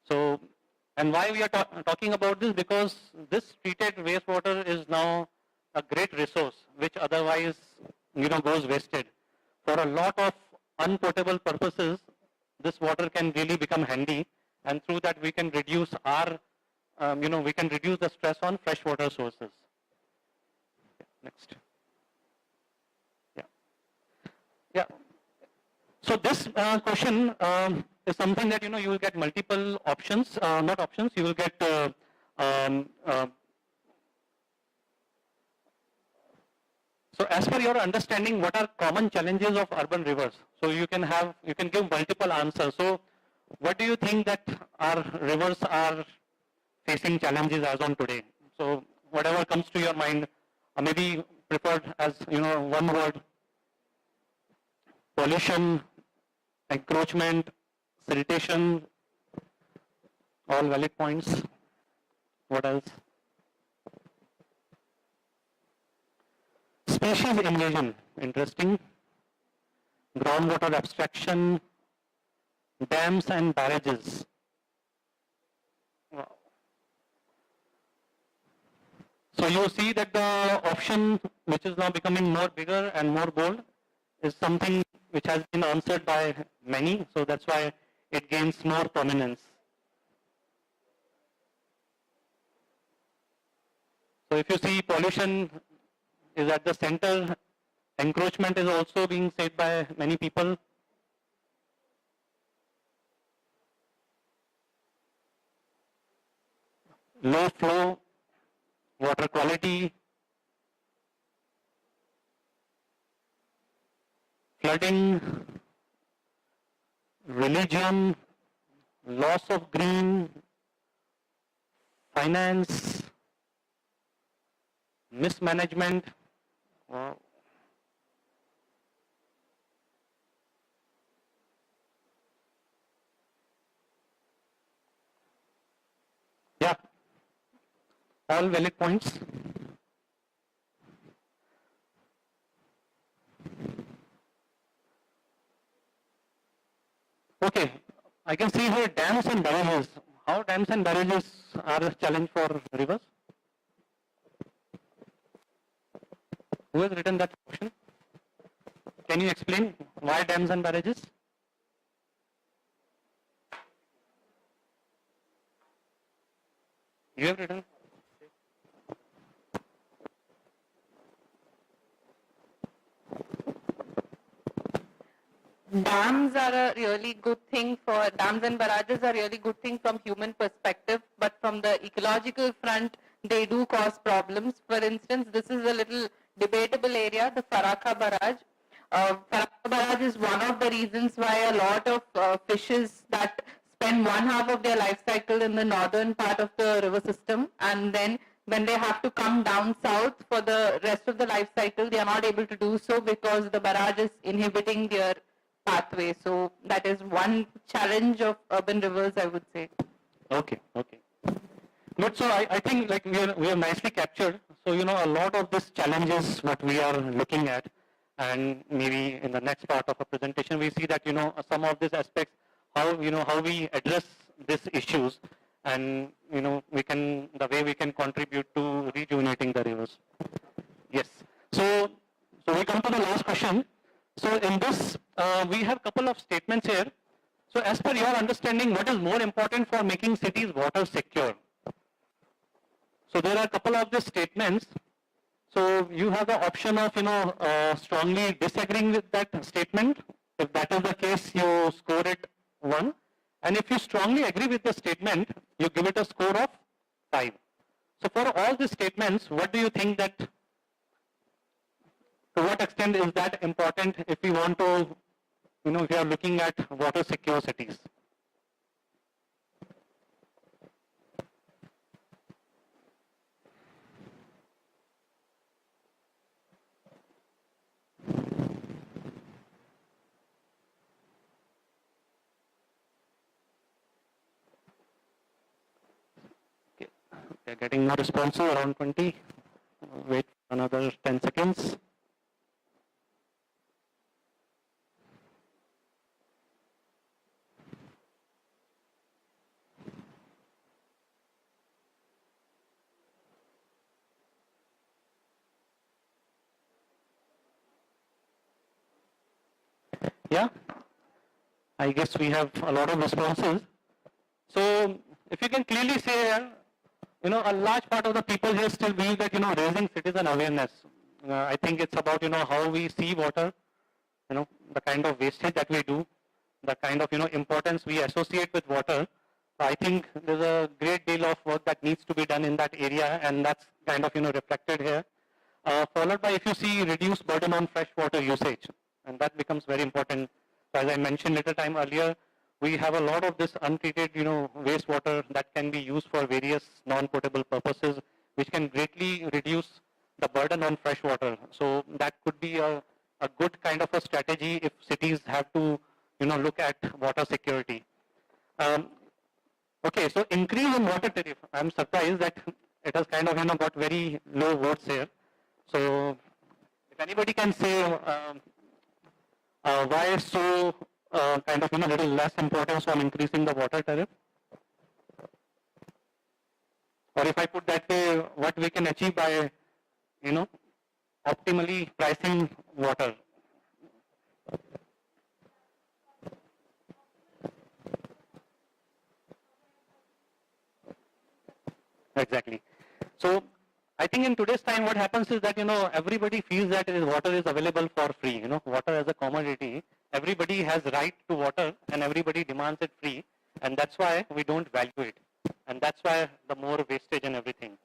So, and why we are talking about this? Because this treated wastewater is now a great resource, which otherwise, goes wasted. For a lot of unpotable purposes, this water can really become handy, and through that we can reduce our, we can reduce the stress on freshwater sources. Next. Yeah. So this question is something that, you will get multiple options, not options, you will get so as per your understanding, what are common challenges of urban rivers? So you can give multiple answers. So what do you think that our rivers are facing challenges as on today? So whatever comes to your mind, maybe preferred as, one word: pollution, encroachment, siltation, all valid points. What else? Species invasion, interesting. Groundwater abstraction, dams and barrages. Wow. So you see that the option which is now becoming more bigger and more bold is something which has been answered by many, so that's why it gains more prominence. So if you see, pollution is at the center, encroachment is also being said by many people. Low flow, water quality, flooding, religion, loss of green, finance, mismanagement. Wow. Yeah, all valid points. Okay, I can see here dams and barrages. How dams and barrages are a challenge for rivers? Who has written that question? Can you explain why dams and barrages? You have written. Dams are a really good thing dams and barrages are really good thing from human perspective, but from the ecological front, they do cause problems. For instance, this is a little debatable area, the Farakha barrage. Farakha barrage is one of the reasons why a lot of fishes that spend one half of their life cycle in the northern part of the river system, and then when they have to come down south for the rest of the life cycle, they are not able to do so because the barrage is inhibiting their pathway. So that is one challenge of urban rivers, I would say. Okay, okay. Good. So I think like we have nicely captured. So a lot of these challenges what we are looking at, and maybe in the next part of our presentation we see that some of these aspects, how how we address these issues, and we can the way we can contribute to rejuvenating the rivers. Yes. So we come to the last question. So in this we have couple of statements here. So as per your understanding, what is more important for making cities water secure? So there are a couple of the statements. So you have the option of strongly disagreeing with that statement. If that is the case, you score it 1. And if you strongly agree with the statement, you give it a score of 5. So for all the statements, what do you think that, to what extent is that important if we want to, if we are looking at water secure cities? We are getting no responses, around 20. Wait for another 10 seconds. Yeah, I guess we have a lot of responses. So if you can clearly say, a large part of the people here still believe that, raising citizen awareness. I think it's about, how we see water, the kind of wastage that we do, the kind of, importance we associate with water. So I think there's a great deal of work that needs to be done in that area, and that's kind of, reflected here. Followed by, if you see, reduced burden on fresh water usage, and that becomes very important. So as I mentioned little time earlier, we have a lot of this untreated, wastewater that can be used for various non-potable purposes, which can greatly reduce the burden on fresh water. So that could be a good kind of a strategy if cities have to, look at water security. Okay, so increase in water tariff. I'm surprised that it has kind of, got very low votes here. So if anybody can say why so kind of, little less importance on increasing the water tariff? Or if I put that way, what we can achieve by, optimally pricing water. Exactly. So I think in today's time what happens is that, everybody feels that water is available for free. Water as a commodity, everybody has right to water and everybody demands it free, and that's why we don't value it. And that's why the more wastage and everything.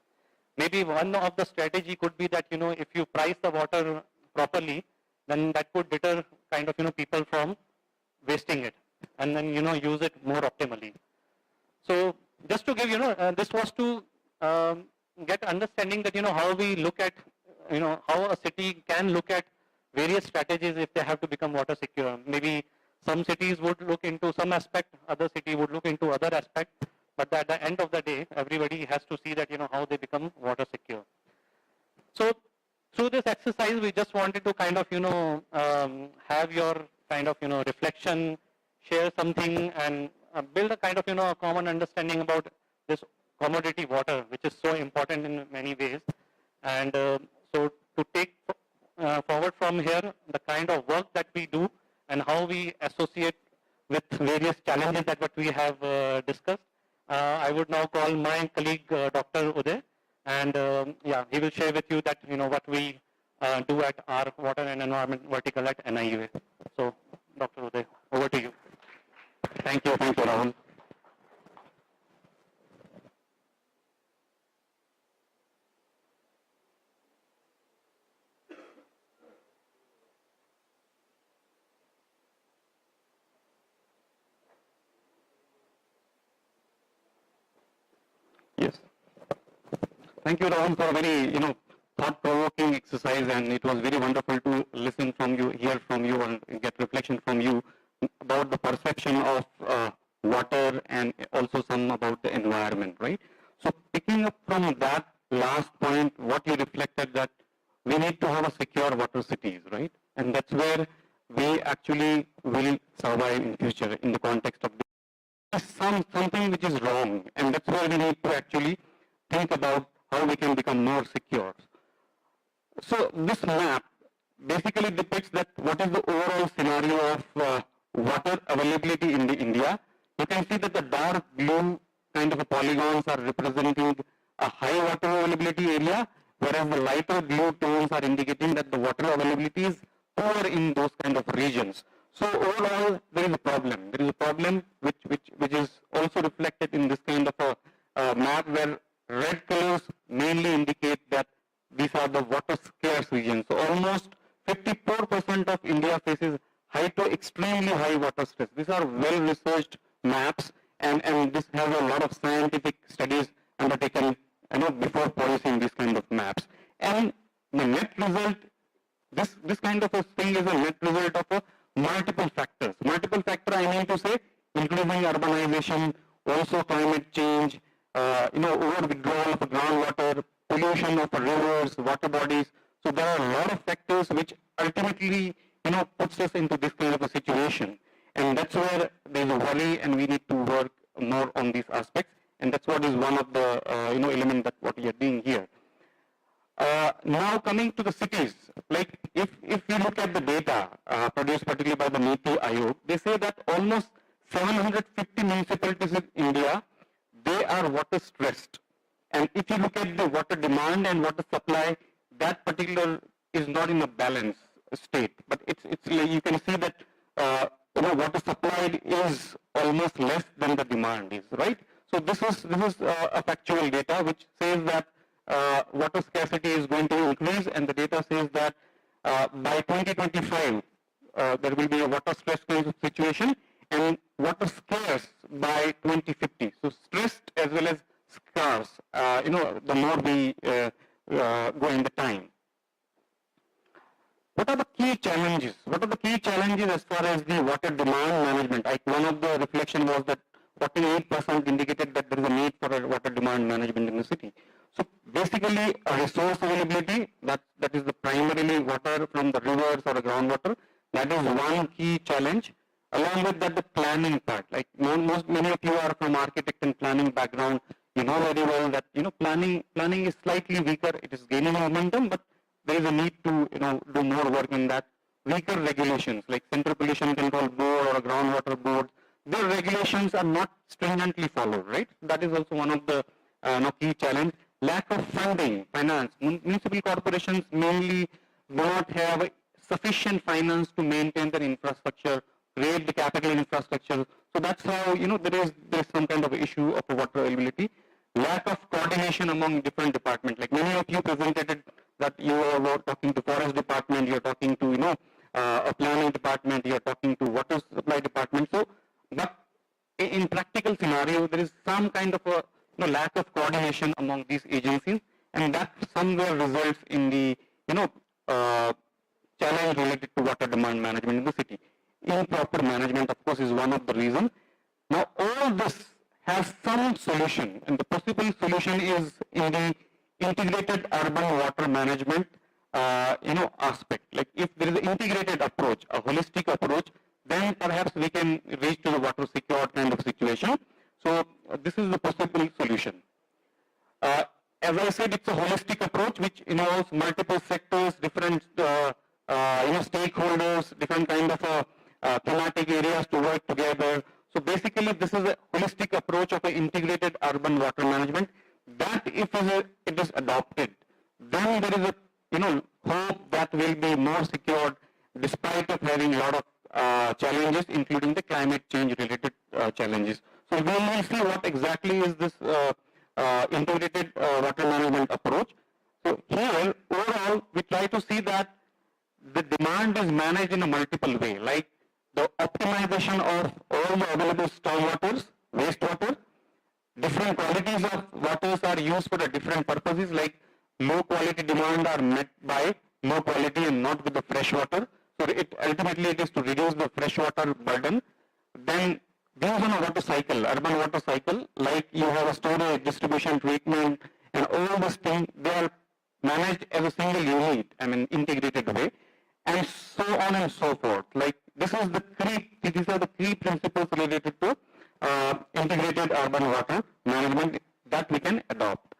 Maybe one of the strategy could be that, if you price the water properly, then that could deter kind of, people from wasting it and then, use it more optimally. So just to give, this was to get understanding that, how we look at, how a city can look at various strategies if they have to become water secure. Maybe some cities would look into some aspect, other city would look into other aspect, but at the end of the day, everybody has to see that, how they become water secure. So through this exercise, we just wanted to kind of, have your kind of, reflection, share something, and build a kind of, a common understanding about this commodity water, which is so important in many ways. And so to take forward from here, the kind of work that we do and how we associate with various challenges that what we have discussed, I would now call my colleague Dr. Uday, and yeah, he will share with you that what we do at our water and environment vertical at NIUA. So, Dr. Uday, over to you. Thank you, Rahul. Thank you, Rahul, for a very, thought-provoking exercise, and it was very wonderful to listen from you, hear from you, and get reflection from you about the perception of water and also some about the environment, right? So picking up from that last point, what you reflected that we need to have a secure water cities, right? And that's where we actually will survive in future in the context of something which is wrong, and that's where we need to actually think about how we can become more secure. So this map basically depicts that what is the overall scenario of water availability in the India. You can see that the dark blue kind of polygons are representing a high water availability area, whereas the lighter blue tones are indicating that the water availability is poor in those kind of regions. So overall, there is a problem. There is a problem which is also reflected in this kind of a map where red colors mainly indicate that these are the water scarce regions. So almost 54% of India faces high to extremely high water stress. These are well-researched maps, and this has a lot of scientific studies undertaken before producing these kind of maps. And the net result, this kind of a thing is a net result of multiple factors. Multiple factor, I mean to say, including urbanization, also climate change, over withdrawal of groundwater, pollution of rivers, water bodies. So there are a lot of factors which ultimately, puts us into this kind of a situation. And that's where there's a worry, and we need to work more on these aspects. And that's what is one of the, element that what we are doing here. Now coming to the cities, like if you look at the data produced particularly by the NITI Aayog, they say that almost 750 municipalities in India, they are water stressed. And if you look at the water demand and water supply, that particular is not in a balanced state. But it's like you can see that water supplied is almost less than the demand is, right? So this is a factual data which says that water scarcity is going to increase, and the data says that by 2025 there will be a water stress kind of situation, and water scarce by 2050. So stressed as well as scarce, the more we go in the time. What are the key challenges? What are the key challenges as far as the water demand management? One of the reflection was that 48% indicated that there is a need for a water demand management in the city. So basically, resource availability, that is the primarily water from the rivers or the groundwater, that is one key challenge. Along with that, the planning part. Like many of you are from architect and planning background, you know very well that planning is slightly weaker. It is gaining momentum, but there is a need to do more work in that. Weaker regulations like Central Pollution Control Board or a groundwater board, their regulations are not stringently followed, right? That is also one of the key challenge. Lack of funding, finance. Municipal corporations mainly do not have sufficient finance to maintain their infrastructure, create the capital infrastructure. So that's how there is some kind of issue of water availability. Lack of coordination among different departments. Like many of you presented that you were talking to forest department, you're talking to a planning department, you're talking to water supply department. So, but in practical scenario, there is some kind of a lack of coordination among these agencies, and that somewhere results in the challenge related to water demand management in the city. Improper management, of course, is one of the reasons. Now, all this has some solution, and the possible solution is in the integrated urban water management, aspect. Like if there is an integrated approach, a holistic approach, then perhaps we can reach to the water secured kind of situation. So this is the possible solution. As I said, it's a holistic approach which involves multiple sectors, different stakeholders, different kind of thematic areas to work together. So basically, this is a holistic approach of an integrated urban water management. That if it is adopted, then there is a hope that will be more secured despite of having a lot of challenges, including the climate change related challenges. So we will see what exactly is this integrated water management approach. So here, overall, we try to see that the demand is managed in a multiple way, like the optimization of all the available stormwaters, wastewater, different qualities of waters are used for the different purposes, like low quality demand are met by low quality and not with the fresh water. So it ultimately it is to reduce the freshwater burden. Then based on a water cycle, urban water cycle, like you have a storage, distribution, treatment, and all these things, they are managed as a single unit, I mean integrated way, and so on and so forth. Like these are the key principles related to integrated urban water management that we can adopt.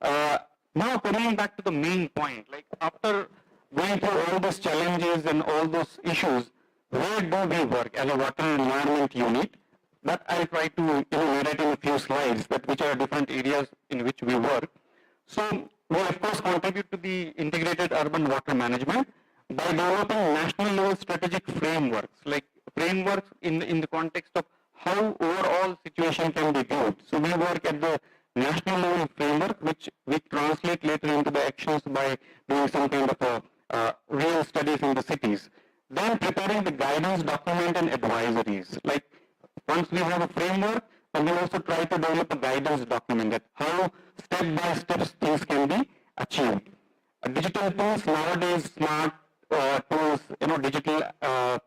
Now coming back to the main point, like after going through all those challenges and all those issues, where do we work as a water environment unit? That I'll try to narrate in a few slides, that which are different areas in which we work. So we of course contribute to the integrated urban water management by developing national level strategic frameworks, like frameworks in the context of how overall situation can be viewed. So we work at the national level framework, which we translate later into the actions by doing some kind of real studies in the cities. Then preparing the guidance document and advisories. Like once we have a framework, then we also try to develop a guidance document that how step by step things can be achieved. Digital tools nowadays, smart tools, digital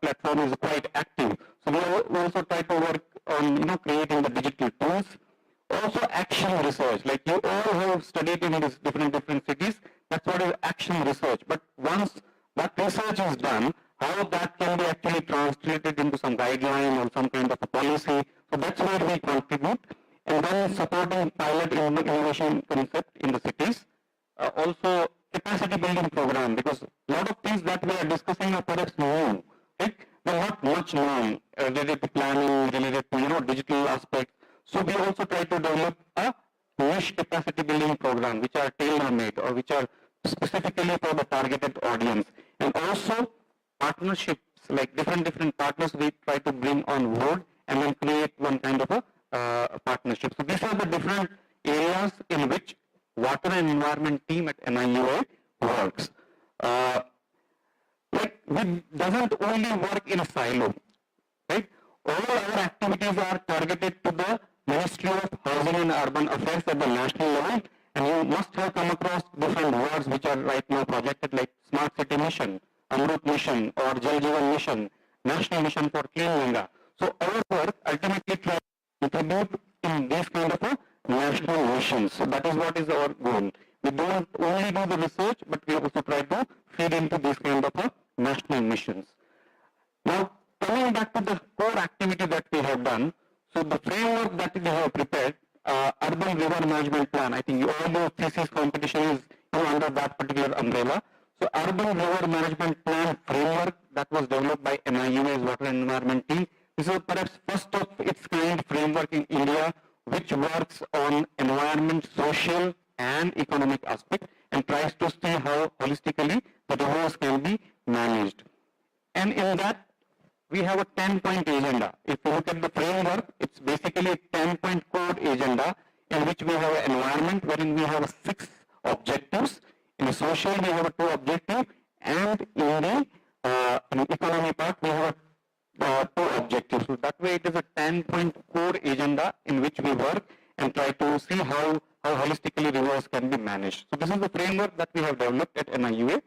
platform is quite active. So we also try to work on creating the digital tools. Also action research, like you all have studied in these different cities, that's what is action research. But once that research is done, how that can be actually translated into some guideline or some kind of a policy, so that's where we contribute. And then supporting pilot innovation concept in the cities. Also capacity building program, because a lot of things that we are discussing are perhaps new, right? They're not much known related to planning, related to digital aspects. So we also try to develop a niche capacity building program, which are tailor-made or which are specifically for the targeted audience. And also partnerships, like different partners we try to bring on board and then create one kind of a partnership. So these are the different areas in which water and environment team at NIUA works. Like we doesn't only work in a silo, right? All our activities are targeted to the Ministry of Housing and Urban Affairs at the national level, and you must have come across different words which are right now projected, like Smart City Mission, Amrut Mission, or Jal Jeevan Mission, National Mission for Clean Ganga. So our work ultimately tries to contribute in these kind of national missions. So that is what is our goal. We don't only do the research, but we also try to feed into these kind of national missions. Now, coming back to the core activity that we have done, so the framework that we have prepared, Urban River Management Plan, I think all the thesis competition is under that particular umbrella. So Urban River Management Plan framework that was developed by NIUA's Water and Environment team. This is perhaps first of its kind framework in India, which works on environment, social and economic aspect and tries to see how holistically the rivers can be managed. And in that, we have a 10-point agenda. If you look at the framework, it's basically a 10-point core agenda in which we have an environment wherein we have 6 objectives. In the social, we have 2 objectives, and in the economy part, we have 2 objectives. So that way, it is a 10-point core agenda in which we work and try to see how holistically rivers can be managed. So this is the framework that we have developed at NIUA.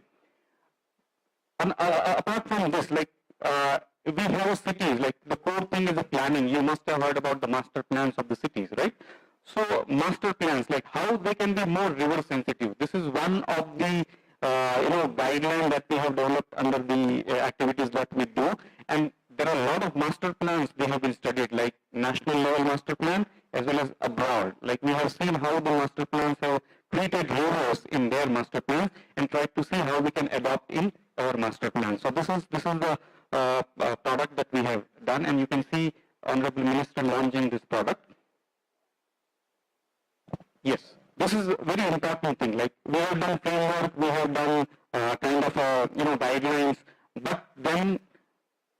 And apart from this, like we have cities, like the core thing is the planning. You must have heard about the master plans of the cities, right? So master plans, like how they can be more river sensitive. This is one of the guidelines that we have developed under the activities that we do. And there are a lot of master plans they have been studied, like national level master plan as well as abroad. Like we have seen how the master plans have treated rivers in their master plans and tried to see how we can adopt in our master plan. So this is the product that we have done, and you can see Honorable Minister launching this product. Yes, this is a very important thing. Like we have done framework, we have done kind of guidelines, but then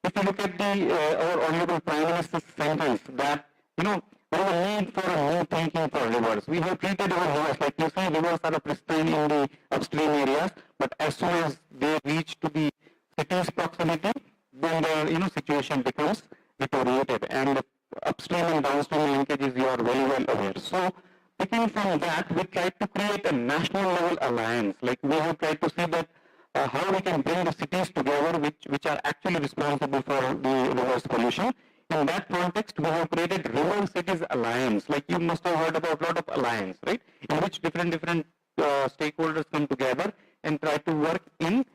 if you look at the our Honorable Prime Minister's sentence that there is a need for a new thinking for rivers. We have treated our rivers like you see, rivers are pristine in the upstream areas, but as soon as they reach to the city's proximity, then the situation becomes deteriorated. And upstream and downstream linkages you are very well aware. So picking from that, we tried to create a national level alliance. Like we have tried to see that how we can bring the cities together which are actually responsible for the reverse pollution. In that context, we have created River Cities Alliance. Like you must have heard about a lot of alliance, right? In which different stakeholders come together and try to work in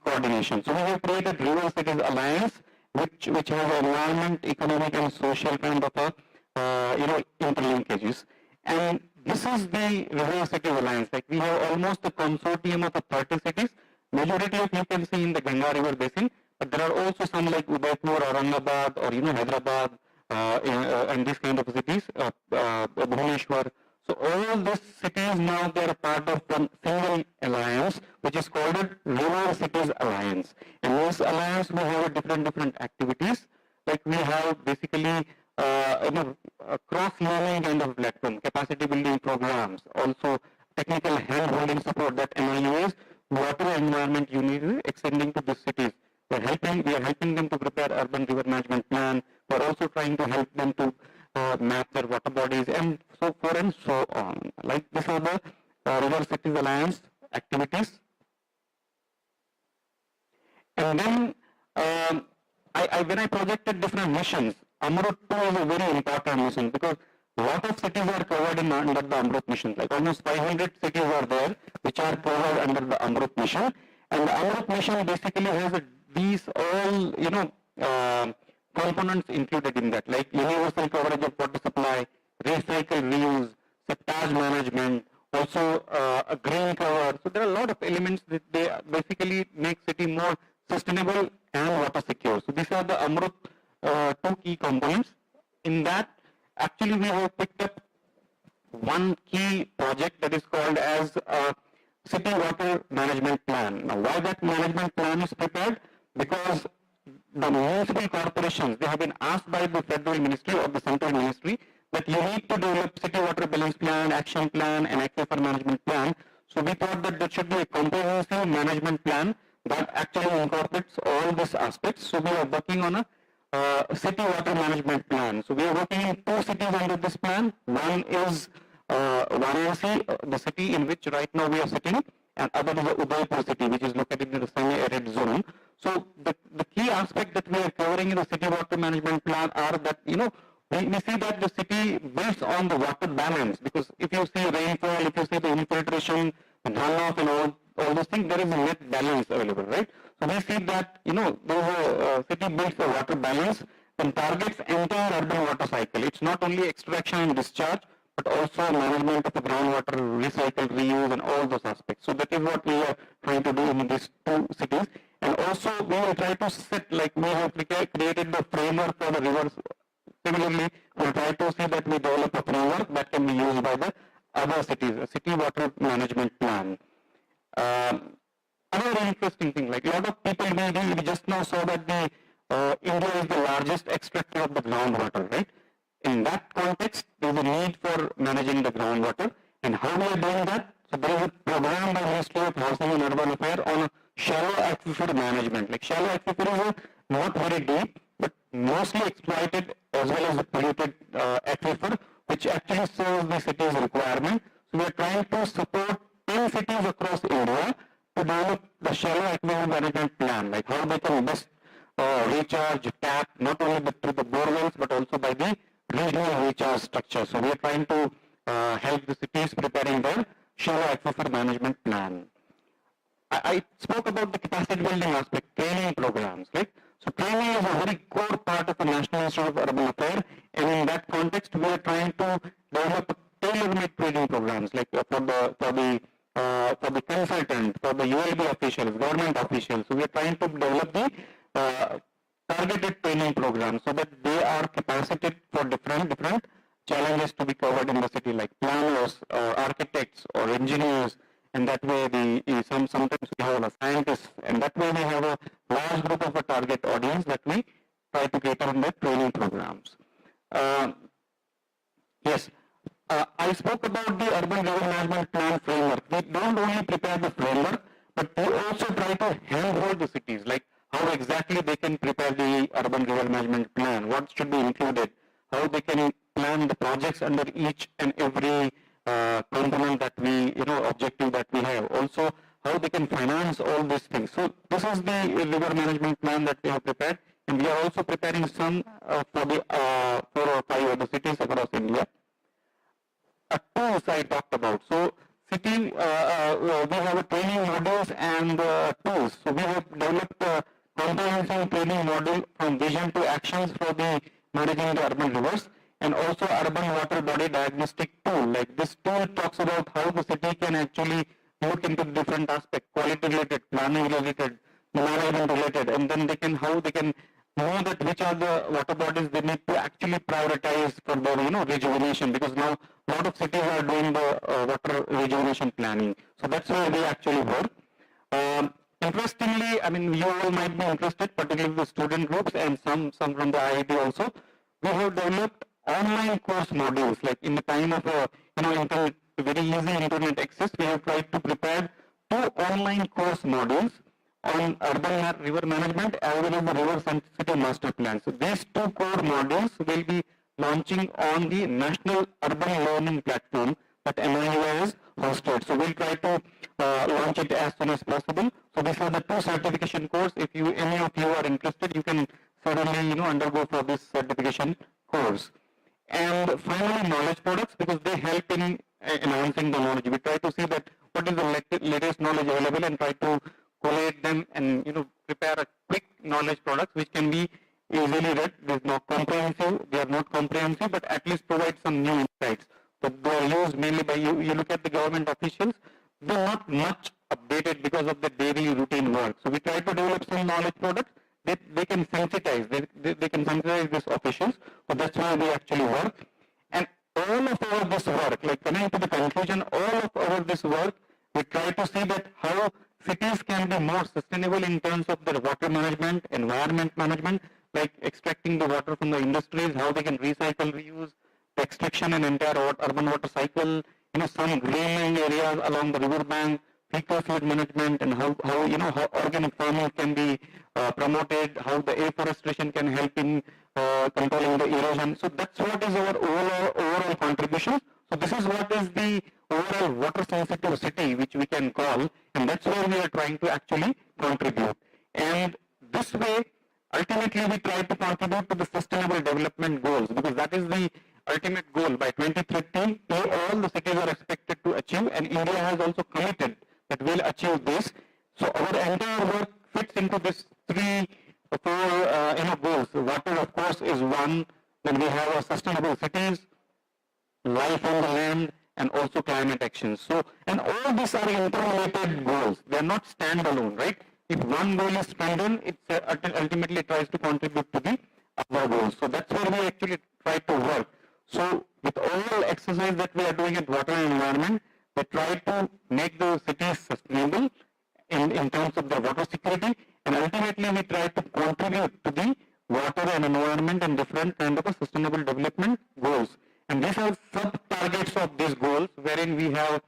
coordination. So we have created River Cities Alliance, which has environment, economic, and social kind of interlinkages. And this is the River Cities Alliance. Like we have almost a consortium of 30 cities. Majority of you can see in the Ganga River basin, but there are also some like Udaipur, Aurangabad, or Hyderabad, and these kind of cities, Bhubaneswar. So all these cities now they are part of one single alliance, which is called a River Cities Alliance. In this alliance, we have different activities. Like we have basically a cross-learning kind of platform, capacity building programs, also technical hand-holding support that NIUA's water environment unit is extending to these cities. We are helping them to prepare urban river management plan. We are also trying to help them to map their water bodies and so forth and so on. Like these are the River Cities Alliance activities. And then when I projected different missions, Amrut 2 is a very important mission because a lot of cities are covered under the Amrut mission. Like almost 500 cities are there which are covered under the Amrut mission. And the Amrut mission basically has these all components included in that, like universal coverage of water supply, recycle, reuse, septage management, also a green cover. So there are a lot of elements that they basically make city more sustainable and water secure. So these are the Amrut 2 key components. In that, actually we have picked up one key project that is called as City Water Management Plan. Now why that management plan is prepared? Because the municipal corporations, they have been asked by the federal ministry or the central ministry that you need to develop city water balance plan, action plan, and aquifer management plan. So we thought that there should be a comprehensive management plan that actually incorporates all these aspects. So we are working on a city water management plan. So we are working in 2 cities under this plan. One is Varanasi, the city in which right now we are sitting, and other is the Udaipur city, which is located in the semi-arid zone. So the key aspect that we are covering in the city water management plan are that, we see that the city builds on the water balance, because if you see rainfall, if you see the infiltration, the runoff and all those things, there is a net balance available, right? So we see that, there is a city builds the water balance and targets entire urban water cycle. It's not only extraction and discharge, but also management of the groundwater, recycle, reuse, and all those aspects. So that is what we are trying to do in these 2 cities. And also we will try to set, like we have created the framework for the rivers. Similarly, we will try to see that we develop a framework that can be used by the other cities, a city water management plan. Another interesting thing, like a lot of people, we just now saw that India is the largest extractor of the groundwater, right? In that context, there is a need for managing the groundwater. And how we are doing that? So there is a program by Ministry of Housing and Urban Affairs on shallow aquifer management. Like shallow aquifer is not very deep, but mostly exploited as well as the polluted aquifer, which actually serves the city's requirement. So we are trying to support 10 cities across India to develop the shallow aquifer management plan, like how they can best recharge, tap, not only through the borewells, but also by the regional recharge structure. So we are trying to help the cities preparing their shallow aquifer management plan. I spoke about the capacity building aspect, training programs, right? So training is a very core part of the National Institute of Urban Affairs, and in that context, we are trying to develop tailor-made training programs, like for the consultant, for the ULB officials, government officials. So we are trying to develop the targeted training programs so that they are capacitated for different challenges to be covered in the city, like planners, architects, or engineers. And that way, sometimes we have scientists, and that way we have a large group of a target audience that we try to cater in the training programs. Yes, I spoke about the urban river management plan framework. We don't only prepare the framework, but we also try to handhold the cities, like how exactly they can prepare the urban river management plan, what should be included, how they can plan the projects under each and every component that we, objective that we have. Also, how they can finance all these things. So this is the river management plan that we have prepared, and we are also preparing some for the 4 or 5 other cities across India. Tools I talked about. So city, we have a training modules and tools. So we have developed a comprehensive training module from vision to actions for the managing the urban rivers, and also urban water body diagnostic tool. Like this tool talks about how the city can actually look into different aspects, quality related, planning related, management related, and then how they can know that which are the water bodies they need to actually prioritize for their rejuvenation, because now a lot of cities are doing the water rejuvenation planning. So that's where we actually work. Interestingly, I mean, you all might be interested, particularly the student groups and some from the IIT also. We have developed online course modules, like in the time of internet, very easy internet access. We have tried to prepare 2 online course modules on urban river management as well as the river and city master plan. So these 2 core modules will be launching on the National Urban Learning Platform that NIUA has hosted. So we'll try to launch it as soon as possible. So these are the 2 certification courses. If any of you are interested, you can certainly undergo for this certification course. And finally, knowledge products, because they help in enhancing the knowledge. We try to see that what is the latest knowledge available and try to collate them and prepare a quick knowledge products which can be easily read. There's no comprehensive, they are not comprehensive, but at least provide some new insights. But they are used mainly by you look at the government officials, they're not much updated because of the daily routine work. So we try to develop some knowledge products that they can sensitize, they can sensitize these officials. So that's why we actually work. And all of our this work, like coming to the conclusion, all of our this work, we try to see that how cities can be more sustainable in terms of their water management, environment management, like extracting the water from the industries, how they can recycle, reuse, the extraction and entire urban water cycle, some greening areas along the river bank, fecal fluid management, and how organic farming can be promoted, how the afforestation can help in controlling the erosion. So that's what is our overall contribution. So this is what is the overall water sensitive city which we can call, and that's where we are trying to actually contribute. And this way, ultimately we try to contribute to the sustainable development goals, because that is the ultimate goal. By 2030, all the cities are expected to achieve, and India has also committed that we'll achieve this. So our entire work fits into this 3 or 4 goals. Water, of course, is one. Then we have our sustainable cities, life on the land, and also climate action. So, and all these are interrelated goals. They are not standalone, right? If one goal is strengthened, it ultimately tries to contribute to the other goals. So that's where we actually try to work. So with all exercise that we are doing at water and environment, we try to make the cities sustainable in terms of their water security, and ultimately we try to contribute to the water and environment and different kind of a sustainable development goals. And these are sub-targets of these goals, wherein we have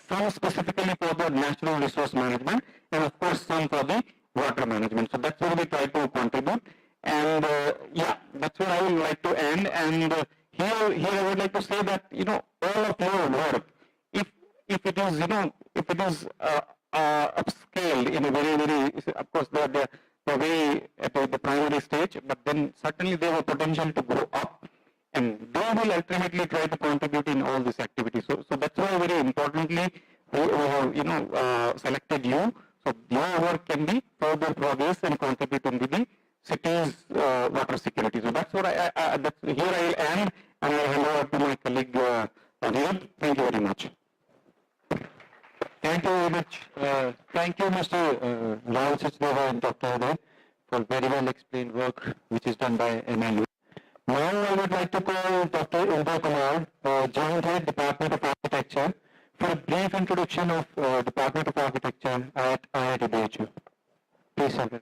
some specifically for the natural resource management, and of course some for the water management. So that's where we try to contribute. And yeah, that's where I would like to end. And here I would like to say that all of your work, if it is if it is upscaled in a very of course they're very at the primary stage, but then certainly they have a potential to grow up, and they will ultimately try to contribute in all these activities. So that's why very importantly we have selected you. So your work can be further progress and contribute into the city's water security. So that's what here I will end, and I hand over to my colleague Anirudh. Thank you very much. Thank you very much. Thank you, Mr. Rao Sachdeva and Dr. Uday, for very well explained work which is done by NIUA. Now I would like to call Dr. Uday Kumar, Joint Head, Department of Architecture, for a brief introduction of Department of Architecture at IIT BHU. Please, sir.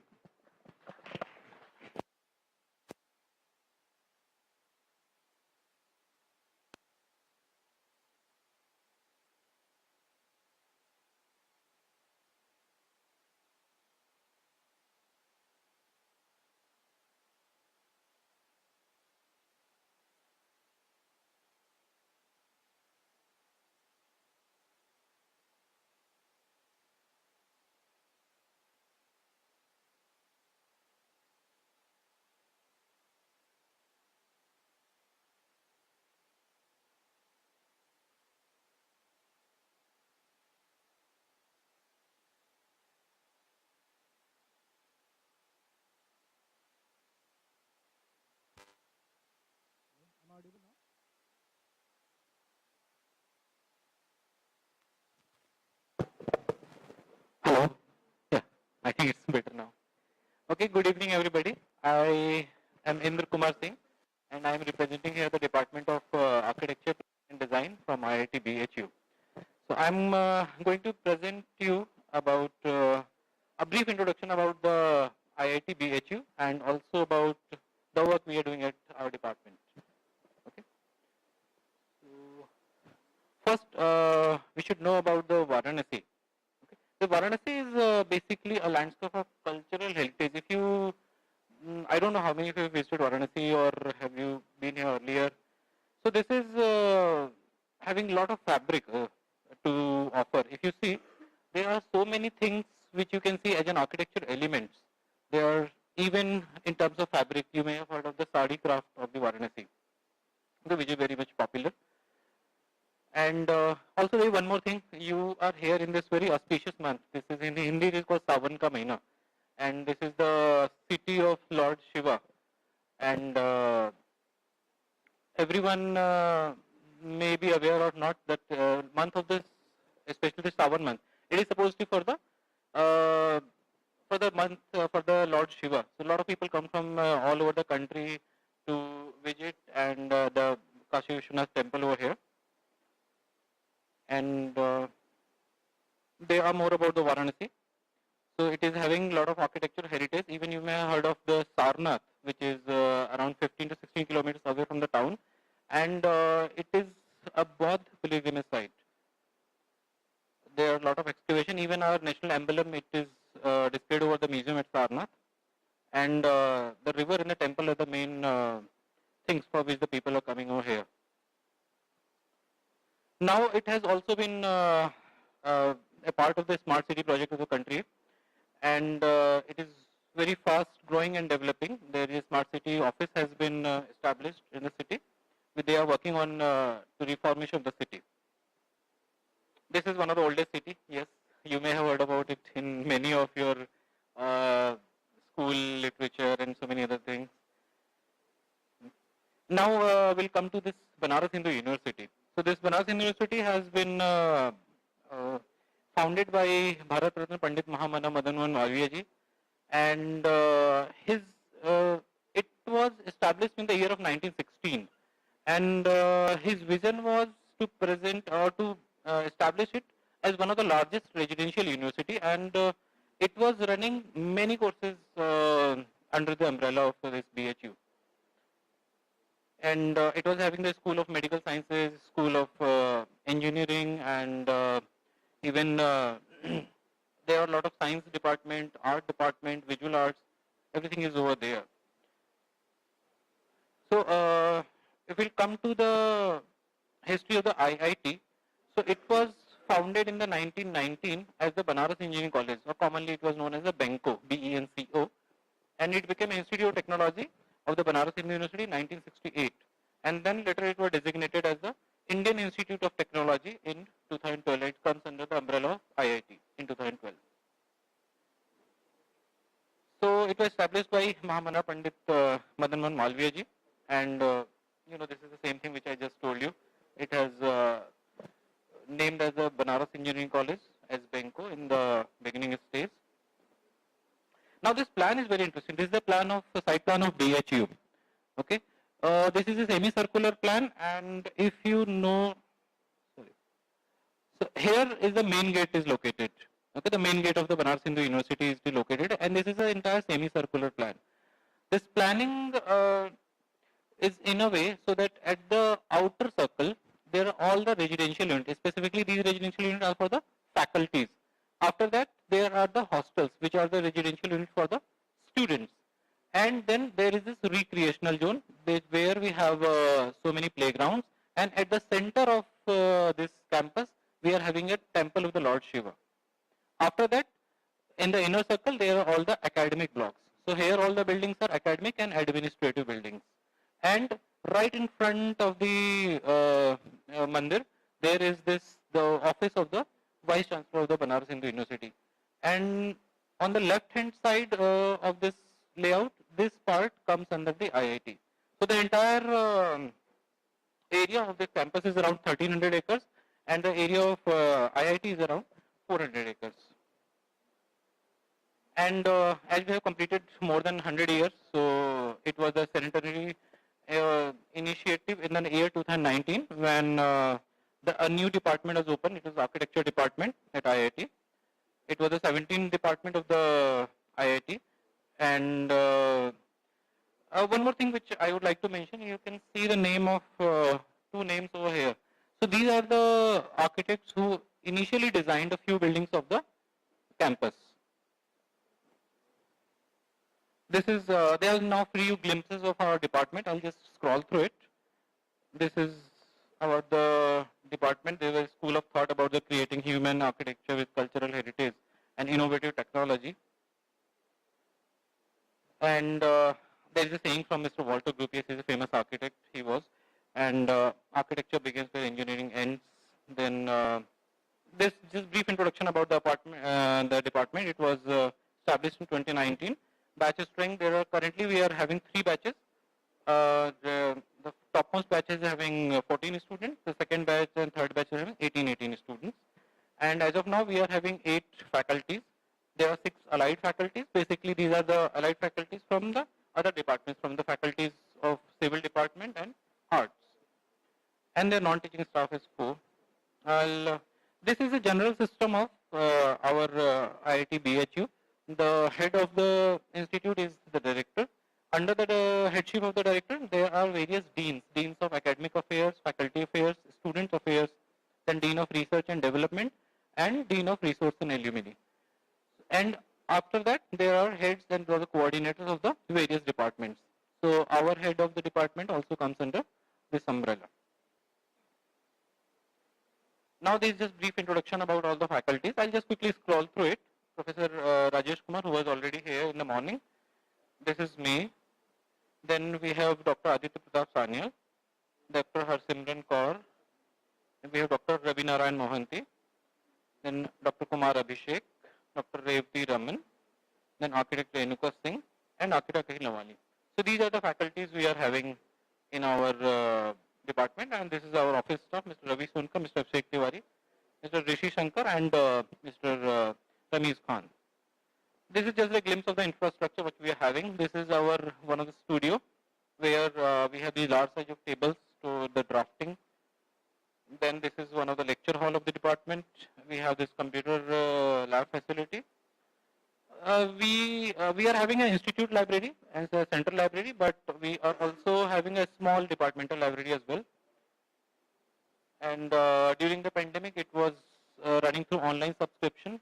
audible now? Hello. Yeah, I think it's better now. Okay, good evening, everybody. I am Indra Kumar Singh, and I am representing here the Department of Architecture and Design from IIT BHU. So I'm going to present you about a brief introduction about the IIT BHU and also about the work we are doing at our department. Okay. So first, we should know about the Varanasi. The Varanasi is basically a landscape of cultural heritage. If you, I don't know how many of you have visited Varanasi or have you been here earlier. So this is having a lot of fabric to offer. If you see, there are so many things which you can see as an architecture elements. There are even in terms of fabric, you may have heard of the sari craft of the Varanasi, which is very much popular. And also there is one more thing, you are here in this very auspicious month. This is in Hindi, it is called Sawan Ka Mahina. And this is the city of Lord Shiva. And everyone may be aware or not that month of this, especially the Sawan month, it is supposed to be for the month for the Lord Shiva. So a lot of people come from all over the country to visit and the Kashi Vishwanath temple over here. And they are more about the Varanasi. So it is having a lot of architectural heritage. Even you may have heard of the Sarnath, which is around 15 to 16 kilometers away from the town. And it is a Bodh pilgrimage site. There are a lot of excavation. Even our national emblem, it is displayed over the museum at Sarnath. And the river and the temple are the main things for which the people are coming over here. Now it has also been a part of the smart city project of the country, and it is very fast growing and developing. There is a smart city office has been established in the city. They are working on the reformation of the city. This is one of the oldest city. Yes, you may have heard about it in many of your school literature and so many other things. Now we'll come to this Banaras Hindu University. So this Banaras University has been founded by Bharat Ratna Pandit Mahamana Madan Mohan Malviya ji, and it was established in the year of 1916, and his vision was to present or to establish it as one of the largest residential university, and it was running many courses under the umbrella of this BHU. And it was having the School of Medical Sciences, School of Engineering, and even there are a lot of science department, art department, visual arts, everything is over there. So if we come to the history of the IIT, so it was founded in the 1919 as the Banaras Engineering College, or commonly it was known as the BENCO, B-E-N-C-O, and it became Institute of Technology of the Banaras Hindu University in 1968, and then later it was designated as the Indian Institute of Technology in 2012. It comes under the umbrella of IIT in 2012. So it was established by Mahamana Pandit Madan Mohan Malviya ji, and this is the same thing which I just told you. It has named as the Banaras Engineering College as BENCO in the beginning stage. Now this plan is very interesting. This is the plan of the site plan of BHU. Okay, this is a semicircular plan, and if you know, so here is the main gate is located. Okay, the main gate of the Banaras Hindu University is located, and this is the entire semicircular plan. This planning is in a way so that at the outer circle there are all the residential units. Specifically, these residential units are for the faculties. After that, there are the hostels, which are the residential units for the students. And then there is this recreational zone where we have so many playgrounds. And at the center of this campus, we are having a temple of the Lord Shiva. After that, in the inner circle, there are all the academic blocks. So here all the buildings are academic and administrative buildings. And right in front of the mandir, there is the office of the Vice Chancellor of the Banaras Hindu University. And on the left hand side of this layout, this part comes under the IIT. So the entire area of the campus is around 1300 acres and the area of IIT is around 400 acres. And as we have completed more than 100 years, so it was a centenary initiative in the year 2019 when a new department was opened. It was architecture department at IIT. It was the 17th department of the IIT. And one more thing which I would like to mention, you can see the name of two names over here. So these are the architects who initially designed a few buildings of the campus. This is, there are now few glimpses of our department. I'll just scroll through it. This is about the department. There was a school of thought about the creating human architecture with cultural heritage and innovative technology. And there is a saying from Mr. Walter Gropius, he's a famous architect, he was. And architecture begins where engineering ends. Then this just brief introduction about the department. It was established in 2019. Batch strength, there are currently we are having 3 batches. The topmost batch is having 14 students. The second batch and third batch is having 18 students. And as of now, we are having 8 faculties. There are 6 allied faculties. Basically, these are the allied faculties from the other departments, from the faculties of civil department and arts. And the non-teaching staff is 4. This is a general system of our IIT BHU. The head of the institute is the director. Under the headship of the director, there are various deans, deans of academic affairs, faculty affairs, student affairs, then dean of research and development, and dean of resource and alumni. And after that, there are heads and the coordinators of the various departments. So our head of the department also comes under this umbrella. Now there is just brief introduction about all the faculties. I'll just quickly scroll through it. Professor Rajesh Kumar, who was already here in the morning. This is me. Then we have Dr. Aditya Pratap Sanyal, Dr. Harsimran Kaur, and we have Dr. Ravi Narayan Mohanty, then Dr. Kumar Abhishek, Dr. Revati Raman, then architect Renuka Singh, and architect Akhil Nawani. So these are the faculties we are having in our department, and this is our office staff, Mr. Ravi Sonkar, Mr. Abhishek Tiwari, Mr. Rishi Shankar, and Mr. Ramiz Khan. This is just a glimpse of the infrastructure which we are having. This is our one of the studio where we have these large size of tables to the drafting. Then this is one of the lecture hall of the department. We have this computer lab facility. We are having an institute library as a central library, but we are also having a small departmental library as well. And during the pandemic, it was running through online subscription.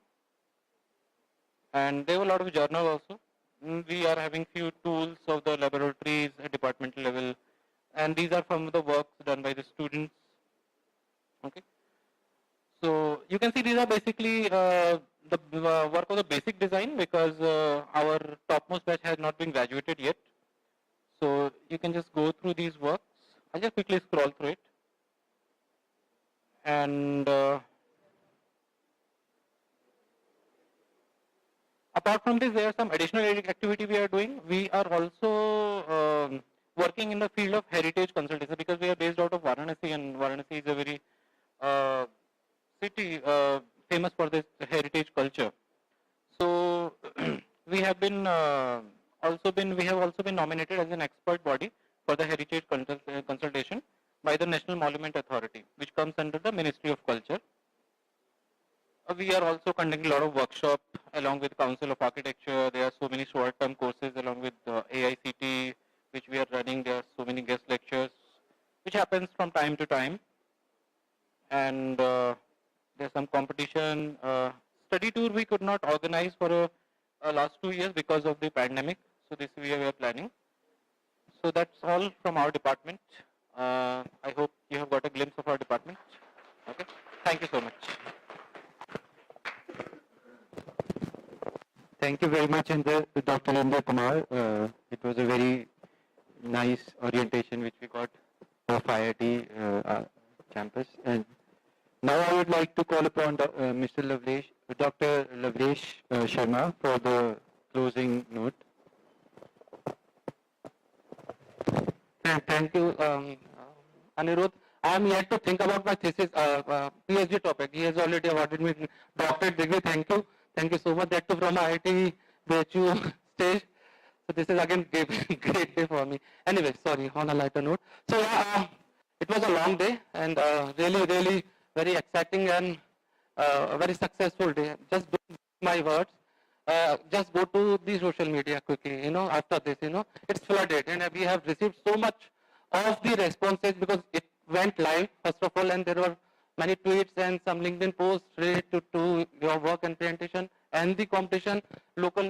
And there were a lot of journals also. We are having few tools of the laboratories at departmental level, and these are from the works done by the students. Okay. So you can see these are basically the work of the basic design, because our topmost batch has not been graduated yet. So you can just go through these works. I'll just quickly scroll through it. And apart from this, there are some additional activity we are doing. We are also working in the field of heritage consultancy, because we are based out of Varanasi, and Varanasi is a very city famous for this heritage culture. So we have also been nominated as an expert body for the heritage consultation by the National Monument Authority, which comes under the Ministry of Culture. We are also conducting a lot of workshops along with Council of Architecture. There are so many short-term courses along with AICT, which we are running. There are so many guest lectures, which happens from time to time. And there's some competition. Study tour we could not organize for last 2 years because of the pandemic. So this year we are planning. So that's all from our department. I hope you have got a glimpse of our department. Okay. Thank you so much. Thank you very much, Dr. Indra Kumar. It was a very nice orientation which we got of IIT campus. And now I would like to call upon Mr. Lavresh, Dr. Lavresh Sharma for the closing note. Thank you. Anirudh. I am yet to think about my thesis, PhD topic. He has already awarded me doctorate degree. Thank you. Thank you so much. That too from IIT BHU stage. So this is again great day for me. Anyway, sorry, on a lighter note. So it was a long day and really very exciting and a very successful day. Just don't mark my words. Just go to the social media quickly, after this, it's flooded and we have received so much of the responses because it went live, first of all, and there were many tweets and some LinkedIn posts related to your work and presentation and the competition. Local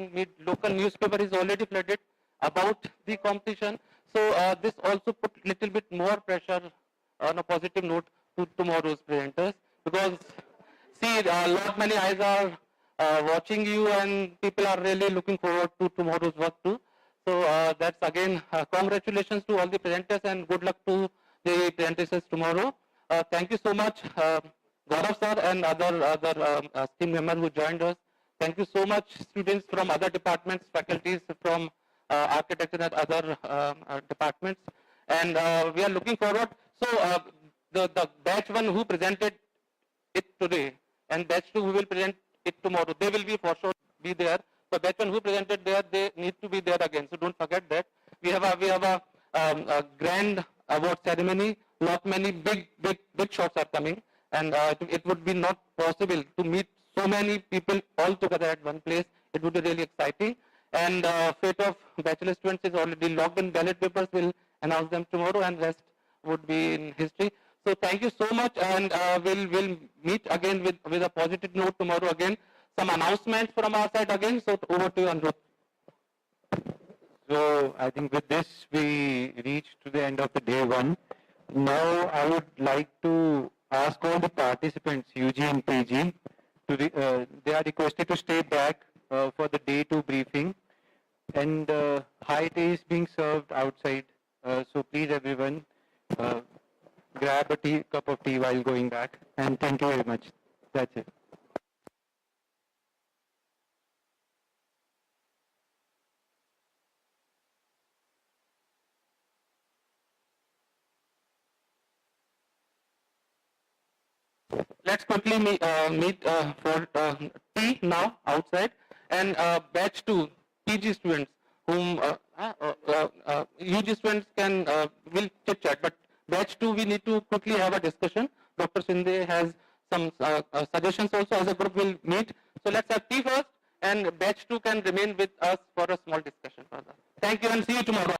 newspaper is already flooded about the competition. So this also put little bit more pressure on a positive note to tomorrow's presenters because see, many eyes are watching you and people are really looking forward to tomorrow's work too. So that's again, congratulations to all the presenters and good luck to the presentations tomorrow. Thank you so much, Gaurav sir and other team members who joined us. Thank you so much, students from other departments, faculties from architecture and other departments. And we are looking forward. So the batch one who presented it today and batch two who will present it tomorrow, they will be for sure be there. So batch one who presented there, they need to be there again. So don't forget that. We have a grand award ceremony. Many big shots are coming, and it would be not possible to meet so many people all together at one place. It would be really exciting. And fate of bachelor students is already locked in. Ballot papers will announce them tomorrow, and rest would be in history. So thank you so much, and we'll meet again with a positive note tomorrow again. Some announcements from our side again. So over to you, Anirudh. So I think with this we reach to the end of the day one. Now I would like to ask all the participants, UG and PG, they are requested to stay back for the day two briefing, and high tea is being served outside. So please everyone grab a cup of tea while going back, and thank you very much. That's it. Let's quickly meet for tea now outside, and batch 2 PG students whom UG students will chit chat, but batch 2 we need to quickly have a discussion. Dr. Shinde has some suggestions also. As a group we'll meet. So let's have tea first, and batch 2 can remain with us for a small discussion further. Thank you and see you tomorrow.